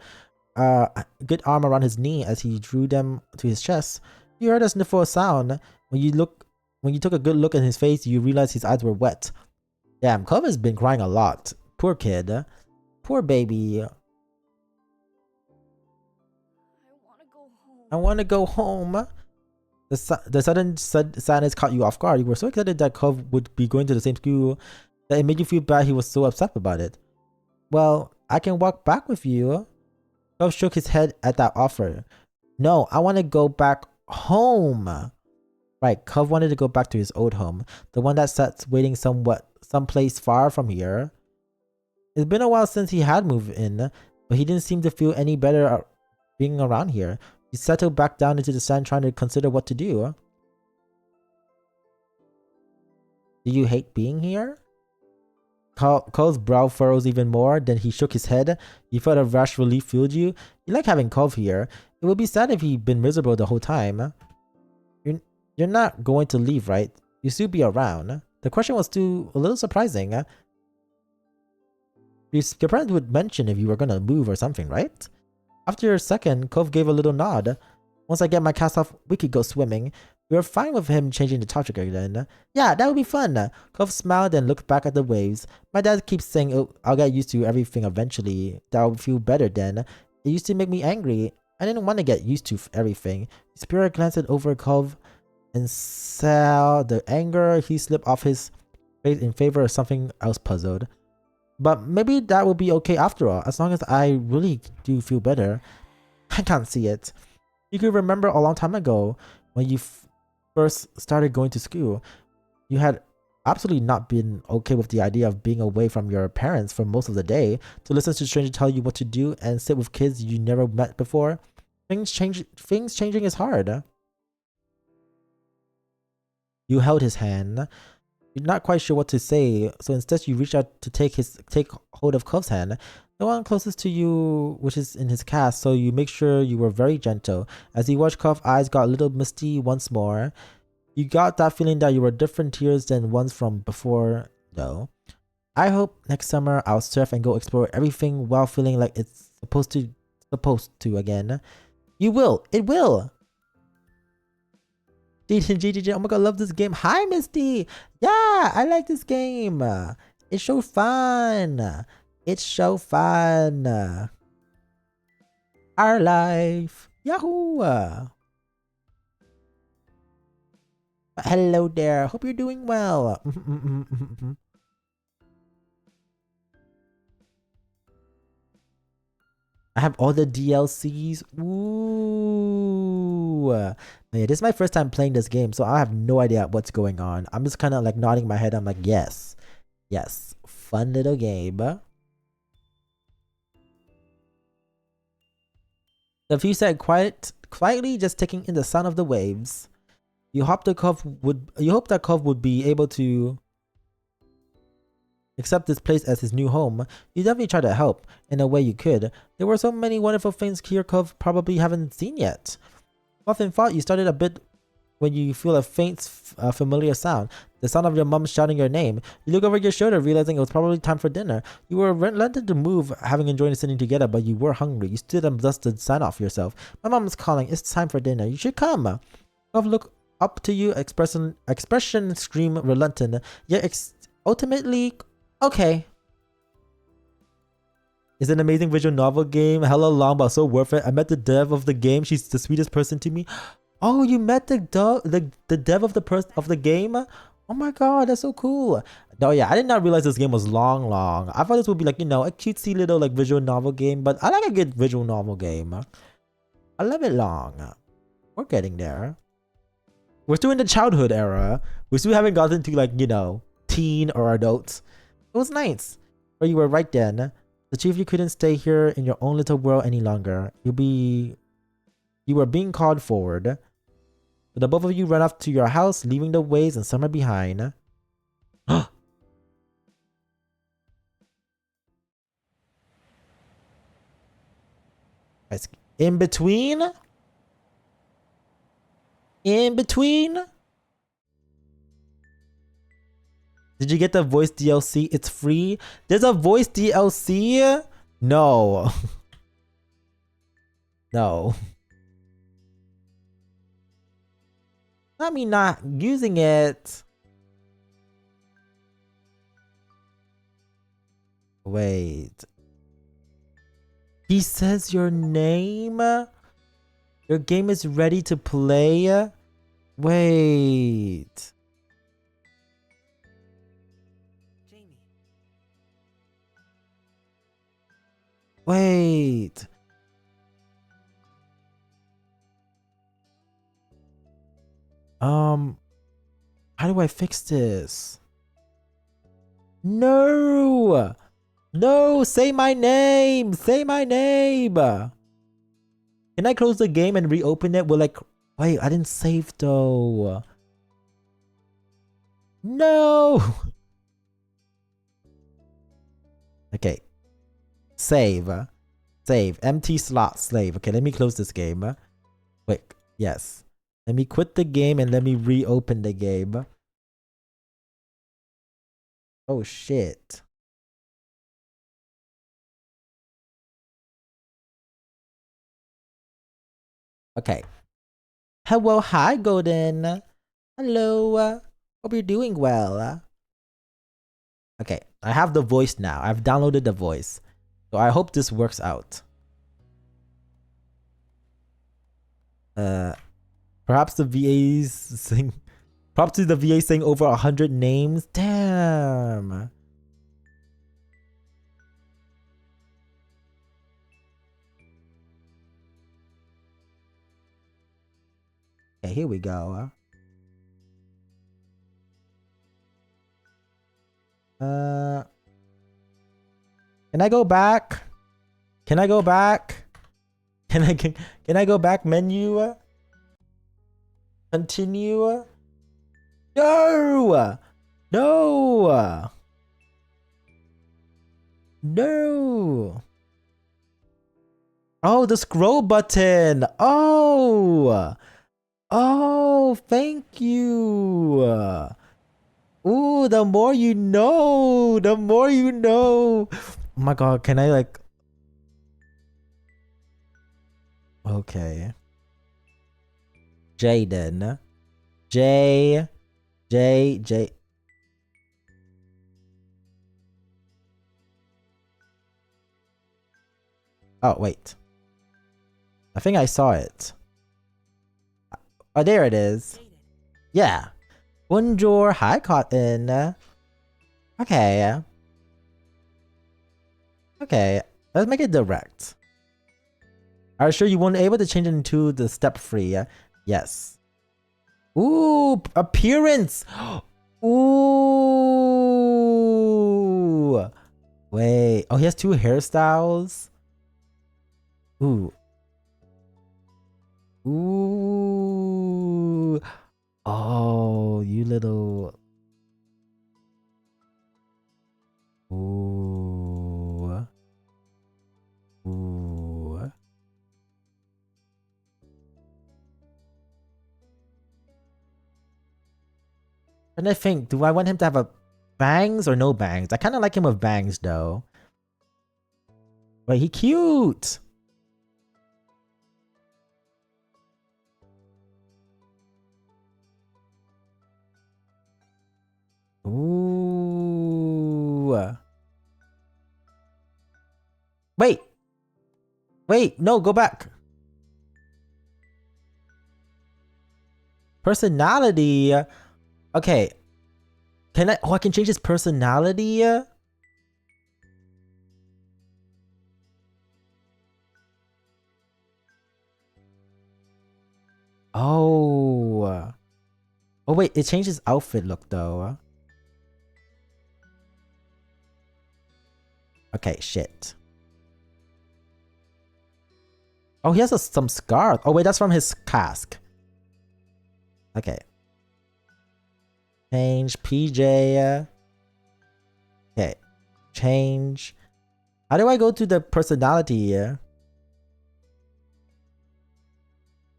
good arm around his knee as he drew them to his chest. You heard a sniffle sound. When you took a good look at his face, you realized his eyes were wet. Damn, Cove has been crying a lot. Poor kid. Poor baby. I want to go home. The sudden sadness caught you off guard. You were so excited that Cove would be going to the same school that it made you feel bad he was so upset about it. Well, I can walk back with you. Cove shook his head at that offer. No, I want to go back home. Right, Cove wanted to go back to his old home, the one that sat waiting someplace far from here. It's been a while since he had moved in, but he didn't seem to feel any better being around here. He settled back down into the sand trying to consider what to do. Do you hate being here? Cove's brow furrows even more, then he shook his head. You felt a rash relief filled you. You like having Cove here. It would be sad if he'd been miserable the whole time. You're not going to leave, right? You'll still be around. The question was still a little surprising. Your parents would mention if you were gonna move or something, right? After a second, Cove gave a little nod. Once I get my cast off, we could go swimming. We were fine with him changing the topic again. Yeah, that would be fun. Cove smiled and looked back at the waves. My dad keeps saying, oh, I'll get used to everything eventually. That would feel better then. It used to make me angry. I didn't want to get used to everything. Spirit glanced over Cove and saw the anger he slipped off his face in favor of something else puzzled. But maybe that will be okay after all, as long as I really do feel better. I can't see it. You could remember a long time ago when you first started going to school. You had absolutely not been okay with the idea of being away from your parents for most of the day, to listen to strangers tell you what to do and sit with kids you never met before. Things changing is hard. You held his hand. You're not quite sure what to say, so instead you reach out to take hold of Cove's hand, the one closest to you, which is in his cast, so you make sure you were very gentle. As you watched, Cove's eyes got a little misty once more. You got that feeling that you were different tears than ones from before, though. I hope next summer I'll surf and go explore everything while feeling like it's supposed to again. You will. It will. Oh my god, I love this game. Hi, Misty. Yeah, I like this game. It's so fun. It's so fun. Our life. Yahoo. Hello there. Hope you're doing well. I have all the DLCs. Ooh. Yeah, this is my first time playing this game, so I have no idea what's going on. I'm just kind of like nodding my head. I'm like, yes. Yes. Fun little game. The view said quietly just taking in the sound of the waves. You hope that Cove would be able to accept this place as his new home. You definitely tried to help in a way you could. There were so many wonderful things here Cove probably haven't seen yet. Often thought you started a bit when you feel a faint familiar sound, the sound of your mom shouting your name. You look over your shoulder, realizing it was probably time for dinner. You were reluctant to move, having enjoyed sitting together, but you were hungry. You stood and dusted the sign off yourself. My mom is calling. It's time for dinner. You should come. Cove looked up to you, expression scream reluctant, yet ultimately okay. It's an amazing visual novel game, hella long but so worth it. I met the dev of the game. She's the sweetest person to me. Oh, you met the dev of the game? Oh my god, that's so cool. No, yeah, I did not realize this game was long. I thought this would be like, you know, a cutesy little like visual novel game, but I like a good visual novel game. I love it long. We're getting there. We're still in the childhood era. We still haven't gotten to like, you know, teen or adults. It was nice. But you were right then. The two of you couldn't stay here in your own little world any longer. You were being called forward. So the both of you ran off to your house, leaving the waves and summer behind. In between? In between? Did you get the voice DLC? It's free. There's a voice DLC? No. No. Not me not using it. Wait. He says your name? Your game is ready to play? Wait. Jamie. Wait. How do I fix this? No! No! Say my name! Say my name! Can I close the game and reopen it? Wait, I didn't save though. No! Okay. Save. Save. Empty slot. Save. Okay, let me close this game. Wait. Yes. Let me quit the game and let me reopen the game. Oh shit. Okay. Hello, hi Golden. Hello. Hope you're doing well. Okay, I have the voice now. I've downloaded the voice. So I hope this works out. Perhaps the VAs sing. Perhaps the VA saying over 100 names. Damn. Okay, here we go. Can I go back? Can I go back? Can I go back? Menu? Continue? No! No! No! Oh, the scroll button! Oh! Oh, thank you! Ooh, the more you know! The more you know! Oh my god, can I like... Okay. Jaden. J. Oh, wait. I think I saw it. Oh, there it is. Yeah. Bonjour. Hi, Cotton. Okay. Okay. Let's make it direct. Are you sure you weren't able to change it into the step free? Yes. Ooh, appearance. Ooh. Wait. Oh, he has 2 hairstyles. Ooh. Ooh. Oh, you little. Ooh. Ooh. And I think, do I want him to have a bangs or no bangs? I kind of like him with bangs though. Wait, he cute. Ooh. Wait. Wait, no, go back. Personality. Okay. Can I? Oh, I can change his personality. Oh. Oh wait, it changed his outfit look though. Okay, shit. Oh, he has some scars. Oh wait, that's from his cask. Okay. Change PJ. Okay. Change. How do I go to the personality here?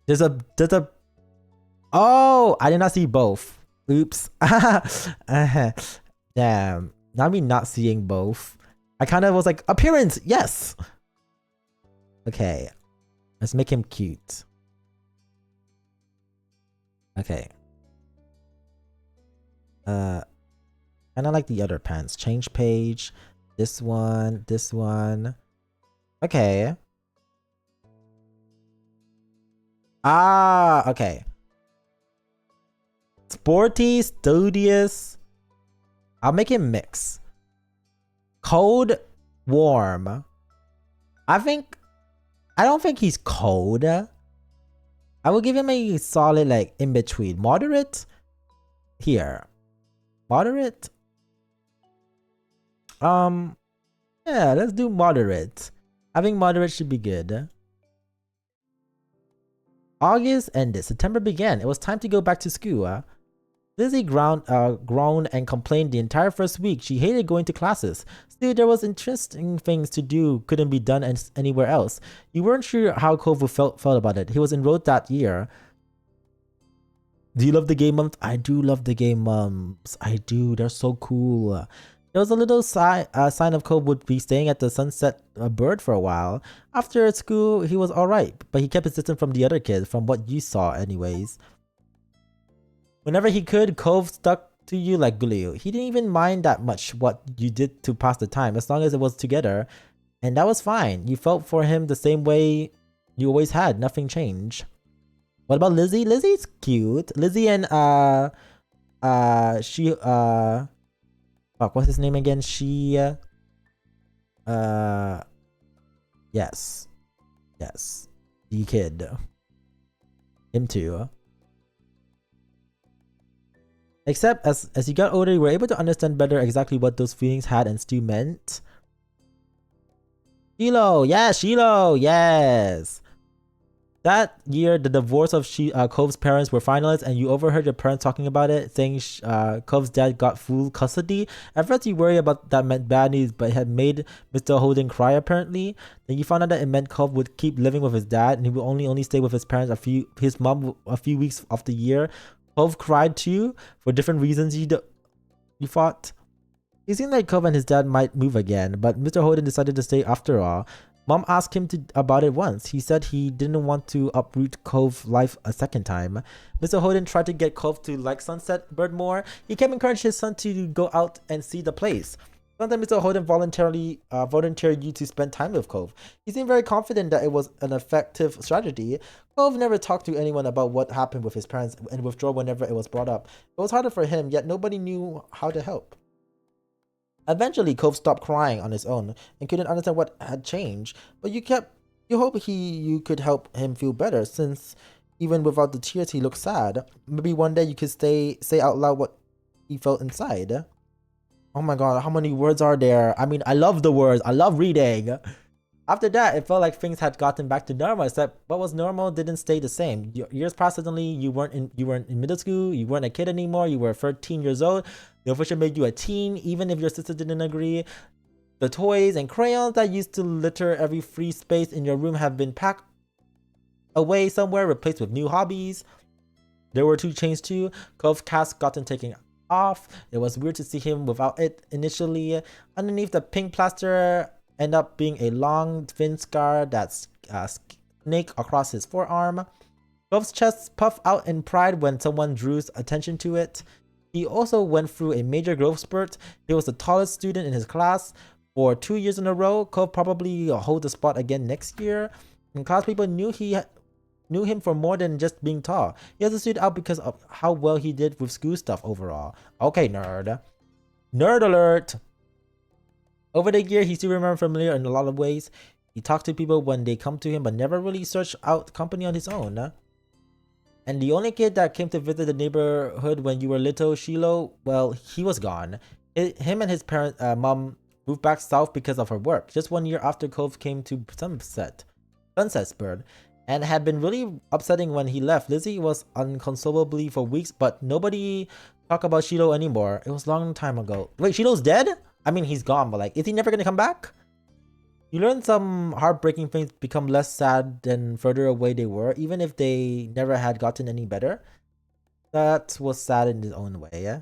There's a Oh, I did not see both. Oops. Damn. Now me not seeing both. I kind of was like, appearance, yes. Okay. Let's make him cute. Okay. Kind of like the other pants. Change page. This one. This one. Okay. Ah, okay. Sporty, studious. I'll make him mix. Cold, warm. I don't think he's cold. I will give him a solid like in between. Moderate? Here. Moderate? Yeah, let's do moderate. Having moderate should be good. August ended. September began. It was time to go back to school. Lizzie groaned and complained the entire first week. She hated going to classes. Still, there was interesting things to do couldn't be done anywhere else. You weren't sure how Cove felt about it. He was enrolled that year. Do you love the game months? I do love the game months. I do. They're so cool. There was a little sign of Cove would be staying at the Sunset Bird for a while. After school, he was alright, but he kept his distance from the other kids, from what you saw anyways. Whenever he could, Cove stuck to you like glue. He didn't even mind that much what you did to pass the time, as long as it was together. And that was fine. You felt for him the same way you always had. Nothing changed. What about Lizzie? Lizzie's cute. Lizzie and fuck, what's his name again? Yes. The kid. Him too. Except as you got older, you were able to understand better exactly what those feelings had and still meant. Shiloh, yes. That year, the divorce of Cove's parents were finalized, and you overheard your parents talking about it, saying Cove's dad got full custody. At first, you worried about that meant bad news, but it had made Mr. Holden cry apparently. Then you found out that it meant Cove would keep living with his dad, and he would only stay with his parents his mom a few weeks of the year. Cove cried too, for different reasons you thought. It seemed like Cove and his dad might move again, but Mr. Holden decided to stay after all. Mom asked him about it once. He said he didn't want to uproot Cove's life a second time. Mr. Holden tried to get Cove to like Sunset Bird more. He kept encouraging his son to go out and see the place. Sometimes Mr. Holden volunteered you to spend time with Cove. He seemed very confident that it was an effective strategy. Cove never talked to anyone about what happened with his parents and withdrew whenever it was brought up. It was harder for him, yet nobody knew how to help. Eventually, Cove stopped crying on his own and couldn't understand what had changed, but you hope you could help him feel better, since even without the tears he looked sad. Maybe one day you could say out loud what he felt inside. Oh my god, how many words are there? I mean, I love the words. I love reading. After that, it felt like things had gotten back to normal, except what was normal didn't stay the same. Years passed. Suddenly, you weren't in middle school, you weren't a kid anymore, you were 13 years old. The official made you a teen, even if your sister didn't agree. The toys and crayons that used to litter every free space in your room have been packed away somewhere, replaced with new hobbies. There were 2 chains too. Cove's cast gotten taken off. It was weird to see him without it initially. Underneath the pink plaster ended up being a long thin scar that snaked across his forearm. Cove's chest puffed out in pride when someone drew attention to it. He also went through a major growth spurt. He was the tallest student in his class for 2 years in a row. Cove probably hold the spot again next year. And class people knew him for more than just being tall. He also stood out because of how well he did with school stuff overall. Okay, nerd. Nerd alert! Over the year, he still remained familiar in a lot of ways. He talked to people when they come to him, but never really searched out company on his own. And the only kid that came to visit the neighborhood when you were little, Shiloh, well, he was gone. Him and his mom moved back south because of her work, just 1 year after Cove came to Sunset Bird, and had been really upsetting when he left. Lizzie was inconsolably for weeks, but nobody talked about Shiloh anymore. It was a long time ago. Wait, Shiloh's dead? I mean, he's gone, but like, is he never gonna come back? You learn some heartbreaking things become less sad than further away they were, even if they never had gotten any better. That was sad in its own way, yeah?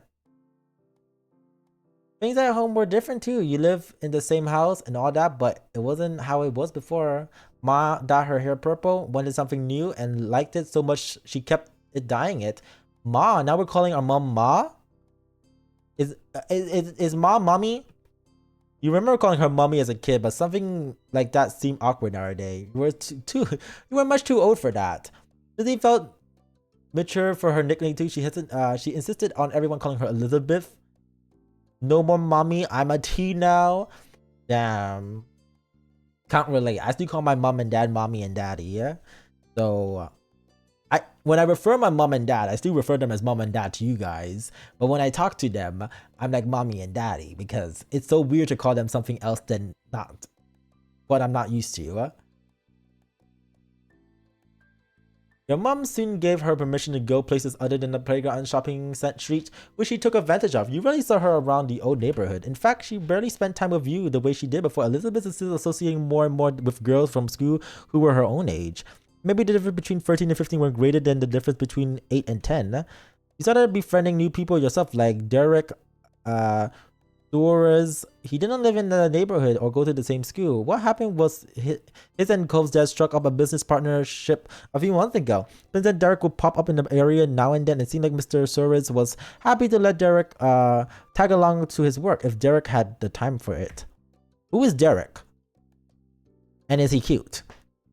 Things at home were different too. You live in the same house and all that, but it wasn't how it was before. Ma dyed her hair purple, wanted something new, and liked it so much she kept dyeing it. Ma, now we're calling our mom Ma? Is Ma mommy? You remember calling her mommy as a kid, but something like that seemed awkward nowadays. You were you were much too old for that. Lizzie felt mature for her nickname too. She insisted on everyone calling her Elizabeth. No more mommy, I'm a teen now. Damn. Can't relate. I still call my mom and dad mommy and daddy, yeah? So when I refer my mom and dad, I still refer them as mom and dad to you guys. But when I talk to them, I'm like mommy and daddy because it's so weird to call them something else than not what I'm not used to. Your mom soon gave her permission to go places other than the playground and shopping street, which she took advantage of. You rarely saw her around the old neighborhood. In fact, she barely spent time with you the way she did before. Elizabeth is still associating more and more with girls from school who were her own age. Maybe the difference between 13 and 15 were greater than the difference between 8 and 10. You started befriending new people yourself, like Derek, Doris. He didn't live in the neighborhood or go to the same school. What happened was his and Cove's dad struck up a business partnership a few months ago. Since then, Derek would pop up in the area now and then. It seemed like Mr. Suarez was happy to let Derek tag along to his work if Derek had the time for it. Who is Derek? And is he cute?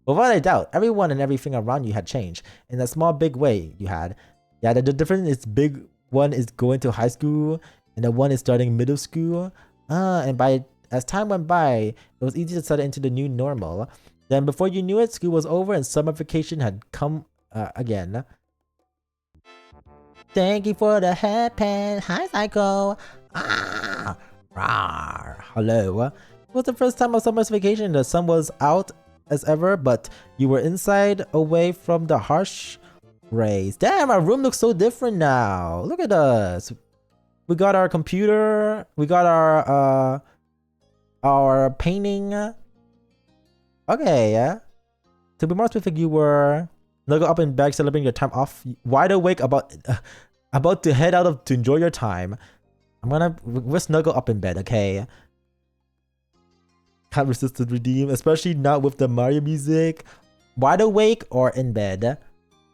Without a doubt, everyone and everything around you had changed. In a small, big way you had. Yeah, the difference is big one is going to high school and the one is starting middle school. And as time went by, it was easy to settle into the new normal. Then before you knew it, school was over and summer vacation had come again. Thank you for the headband. Hi, Psycho. Rawr. Hello. It was the first time of summer's vacation. The sun was out as ever, but you were inside away from the harsh rays. Damn, our room looks so different now. Look at us. We got our computer. We got our painting. Okay, yeah. To be more specific, you were snuggled up in bed, celebrating your time off, wide awake, about to head out to enjoy your time. We're snuggled up in bed, okay? Can't resist to redeem, especially not with the Mario music. Wide awake or in bed?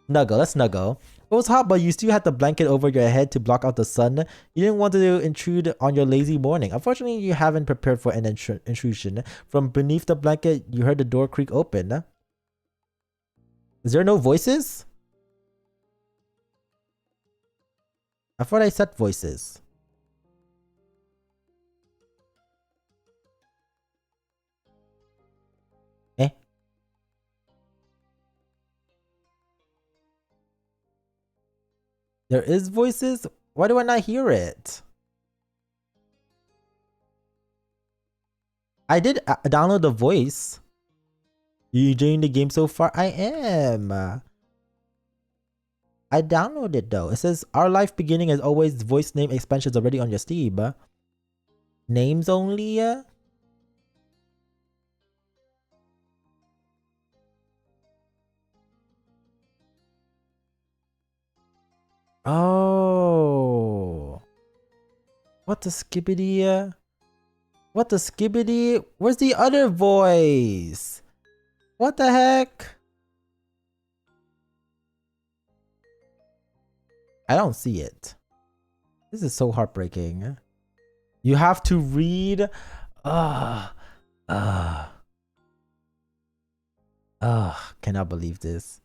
Snuggle, let's snuggle. It was hot, but you still had the blanket over your head to block out the sun. You didn't want to intrude on your lazy morning. Unfortunately, you haven't prepared for an intrusion. From beneath the blanket, you heard the door creak open. Is there no voices? I thought I set voices. There is voices? Why do I not hear it? I did download the voice. You enjoying the game so far? I am. I downloaded though. It says our life beginning as always. Voice name expansions already on your Steam. Names only. Oh. What the skibbity? What the skibbity? Where's the other voice? What the heck? I don't see it. This is so heartbreaking. You have to read. Cannot believe this.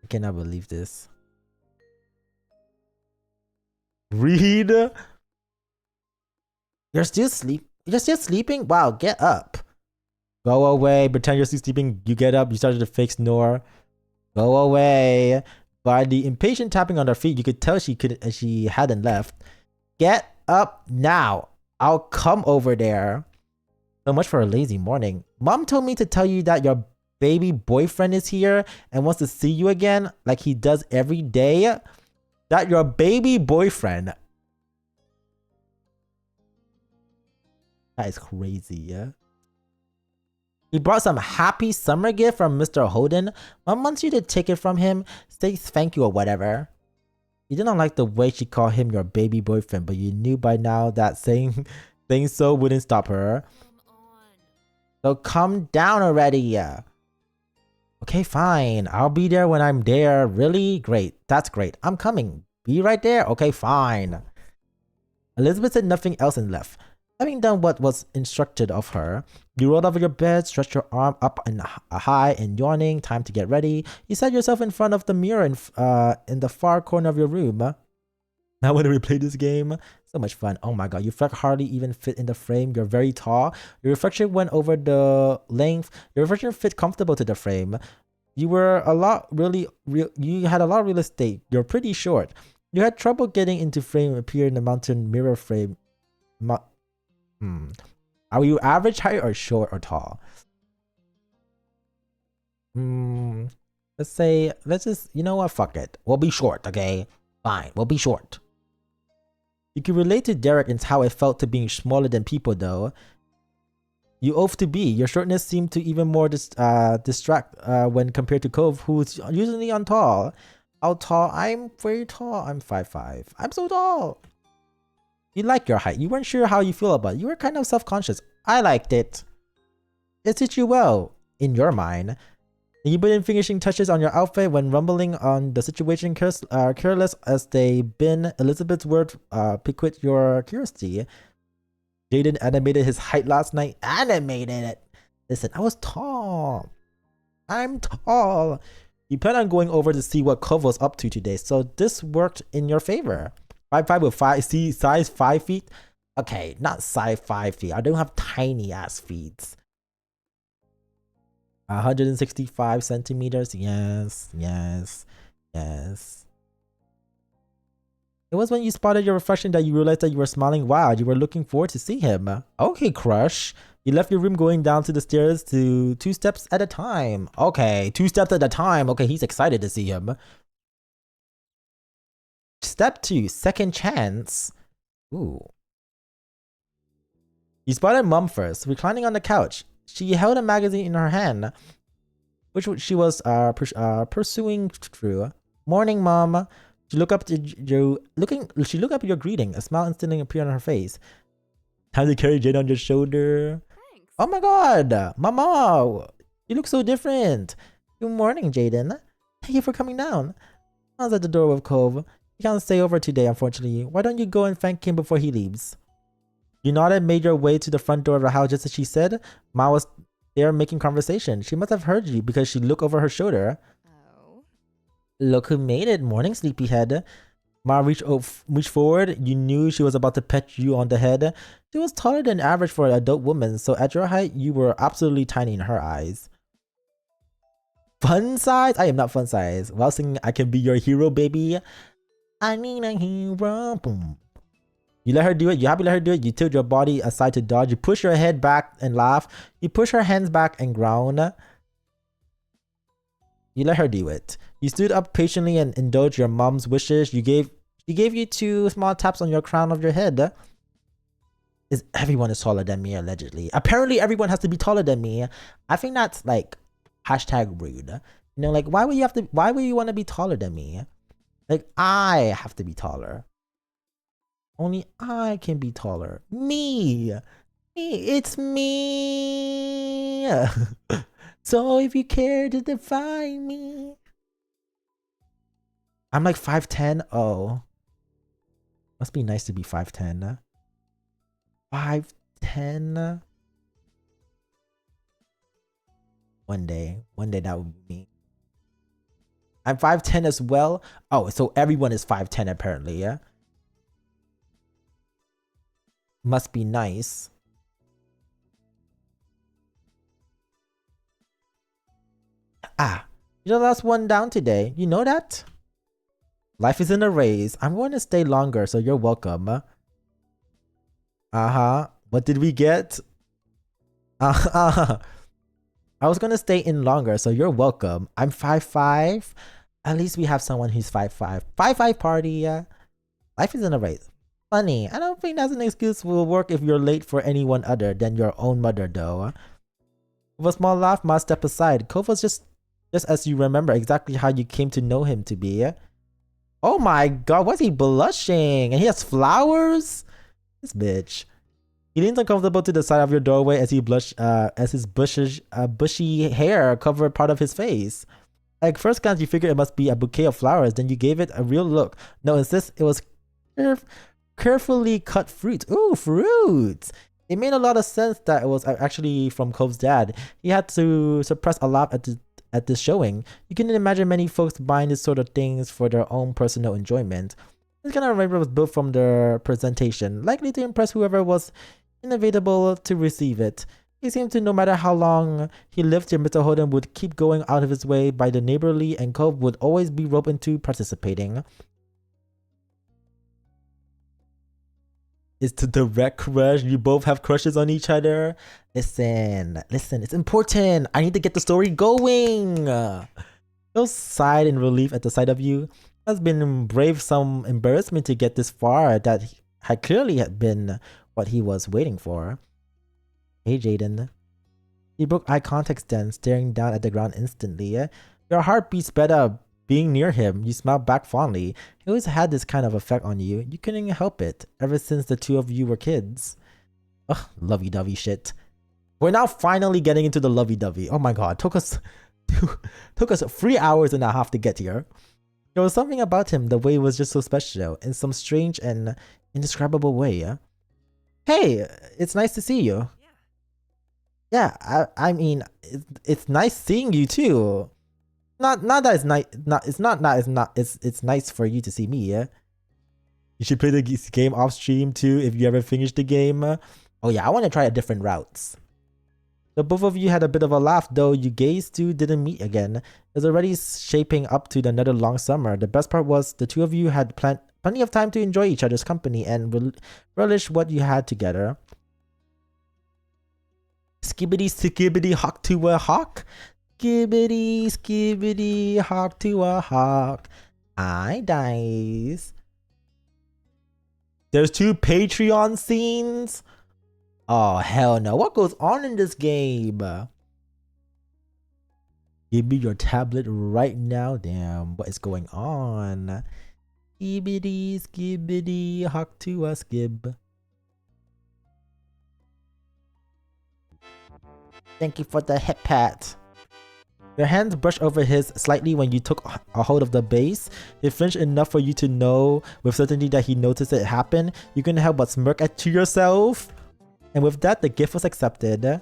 I cannot believe this. Read. You're still sleeping? Wow, get up. Go away. Pretend you're still sleeping. You get up. You started to fake snore. Go away. By the impatient tapping on her feet, you could tell she hadn't left. Get up now. I'll come over there. So much for a lazy morning. Mom told me to tell you that your baby boyfriend is here and wants to see you again like he does every day. That your baby boyfriend. That is crazy, yeah? He brought some happy summer gift from Mr. Holden. Mom wants you to take it from him. Say thank you or whatever. You didn't like the way she called him your baby boyfriend, but you knew by now that saying so wouldn't stop her. So calm down already. Okay, fine. I'll be there when I'm there. Really? Great. That's great. I'm coming. Be right there. Okay, fine. Elizabeth said nothing else and left. Having done what was instructed of her, you rolled over your bed, stretched your arm up and high and yawning. Time to get ready. You sat yourself in front of the mirror in the far corner of your room. I want to replay this game. So much fun. Oh my god, your reflection hardly even fit in the frame. You're very tall. Your reflection went over the length. Your reflection fit comfortable to the frame. You were a lot you had a lot of real estate. You're pretty short. You had trouble getting into frame appear in the mountain mirror frame. Are you average height or short or tall? Let's just, you know what, fuck it. We'll be short, okay? Fine, we'll be short. You can relate to Derek and how it felt to being smaller than people though. You oaf to be. Your shortness seemed to even more distract when compared to Cove, who's usually on tall. How tall? I'm very tall. I'm 5'5". I'm so tall. You like your height. You weren't sure how you feel about it. You were kind of self-conscious. I liked it. It suits you well, in your mind. You put in finishing touches on your outfit when rumbling on the situation, careless as they been. Elizabeth's word piqued your curiosity. Jaden animated his height last night. Animated it. Listen, I was tall. I'm tall. You plan on going over to see what Cove was up to today, so this worked in your favor. 5'5" with size 5 feet? Okay, not size 5 feet. I don't have tiny ass feet. 165 centimeters. Yes, yes, yes. It was when you spotted your reflection that you realized that you were smiling wild. You were looking forward to see him. Okay, crush. You left your room going down to the stairs to 2 steps at a time. Okay, 2 steps at a time. Okay, he's excited to see him. Step 2, second chance. Ooh. You spotted Mom first, reclining on the couch. She held a magazine in her hand, which she was pursuing through. Morning, Mom. She looked up at your greeting. A smile instantly appeared on her face. Time to carry Jade on your shoulder. Thanks. Oh my god, Mama, you look so different. Good morning, Jaden. Thank you for coming down. I was at the door with Cove. He can't stay over today, unfortunately. Why don't you go and thank him before he leaves? You nodded, made your way to the front door of the house just as she said. Ma was there making conversation. She must have heard you because she looked over her shoulder. Oh. Look who made it. Morning, sleepyhead. Ma reached forward. You knew she was about to pet you on the head. She was taller than average for an adult woman, so at your height, you were absolutely tiny in her eyes. Fun size? I am not fun size. While singing I Can Be Your Hero, baby. I need a hero. Boom. You let her do it. You happy let her do it. You tilt your body aside to dodge. You push your head back and laugh. You push her hands back and groan. You let her do it. You stood up patiently and indulged your mom's wishes. She gave you 2 small taps on your crown of your head. Everyone is taller than me, allegedly. Apparently everyone has to be taller than me. I think that's like #rude. You know, like why would you want to be taller than me? Like I have to be taller. Only I can be taller. Me, it's me. So if you care to define me. I'm like 5'10". Oh. Must be nice to be 5'10". 5'10". One day that would be me. I'm 5'10" as well. Oh, so everyone is 5'10" apparently, yeah? Must be nice. You're the last one down today. You know that? Life is in a race. I'm going to stay longer, so you're welcome. What did we get? I was going to stay in longer, so you're welcome. I'm 5'5". At least we have someone who's 5'5". 5'5" party. Life is in a race. Funny. I don't think that's an excuse will work if you're late for anyone other than your own mother, though. With a small laugh, Ma stepped aside. Cove was just as you remember exactly how you came to know him to be. Oh my god, why is he blushing? And he has flowers? This bitch. He leans uncomfortable to the side of your doorway as his bushy hair covered part of his face. At first glance, you figured it must be a bouquet of flowers. Then you gave it a real look. No, it was carefully cut fruit. Ooh, fruits! It made a lot of sense that it was actually from Cove's dad. He had to suppress a laugh at this showing. You can imagine many folks buying this sort of things for their own personal enjoyment. This kind of arrangement was built from their presentation, likely to impress whoever was inevitable to receive it. He seemed to no matter how long he lived here, Mr. Holden would keep going out of his way by the neighborly and Cove would always be roped into participating. Is the direct crush. You both have crushes on each other. Listen, it's important. I need to get the story going. Phil sighed in relief at the sight of you. Has been brave some embarrassment to get this far. That had clearly been what he was waiting for. Hey, Jaden. He broke eye contact then, staring down at the ground instantly. Your heart beat sped up. Being near him, you smiled back fondly. He always had this kind of effect on you. You couldn't help it, ever since the two of you were kids. Ugh, lovey-dovey shit. We're now finally getting into the lovey-dovey. Oh my god, took us 3 hours and a half to get here. There was something about him, the way he was just so special, in some strange and indescribable way. Hey, it's nice to see you. Yeah, I mean, it's nice seeing you too. Not that it's nice. It's nice for you to see me. Yeah. You should play the game off stream too if you ever finish the game. Oh yeah, I want to try a different routes. The both of you had a bit of a laugh, though you gazed two didn't meet again. It was already shaping up to another long summer. The best part was the two of you had plenty of time to enjoy each other's company and relish what you had together. Skibbity skibbity hawk to a hawk. Skibbity skibbity hawk to a hawk. I dies. There's 2 Patreon scenes. Oh hell no! What goes on in this game? Give me your tablet right now. Damn, what is going on? Skibbity skibbity hawk to a skib. Thank you for the hip pat. Your hands brushed over his slightly when you took a hold of the base. It flinched enough for you to know with certainty that he noticed it happen. You couldn't help but smirk to yourself. And with that, the gift was accepted.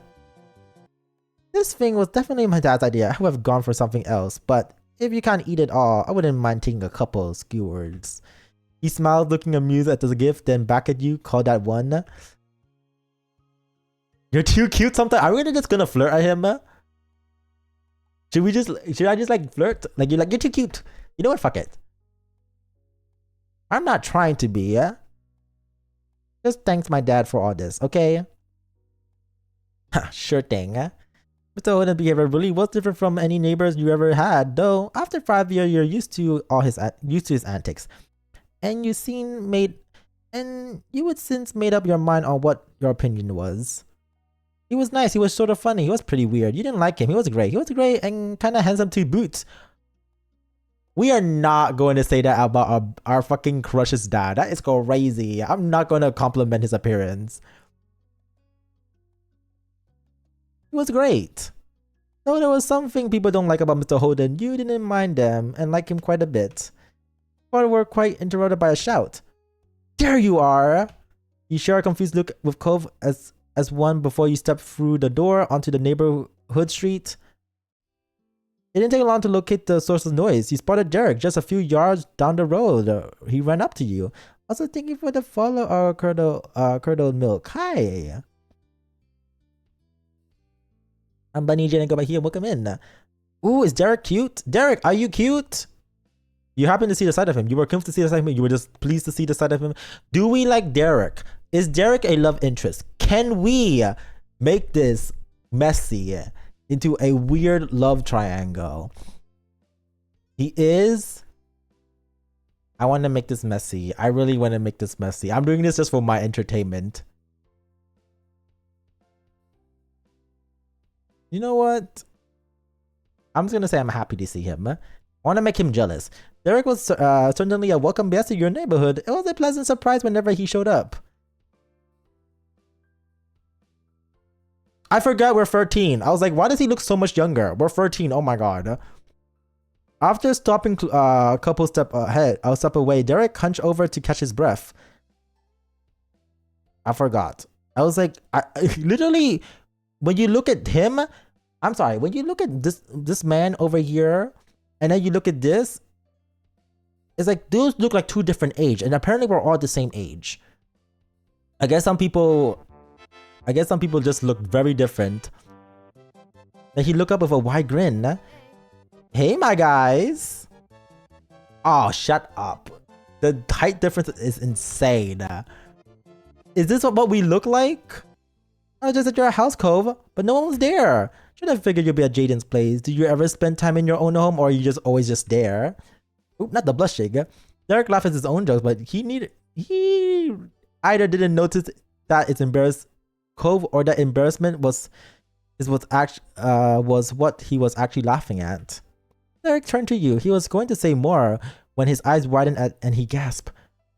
This thing was definitely my dad's idea. I would have gone for something else, but if you can't eat it all, I wouldn't mind taking a couple skewers. He smiled, looking amused at the gift, then back at you, called that one. You're too cute sometimes. Are we just gonna flirt at him? Should I just like flirt? Like you're too cute. You know what? Fuck it. I'm not trying to be, yeah? Just thanks my dad for all this, okay? Sure thing. Mr. Odin's behavior really was different from any neighbors you ever had, though after 5 years you're used to his antics. And you would since made up your mind on what your opinion was. He was nice, he was sort of funny, he was pretty weird. You didn't like him, he was great and kinda handsome to boot. We are not going to say that about our fucking crush's dad. That is crazy. I'm not going to compliment his appearance. He was great. Though there was something people don't like about Mr. Holden, you didn't mind them and like him quite a bit. But were quite interrupted by a shout. There you are! You share a confused look with Cove as one before you step through the door onto the neighborhood street. It didn't take long to locate the source of noise. You spotted Derek just a few yards down the road. He ran up to you. Also, thank you for the follow, curdled milk. Hi. I'm Bunny Jen and go back here. Welcome in. Ooh, is Derek cute? Derek, are you cute? You happened to see the side of him. You were confused to see the side of him. You were just pleased to see the side of him. Do we like Derek? Is Derek a love interest? Can we make this messy into a weird love triangle? He is. I want to make this messy. I really want to make this messy. I'm doing this just for my entertainment. You know what? I'm just going to say I'm happy to see him. I want to make him jealous. Derek was certainly a welcome guest to your neighborhood. It was a pleasant surprise whenever he showed up. I forgot we're 13. I was like, why does he look so much younger? We're 13. Oh my god. After stopping a couple step away, Derek hunched over to catch his breath. I forgot. I was like, literally, when you look at him, I'm sorry, when you look at this man over here, and then you look at this, it's like those look like 2 different age, and apparently we're all the same age. I guess some people I guess some people just look very different. Then he looked up with a wide grin. Hey, my guys. Oh, shut up. The height difference is insane. Is this what we look like? I was just at your house, Cove, but no one was there. Should have figured you'd be at Jaden's place. Do you ever spend time in your own home, or are you just always just there? Oop, not the blushing. Derek laughed at his own jokes, but he either didn't notice that it's embarrassed Cove, or that embarrassment was what he was actually laughing at. Derek turned to you. He was going to say more when his eyes widened and he gasped.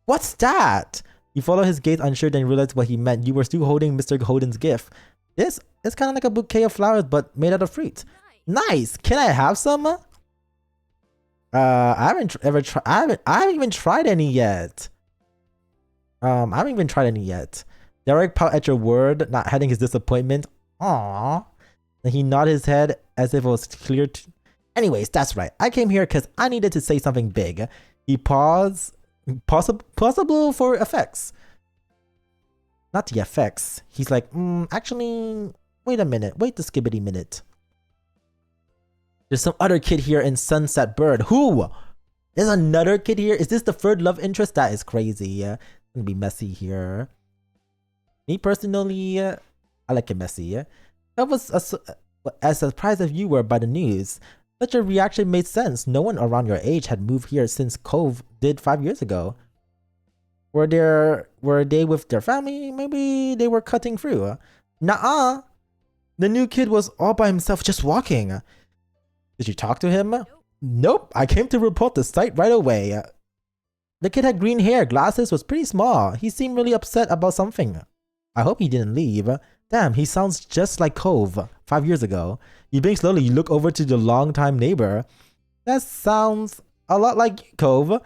What's that? You followed his gaze unsure, then realized what he meant. You were still holding Mr. Holden's gift. This is kind of like a bouquet of flowers, but made out of fruit. Nice. Can I have some? I haven't even tried any yet. Derek pout at your word, not hiding his disappointment. Aww. Then he nodded his head as if it was clear to... Anyways, that's right. I came here because I needed to say something big. He paused. Possible for effects. Not the effects. He's like, actually, wait a minute. Wait the skibbity minute. There's some other kid here in Sunset Bird. Who? There's another kid here? Is this the third love interest? That is crazy. It's gonna be messy here. Me personally, I like it messy. That was as surprised as you were by the news. Such a reaction made sense. No one around your age had moved here since Cove did 5 years ago. Were they with their family? Maybe they were cutting through. Nuh-uh. The new kid was all by himself just walking. Did you talk to him? Nope. I came to report the sight right away. The kid had green hair, glasses, was pretty small. He seemed really upset about something. I hope he didn't leave. Damn, he sounds just like Cove 5 years ago. You blink slowly, you look over to the longtime neighbor. That sounds a lot like Cove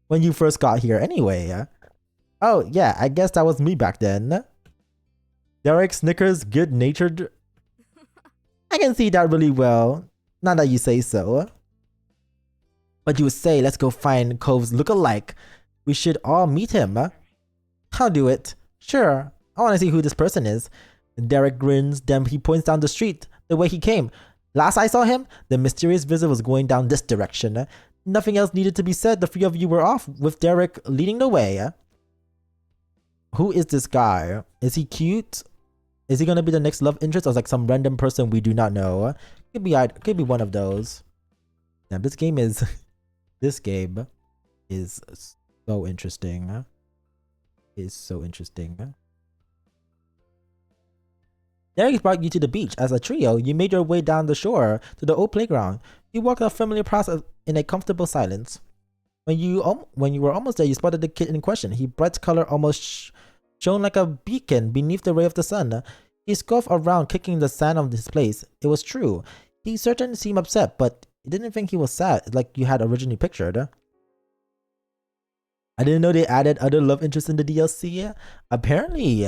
when you first got here anyway. Oh yeah, I guess that was me back then. Derek snickers, good-natured. I can see that really well, now that you say so. But you would say, let's go find Cove's look-alike. We should all meet him. I'll do it. Sure, I want to see who this person is. Derek grins, then he points down the street, the way he came. Last I saw him, the mysterious visitor was going down this direction. Nothing else needed to be said. The three of you were off, with Derek leading the way. Who is this guy? Is he cute? Is he gonna be the next love interest, or like some random person we do not know? Could be one of those. Now this game is so interesting. Derek brought you to the beach. As a trio, you made your way down the shore to the old playground. You walked a familiar path in a comfortable silence. When you were almost there, you spotted the kid in question. His bright color almost shone like a beacon beneath the ray of the sun. He scuffed around, kicking the sand of his place. It was true. He certainly seemed upset, but you didn't think he was sad, like you had originally pictured. I didn't know they added other love interests in the DLC. Apparently.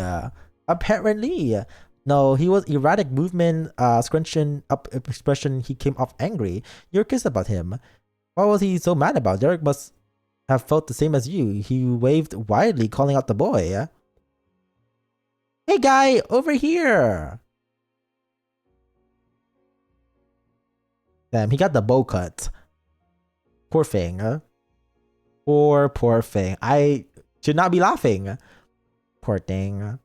No, he was erratic movement, scrunching up expression. He came off angry. You're pissed about him. What was he so mad about? Derek must have felt the same as you. He waved wildly, calling out the boy. Hey guy, over here! Damn, he got the bow cut. Poor thing. Poor thing. I should not be laughing. Poor thing.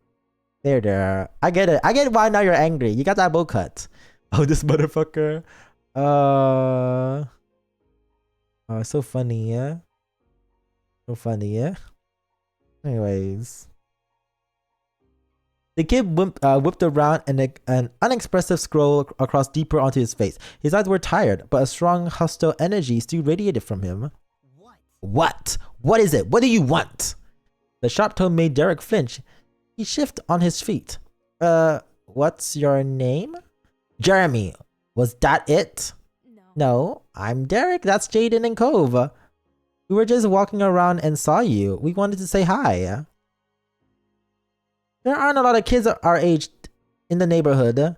There. I get it. I get why now you're angry. You got that bow cut. Oh, this motherfucker. Oh, so funny, yeah? So funny, yeah? Anyways. The kid whipped around and an unexpressive scroll across deeper onto his face. His eyes were tired, but a strong, hostile energy still radiated from him. What? What is it? What do you want? The sharp tone made Derek flinch. He shifted on his feet. What's your name? Jeremy. Was that it? No, I'm Derek. That's Jaden and Cove. We were just walking around and saw you. We wanted to say hi. There aren't a lot of kids our age in the neighborhood.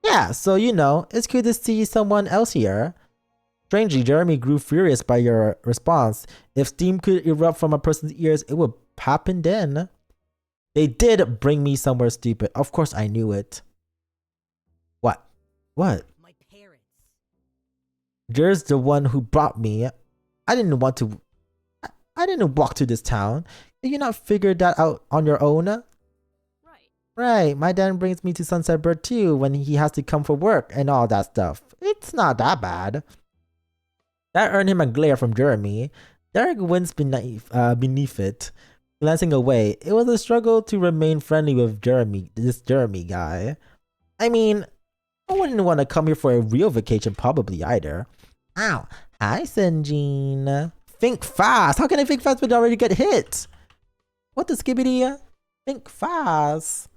Yeah, so you know, it's good to see someone else here. Strangely, Jeremy grew furious by your response. If steam could erupt from a person's ears, it would happen then. They did bring me somewhere stupid. Of course I knew it. What? What? My parents. There's the one who brought me. I didn't want to. I didn't walk to this town. Did you not figure that out on your own? Right. Right. My dad brings me to Sunset Bird too when he has to come for work and all that stuff. It's not that bad. That earned him a glare from Jeremy. Derek winced beneath it, glancing away. It was a struggle to remain friendly with this Jeremy guy. I mean, I wouldn't want to come here for a real vacation probably either. Ow. Hi, Senjin. Think fast. How can I think fast but already get hit? What the skibbity? Think fast.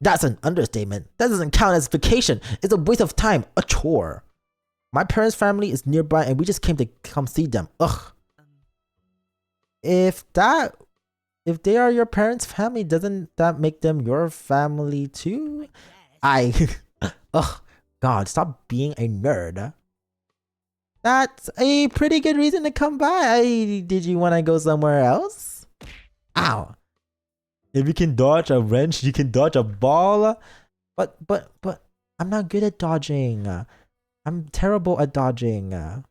That's an understatement. That doesn't count as vacation. It's a waste of time. A chore. My parents' family is nearby and we just came to come see them. Ugh. If they are your parents' family, doesn't that make them your family too? Ugh. God, stop being a nerd. That's a pretty good reason to come by. Did you want to go somewhere else? Ow. If you can dodge a wrench, you can dodge a ball. But I'm not good at dodging. I'm terrible at dodging.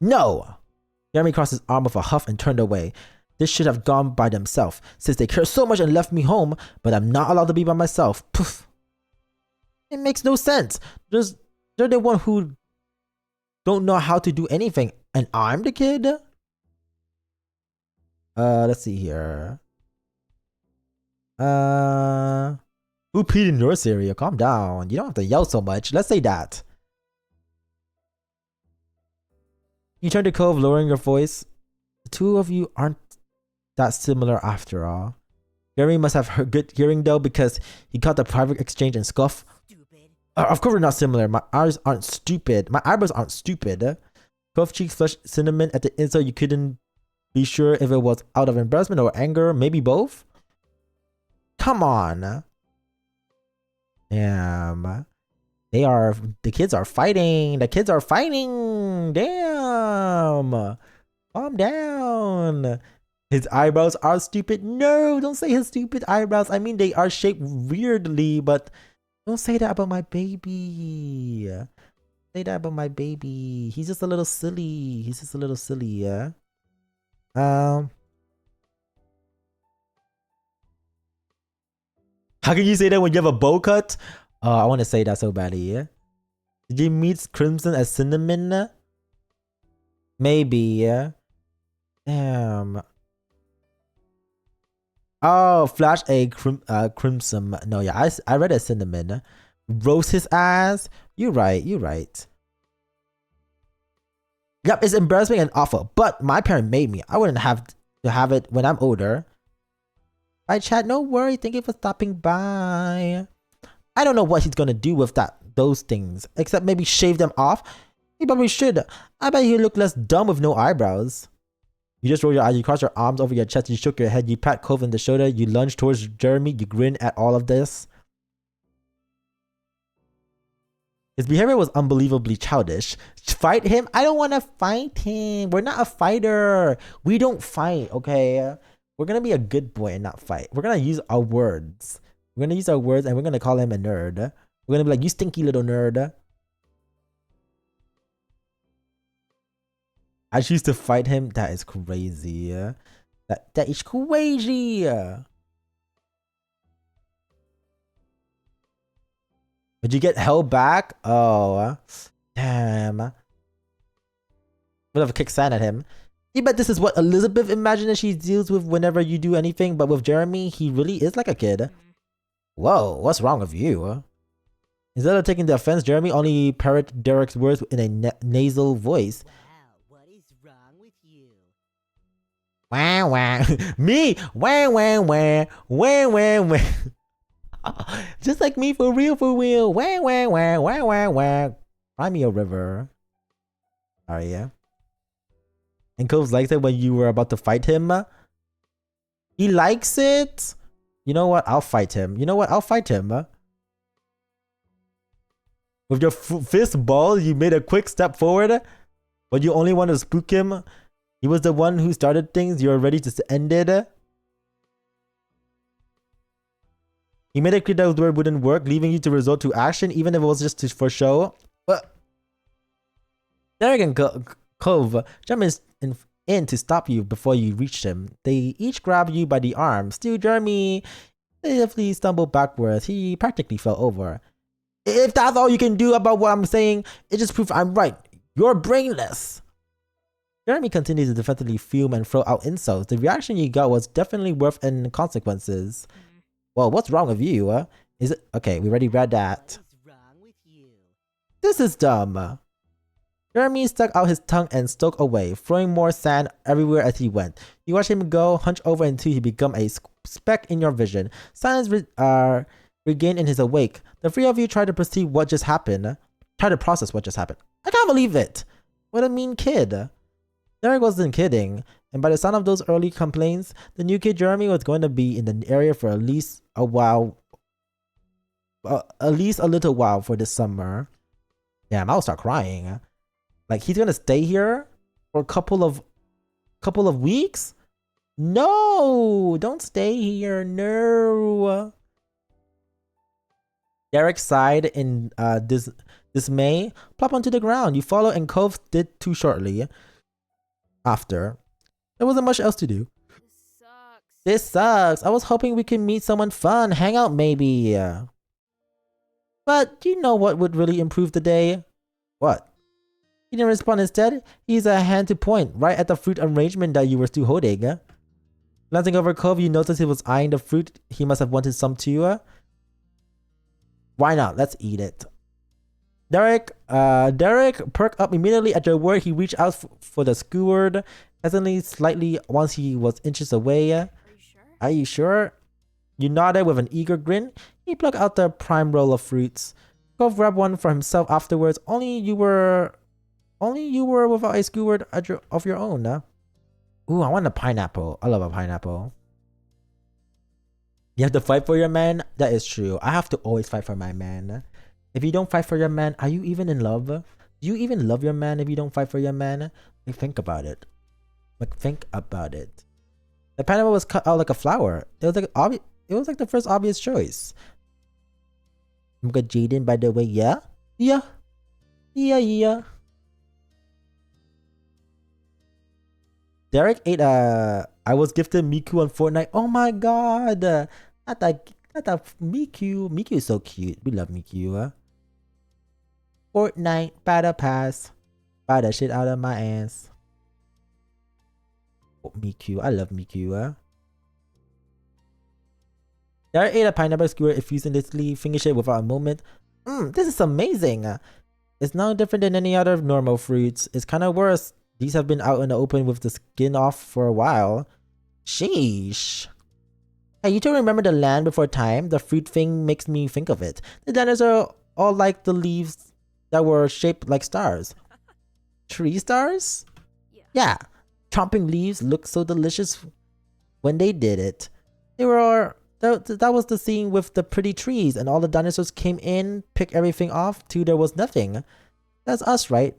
No! Jeremy crossed his arm with a huff and turned away. This should have gone by themselves, since they care so much and left me home, but I'm not allowed to be by myself. Poof. It makes no sense. They're the one who don't know how to do anything, and I'm the kid? Let's see here. Who peed in your cereal? Calm down. You don't have to yell so much. Let's say that. You turned to Cove, lowering your voice. The two of you aren't that similar after all. Jeremy must have good hearing though, because he caught the private exchange and scoff. Stupid. Of course we're not similar. My eyes aren't stupid. My eyebrows aren't stupid. Cove cheeks flushed cinnamon at the inside. You couldn't be sure if it was out of embarrassment or anger. Maybe both. Come on. Damn. The kids are fighting. The kids are fighting. Damn. Calm down. His eyebrows are stupid. No, don't say his stupid eyebrows. I mean, they are shaped weirdly, but don't say that about my baby. Say that about my baby. He's just a little silly. He's just a little silly, yeah? How can you say that when you have a bow cut? I want to say that so badly, yeah? Did you meet Crimson as Cinnamon? Maybe, yeah? Damn. Oh, Flash a Crimson. No, yeah, I read a Cinnamon. Roast his ass? You're right, you're right. Yep, it's embarrassing and awful, but my parent made me. I wouldn't have to have it when I'm older. Bye, chat. No worry. Thank you for stopping by. I don't know what he's gonna do with those things, except maybe shave them off. He probably should. I bet he'll look less dumb with no eyebrows. You just roll your eyes, you cross your arms over your chest, you shook your head, you pat Cove in the shoulder, you lunge towards Jeremy, you grin at all of this. His behavior was unbelievably childish. Fight him? I don't want to fight him. We're not a fighter. We don't fight, okay? We're gonna be a good boy and not fight. We're gonna use our words. We're gonna use our words and we're gonna call him a nerd. We're gonna be like, you stinky little nerd. I choose to fight him. That is crazy. That is crazy. Did you get held back? Oh, damn. Would have kicked sand at him. You bet this is what Elizabeth imagined that she deals with whenever you do anything, but with Jeremy, he really is like a kid. Whoa, what's wrong with you? Instead of taking the offense, Jeremy only parroted Derek's words in a nasal voice. Wow, what is wrong with you? Wah wah. Me! Wah wah wah. Wah wah wah. Just like me, for real, for real. Wah wah wah. Wah wah wah. Find me a river. Alright, yeah. And Cove likes it when you were about to fight him. He likes it. You know what? I'll fight him. You know what? I'll fight him. With your fist ball, you made a quick step forward, but you only want to spook him. He was the one who started things. You're ready to end it. He made it clear that the word wouldn't work, leaving you to resort to action, even if it was just for show. But Derek and Cove jump in to stop you before you reach him. They each grab you by the arm. Still, Jeremy definitely stumbled backwards. He practically fell over. If that's all you can do about what I'm saying, it just proves I'm right. You're brainless. Jeremy continued to defensively fume and throw out insults. The reaction you got was definitely worth any consequences. Well, what's wrong with you? Is it okay? We already read that. What is wrong with you? This is dumb. Jeremy stuck out his tongue and stalked away, throwing more sand everywhere as he went. You watch him go, hunch over until he become a speck in your vision. Silence regained in his awake. The three of you try to perceive what just happened. Try to process what just happened. I can't believe it. What a mean kid. Derek wasn't kidding, and by the sound of those early complaints, the new kid Jeremy was going to be in the area for at least a while. At least a little while for this summer. Damn, I'll start crying. Like, he's gonna stay here for a couple of weeks? No, don't stay here. No. Derek sighed in dismay. Plop onto the ground. You follow, and Cove did too shortly. After, there wasn't much else to do. This sucks. This sucks. I was hoping we could meet someone fun, hang out maybe. But do you know what would really improve the day? What? He didn't respond. Instead, he used a hand to point right at the fruit arrangement that you were still holding. Glancing over Cove, you noticed he was eyeing the fruit. He must have wanted some too. Why not? Let's eat it. Derek perked up immediately at your word. He reached out for the skewered, hesitantly slightly once he was inches away. Are you sure? Are you sure? You nodded with an eager grin. He plucked out the prime roll of fruits. Cove grabbed one for himself afterwards. Only you were without a skewered of your own. Ooh, I want a pineapple. I love a pineapple. You have to fight for your man? That is true. I have to always fight for my man. If you don't fight for your man, are you even in love? Do you even love your man if you don't fight for your man? Like, think about it. Think about it. The pineapple was cut out like a flower. It was like the first obvious choice. I'm good, Jaden, by the way. Yeah? Yeah. Derek ate I was gifted Miku on Fortnite. Oh my god. Not that Miku. Miku is so cute. We love Miku. Fortnite, battle pass. Buy that shit out of my ass. Oh, Miku. I love Miku. Derek ate a pineapple skewer effusionlessly, finished it without a moment. This is amazing. It's no different than any other normal fruits. It's kind of worse. These have been out in the open with the skin off for a while. Sheesh. Hey, you two remember the land before time? The fruit thing makes me think of it. The dinosaurs are all like the leaves that were shaped like stars. Tree stars? Yeah. Chomping leaves looked so delicious when they did it. That was the scene with the pretty trees, and all the dinosaurs came in, picked everything off till there was nothing. That's us, right?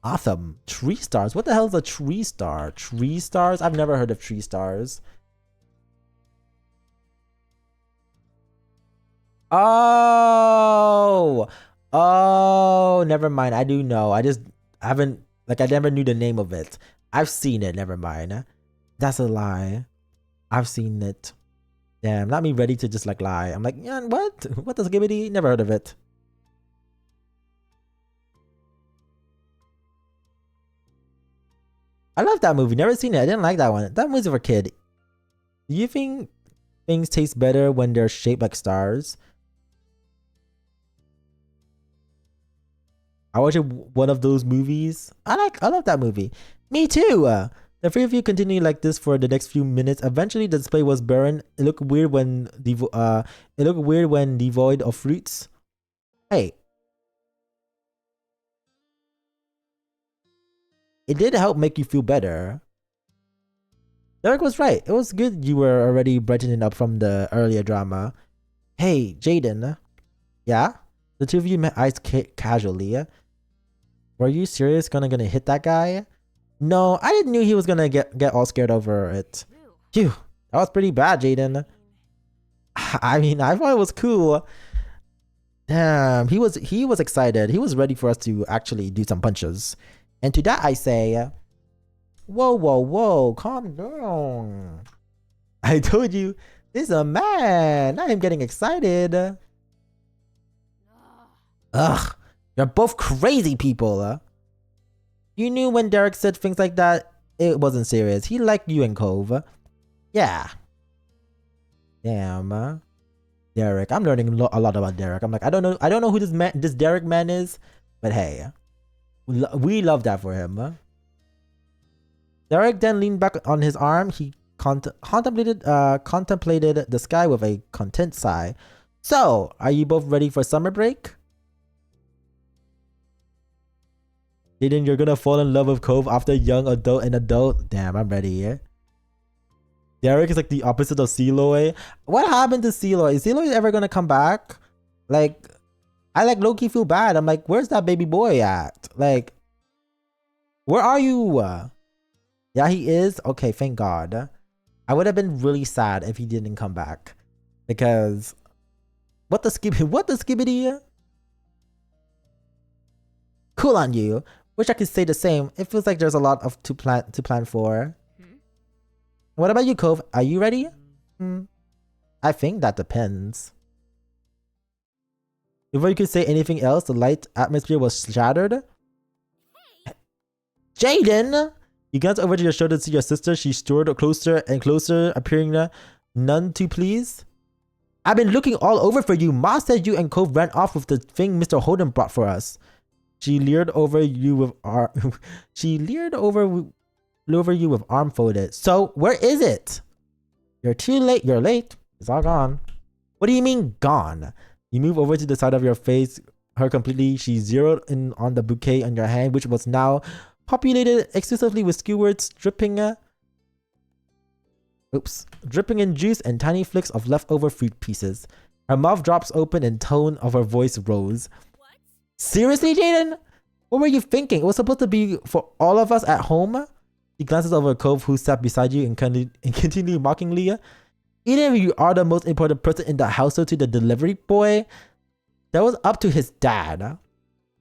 Awesome. Tree stars? What the hell is a tree star? Tree stars? I've never heard of tree stars. Oh, never mind. I do know. I haven't, I never knew the name of it. I've seen it. Never mind. That's a lie. I've seen it. Damn, not me ready to just lie. I'm like, yeah, what? What does Gibbity? Never heard of it. I love that movie. Never seen it. I didn't like that one. That movie's for a kid. Do you think things taste better when they're shaped like stars? I watched one of those movies. I love that movie. Me too. The three of you continue like this for the next few minutes. Eventually, the display was barren. It looked weird when devoid of fruits. Hey, it did help make you feel better. Derek was right. It was good you were already brightening up from the earlier drama. Hey, Jaden. Yeah? The two of you met eyes casually. Were you serious? Gonna hit that guy? No, I didn't knew he was gonna get all scared over it. Phew, that was pretty bad, Jaden. I mean, I thought it was cool. Damn, he was excited. He was ready for us to actually do some punches. And to that I say, whoa, calm down. I told you, this is a man. I am getting excited. Ugh, you're both crazy people. You knew when Derek said things like that, it wasn't serious. He liked you and Cove. Yeah. Damn. Derek. I'm learning a lot about Derek. I'm like, I don't know who this Derek man is, but hey, we love that for him. Derek then leaned back on his arm. He contemplated the sky with a content sigh. So, are you both ready for summer break? Jaden, you're gonna fall in love with Cove after young adult and adult. Damn, I'm ready. Yeah? Derek is like the opposite of Celoy. What happened to Celoy? Is Celoy ever gonna come back? Like, I like low-key feel bad. I'm like, where's that baby boy at? Like, where are you? Yeah, he is. Okay, thank God. I would have been really sad if he didn't come back, because what the skibbity? Cool on you. Wish I could say the same. It feels like there's a lot of to plan for. What about you, Cove? Are you ready? I think that depends. Before you could say anything else, the light atmosphere was shattered. Jaden! You glanced over to your shoulder to see your sister. She strode closer and closer, appearing none too pleased. I've been looking all over for you. Ma said you and Cove ran off with the thing Mr. Holden brought for us. She leered over you with arm folded. So where is it? You're too late. You're late. It's all gone. What do you mean gone? You move over to the side of your face, her completely. She zeroed in on the bouquet on your hand, which was now populated exclusively with skewers dripping in juice and tiny flicks of leftover fruit pieces. Her mouth drops open and tone of her voice rose. What? Seriously, Jaden? What were you thinking? It was supposed to be for all of us at home? He glances over Cove, who sat beside you, and continued mockingly. Even if you are the most important person in the household to the delivery boy, that was up to his dad.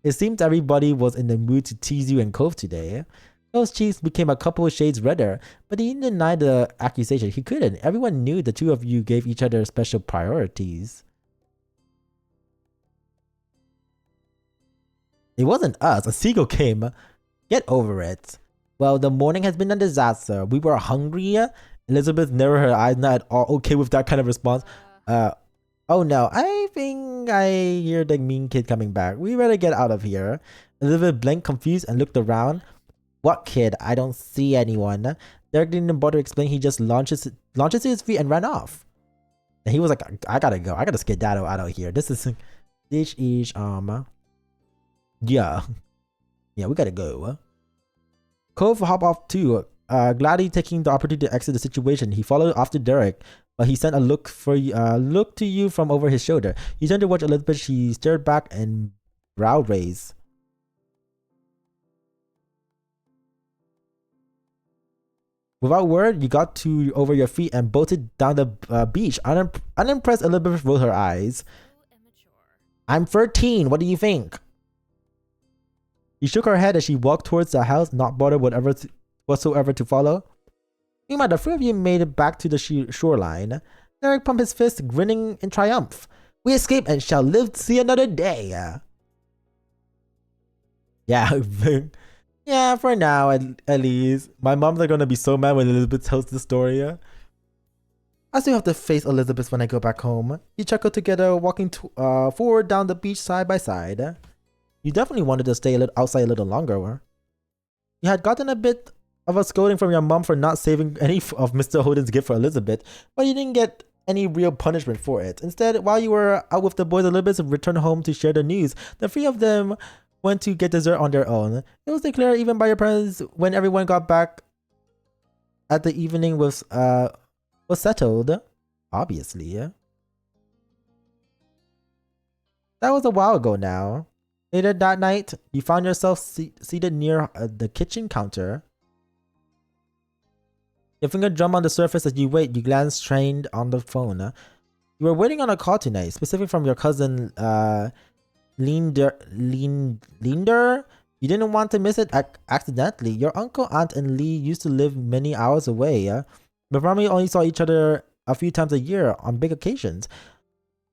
It seems everybody was in the mood to tease you and Cove today. Cove's cheeks became a couple of shades redder, but he didn't deny the accusation. He couldn't. Everyone knew the two of you gave each other special priorities. It wasn't us. A seagull came. Get over it. Well, the morning has been a disaster. We were hungry. Elizabeth narrowed her eyes, not at all okay with that kind of response. Oh no, I think I hear the mean kid coming back. We better get out of here. Elizabeth blinked, confused, and looked around. What kid? I don't see anyone. Derek didn't bother to explain. He just launches to his feet and ran off. And he was like, I gotta go. I gotta skedaddle out of here. This is yeah, we gotta go. Cove hopped off too, gladly taking the opportunity to exit the situation. He followed after Derek, but he sent a look to you from over his shoulder. He turned to watch Elizabeth. She stared back and brow raised. Without word, you got over your feet and bolted down the beach. Unimpressed, Elizabeth rolled her eyes. I'm 13. What do you think? She shook her head as she walked towards the house, not bothered whatsoever to follow. Meanwhile, the three of you made it back to the shoreline. Derek pumped his fist, grinning in triumph. We escaped and shall live to see another day. Yeah, yeah, for now at least. My moms are gonna be so mad when Elizabeth tells the story. I still have to face Elizabeth when I go back home. You chuckled together, walking forward down the beach side by side. You definitely wanted to stay outside a little longer. You had gotten a bit of a scolding from your mom for not saving any of Mr. Holden's gift for Elizabeth, but you didn't get any real punishment for it. Instead, while you were out with the boys, Elizabeth returned home to share the news. The three of them went to get dessert on their own. It was declared even by your parents when everyone got back at the evening was settled. Obviously. That was a while ago now. Later that night, you found yourself seated near the kitchen counter. Your finger drummed on the surface as you wait. You glance strained on the phone. You were waiting on a call tonight, specifically from your cousin, Linder. You didn't want to miss it accidentally. Your uncle, aunt, and Lee used to live many hours away. The family only saw each other a few times a year on big occasions.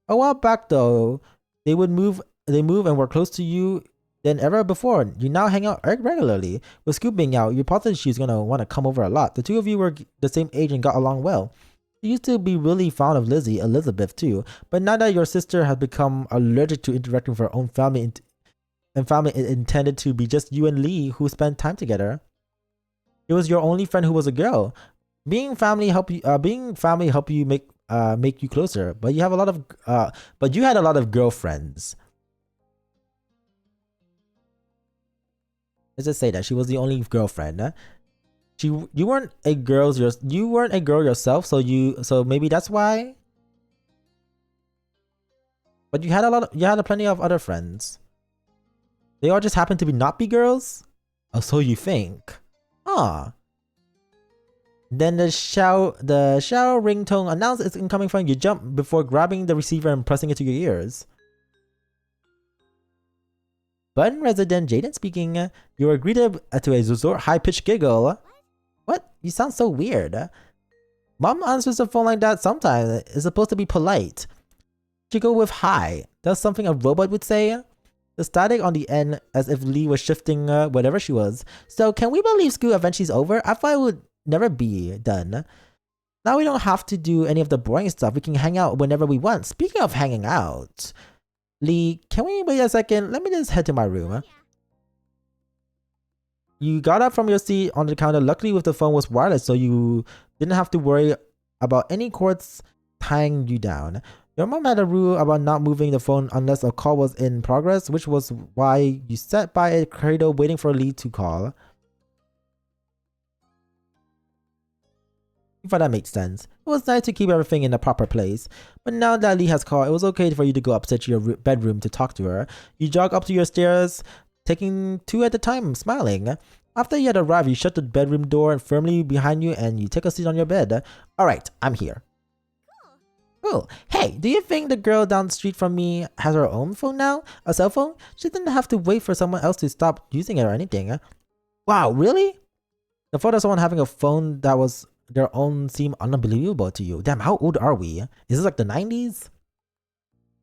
A while back, though, they move and were close to you than ever before. You now hang out regularly. With Scoop being out, you're positive she's gonna want to come over a lot. The two of you were the same age and got along well. You used to be really fond of Lizzie, Elizabeth too, but now that your sister has become allergic to interacting with her own family and family intended to be just you and Lee who spend time together. It was your only friend who was a girl. Being family help you make you closer, but you had a lot of girlfriends. Let's just say that she was the only girlfriend. You weren't a girl yourself, so maybe that's why. But you had plenty of other friends. They all just happened to not be girls? Oh, so you think. Huh. Then the shower ringtone announced its incoming phone. You jump before grabbing the receiver and pressing it to your ears. Button resident Jaden speaking. You were greeted to a resort high-pitched giggle. What? You sound so weird. Mom answers the phone like that sometimes. It's supposed to be polite. You go with hi. That's something a robot would say. The static on the end as if Lee was shifting whatever she was. So can we believe school eventually is over? I thought it would never be done. Now we don't have to do any of the boring stuff. We can hang out whenever we want. Speaking of hanging out, Lee, can we wait a second? Let me just head to my room. You got up from your seat on the counter. Luckily, with the phone was wireless, so you didn't have to worry about any cords tying you down. Your mom had a rule about not moving the phone unless a call was in progress, which was why you sat by a cradle waiting for Lee to call. You thought that made sense. It was nice to keep everything in the proper place. But now that Lee has called, it was okay for you to go upstairs to your bedroom to talk to her. You jog up to your stairs, taking two at a time, smiling. After you had arrived, you shut the bedroom door firmly behind you and you take a seat on your bed. Alright, I'm here. Cool. Hey, do you think the girl down the street from me has her own phone now? A cell phone? She didn't have to wait for someone else to stop using it or anything. Wow, really? The thought of someone having a phone that was their own seemed unbelievable to you. Damn, how old are we? Is this like the 90s?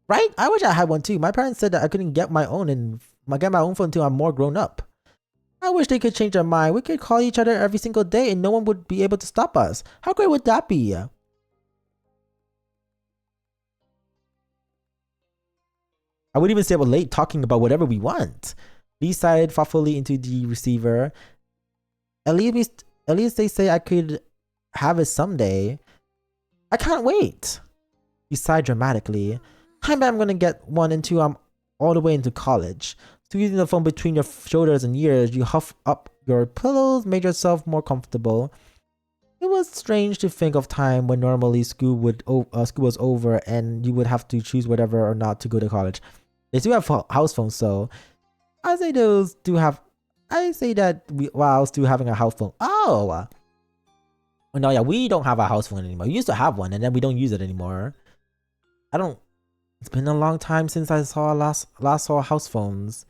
Right? I wish I had one too. My parents said that I couldn't get my own phone until I'm more grown up. I wish they could change their mind. We could call each other every single day and no one would be able to stop us. How great would that be? I would even stay up late talking about whatever we want. Lee sighed thoughtfully into the receiver. At least they say I could have it someday. I can't wait. You sighed dramatically. I bet I'm gonna get one until I'm all the way into college. Squeezing the phone between your shoulders and ears, you huff up your pillows, made yourself more comfortable. It was strange to think of time when normally school was over and you would have to choose whether or not to go to college. They still have house phones, so I say that while still having a house phone. Oh no, yeah, we don't have a house phone anymore. We used to have one, and then we don't use it anymore. It's been a long time since I last saw house phones.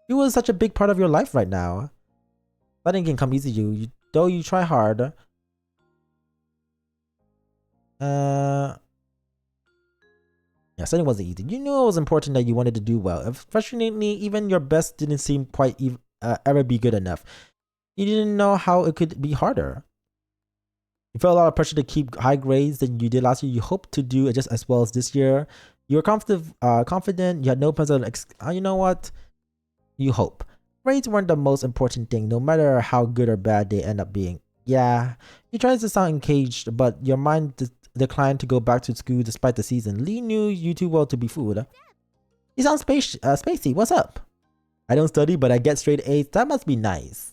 It was such a big part of your life right now. Nothing can come easy to you, though you try hard. Yeah, studying wasn't easy. You knew it was important that you wanted to do well. Frustratingly, even your best didn't seem quite ever be good enough. You didn't know how it could be harder. You felt a lot of pressure to keep high grades than you did last year. You hoped to do it just as well as this year. You were confident. You had no plans of you know what? You hope. Grades weren't the most important thing, no matter how good or bad they end up being. Yeah, you tried to sound engaged, but your mind declined to go back to school despite the season. Lee knew you too well to be fooled. You sound spacey. What's up? I don't study, but I get straight A's. That must be nice.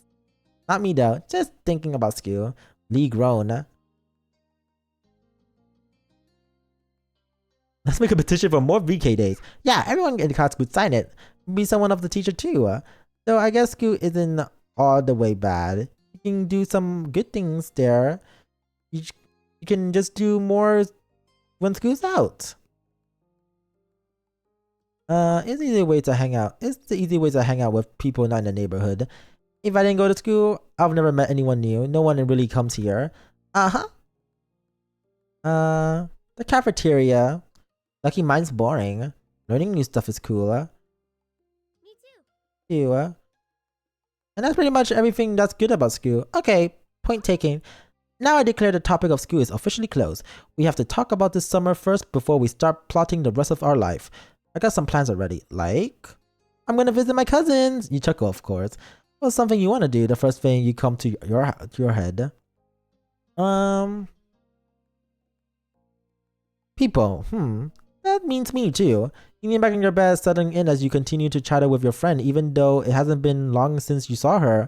Not me though. Just thinking about school. Lee groaned. Let's make a petition for more VK days. Yeah, everyone in the class could sign it. Be someone of the teacher too. So I guess school isn't all the way bad. You can do some good things there. You can just do more when school's out. It's the easy way to hang out. It's the easy way to hang out with people not in the neighborhood. If I didn't go to school, I've never met anyone new. No one really comes here. Uh-huh. The cafeteria. Lucky mine's boring. Learning new stuff is cool. Me too. Ew. And that's pretty much everything that's good about school. Okay, point taken. Now I declare the topic of school is officially closed. We have to talk about this summer first before we start plotting the rest of our life. I got some plans already. Like, I'm gonna visit my cousins. You chuckle, of course. What's something you want to do? The first thing you come to your head. People. That means me too. You lean back in your bed, settling in as you continue to chatter with your friend, even though it hasn't been long since you saw her.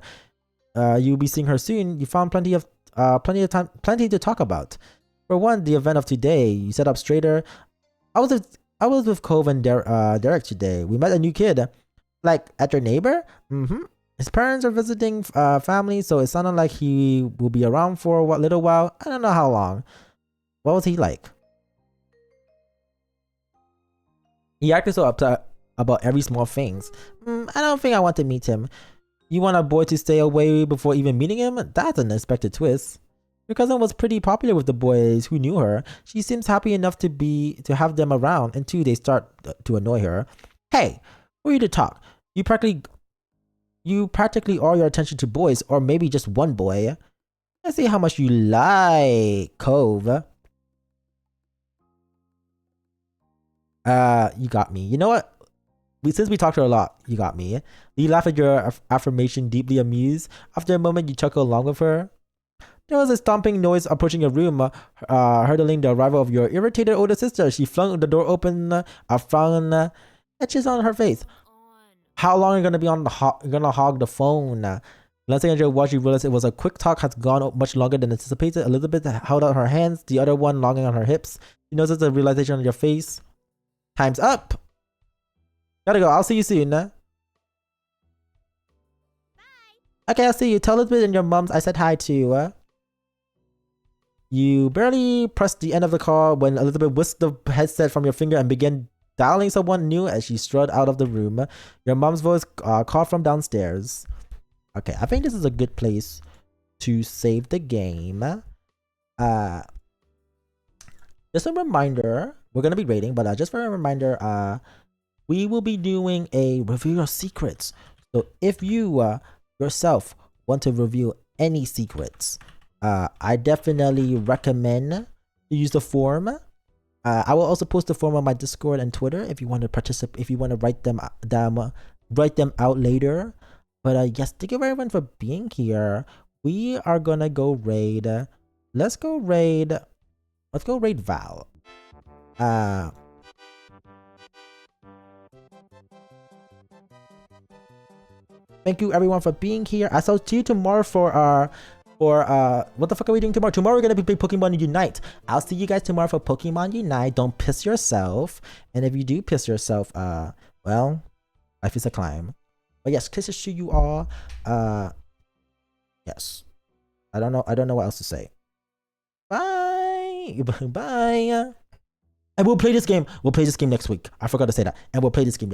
You'll be seeing her soon. You found plenty to talk about. For one, the event of today. You sat up straighter. I was with Cove and Derek today. We met a new kid. Like, at your neighbor? His parents are visiting family, so it sounded like he will be around for a little while. I don't know how long. What was he like? He acted so upset about every small things. I don't think I want to meet him. You want a boy to stay away before even meeting him? That's an unexpected twist. Your cousin was pretty popular with the boys who knew her. She seems happy enough to have them around, and they start to annoy her. Hey, who are you to talk? You practically all your attention to boys, or maybe just one boy. I see how much you like Cove. You got me. You know what? Since we talked to her a lot, you got me. You laugh at your affirmation, deeply amused. After a moment, you chuckle along with her. There was a stomping noise approaching your room, hurdling the arrival of your irritated older sister. She flung the door open, a frown etches on her face. How long are you gonna be gonna hog the phone? Glancing at your watch, you realize it was a quick talk has gone much longer than anticipated. Elizabeth held out her hands, the other one longing on her hips. You notice the realization on your face. Time's up. Gotta go. I'll see you soon. Bye. Okay, I'll see you. Tell Elizabeth and your mums I said hi to. You barely pressed the end of the call when Elizabeth whisked the headset from your finger and began dialing someone new as she strode out of the room. Your mom's voice called from downstairs. Okay, I think this is a good place to save the game. Just a reminder, we're gonna be rating, but just for a reminder, we will be doing a review of secrets. So if you yourself want to review any secrets, I definitely recommend you use the form. I will also post the form on my Discord and Twitter if you want to participate. If you want to write them out later. But yes, thank you everyone for being here. We are gonna go raid. Let's go raid Val. Thank you everyone for being here. I shall see you tomorrow for what the fuck are we doing tomorrow? Tomorrow we're gonna be playing Pokemon Unite. I'll see you guys tomorrow for Pokemon Unite. Don't piss yourself. And if you do piss yourself, well, life is a climb. But yes, kisses to you all. Yes. I don't know what else to say. Bye. Bye. And we'll play this game. We'll play this game next week. I forgot to say that. And we'll play this game next